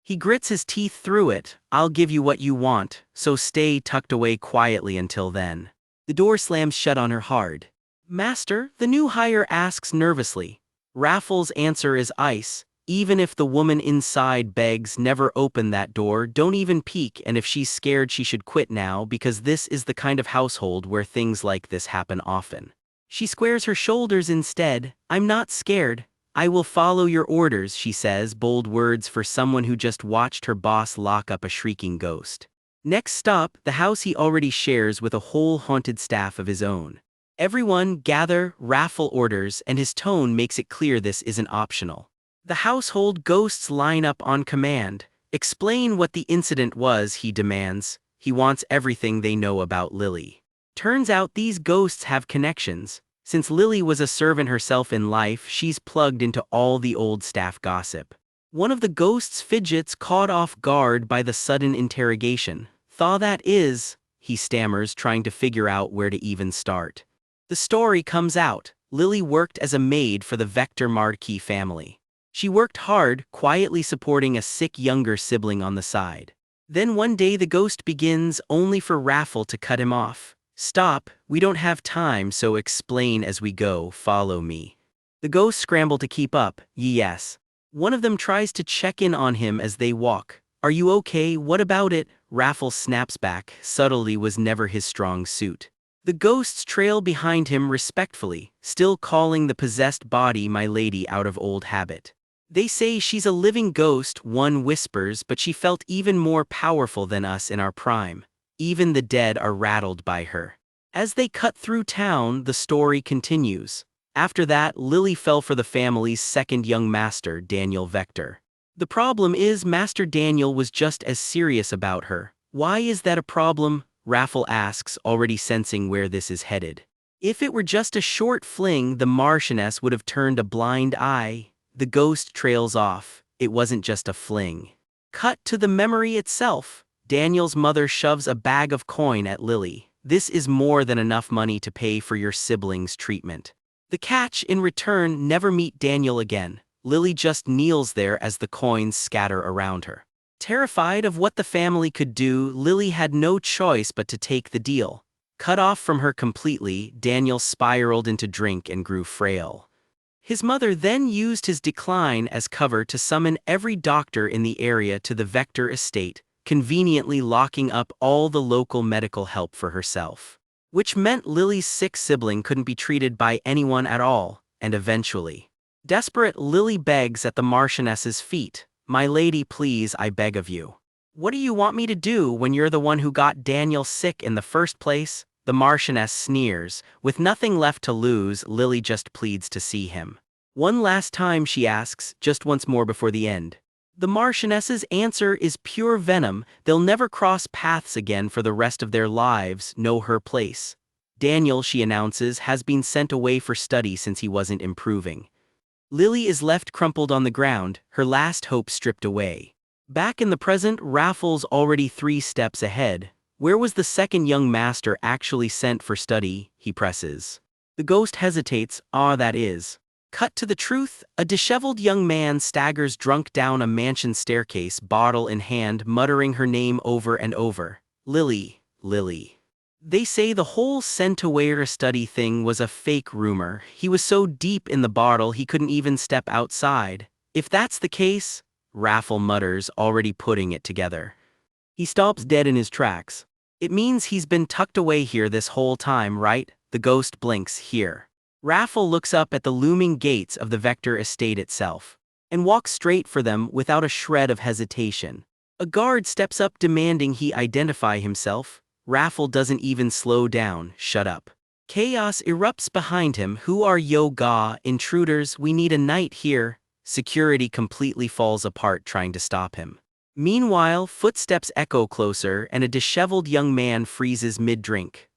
He grits his teeth through it. I'll give you what you want, so stay tucked away quietly until then. The door slams shut on her hard. Master, the new hire asks nervously. Raffle's answer is ice. Even if the woman inside begs, never open that door, don't even peek, and if she's scared she should quit now because this is the kind of household where things like this happen often. She squares her shoulders instead. I'm not scared. I will follow your orders, she says, bold words for someone who just watched her boss lock up a shrieking ghost. Next stop, the house he already shares with a whole haunted staff of his own. Everyone gather, Raffle orders, and his tone makes it clear this isn't optional. The household ghosts line up on command. Explain what the incident was, he demands. He wants everything they know about Lily. Turns out these ghosts have connections. Since Lily was a servant herself in life, she's plugged into all the old staff gossip. One of the ghosts fidgets, caught off guard by the sudden interrogation. Thaw that is, he stammers, trying to figure out where to even start. The story comes out. Lily worked as a maid for the Vector Marquis family. She worked hard, quietly supporting a sick younger sibling on the side. Then one day the ghost begins, only for Raffle to cut him off. Stop, we don't have time, so explain as we go, follow me. The ghosts scramble to keep up. Yes. One of them tries to check in on him as they walk. Are you okay? What about it? Raffle snaps back. Subtlety was never his strong suit. The ghosts trail behind him respectfully, still calling the possessed body my lady out of old habit. They say she's a living ghost, one whispers, but she felt even more powerful than us in our prime. Even the dead are rattled by her. As they cut through town, the story continues. After that, Lily fell for the family's second young master, Daniel Vector. The problem is Master Daniel was just as serious about her. Why is that a problem? Raffle asks, already sensing where this is headed. If it were just a short fling, the Marchioness would have turned a blind eye. The ghost trails off. It wasn't just a fling. Cut to the memory itself. Daniel's mother shoves a bag of coin at Lily. This is more than enough money to pay for your siblings' treatment. The catch, in return, never meet Daniel again. Lily just kneels there as the coins scatter around her. Terrified of what the family could do, Lily had no choice but to take the deal. Cut off from her completely, Daniel spiraled into drink and grew frail. His mother then used his decline as cover to summon every doctor in the area to the Vector estate, conveniently locking up all the local medical help for herself. Which meant Lily's sick sibling couldn't be treated by anyone at all, and eventually. Desperate, Lily begs at the Marchioness's feet. My lady, please, I beg of you. What do you want me to do when you're the one who got Daniel sick in the first place? The Marchioness sneers. With nothing left to lose, Lily just pleads to see him. One last time, she asks, just once more before the end. The Marchioness's answer is pure venom. They'll never cross paths again for the rest of their lives, know her place. Daniel, she announces, has been sent away for study since he wasn't improving. Lily is left crumpled on the ground, her last hope stripped away. Back in the present, Raffle's already 3 steps ahead. Where was the second young master actually sent for study? He presses. The ghost hesitates. Ah, that is. Cut to the truth, a disheveled young man staggers drunk down a mansion staircase, bottle in hand, muttering her name over and over. Lily, Lily. They say the whole Sentaware study thing was a fake rumor. He was so deep in the bottle he couldn't even step outside. If that's the case, Raffle mutters, already putting it together. He stops dead in his tracks. It means he's been tucked away here this whole time, right? The ghost blinks. Here. Raffle looks up at the looming gates of the Vector estate itself, and walks straight for them without a shred of hesitation. A guard steps up demanding he identify himself. Raffle doesn't even slow down. Shut up. Chaos erupts behind him. Who are yo ga? Intruders, we need a night here. Security completely falls apart trying to stop him. Meanwhile, footsteps echo closer and a disheveled young man freezes mid-drink.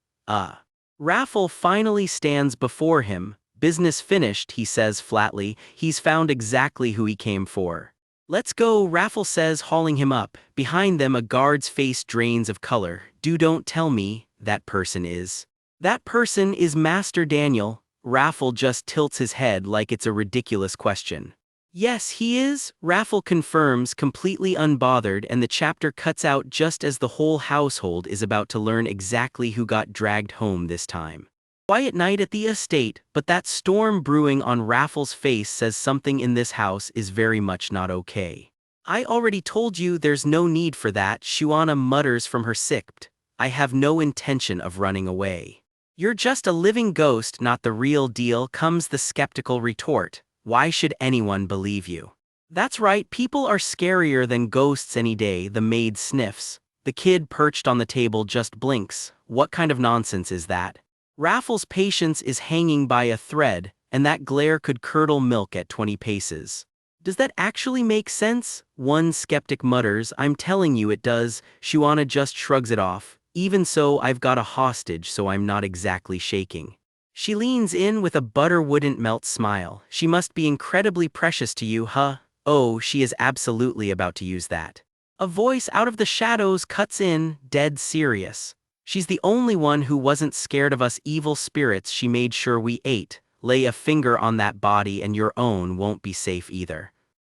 Raffle finally stands before him. Business finished, he says flatly. He's found exactly who he came for. Let's go, Raffle says, hauling him up. Behind them, a guard's face drains of color. Don't tell me that person is. That person is Master Daniel. Raffle just tilts his head like it's a ridiculous question. Yes, he is, Raffle confirms, completely unbothered, and the chapter cuts out just as the whole household is about to learn exactly who got dragged home this time. Quiet night at the estate, but that storm brewing on Raffle's face says something in this house is very much not okay. I already told you there's no need for that, Shuana mutters from her sipped. I have no intention of running away. You're just a living ghost, not the real deal, comes the skeptical retort. Why should anyone believe you? That's right, people are scarier than ghosts any day, the maid sniffs. The kid perched on the table just blinks. What kind of nonsense is that? Raffle's patience is hanging by a thread, and that glare could curdle milk at 20 paces. Does that actually make sense? One skeptic mutters. I'm telling you it does. Shuana just shrugs it off. Even so, I've got a hostage, so I'm not exactly shaking. She leans in with a butter wouldn't melt smile. She must be incredibly precious to you, huh? Oh, she is absolutely about to use that. A voice out of the shadows cuts in, dead serious. She's the only one who wasn't scared of us evil spirits she made sure we ate. Lay a finger on that body and your own won't be safe either.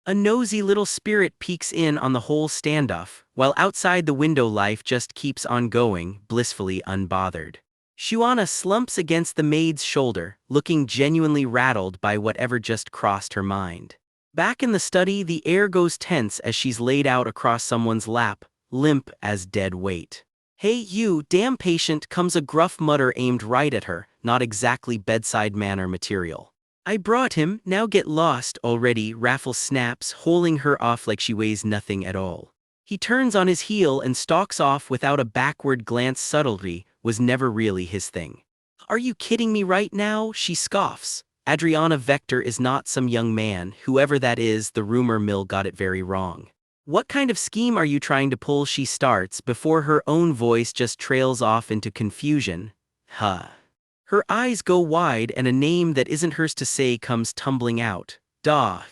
A nosy little spirit peeks in on the whole standoff, while outside the window life just keeps on going, blissfully unbothered. Shuana slumps against the maid's shoulder, looking genuinely rattled by whatever just crossed her mind. Back in the study, the air goes tense as she's laid out across someone's lap, limp as dead weight. Hey you, damn patient, comes a gruff mutter aimed right at her, not exactly bedside manner material. I brought him, now get lost already, Raffle snaps, holding her off like she weighs nothing at all. He turns on his heel and stalks off without a backward glance. Subtlety was never really his thing. Are you kidding me right now? She scoffs. Adriana Vector is not some young man, whoever that is. The rumor mill got it very wrong. What kind of scheme are you trying to pull? She starts before her own voice just trails off into confusion. Huh. Her eyes go wide and a name that isn't hers to say comes tumbling out.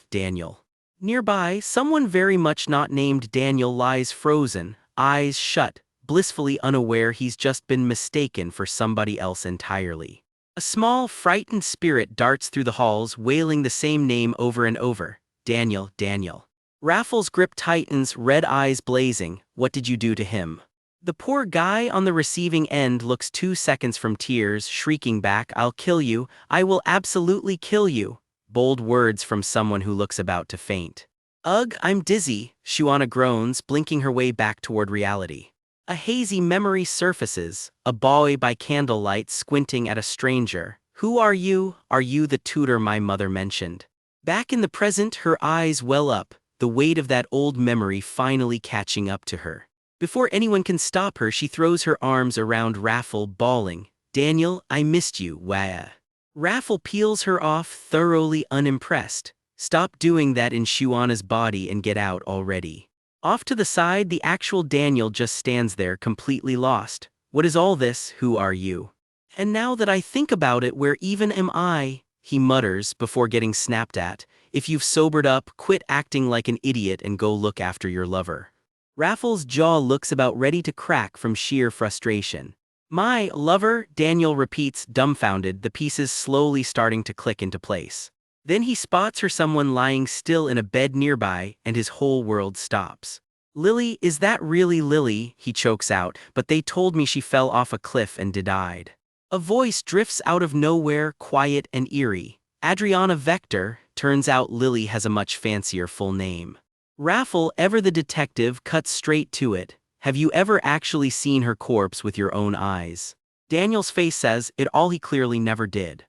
Daniel. Nearby, someone very much not named Daniel lies frozen, eyes shut, blissfully unaware he's just been mistaken for somebody else entirely. A small, frightened spirit darts through the halls, wailing the same name over and over. Daniel, Daniel. Raffle's grip tightens, red eyes blazing. What did you do to him? The poor guy on the receiving end looks 2 seconds from tears, shrieking back, I'll kill you, I will absolutely kill you. Bold words from someone who looks about to faint. Ugh, I'm dizzy, Shuana groans, blinking her way back toward reality. A hazy memory surfaces, a boy by candlelight squinting at a stranger. Who are you? Are you the tutor my mother mentioned? Back in the present, her eyes well up, the weight of that old memory finally catching up to her. Before anyone can stop her, she throws her arms around Raffle, bawling, Daniel, I missed you, wah. Raffle peels her off, thoroughly unimpressed. Stop doing that in Shuana's body and get out already. Off to the side, the actual Daniel just stands there completely lost. What is all this? Who are you? And now that I think about it, where even am I? He mutters before getting snapped at. If you've sobered up, quit acting like an idiot and go look after your lover. Raffle's jaw looks about ready to crack from sheer frustration. My lover, Daniel repeats, dumbfounded, the pieces slowly starting to click into place. Then he spots her someone lying still in a bed nearby, and his whole world stops. Lily, is that really Lily? He chokes out, but they told me she fell off a cliff and died. A voice drifts out of nowhere, quiet and eerie. Adriana Vector. Turns out Lily has a much fancier full name. Raffle, ever the detective, cuts straight to it. Have you ever actually seen her corpse with your own eyes? Daniel's face says it all, he clearly never did.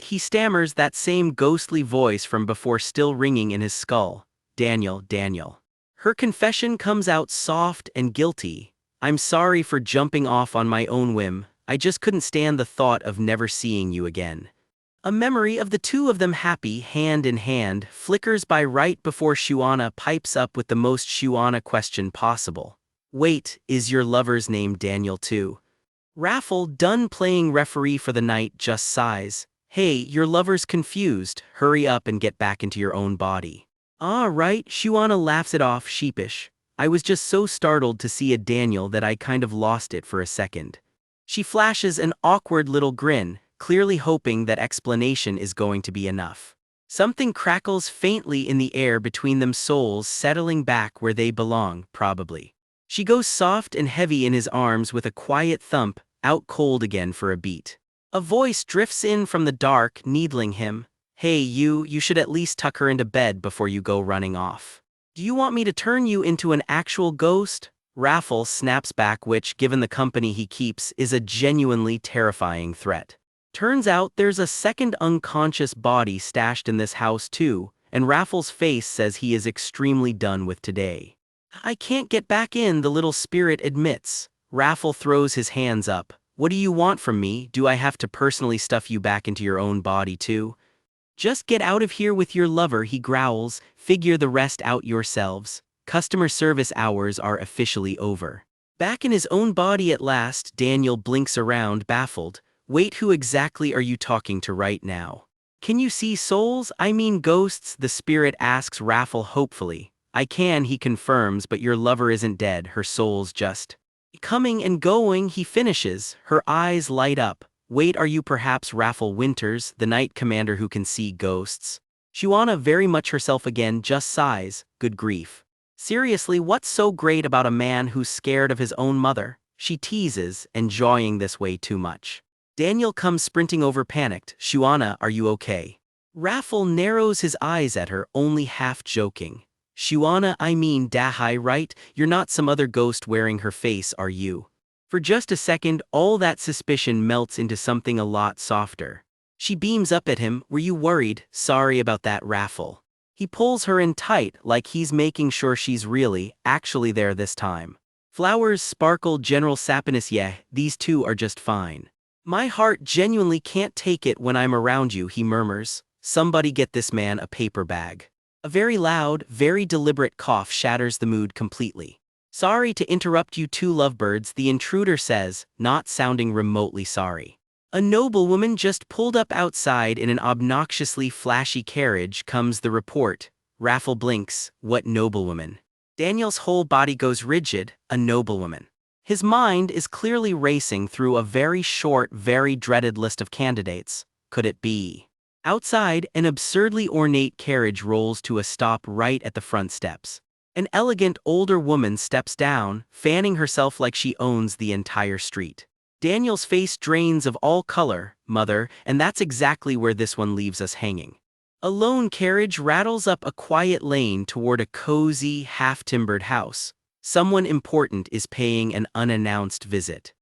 He stammers, that same ghostly voice from before still ringing in his skull. Daniel. Her confession comes out soft and guilty. I'm sorry for jumping off on my own whim. I just couldn't stand the thought of never seeing you again. A memory of the two of them happy hand in hand flickers by right before Shuana pipes up with the most Shuana question possible. Wait, is your lover's name Daniel too? Raffle, done playing referee for the night, just sighs. Hey, your lover's confused. Hurry up and get back into your own body. Ah, right, Shuana laughs it off, sheepish. I was just so startled to see a Daniel that I kind of lost it for a second. She flashes an awkward little grin, clearly hoping that explanation is going to be enough. Something crackles faintly in the air between them, souls settling back where they belong, probably. She goes soft and heavy in his arms with a quiet thump, out cold again for a beat. A voice drifts in from the dark, needling him. Hey you should at least tuck her into bed before you go running off. Do you want me to turn you into an actual ghost? Raffle snaps back, which, given the company he keeps, is a genuinely terrifying threat. Turns out there's a second unconscious body stashed in this house too, and Raffle's face says he is extremely done with today. I can't get back in, the little spirit admits. Raffle throws his hands up. What do you want from me? Do I have to personally stuff you back into your own body too? Just get out of here with your lover, he growls. Figure the rest out yourselves. Customer service hours are officially over. Back in his own body at last, Daniel blinks around, baffled. Wait, who exactly are you talking to right now? Can you see souls? I mean ghosts, the spirit asks Raffle hopefully. I can, he confirms, but your lover isn't dead, her soul's just coming and going, he finishes. Her eyes light up. Wait, are you perhaps Raffle Winters, the night commander who can see ghosts? Shuana, very much herself again, just sighs. Good grief. Seriously, what's so great about a man who's scared of his own mother? She teases, enjoying this way too much. Daniel comes sprinting over, panicked. Shuana, are you okay? Raffle narrows his eyes at her, only half joking. Shuana, I mean Dahai, right? You're not some other ghost wearing her face, are you? For just a second, all that suspicion melts into something a lot softer. She beams up at him. Were you worried? Sorry about that, Raffle. He pulls her in tight, like he's making sure she's really, actually there this time. Flowers sparkle, general sappiness, yeah, these two are just fine. My heart genuinely can't take it when I'm around you, he murmurs. Somebody get this man a paper bag. A very loud, very deliberate cough shatters the mood completely. Sorry to interrupt you two lovebirds, the intruder says, not sounding remotely sorry. A noblewoman just pulled up outside in an obnoxiously flashy carriage, comes the report. Raffle blinks. What noblewoman? Daniel's whole body goes rigid. A noblewoman. His mind is clearly racing through a very short, very dreaded list of candidates. Could it be? Outside, an absurdly ornate carriage rolls to a stop right at the front steps. An elegant older woman steps down, fanning herself like she owns the entire street. Daniel's face drains of all color, mother, and that's exactly where this one leaves us hanging. A lone carriage rattles up a quiet lane toward a cozy, half-timbered house. Someone important is paying an unannounced visit.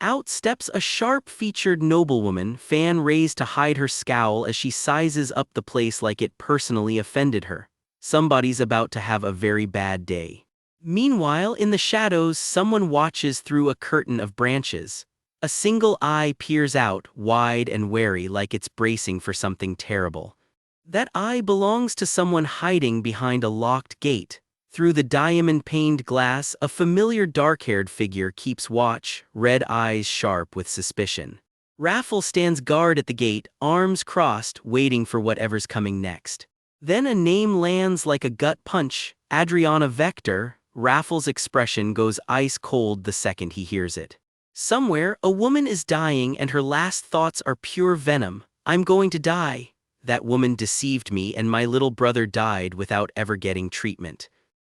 Out steps a sharp-featured noblewoman, fan raised to hide her scowl as she sizes up the place like it personally offended her. Somebody's about to have a very bad day. Meanwhile, in the shadows, someone watches through a curtain of branches. A single eye peers out, wide and wary, like it's bracing for something terrible. That eye belongs to someone hiding behind a locked gate. Through the diamond-paned glass, a familiar dark-haired figure keeps watch, red eyes sharp with suspicion. Raffle stands guard at the gate, arms crossed, waiting for whatever's coming next. Then a name lands like a gut punch. Adriana Vector. Raffle's expression goes ice cold the second he hears it. Somewhere, a woman is dying and her last thoughts are pure venom. I'm going to die. that woman deceived me and my little brother died without ever getting treatment.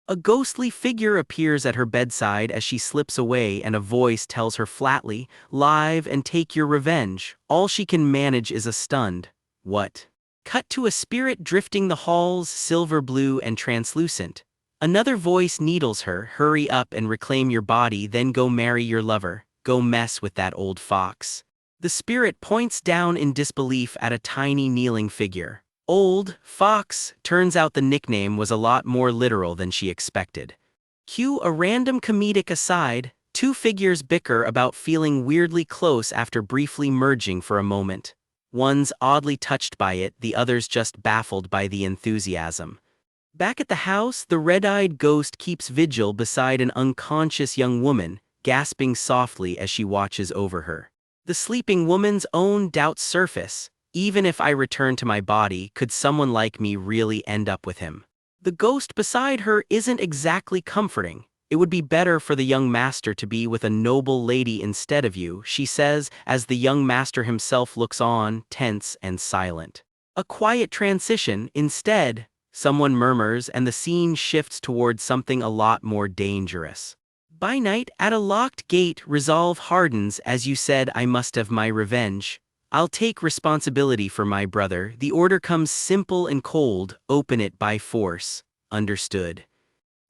A ghostly figure appears at her bedside as she slips away and a voice tells her flatly, "Live and take your revenge." All she can manage is a stunned, "What?" Cut to a spirit drifting the halls, silver blue and translucent. Another voice needles her, "Hurry up and reclaim your body, then go marry your lover. Go mess with that old fox." The spirit points down in disbelief at a tiny kneeling figure. Old Fox. Turns out the nickname was a lot more literal than she expected. Cue a random comedic aside. Two figures bicker about feeling weirdly close after briefly merging for a moment. One's oddly touched by it, the other's just baffled by the enthusiasm. Back at the house, the red-eyed ghost keeps vigil beside an unconscious young woman, gasping softly as she watches over her. The sleeping woman's own doubts surface. Even if I return to my body, could someone like me really end up with him? The ghost beside her isn't exactly comforting. "It would be better for the young master to be with a noble lady instead of you," she says, as the young master himself looks on, tense and silent. A quiet transition. Instead, someone murmurs and the scene shifts toward something a lot more dangerous. By night, at a locked gate, resolve hardens. "As you said, I must have my revenge. I'll take responsibility for my brother." The order comes simple and cold, "Open it by force." Understood.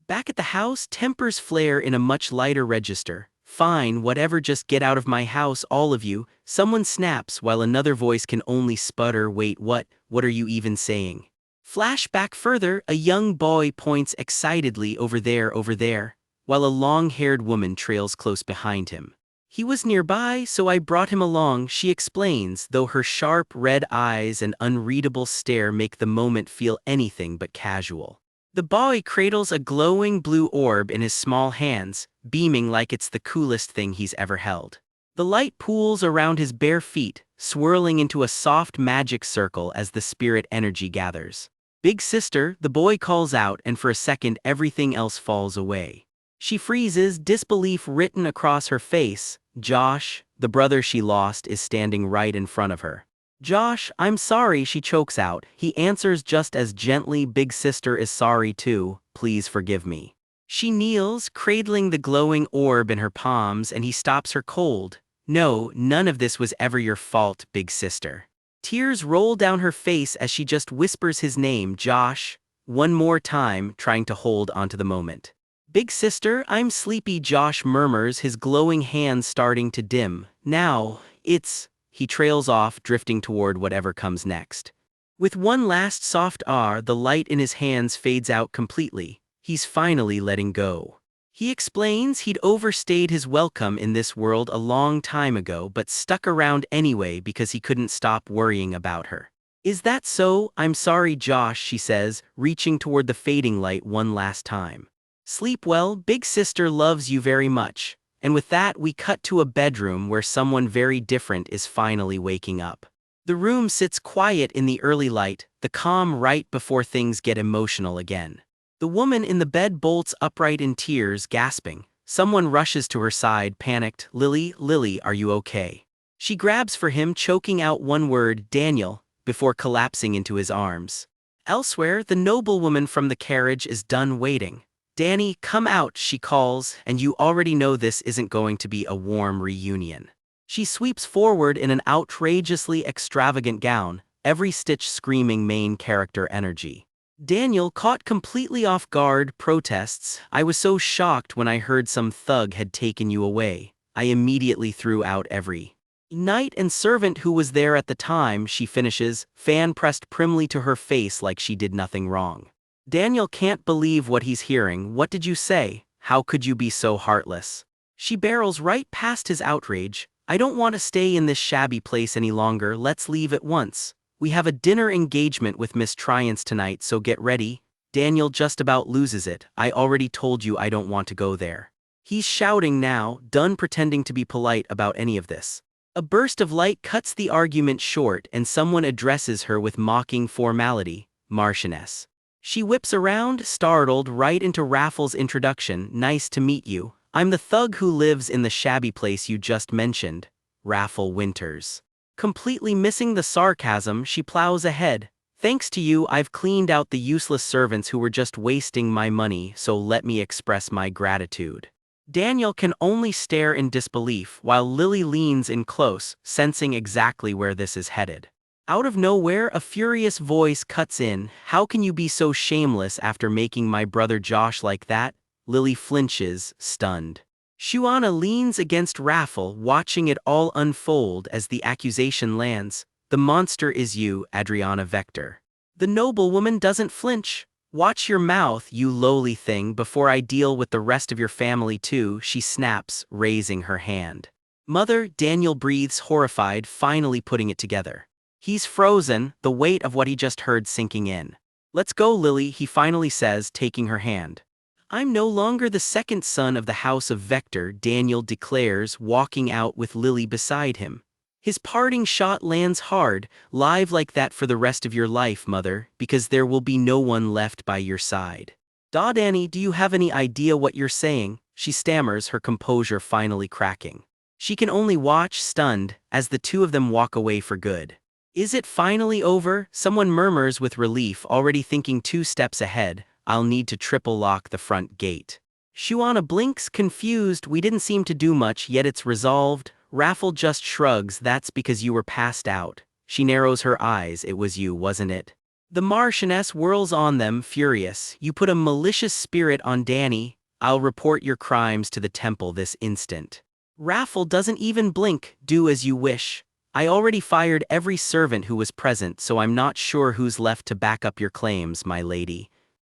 Back at the house, tempers flare in a much lighter register. "Fine, whatever, just get out of my house, all of you." Someone snaps while another voice can only sputter, "Wait, what are you even saying?" Flashback further, a young boy points excitedly, over there," while a long-haired woman trails close behind him. "He was nearby, so I brought him along," she explains, though her sharp red eyes and unreadable stare make the moment feel anything but casual. The boy cradles a glowing blue orb in his small hands, beaming like it's the coolest thing he's ever held. The light pools around his bare feet, swirling into a soft magic circle as the spirit energy gathers. "Big sister," the boy calls out, and for a second everything else falls away. She freezes, disbelief written across her face. Josh, the brother she lost, is standing right in front of her. "Josh, I'm sorry," she chokes out. He answers just as gently, "Big sister is sorry too. Please forgive me." She kneels, cradling the glowing orb in her palms, and he stops her cold. "No, none of this was ever your fault, big sister." Tears roll down her face as she just whispers his name, "Josh," one more time, trying to hold onto the moment. "Big sister, I'm sleepy," Josh murmurs, his glowing hands starting to dim. "Now, it's..." He trails off, drifting toward whatever comes next. With one last soft "ah," the light in his hands fades out completely. He's finally letting go. He explains he'd overstayed his welcome in this world a long time ago but stuck around anyway because he couldn't stop worrying about her. "Is that so? I'm sorry, Josh," she says, reaching toward the fading light one last time. "Sleep well, big sister loves you very much." And with that, we cut to a bedroom where someone very different is finally waking up. The room sits quiet in the early light, the calm right before things get emotional again. The woman in the bed bolts upright in tears, gasping. Someone rushes to her side, panicked. Lily, are you okay?" She grabs for him, choking out one word, "Daniel," before collapsing into his arms. Elsewhere, the noblewoman from the carriage is done waiting. "Danny, come out," she calls, "and you already know this isn't going to be a warm reunion." She sweeps forward in an outrageously extravagant gown, every stitch screaming main character energy. Daniel, caught completely off guard, protests, "I was so shocked when I heard some thug had taken you away. I immediately threw out every knight and servant who was there at the time," she finishes, fan pressed primly to her face like she did nothing wrong. Daniel can't believe what he's hearing. "What did you say? How could you be so heartless?" She barrels right past his outrage. "I don't want to stay in this shabby place any longer. Let's leave at once. We have a dinner engagement with Miss Triance tonight, so get ready." Daniel just about loses it. "I already told you I don't want to go there." He's shouting now, done pretending to be polite about any of this. A burst of light cuts the argument short and someone addresses her with mocking formality, "Marchioness." She whips around, startled, right into Raffles' introduction. "Nice to meet you. I'm the thug who lives in the shabby place you just mentioned, Raffle Winters." Completely missing the sarcasm, she plows ahead. Thanks to you, I've cleaned out the useless servants who were just wasting my money, so let me express my gratitude. Daniel can only stare in disbelief while Lily leans in close, sensing exactly where this is headed. Out of nowhere, a furious voice cuts in. How can you be so shameless after making my brother Josh like that? Lily flinches, stunned. Shuana leans against Raffle, watching it all unfold as the accusation lands. The monster is you, Adriana Vector. The noblewoman doesn't flinch. Watch your mouth, you lowly thing, before I deal with the rest of your family too, she snaps, raising her hand. Mother, Daniel breathes horrified, finally putting it together. He's frozen, the weight of what he just heard sinking in. Let's go, Lily, he finally says, taking her hand. I'm no longer the second son of the House of Vector, Daniel declares, walking out with Lily beside him. His parting shot lands hard. Live like that for the rest of your life, mother, because there will be no one left by your side. Danny, do you have any idea what you're saying? She stammers, her composure finally cracking. She can only watch, stunned, as the two of them walk away for good. Is it finally over? Someone murmurs with relief, already thinking 2 steps ahead. I'll need to triple lock the front gate. Shuana blinks, confused. We didn't seem to do much, yet it's resolved. Raffle just shrugs. That's because you were passed out. She narrows her eyes. It was you, wasn't it? The Marchioness whirls on them, furious. You put a malicious spirit on Danny. I'll report your crimes to the temple this instant. Raffle doesn't even blink. Do as you wish. I already fired every servant who was present, so I'm not sure who's left to back up your claims, my lady.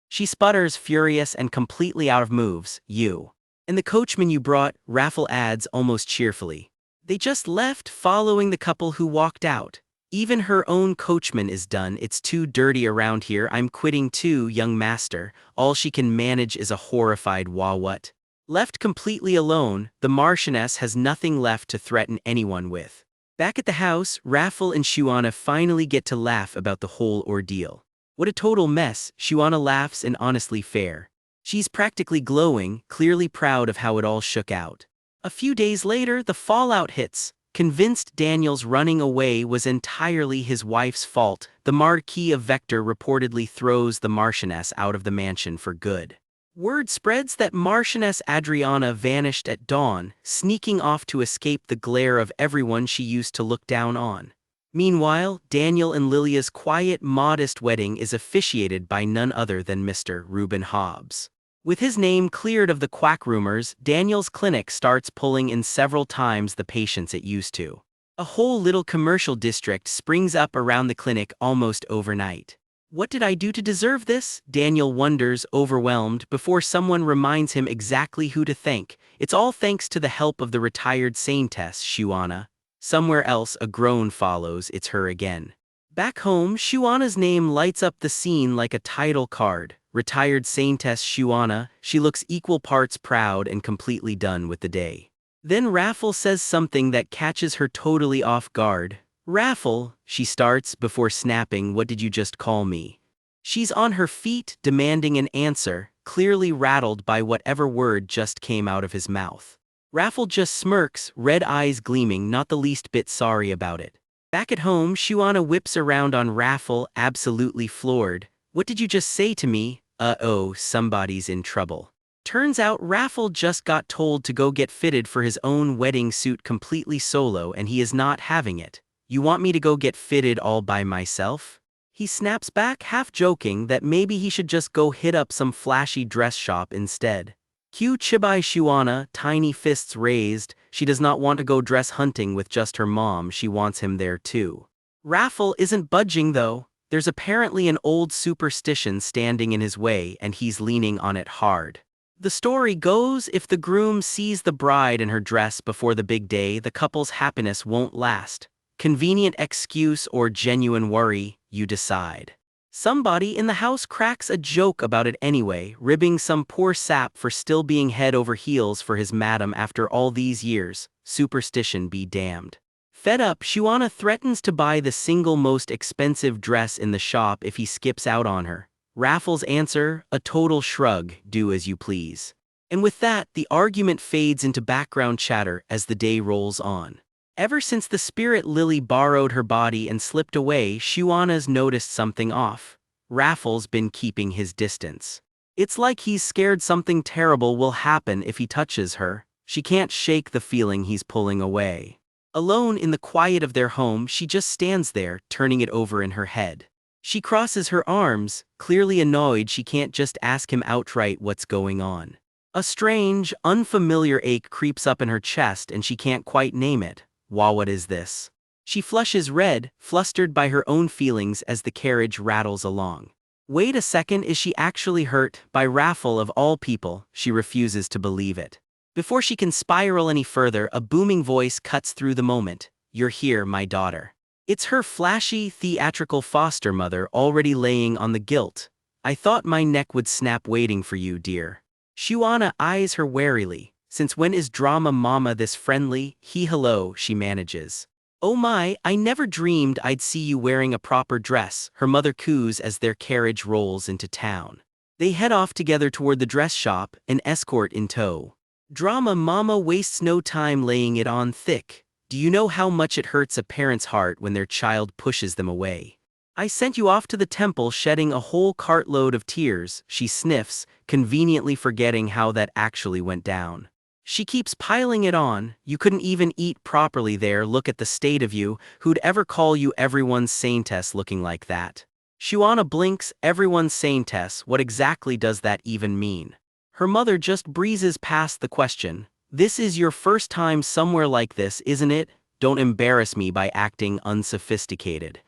She sputters, furious and completely out of moves. You. And the coachman you brought, Raffle adds almost cheerfully. They just left, following the couple who walked out. Even her own coachman is done. It's too dirty around here. I'm quitting too, young master. All she can manage is a horrified wah-what. Left completely alone, the Marchioness has nothing left to threaten anyone with. Back at the house, Raffle and Shuana finally get to laugh about the whole ordeal. What a total mess, Shuana laughs, and honestly fair. She's practically glowing, clearly proud of how it all shook out. A few days later, the fallout hits. Convinced Daniel's running away was entirely his wife's fault, the Marquis of Vector reportedly throws the Marchioness out of the mansion for good. Word spreads that Marchioness Adriana vanished at dawn, sneaking off to escape the glare of everyone she used to look down on. Meanwhile, Daniel and Lilia's quiet, modest wedding is officiated by none other than Mr. Reuben Hobbs. With his name cleared of the quack rumors, Daniel's clinic starts pulling in several times the patients it used to. A whole little commercial district springs up around the clinic almost overnight. What did I do to deserve this? Daniel wonders, overwhelmed, before someone reminds him exactly who to thank. It's all thanks to the help of the retired SAINTESS, Shuana. Somewhere else a groan follows. It's her again. Back home, Shuana's name lights up the scene like a title card. Retired SAINTESS Shuana, she looks equal parts proud and completely done with the day. Then Raffle says something that catches her totally off guard. Raffle, she starts before snapping, what did you just call me? She's on her feet, demanding an answer, clearly rattled by whatever word just came out of his mouth. Raffle just smirks, red eyes gleaming, not the least bit sorry about it. Back at home, Shuana whips around on Raffle, absolutely floored. What did you just say to me? Uh-oh, somebody's in trouble. Turns out Raffle just got told to go get fitted for his own wedding suit completely solo, and he is not having it. You want me to go get fitted all by myself? He snaps back, half joking that maybe he should just go hit up some flashy dress shop instead. Cue Chibai Shuana, tiny fists raised. She does not want to go dress hunting with just her mom, she wants him there too. Raffle isn't budging though. There's apparently an old superstition standing in his way, and he's leaning on it hard. The story goes, if the groom sees the bride in her dress before the big day, the couple's happiness won't last. Convenient excuse or genuine worry, you decide. Somebody in the house cracks a joke about it anyway, ribbing some poor sap for still being head over heels for his madam after all these years. Superstition be damned. Fed up, Shuana threatens to buy the single most expensive dress in the shop if he skips out on her. Raffle's answer, a total shrug, do as you please. And with that, the argument fades into background chatter as the day rolls on. Ever since the spirit lily borrowed her body and slipped away, Shuana's noticed something off. Raffle's been keeping his distance. It's like he's scared something terrible will happen if he touches her. She can't shake the feeling he's pulling away. Alone in the quiet of their home, she just stands there, turning it over in her head. She crosses her arms, clearly annoyed she can't just ask him outright what's going on. A strange, unfamiliar ache creeps up in her chest and she can't quite name it. What is this? She flushes red, flustered by her own feelings as the carriage rattles along. Wait a second, is she actually hurt? By Raffle of all people? She refuses to believe it. Before she can spiral any further, a booming voice cuts through the moment. You're here, my daughter. It's her flashy, theatrical foster mother already laying on the guilt. I thought my neck would snap waiting for you, dear. Shuana eyes her warily. Since when is drama mama this friendly? Hello, she manages. Oh my, I never dreamed I'd see you wearing a proper dress, her mother coos as their carriage rolls into town. They head off together toward the dress shop, an escort in tow. Drama mama wastes no time laying it on thick. Do you know how much it hurts a parent's heart when their child pushes them away? I sent you off to the temple shedding a whole cartload of tears, she sniffs, conveniently forgetting how that actually went down. She keeps piling it on. You couldn't even eat properly there, look at the state of you, who'd ever call you everyone's saintess looking like that? Shuana blinks, everyone's saintess, what exactly does that even mean? Her mother just breezes past the question. This is your first time somewhere like this, isn't it? Don't embarrass me by acting unsophisticated.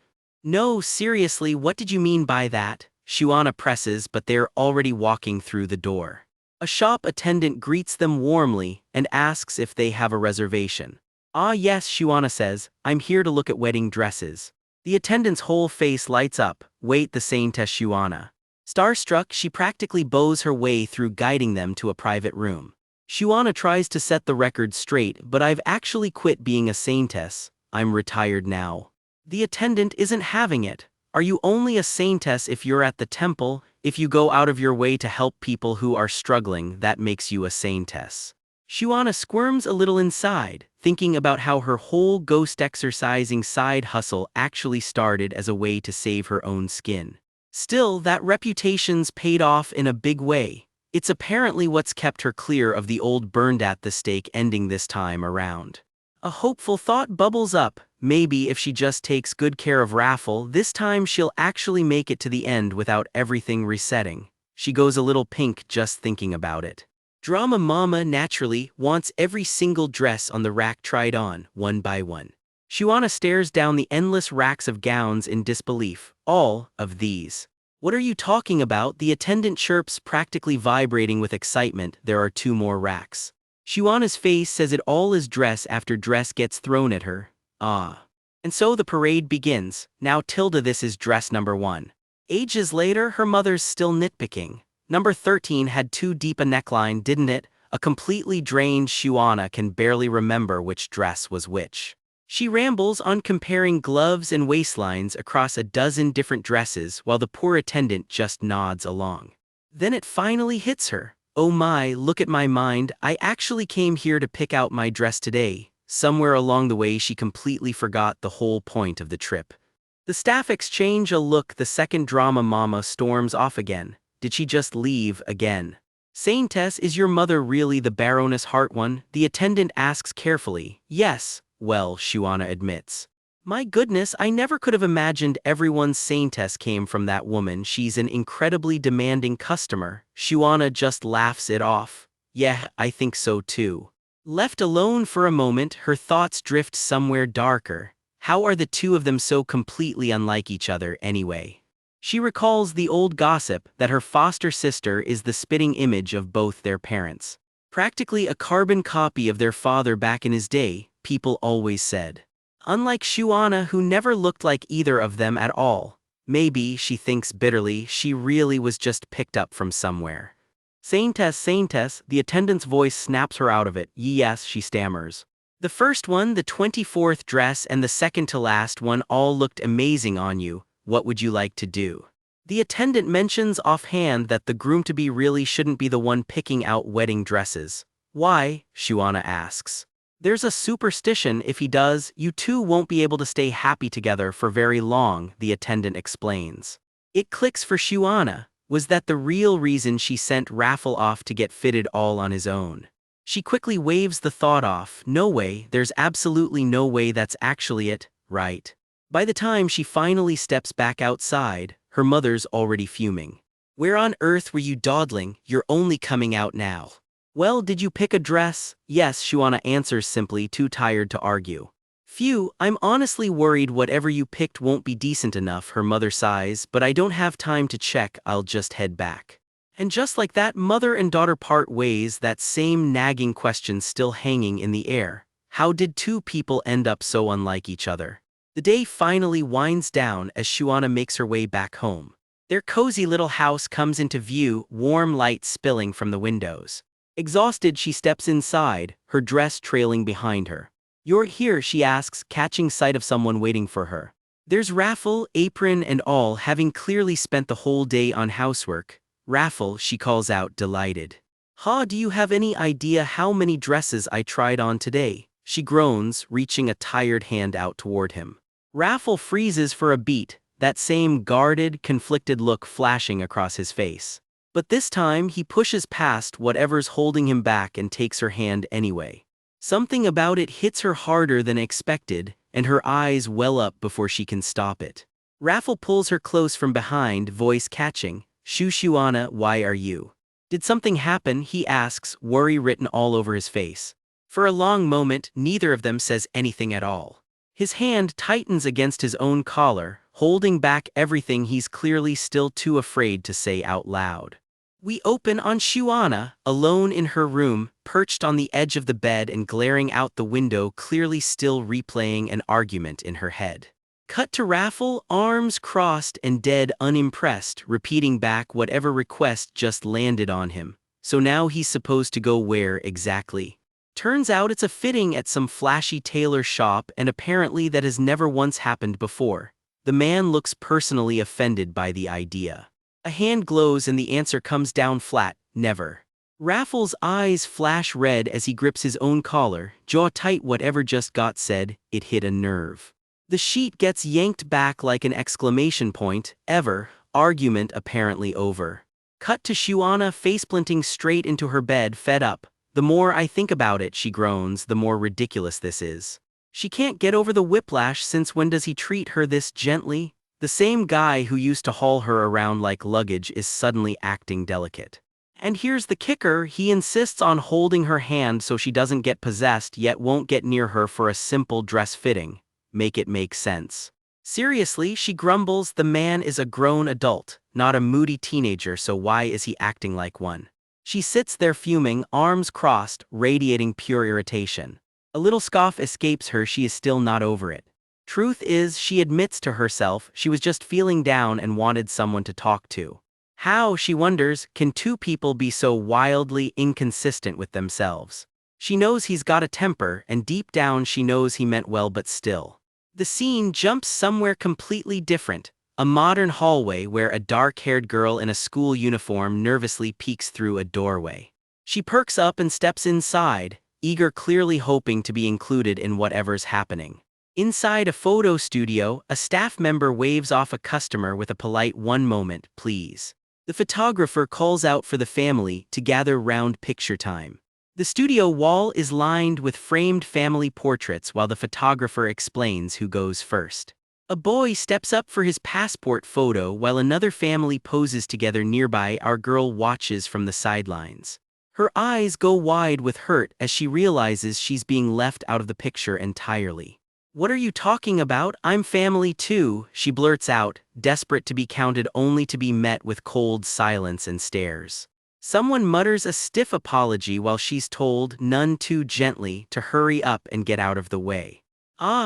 No, seriously, what did you mean by that? Shuana presses, but they're already walking through the door. A shop attendant greets them warmly and asks if they have a reservation. Ah yes, Shuana says, I'm here to look at wedding dresses. The attendant's whole face lights up. Wait, the saintess Shuana. Starstruck, she practically bows her way through, guiding them to a private room. Shuana tries to set the record straight, but I've actually quit being a saintess. I'm retired now. The attendant isn't having it. Are you only a saintess if you're at the temple? If you go out of your way to help people who are struggling, that makes you a saintess. Shuana squirms a little inside, thinking about how her whole ghost exercising side hustle actually started as a way to save her own skin. Still, that reputation's paid off in a big way. It's apparently what's kept her clear of the old burned at the stake ending this time around. A hopeful thought bubbles up. Maybe if she just takes good care of Raffle, this time she'll actually make it to the end without everything resetting. She goes a little pink just thinking about it. Drama mama naturally wants every single dress on the rack tried on, one by one. Shuana stares down the endless racks of gowns in disbelief. All of these. What are you talking about? The attendant chirps, practically vibrating with excitement. There are 2 more racks. Shuana's face says it all as dress after dress gets thrown at her. Ah. And so the parade begins. Now Tilda, this is dress number 1. Ages later, her mother's still nitpicking. Number 13 had too deep a neckline, didn't it? A completely drained Shuana can barely remember which dress was which. She rambles on comparing gloves and waistlines across a dozen different dresses while the poor attendant just nods along. Then it finally hits her. Oh my, look at my mind, I actually came here to pick out my dress today. Somewhere along the way she completely forgot the whole point of the trip. The staff exchange a look the second drama mama storms off again. Did she just leave again? Saintess, is your mother really the Baroness Hartone? The attendant asks carefully. Yes, well, Shuana admits. My goodness, I never could have imagined everyone's saintess came from that woman. She's an incredibly demanding customer. Shuana just laughs it off. Yeah, I think so too. Left alone for a moment, her thoughts drift somewhere darker. How are the 2 of them so completely unlike each other anyway? She recalls the old gossip that her foster sister is the spitting image of both their parents. Practically a carbon copy of their father back in his day, people always said. Unlike Shuana, who never looked like either of them at all. Maybe, she thinks bitterly, she really was just picked up from somewhere. Saintess, saintess, the attendant's voice snaps her out of it. Yes, she stammers. The first one, the 24th dress, and the second to last one all looked amazing on you. What would you like to do? The attendant mentions offhand that the groom-to-be really shouldn't be the one picking out wedding dresses. Why? Shuana asks. There's a superstition if he does, you two won't be able to stay happy together for very long, the attendant explains. It clicks for Shuana. Was that the real reason she sent Raffle off to get fitted all on his own? She quickly waves the thought off. No way, there's absolutely no way that's actually it, right? By the time she finally steps back outside, her mother's already fuming. Where on earth were you dawdling? You're only coming out now. Well, did you pick a dress? Yes, Shuana answers simply, too tired to argue. Phew, I'm honestly worried whatever you picked won't be decent enough, her mother sighs, but I don't have time to check, I'll just head back. And just like that, mother and daughter part ways, that same nagging question still hanging in the air. How did two people end up so unlike each other? The day finally winds down as Shuana makes her way back home. Their cozy little house comes into view, warm light spilling from the windows. Exhausted, she steps inside, her dress trailing behind her. You're here, she asks, catching sight of someone waiting for her. There's Raffle, apron and all, having clearly spent the whole day on housework. Raffle, she calls out, delighted. Do you have any idea how many dresses I tried on today? She groans, reaching a tired hand out toward him. Raffle freezes for a beat, that same guarded, conflicted look flashing across his face. But this time, he pushes past whatever's holding him back and takes her hand anyway. Something about it hits her harder than expected, and her eyes well up before she can stop it. Raffle pulls her close from behind, voice catching. Shuana, why are you? Did something happen? He asks, worry written all over his face. For a long moment, neither of them says anything at all. His hand tightens against his own collar, holding back everything he's clearly still too afraid to say out loud. We open on Shuana, alone in her room, perched on the edge of the bed and glaring out the window, clearly still replaying an argument in her head. Cut to Raffle, arms crossed and dead unimpressed, repeating back whatever request just landed on him. So now he's supposed to go where exactly? Turns out it's a fitting at some flashy tailor shop, and apparently that has never once happened before. The man looks personally offended by the idea. A hand glows and the answer comes down flat, never. Raffle's eyes flash red as he grips his own collar, jaw tight. Whatever just got said, it hit a nerve. The sheet gets yanked back like an exclamation point, ever, argument apparently over. Cut to Shuana faceplanting straight into her bed, fed up. The more I think about it, she groans, the more ridiculous this is. She can't get over the whiplash. Since when does he treat her this gently? The same guy who used to haul her around like luggage is suddenly acting delicate. And here's the kicker, he insists on holding her hand so she doesn't get possessed, yet won't get near her for a simple dress fitting. Make it make sense. Seriously, she grumbles, the man is a grown adult, not a moody teenager, so why is he acting like one? She sits there fuming, arms crossed, radiating pure irritation. A little scoff escapes her, she is still not over it. Truth is, she admits to herself, she was just feeling down and wanted someone to talk to. How, she wonders, can two people be so wildly inconsistent with themselves? She knows he's got a temper, and deep down she knows he meant well, but still. The scene jumps somewhere completely different, a modern hallway where a dark-haired girl in a school uniform nervously peeks through a doorway. She perks up and steps inside, eager, clearly hoping to be included in whatever's happening. Inside a photo studio, a staff member waves off a customer with a polite "one moment, please." The photographer calls out for the family to gather round picture time. The studio wall is lined with framed family portraits while the photographer explains who goes first. A boy steps up for his passport photo while another family poses together nearby. Our girl watches from the sidelines. Her eyes go wide with hurt as she realizes she's being left out of the picture entirely. What are you talking about? I'm family too, she blurts out, desperate to be counted only to be met with cold silence and stares. Someone mutters a stiff apology while she's told, none too gently, to hurry up and get out of the way.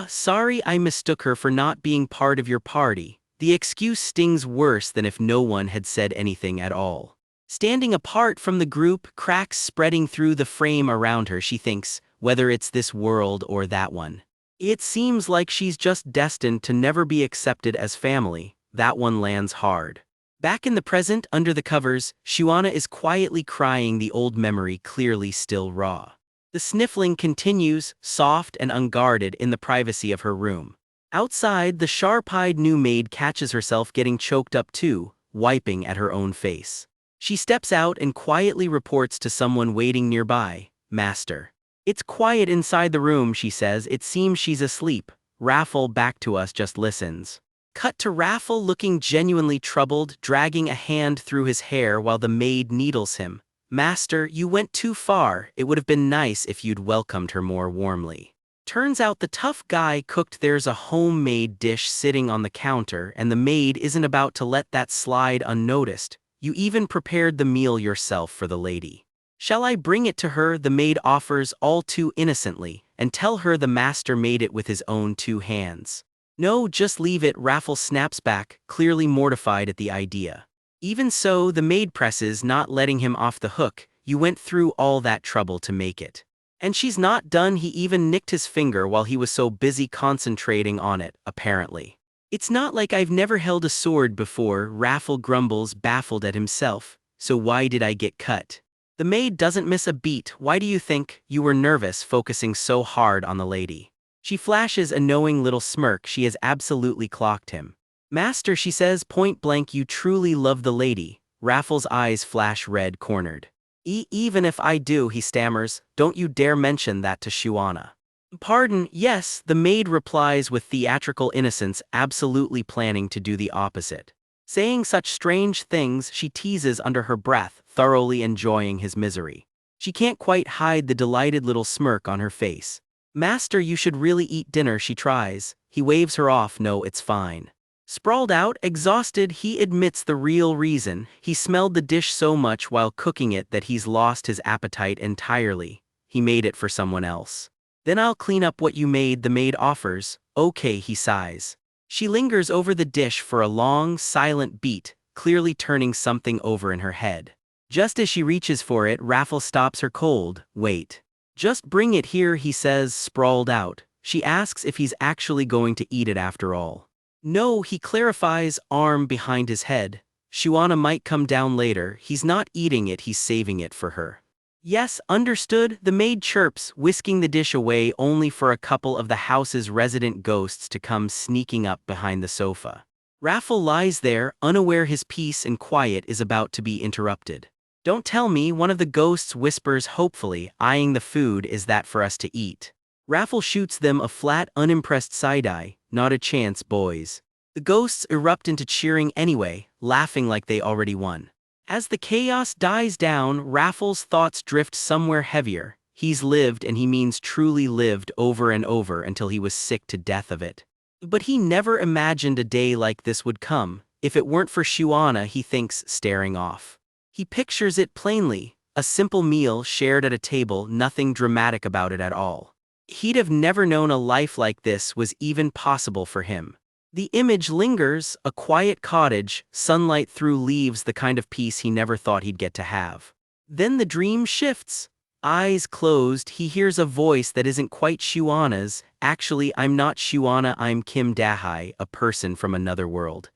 Sorry, I mistook her for not being part of your party. The excuse stings worse than if no one had said anything at all. Standing apart from the group, cracks spreading through the frame around her, she thinks, whether it's this world or that one. It seems like she's just destined to never be accepted as family. That one lands hard. Back in the present, under the covers, Shuana is quietly crying, the old memory clearly still raw. The sniffling continues, soft and unguarded in the privacy of her room. Outside, the sharp-eyed new maid catches herself getting choked up too, wiping at her own face. She steps out and quietly reports to someone waiting nearby, "Master." "It's quiet inside the room," she says. "It seems she's asleep." Raffle, back to us, just listens. Cut to Raffle looking genuinely troubled, dragging a hand through his hair while the maid needles him. "Master, you went too far. It would have been nice if you'd welcomed her more warmly." Turns out the tough guy cooked. There's a homemade dish sitting on the counter, and the maid isn't about to let that slide unnoticed. "You even prepared the meal yourself for the lady." "Shall I bring it to her?" the maid offers all too innocently, "and tell her the master made it with his own 2 hands?" "No, just leave it," Raffle snaps back, clearly mortified at the idea. Even so, the maid presses, not letting him off the hook. "You went through all that trouble to make it." And she's not done. He even nicked his finger while he was so busy concentrating on it, apparently. "It's not like I've never held a sword before," Raffle grumbles, baffled at himself. "So why did I get cut?" The maid doesn't miss a beat. "Why do you think?" "You were nervous, focusing so hard on the lady." She flashes a knowing little smirk. She has absolutely clocked him. "Master," she says point blank, "you truly love the lady." Raffle's eyes flash red, cornered. Even if I do," he stammers. "Don't you dare mention that to Shuana." "Pardon, yes," the maid replies with theatrical innocence, absolutely planning to do the opposite. Saying such strange things, she teases under her breath, thoroughly enjoying his misery. She can't quite hide the delighted little smirk on her face. "Master, you should really eat dinner," she tries. He waves her off. "No, it's fine." Sprawled out, exhausted, he admits the real reason. He smelled the dish so much while cooking it that he's lost his appetite entirely. He made it for someone else. "Then I'll clean up what you made," the maid offers. "Okay," he sighs. She lingers over the dish for a long, silent beat, clearly turning something over in her head. Just as she reaches for it, Raffle stops her cold. "Wait. Just bring it here," he says, sprawled out. She asks if he's actually going to eat it after all. "No," he clarifies, arm behind his head. "Shuana might come down later. He's not eating it, he's saving it for her." "Yes, understood," the maid chirps, whisking the dish away only for a couple of the house's resident ghosts to come sneaking up behind the sofa. Raffle lies there, unaware his peace and quiet is about to be interrupted. "Don't tell me," one of the ghosts whispers hopefully, eyeing the food. "Is that for us to eat?" Raffle shoots them a flat, unimpressed side-eye. "Not a chance, boys." The ghosts erupt into cheering anyway, laughing like they already won. As the chaos dies down, Raffle's thoughts drift somewhere heavier. He's lived, and he means truly lived, over and over until he was sick to death of it. But he never imagined a day like this would come. If it weren't for Shuana, he thinks, staring off. He pictures it plainly, a simple meal shared at a table, nothing dramatic about it at all. He'd have never known a life like this was even possible for him. The image lingers, a quiet cottage, sunlight through leaves, the kind of peace he never thought he'd get to have. Then the dream shifts. Eyes closed, he hears a voice that isn't quite Shuana's. "Actually, I'm not Shuana, I'm Kim Dahai, a person from another world."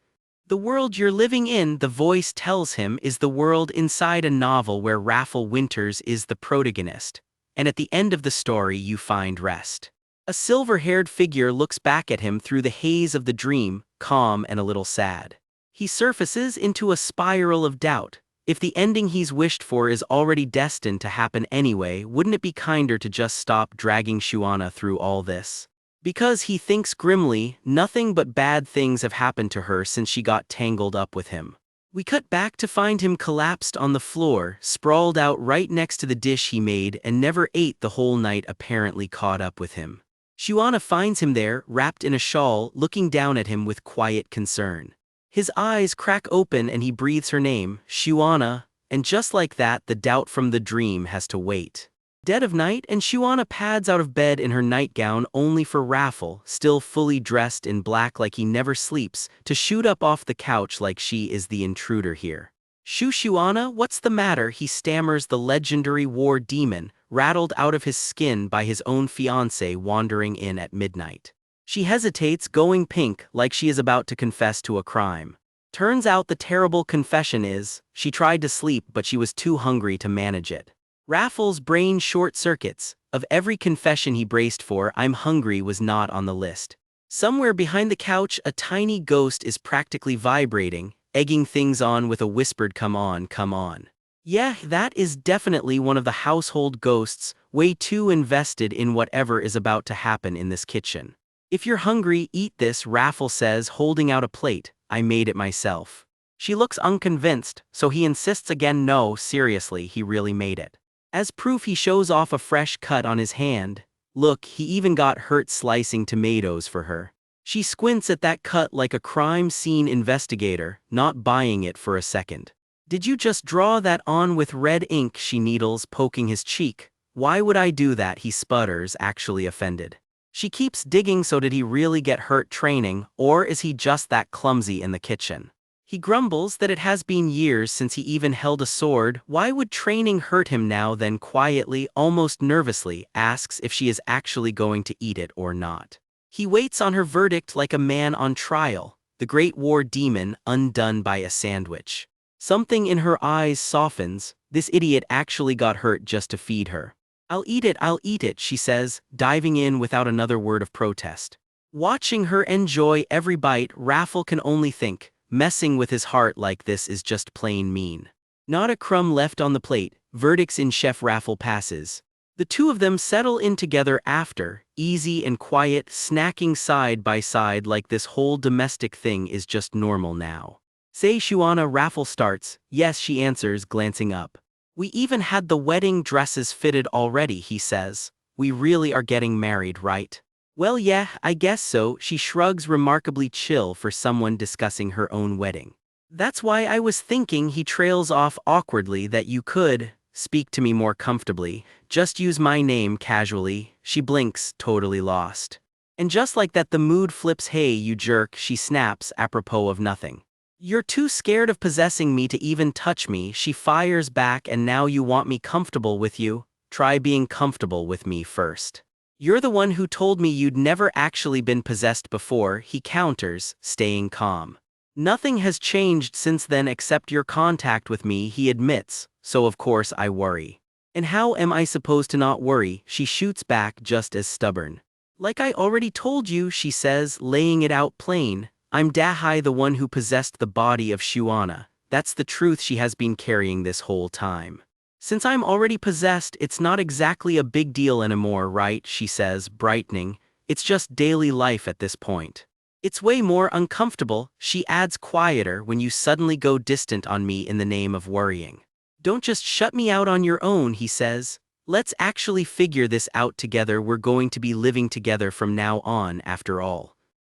"The world you're living in," the voice tells him, "is the world inside a novel where Raffle Winters is the protagonist. And at the end of the story you find rest." A silver-haired figure looks back at him through the haze of the dream, calm and a little sad. He surfaces into a spiral of doubt. If the ending he's wished for is already destined to happen anyway, wouldn't it be kinder to just stop dragging Shuana through all this? Because, he thinks grimly, nothing but bad things have happened to her since she got tangled up with him. We cut back to find him collapsed on the floor, sprawled out right next to the dish he made and never ate the whole night, apparently caught up with him. Shuana finds him there, wrapped in a shawl, looking down at him with quiet concern. His eyes crack open and he breathes her name, "Shuana," and just like that the doubt from the dream has to wait. Dead of night, and Shuana pads out of bed in her nightgown only for Raffle, still fully dressed in black like he never sleeps, to shoot up off the couch like she is the intruder here. Shuana, what's the matter?" he stammers, the legendary war demon, rattled out of his skin by his own fiancé wandering in at midnight. She hesitates, going pink, like she is about to confess to a crime. Turns out the terrible confession is, she tried to sleep but she was too hungry to manage it. Raffles' brain short circuits. Of every confession he braced for, "I'm hungry" was not on the list. Somewhere behind the couch, a tiny ghost is practically vibrating, egging things on with a whispered "come on, come on." Yeah, that is definitely one of the household ghosts, way too invested in whatever is about to happen in this kitchen. "If you're hungry, eat this," Raffle says, holding out a plate. "I made it myself." She looks unconvinced, so he insists again. No, seriously, he really made it. As proof, he shows off a fresh cut on his hand. "Look, he even got hurt slicing tomatoes for her." She squints at that cut like a crime scene investigator, not buying it for a second. "Did you just draw that on with red ink?" she needles, poking his cheek. "Why would I do that?" he sputters, actually offended. She keeps digging. So did he really get hurt training, or is he just that clumsy in the kitchen? He grumbles that it has been years since he even held a sword. Why would training hurt him now? Then quietly, almost nervously, asks if she is actually going to eat it or not. He waits on her verdict like a man on trial, the great war demon undone by a sandwich. Something in her eyes softens. This idiot actually got hurt just to feed her. I'll eat it," she says, diving in without another word of protest. Watching her enjoy every bite, Raffle can only think, messing with his heart like this is just plain mean. Not a crumb left on the plate, verdicts in Chef Raffle passes. The two of them settle in together after, easy and quiet, snacking side by side like this whole domestic thing is just normal now. "Say, Shuana," Raffle starts. "Yes," she answers, glancing up. "We even had the wedding dresses fitted already," he says. "We really are getting married, right?" "Well, yeah, I guess so," she shrugs, remarkably chill for someone discussing her own wedding. "That's why I was thinking," he trails off awkwardly, "that you could speak to me more comfortably. Just use my name casually." She blinks, totally lost. And just like that, the mood flips. "Hey, you jerk," she snaps, apropos of nothing. "You're too scared of possessing me to even touch me," she fires back. "And now you want me comfortable with you? Try being comfortable with me first." "You're the one who told me you'd never actually been possessed before," he counters, staying calm. "Nothing has changed since then except your contact with me," he admits, "so of course I worry." "And how am I supposed to not worry?" she shoots back, just as stubborn. "Like I already told you," she says, laying it out plain. "I'm Dahai, the one who possessed the body of Shuana. That's the truth she has been carrying this whole time. Since I'm already possessed, it's not exactly a big deal anymore, right?" she says, brightening. "It's just daily life at this point. It's way more uncomfortable," she adds, quieter, "when you suddenly go distant on me in the name of worrying. Don't just shut me out on your own," he says. "Let's actually figure this out together. We're going to be living together from now on, after all."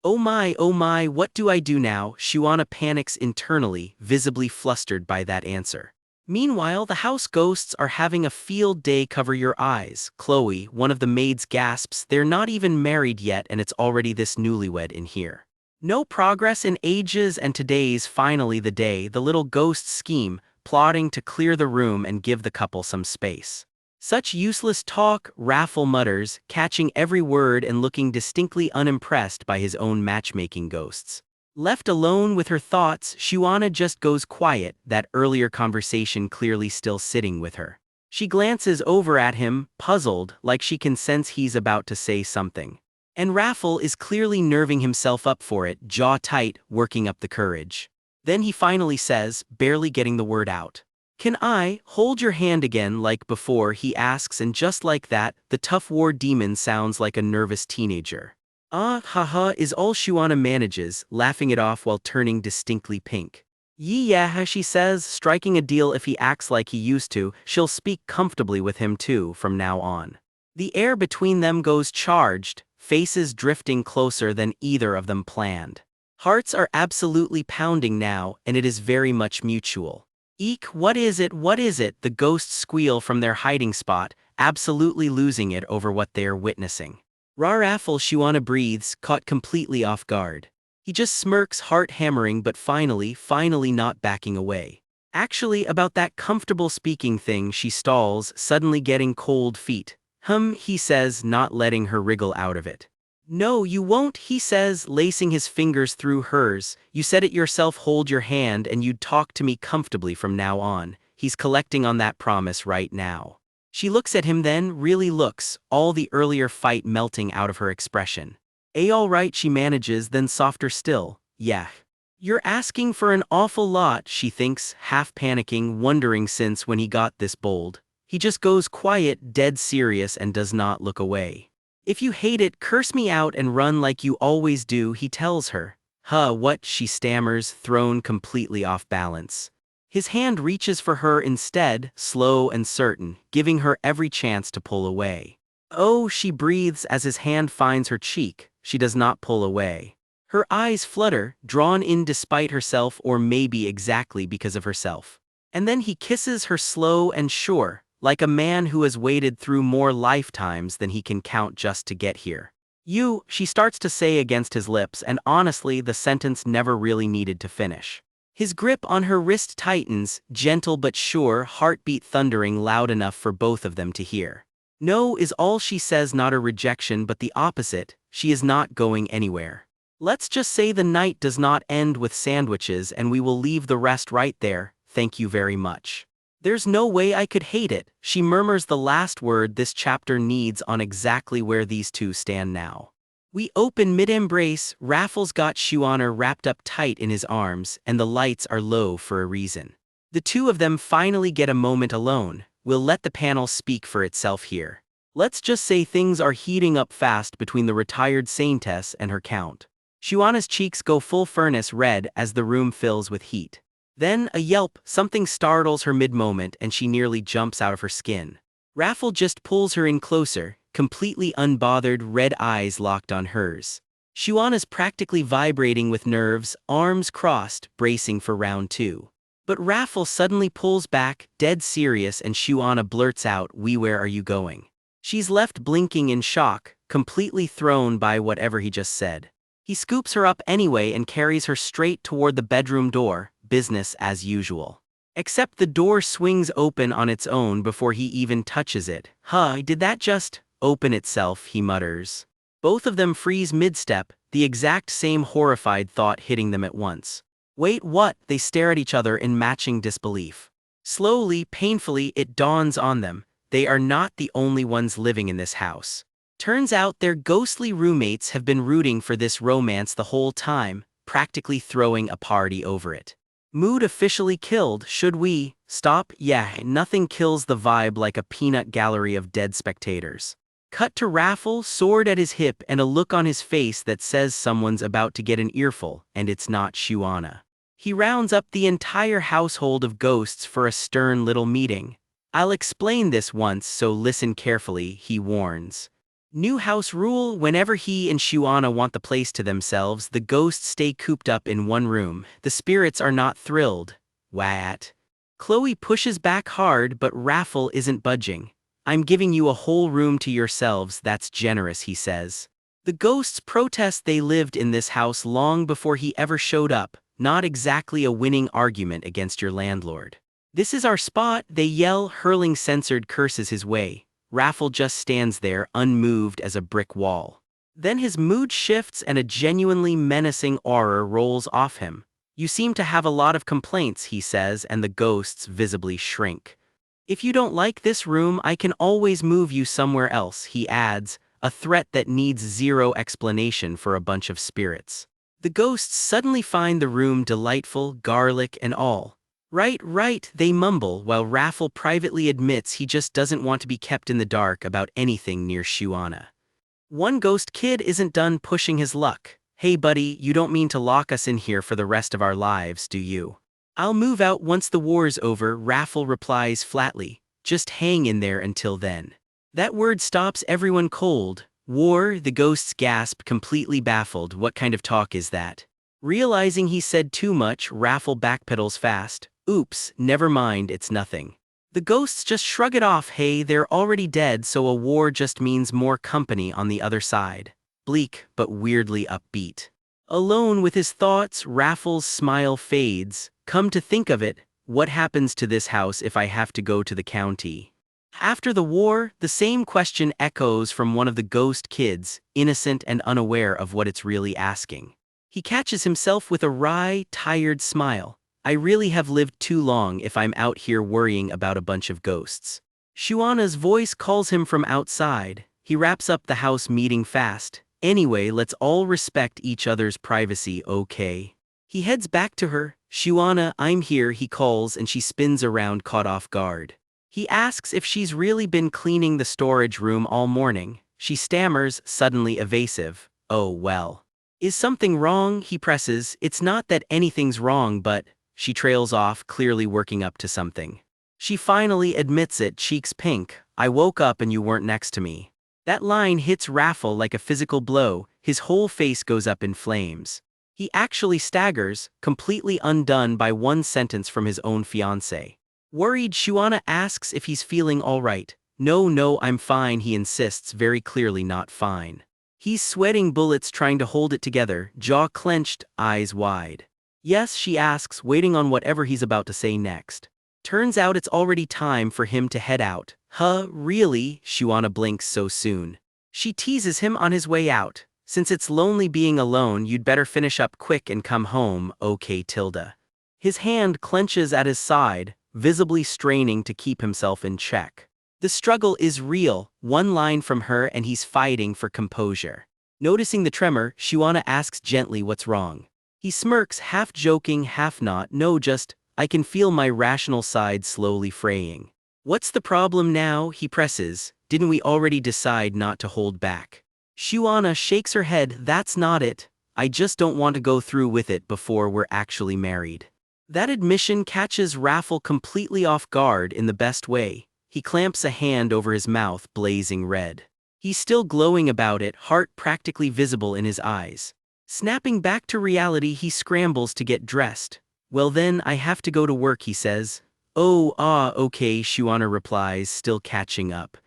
Oh my, what do I do now?" Shuana panics internally, visibly flustered by that answer. Meanwhile, the house ghosts are having a field day. "Cover your eyes," Chloe, one of the maids, gasps. They're not even married yet and it's already this newlywed in here. No progress in ages, and today's finally the day. The little ghosts scheme, plotting to clear the room and give the couple some space. "Such useless talk," Raffle mutters, catching every word and looking distinctly unimpressed by his own matchmaking ghosts. Left alone with her thoughts, Shuana just goes quiet, that earlier conversation clearly still sitting with her. She glances over at him, puzzled, like she can sense he's about to say something. And Raffle is clearly nerving himself up for it, jaw tight, working up the courage. Then he finally says, barely getting the word out. "Can I hold your hand again like before?" he asks, and just like that, the tough war demon sounds like a nervous teenager. Haha is all Shuana manages, laughing it off while turning distinctly pink. "Yeah," she says, striking a deal. If he acts like he used to, she'll speak comfortably with him too from now on. The air between them goes charged, faces drifting closer than either of them planned. Hearts are absolutely pounding now, and it is very much mutual. "Eek, what is it, what is it?" the ghosts squeal from their hiding spot, absolutely losing it over what they're witnessing. Raffle, Shuana breathes, caught completely off guard. He just smirks, heart hammering, but finally not backing away. "Actually, about that comfortable speaking thing," she stalls, suddenly getting cold feet. He says, not letting her wriggle out of it. "No, you won't," he says, lacing his fingers through hers. "You said it yourself, hold your hand, and you'd talk to me comfortably from now on." He's collecting on that promise right now. She looks at him then, really looks, all the earlier fight melting out of her expression. Alright, she manages, then softer still. Yeah. You're asking for an awful lot, she thinks, half panicking, wondering since when he got this bold. He just goes quiet, dead serious, and does not look away. If you hate it, curse me out and run like you always do, he tells her. What, she stammers, thrown completely off balance. His hand reaches for her instead, slow and certain, giving her every chance to pull away. Oh, she breathes as his hand finds her cheek. She does not pull away. Her eyes flutter, drawn in despite herself or maybe exactly because of herself. And then he kisses her slow and sure, like a man who has waited through more lifetimes than he can count just to get here. She starts to say against his lips, and honestly the sentence never really needed to finish. His grip on her wrist tightens, gentle but sure, heartbeat thundering loud enough for both of them to hear. No is all she says, not a rejection but the opposite, she is not going anywhere. Let's just say the night does not end with sandwiches and we will leave the rest right there, thank you very much. There's no way I could hate it, she murmurs the last word this chapter needs on exactly where these two stand now. We open mid-embrace, Raffles got Shuana wrapped up tight in his arms, and the lights are low for a reason. The two of them finally get a moment alone. We'll let the panel speak for itself here. Let's just say things are heating up fast between the retired Saintess and her count. Shuana's cheeks go full furnace red as the room fills with heat. Then, a yelp, something startles her mid-moment and she nearly jumps out of her skin. Raffle just pulls her in closer, completely unbothered, red eyes locked on hers. Shuana's practically vibrating with nerves, arms crossed, bracing for round two. But Raffle suddenly pulls back, dead serious, and Shuana blurts out, where are you going? She's left blinking in shock, completely thrown by whatever he just said. He scoops her up anyway and carries her straight toward the bedroom door, business as usual. Except the door swings open on its own before he even touches it. Did that just open itself, he mutters. Both of them freeze mid-step, the exact same horrified thought hitting them at once. Wait, what? They stare at each other in matching disbelief. Slowly, painfully, it dawns on them. They are not the only ones living in this house. Turns out their ghostly roommates have been rooting for this romance the whole time, practically throwing a party over it. Mood officially killed, should we stop? Yeah, nothing kills the vibe like a peanut gallery of dead spectators. Cut to Raffle, sword at his hip and a look on his face that says someone's about to get an earful, and it's not Shuana. He rounds up the entire household of ghosts for a stern little meeting. I'll explain this once, so listen carefully, he warns. New house rule: whenever he and Shuana want the place to themselves, the ghosts stay cooped up in one room. The spirits are not thrilled. What? Chloe pushes back hard, but Raffle isn't budging. I'm giving you a whole room to yourselves, that's generous, he says. The ghosts protest. They lived in this house long before he ever showed up, not exactly a winning argument against your landlord. This is our spot, they yell, hurling censored curses his way. Raffle just stands there, unmoved as a brick wall. Then his mood shifts and a genuinely menacing aura rolls off him. You seem to have a lot of complaints, he says, and the ghosts visibly shrink. If you don't like this room, I can always move you somewhere else, he adds, a threat that needs zero explanation for a bunch of spirits. The ghosts suddenly find the room delightful, garlic and all. Right, they mumble, while Raffle privately admits he just doesn't want to be kept in the dark about anything near Shuana. One ghost kid isn't done pushing his luck. Hey buddy, you don't mean to lock us in here for the rest of our lives, do you? I'll move out once the war's over, Raffle replies flatly. Just hang in there until then. That word stops everyone cold. War, the ghosts gasp, completely baffled. What kind of talk is that? Realizing he said too much, Raffle backpedals fast. Oops, never mind, it's nothing. The ghosts just shrug it off. Hey, they're already dead, so a war just means more company on the other side. Bleak, but weirdly upbeat. Alone with his thoughts, Raffle's smile fades. Come to think of it, what happens to this house if I have to go to the county? After the war, the same question echoes from one of the ghost kids, innocent and unaware of what it's really asking. He catches himself with a wry, tired smile. I really have lived too long if I'm out here worrying about a bunch of ghosts. Shuana's voice calls him from outside. He wraps up the house meeting fast. Anyway, let's all respect each other's privacy, okay? He heads back to her. Shuana, I'm here, he calls, and she spins around, caught off guard. He asks if she's really been cleaning the storage room all morning. She stammers, suddenly evasive. Oh well. Is something wrong? He presses. It's not that anything's wrong, but… She trails off, clearly working up to something. She finally admits it, cheeks pink. I woke up and you weren't next to me. That line hits Raffle like a physical blow. His whole face goes up in flames. He actually staggers, completely undone by one sentence from his own fiancée. Worried, Shuana asks if he's feeling all right. No, I'm fine, he insists, very clearly not fine. He's sweating bullets trying to hold it together, jaw clenched, eyes wide. Yes, she asks, waiting on whatever he's about to say next. Turns out it's already time for him to head out. Huh, really? Shuana blinks so soon. She teases him on his way out. Since it's lonely being alone, you'd better finish up quick and come home, okay Tilda. His hand clenches at his side, visibly straining to keep himself in check. The struggle is real, one line from her and he's fighting for composure. Noticing the tremor, Shuana asks gently what's wrong. He smirks, half joking, half not. No, just, I can feel my rational side slowly fraying. What's the problem now? He presses. Didn't we already decide not to hold back? Shuana shakes her head. That's not it. I just don't want to go through with it before we're actually married. That admission catches Raffle completely off guard in the best way. He clamps a hand over his mouth, blazing red. He's still glowing about it, heart practically visible in his eyes. Snapping back to reality, he scrambles to get dressed. Well then, I have to go to work, he says. Okay, Shuana replies, still catching up.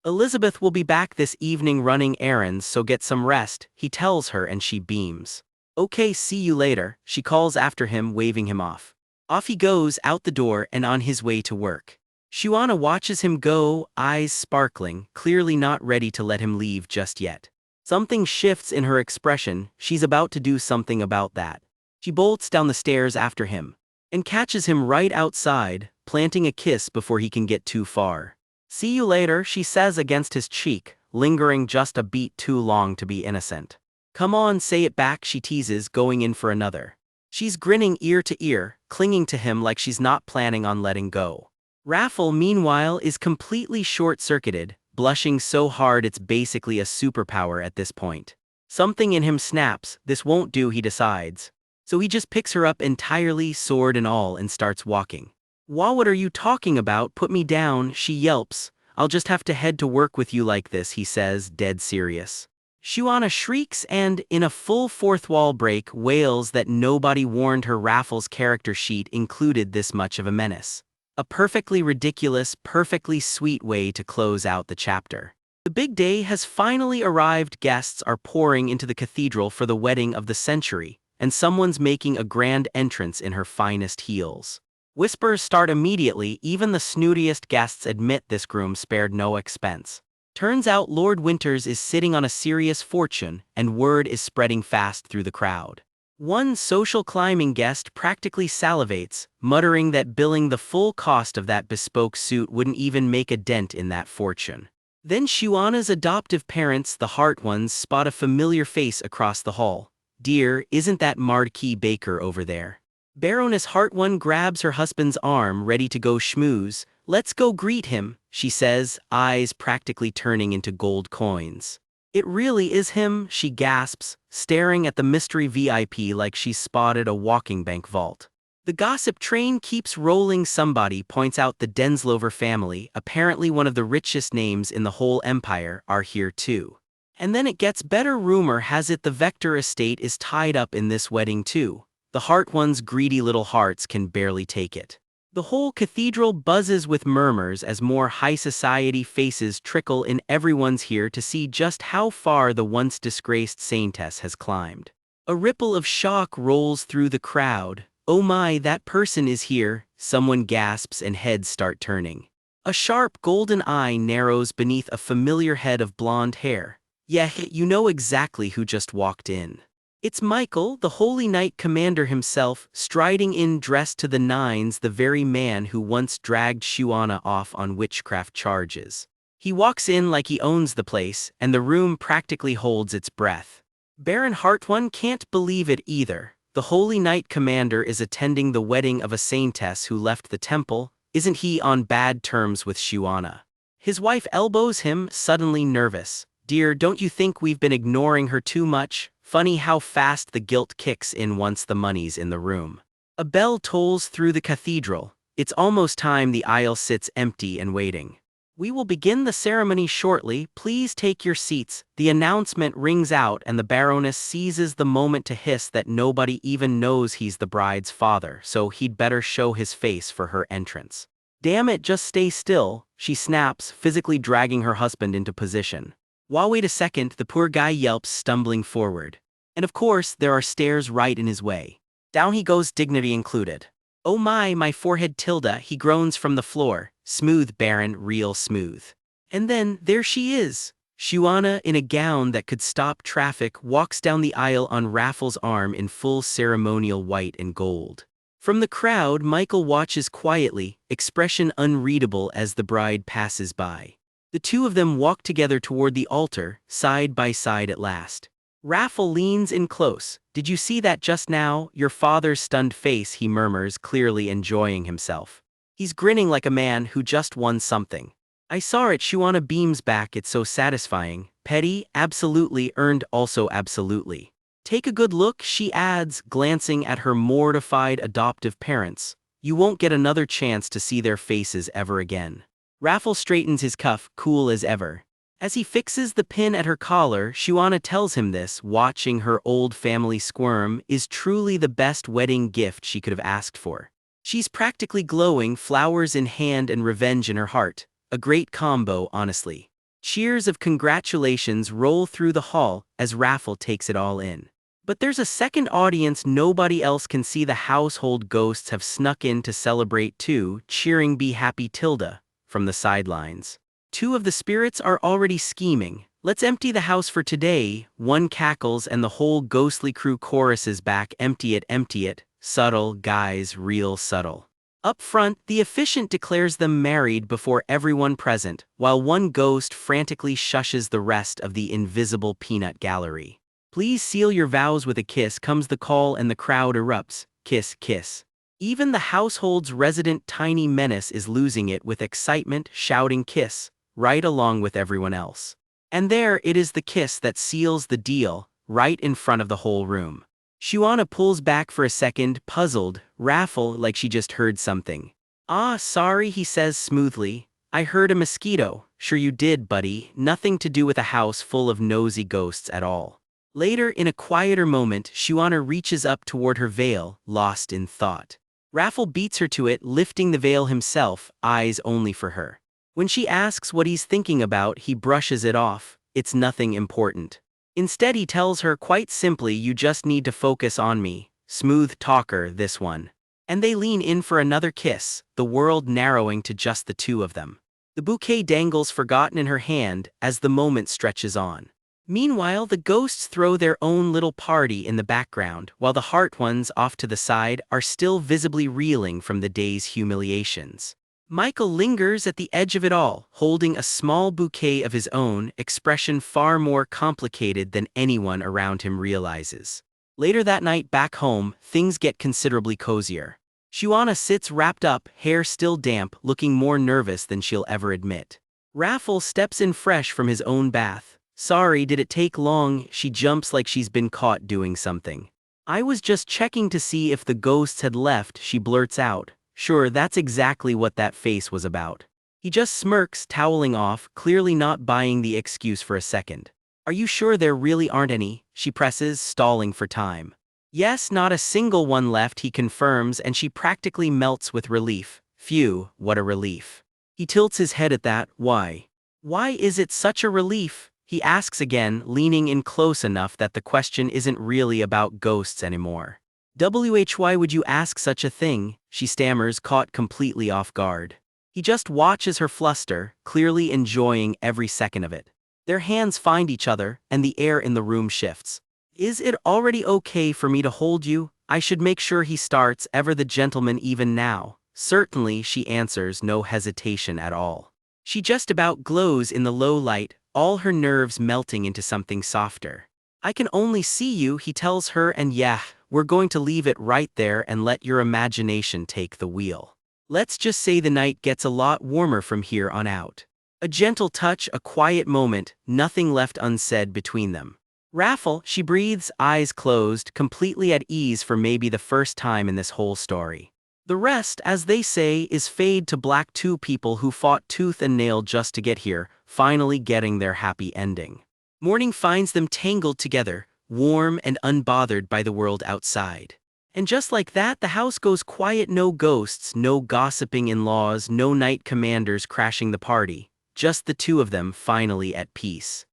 Elizabeth will be back this evening running errands, so get some rest, he tells her, and she beams. Okay, see you later, she calls after him, waving him off. Off he goes, out the door and on his way to work. Shuana watches him go, eyes sparkling, clearly not ready to let him leave just yet. Something shifts in her expression, she's about to do something about that. She bolts down the stairs after him, and catches him right outside, planting a kiss before he can get too far. See you later, she says against his cheek, lingering just a beat too long to be innocent. Come on, say it back, she teases, going in for another. She's grinning ear to ear, clinging to him like she's not planning on letting go. Raffle, meanwhile, is completely short-circuited, blushing so hard it's basically a superpower at this point. Something in him snaps. This won't do, he decides. So he just picks her up entirely, sword and all, and starts walking. What are you talking about? Put me down, she yelps. I'll just have to head to work with you like this, he says, dead serious. Shuana shrieks and, in a full fourth wall break, wails that nobody warned her Raffle's character sheet included this much of a menace. A perfectly ridiculous, perfectly sweet way to close out the chapter. The big day has finally arrived. Guests are pouring into the cathedral for the wedding of the century, and someone's making a grand entrance in her finest heels. Whispers start immediately. Even the snootiest guests admit this groom spared no expense. Turns out Lord Winters is sitting on a serious fortune, and word is spreading fast through the crowd. One social climbing guest practically salivates, muttering that billing the full cost of that bespoke suit wouldn't even make a dent in that fortune. Then Shuana's adoptive parents, the Hart ones, spot a familiar face across the hall. Dear, isn't that Marquis Baker over there? Baroness Hartone grabs her husband's arm, ready to go schmooze. Let's go greet him, she says, eyes practically turning into gold coins. It really is him, she gasps, staring at the mystery VIP like she's spotted a walking bank vault. The gossip train keeps rolling. Somebody points out the Denslover family, apparently one of the richest names in the whole empire, are here too. And then it gets better. Rumor has it the Vector estate is tied up in this wedding too. The Hart ones' greedy little hearts can barely take it. The whole cathedral buzzes with murmurs as more high society faces trickle in. Everyone's here to see just how far the once disgraced Saintess has climbed. A ripple of shock rolls through the crowd. Oh my, that person is here, someone gasps and heads start turning. A sharp golden eye narrows beneath a familiar head of blonde hair. Yeah, you know exactly who just walked in. It's Michael, the Holy Knight Commander himself, striding in dressed to the nines, the very man who once dragged Shuana off on witchcraft charges. He walks in like he owns the place, and the room practically holds its breath. Baron Hartwon can't believe it either. The Holy Knight Commander is attending the wedding of a saintess who left the temple. Isn't he on bad terms with Shuana? His wife elbows him, suddenly nervous. Dear, don't you think we've been ignoring her too much? Funny how fast the guilt kicks in once the money's in the room. A bell tolls through the cathedral. It's almost time. The aisle sits empty and waiting. We will begin the ceremony shortly. Please take your seats. The announcement rings out and the Baroness seizes the moment to hiss that nobody even knows he's the bride's father, so he'd better show his face for her entrance. Damn it, just stay still, she snaps, physically dragging her husband into position. Wait a second, the poor guy yelps, stumbling forward. And of course, there are stairs right in his way. Down he goes, dignity included. Oh my forehead tilde, he groans from the floor. Smooth, Baron, real smooth. And then, there she is. Shuana, in a gown that could stop traffic, walks down the aisle on Raffles' arm in full ceremonial white and gold. From the crowd, Michael watches quietly, expression unreadable as the bride passes by. The two of them walk together toward the altar, side by side at last. Raffle leans in close. Did you see that just now? Your father's stunned face, he murmurs, clearly enjoying himself. He's grinning like a man who just won something. I saw it, Shuana beams back, it's so satisfying. Petty, absolutely, earned, also absolutely. Take a good look, she adds, glancing at her mortified adoptive parents. You won't get another chance to see their faces ever again. Raffle straightens his cuff, cool as ever. As he fixes the pin at her collar, Shuana tells him this, watching her old family squirm, is truly the best wedding gift she could have asked for. She's practically glowing, flowers in hand and revenge in her heart. A great combo, honestly. Cheers of congratulations roll through the hall as Raffle takes it all in. But there's a second audience nobody else can see. The household ghosts have snuck in to celebrate too, cheering "Be happy, Tilda" from the sidelines. Two of the spirits are already scheming. Let's empty the house for today. One cackles and the whole ghostly crew choruses back, empty it, empty it. Subtle, guys, real subtle. Up front, the officiant declares them married before everyone present, while one ghost frantically shushes the rest of the invisible peanut gallery. Please seal your vows with a kiss, comes the call, and the crowd erupts. Kiss, kiss. Even the household's resident tiny menace is losing it with excitement, shouting kiss, right along with everyone else. And there it is, the kiss that seals the deal, right in front of the whole room. Shuana pulls back for a second, puzzled, Raffle like she just heard something. Ah, sorry, he says smoothly. I heard a mosquito. Sure you did, buddy. Nothing to do with a house full of nosy ghosts at all. Later, in a quieter moment, Shuana reaches up toward her veil, lost in thought. Raffle beats her to it, lifting the veil himself, eyes only for her. When she asks what he's thinking about, he brushes it off. It's nothing important. Instead, he tells her quite simply, you just need to focus on me. Smooth talker, this one. And they lean in for another kiss, the world narrowing to just the two of them. The bouquet dangles forgotten in her hand as the moment stretches on. Meanwhile, the ghosts throw their own little party in the background, while the Hartwons off to the side are still visibly reeling from the day's humiliations. Michael lingers at the edge of it all, holding a small bouquet of his own, expression far more complicated than anyone around him realizes. Later that night back home, things get considerably cozier. Shuana sits wrapped up, hair still damp, looking more nervous than she'll ever admit. Raffle steps in fresh from his own bath. Sorry, did it take long? She jumps like she's been caught doing something. I was just checking to see if the ghosts had left, she blurts out. Sure, that's exactly what that face was about. He just smirks, toweling off, clearly not buying the excuse for a second. Are you sure there really aren't any? She presses, stalling for time. Yes, not a single one left, he confirms, and she practically melts with relief. Phew, what a relief. He tilts his head at that. Why? Why is it such a relief? He asks again, leaning in close enough that the question isn't really about ghosts anymore. Why would you ask such a thing? She stammers, caught completely off guard. He just watches her fluster, clearly enjoying every second of it. Their hands find each other, and the air in the room shifts. Is it already okay for me to hold you? I should make sure he starts ever the gentleman even now. Certainly, she answers, no hesitation at all. She just about glows in the low light, all her nerves melting into something softer. I can only see you, he tells her, and yeah, we're going to leave it right there and let your imagination take the wheel. Let's just say the night gets a lot warmer from here on out. A gentle touch, a quiet moment, nothing left unsaid between them. Raffle, she breathes, eyes closed, completely at ease for maybe the first time in this whole story. The rest, as they say, is fade to black. Two people who fought tooth and nail just to get here, finally getting their happy ending. Morning finds them tangled together, warm and unbothered by the world outside. And just like that, the house goes quiet. No ghosts, no gossiping in-laws, no night commanders crashing the party. Just the two of them finally at peace.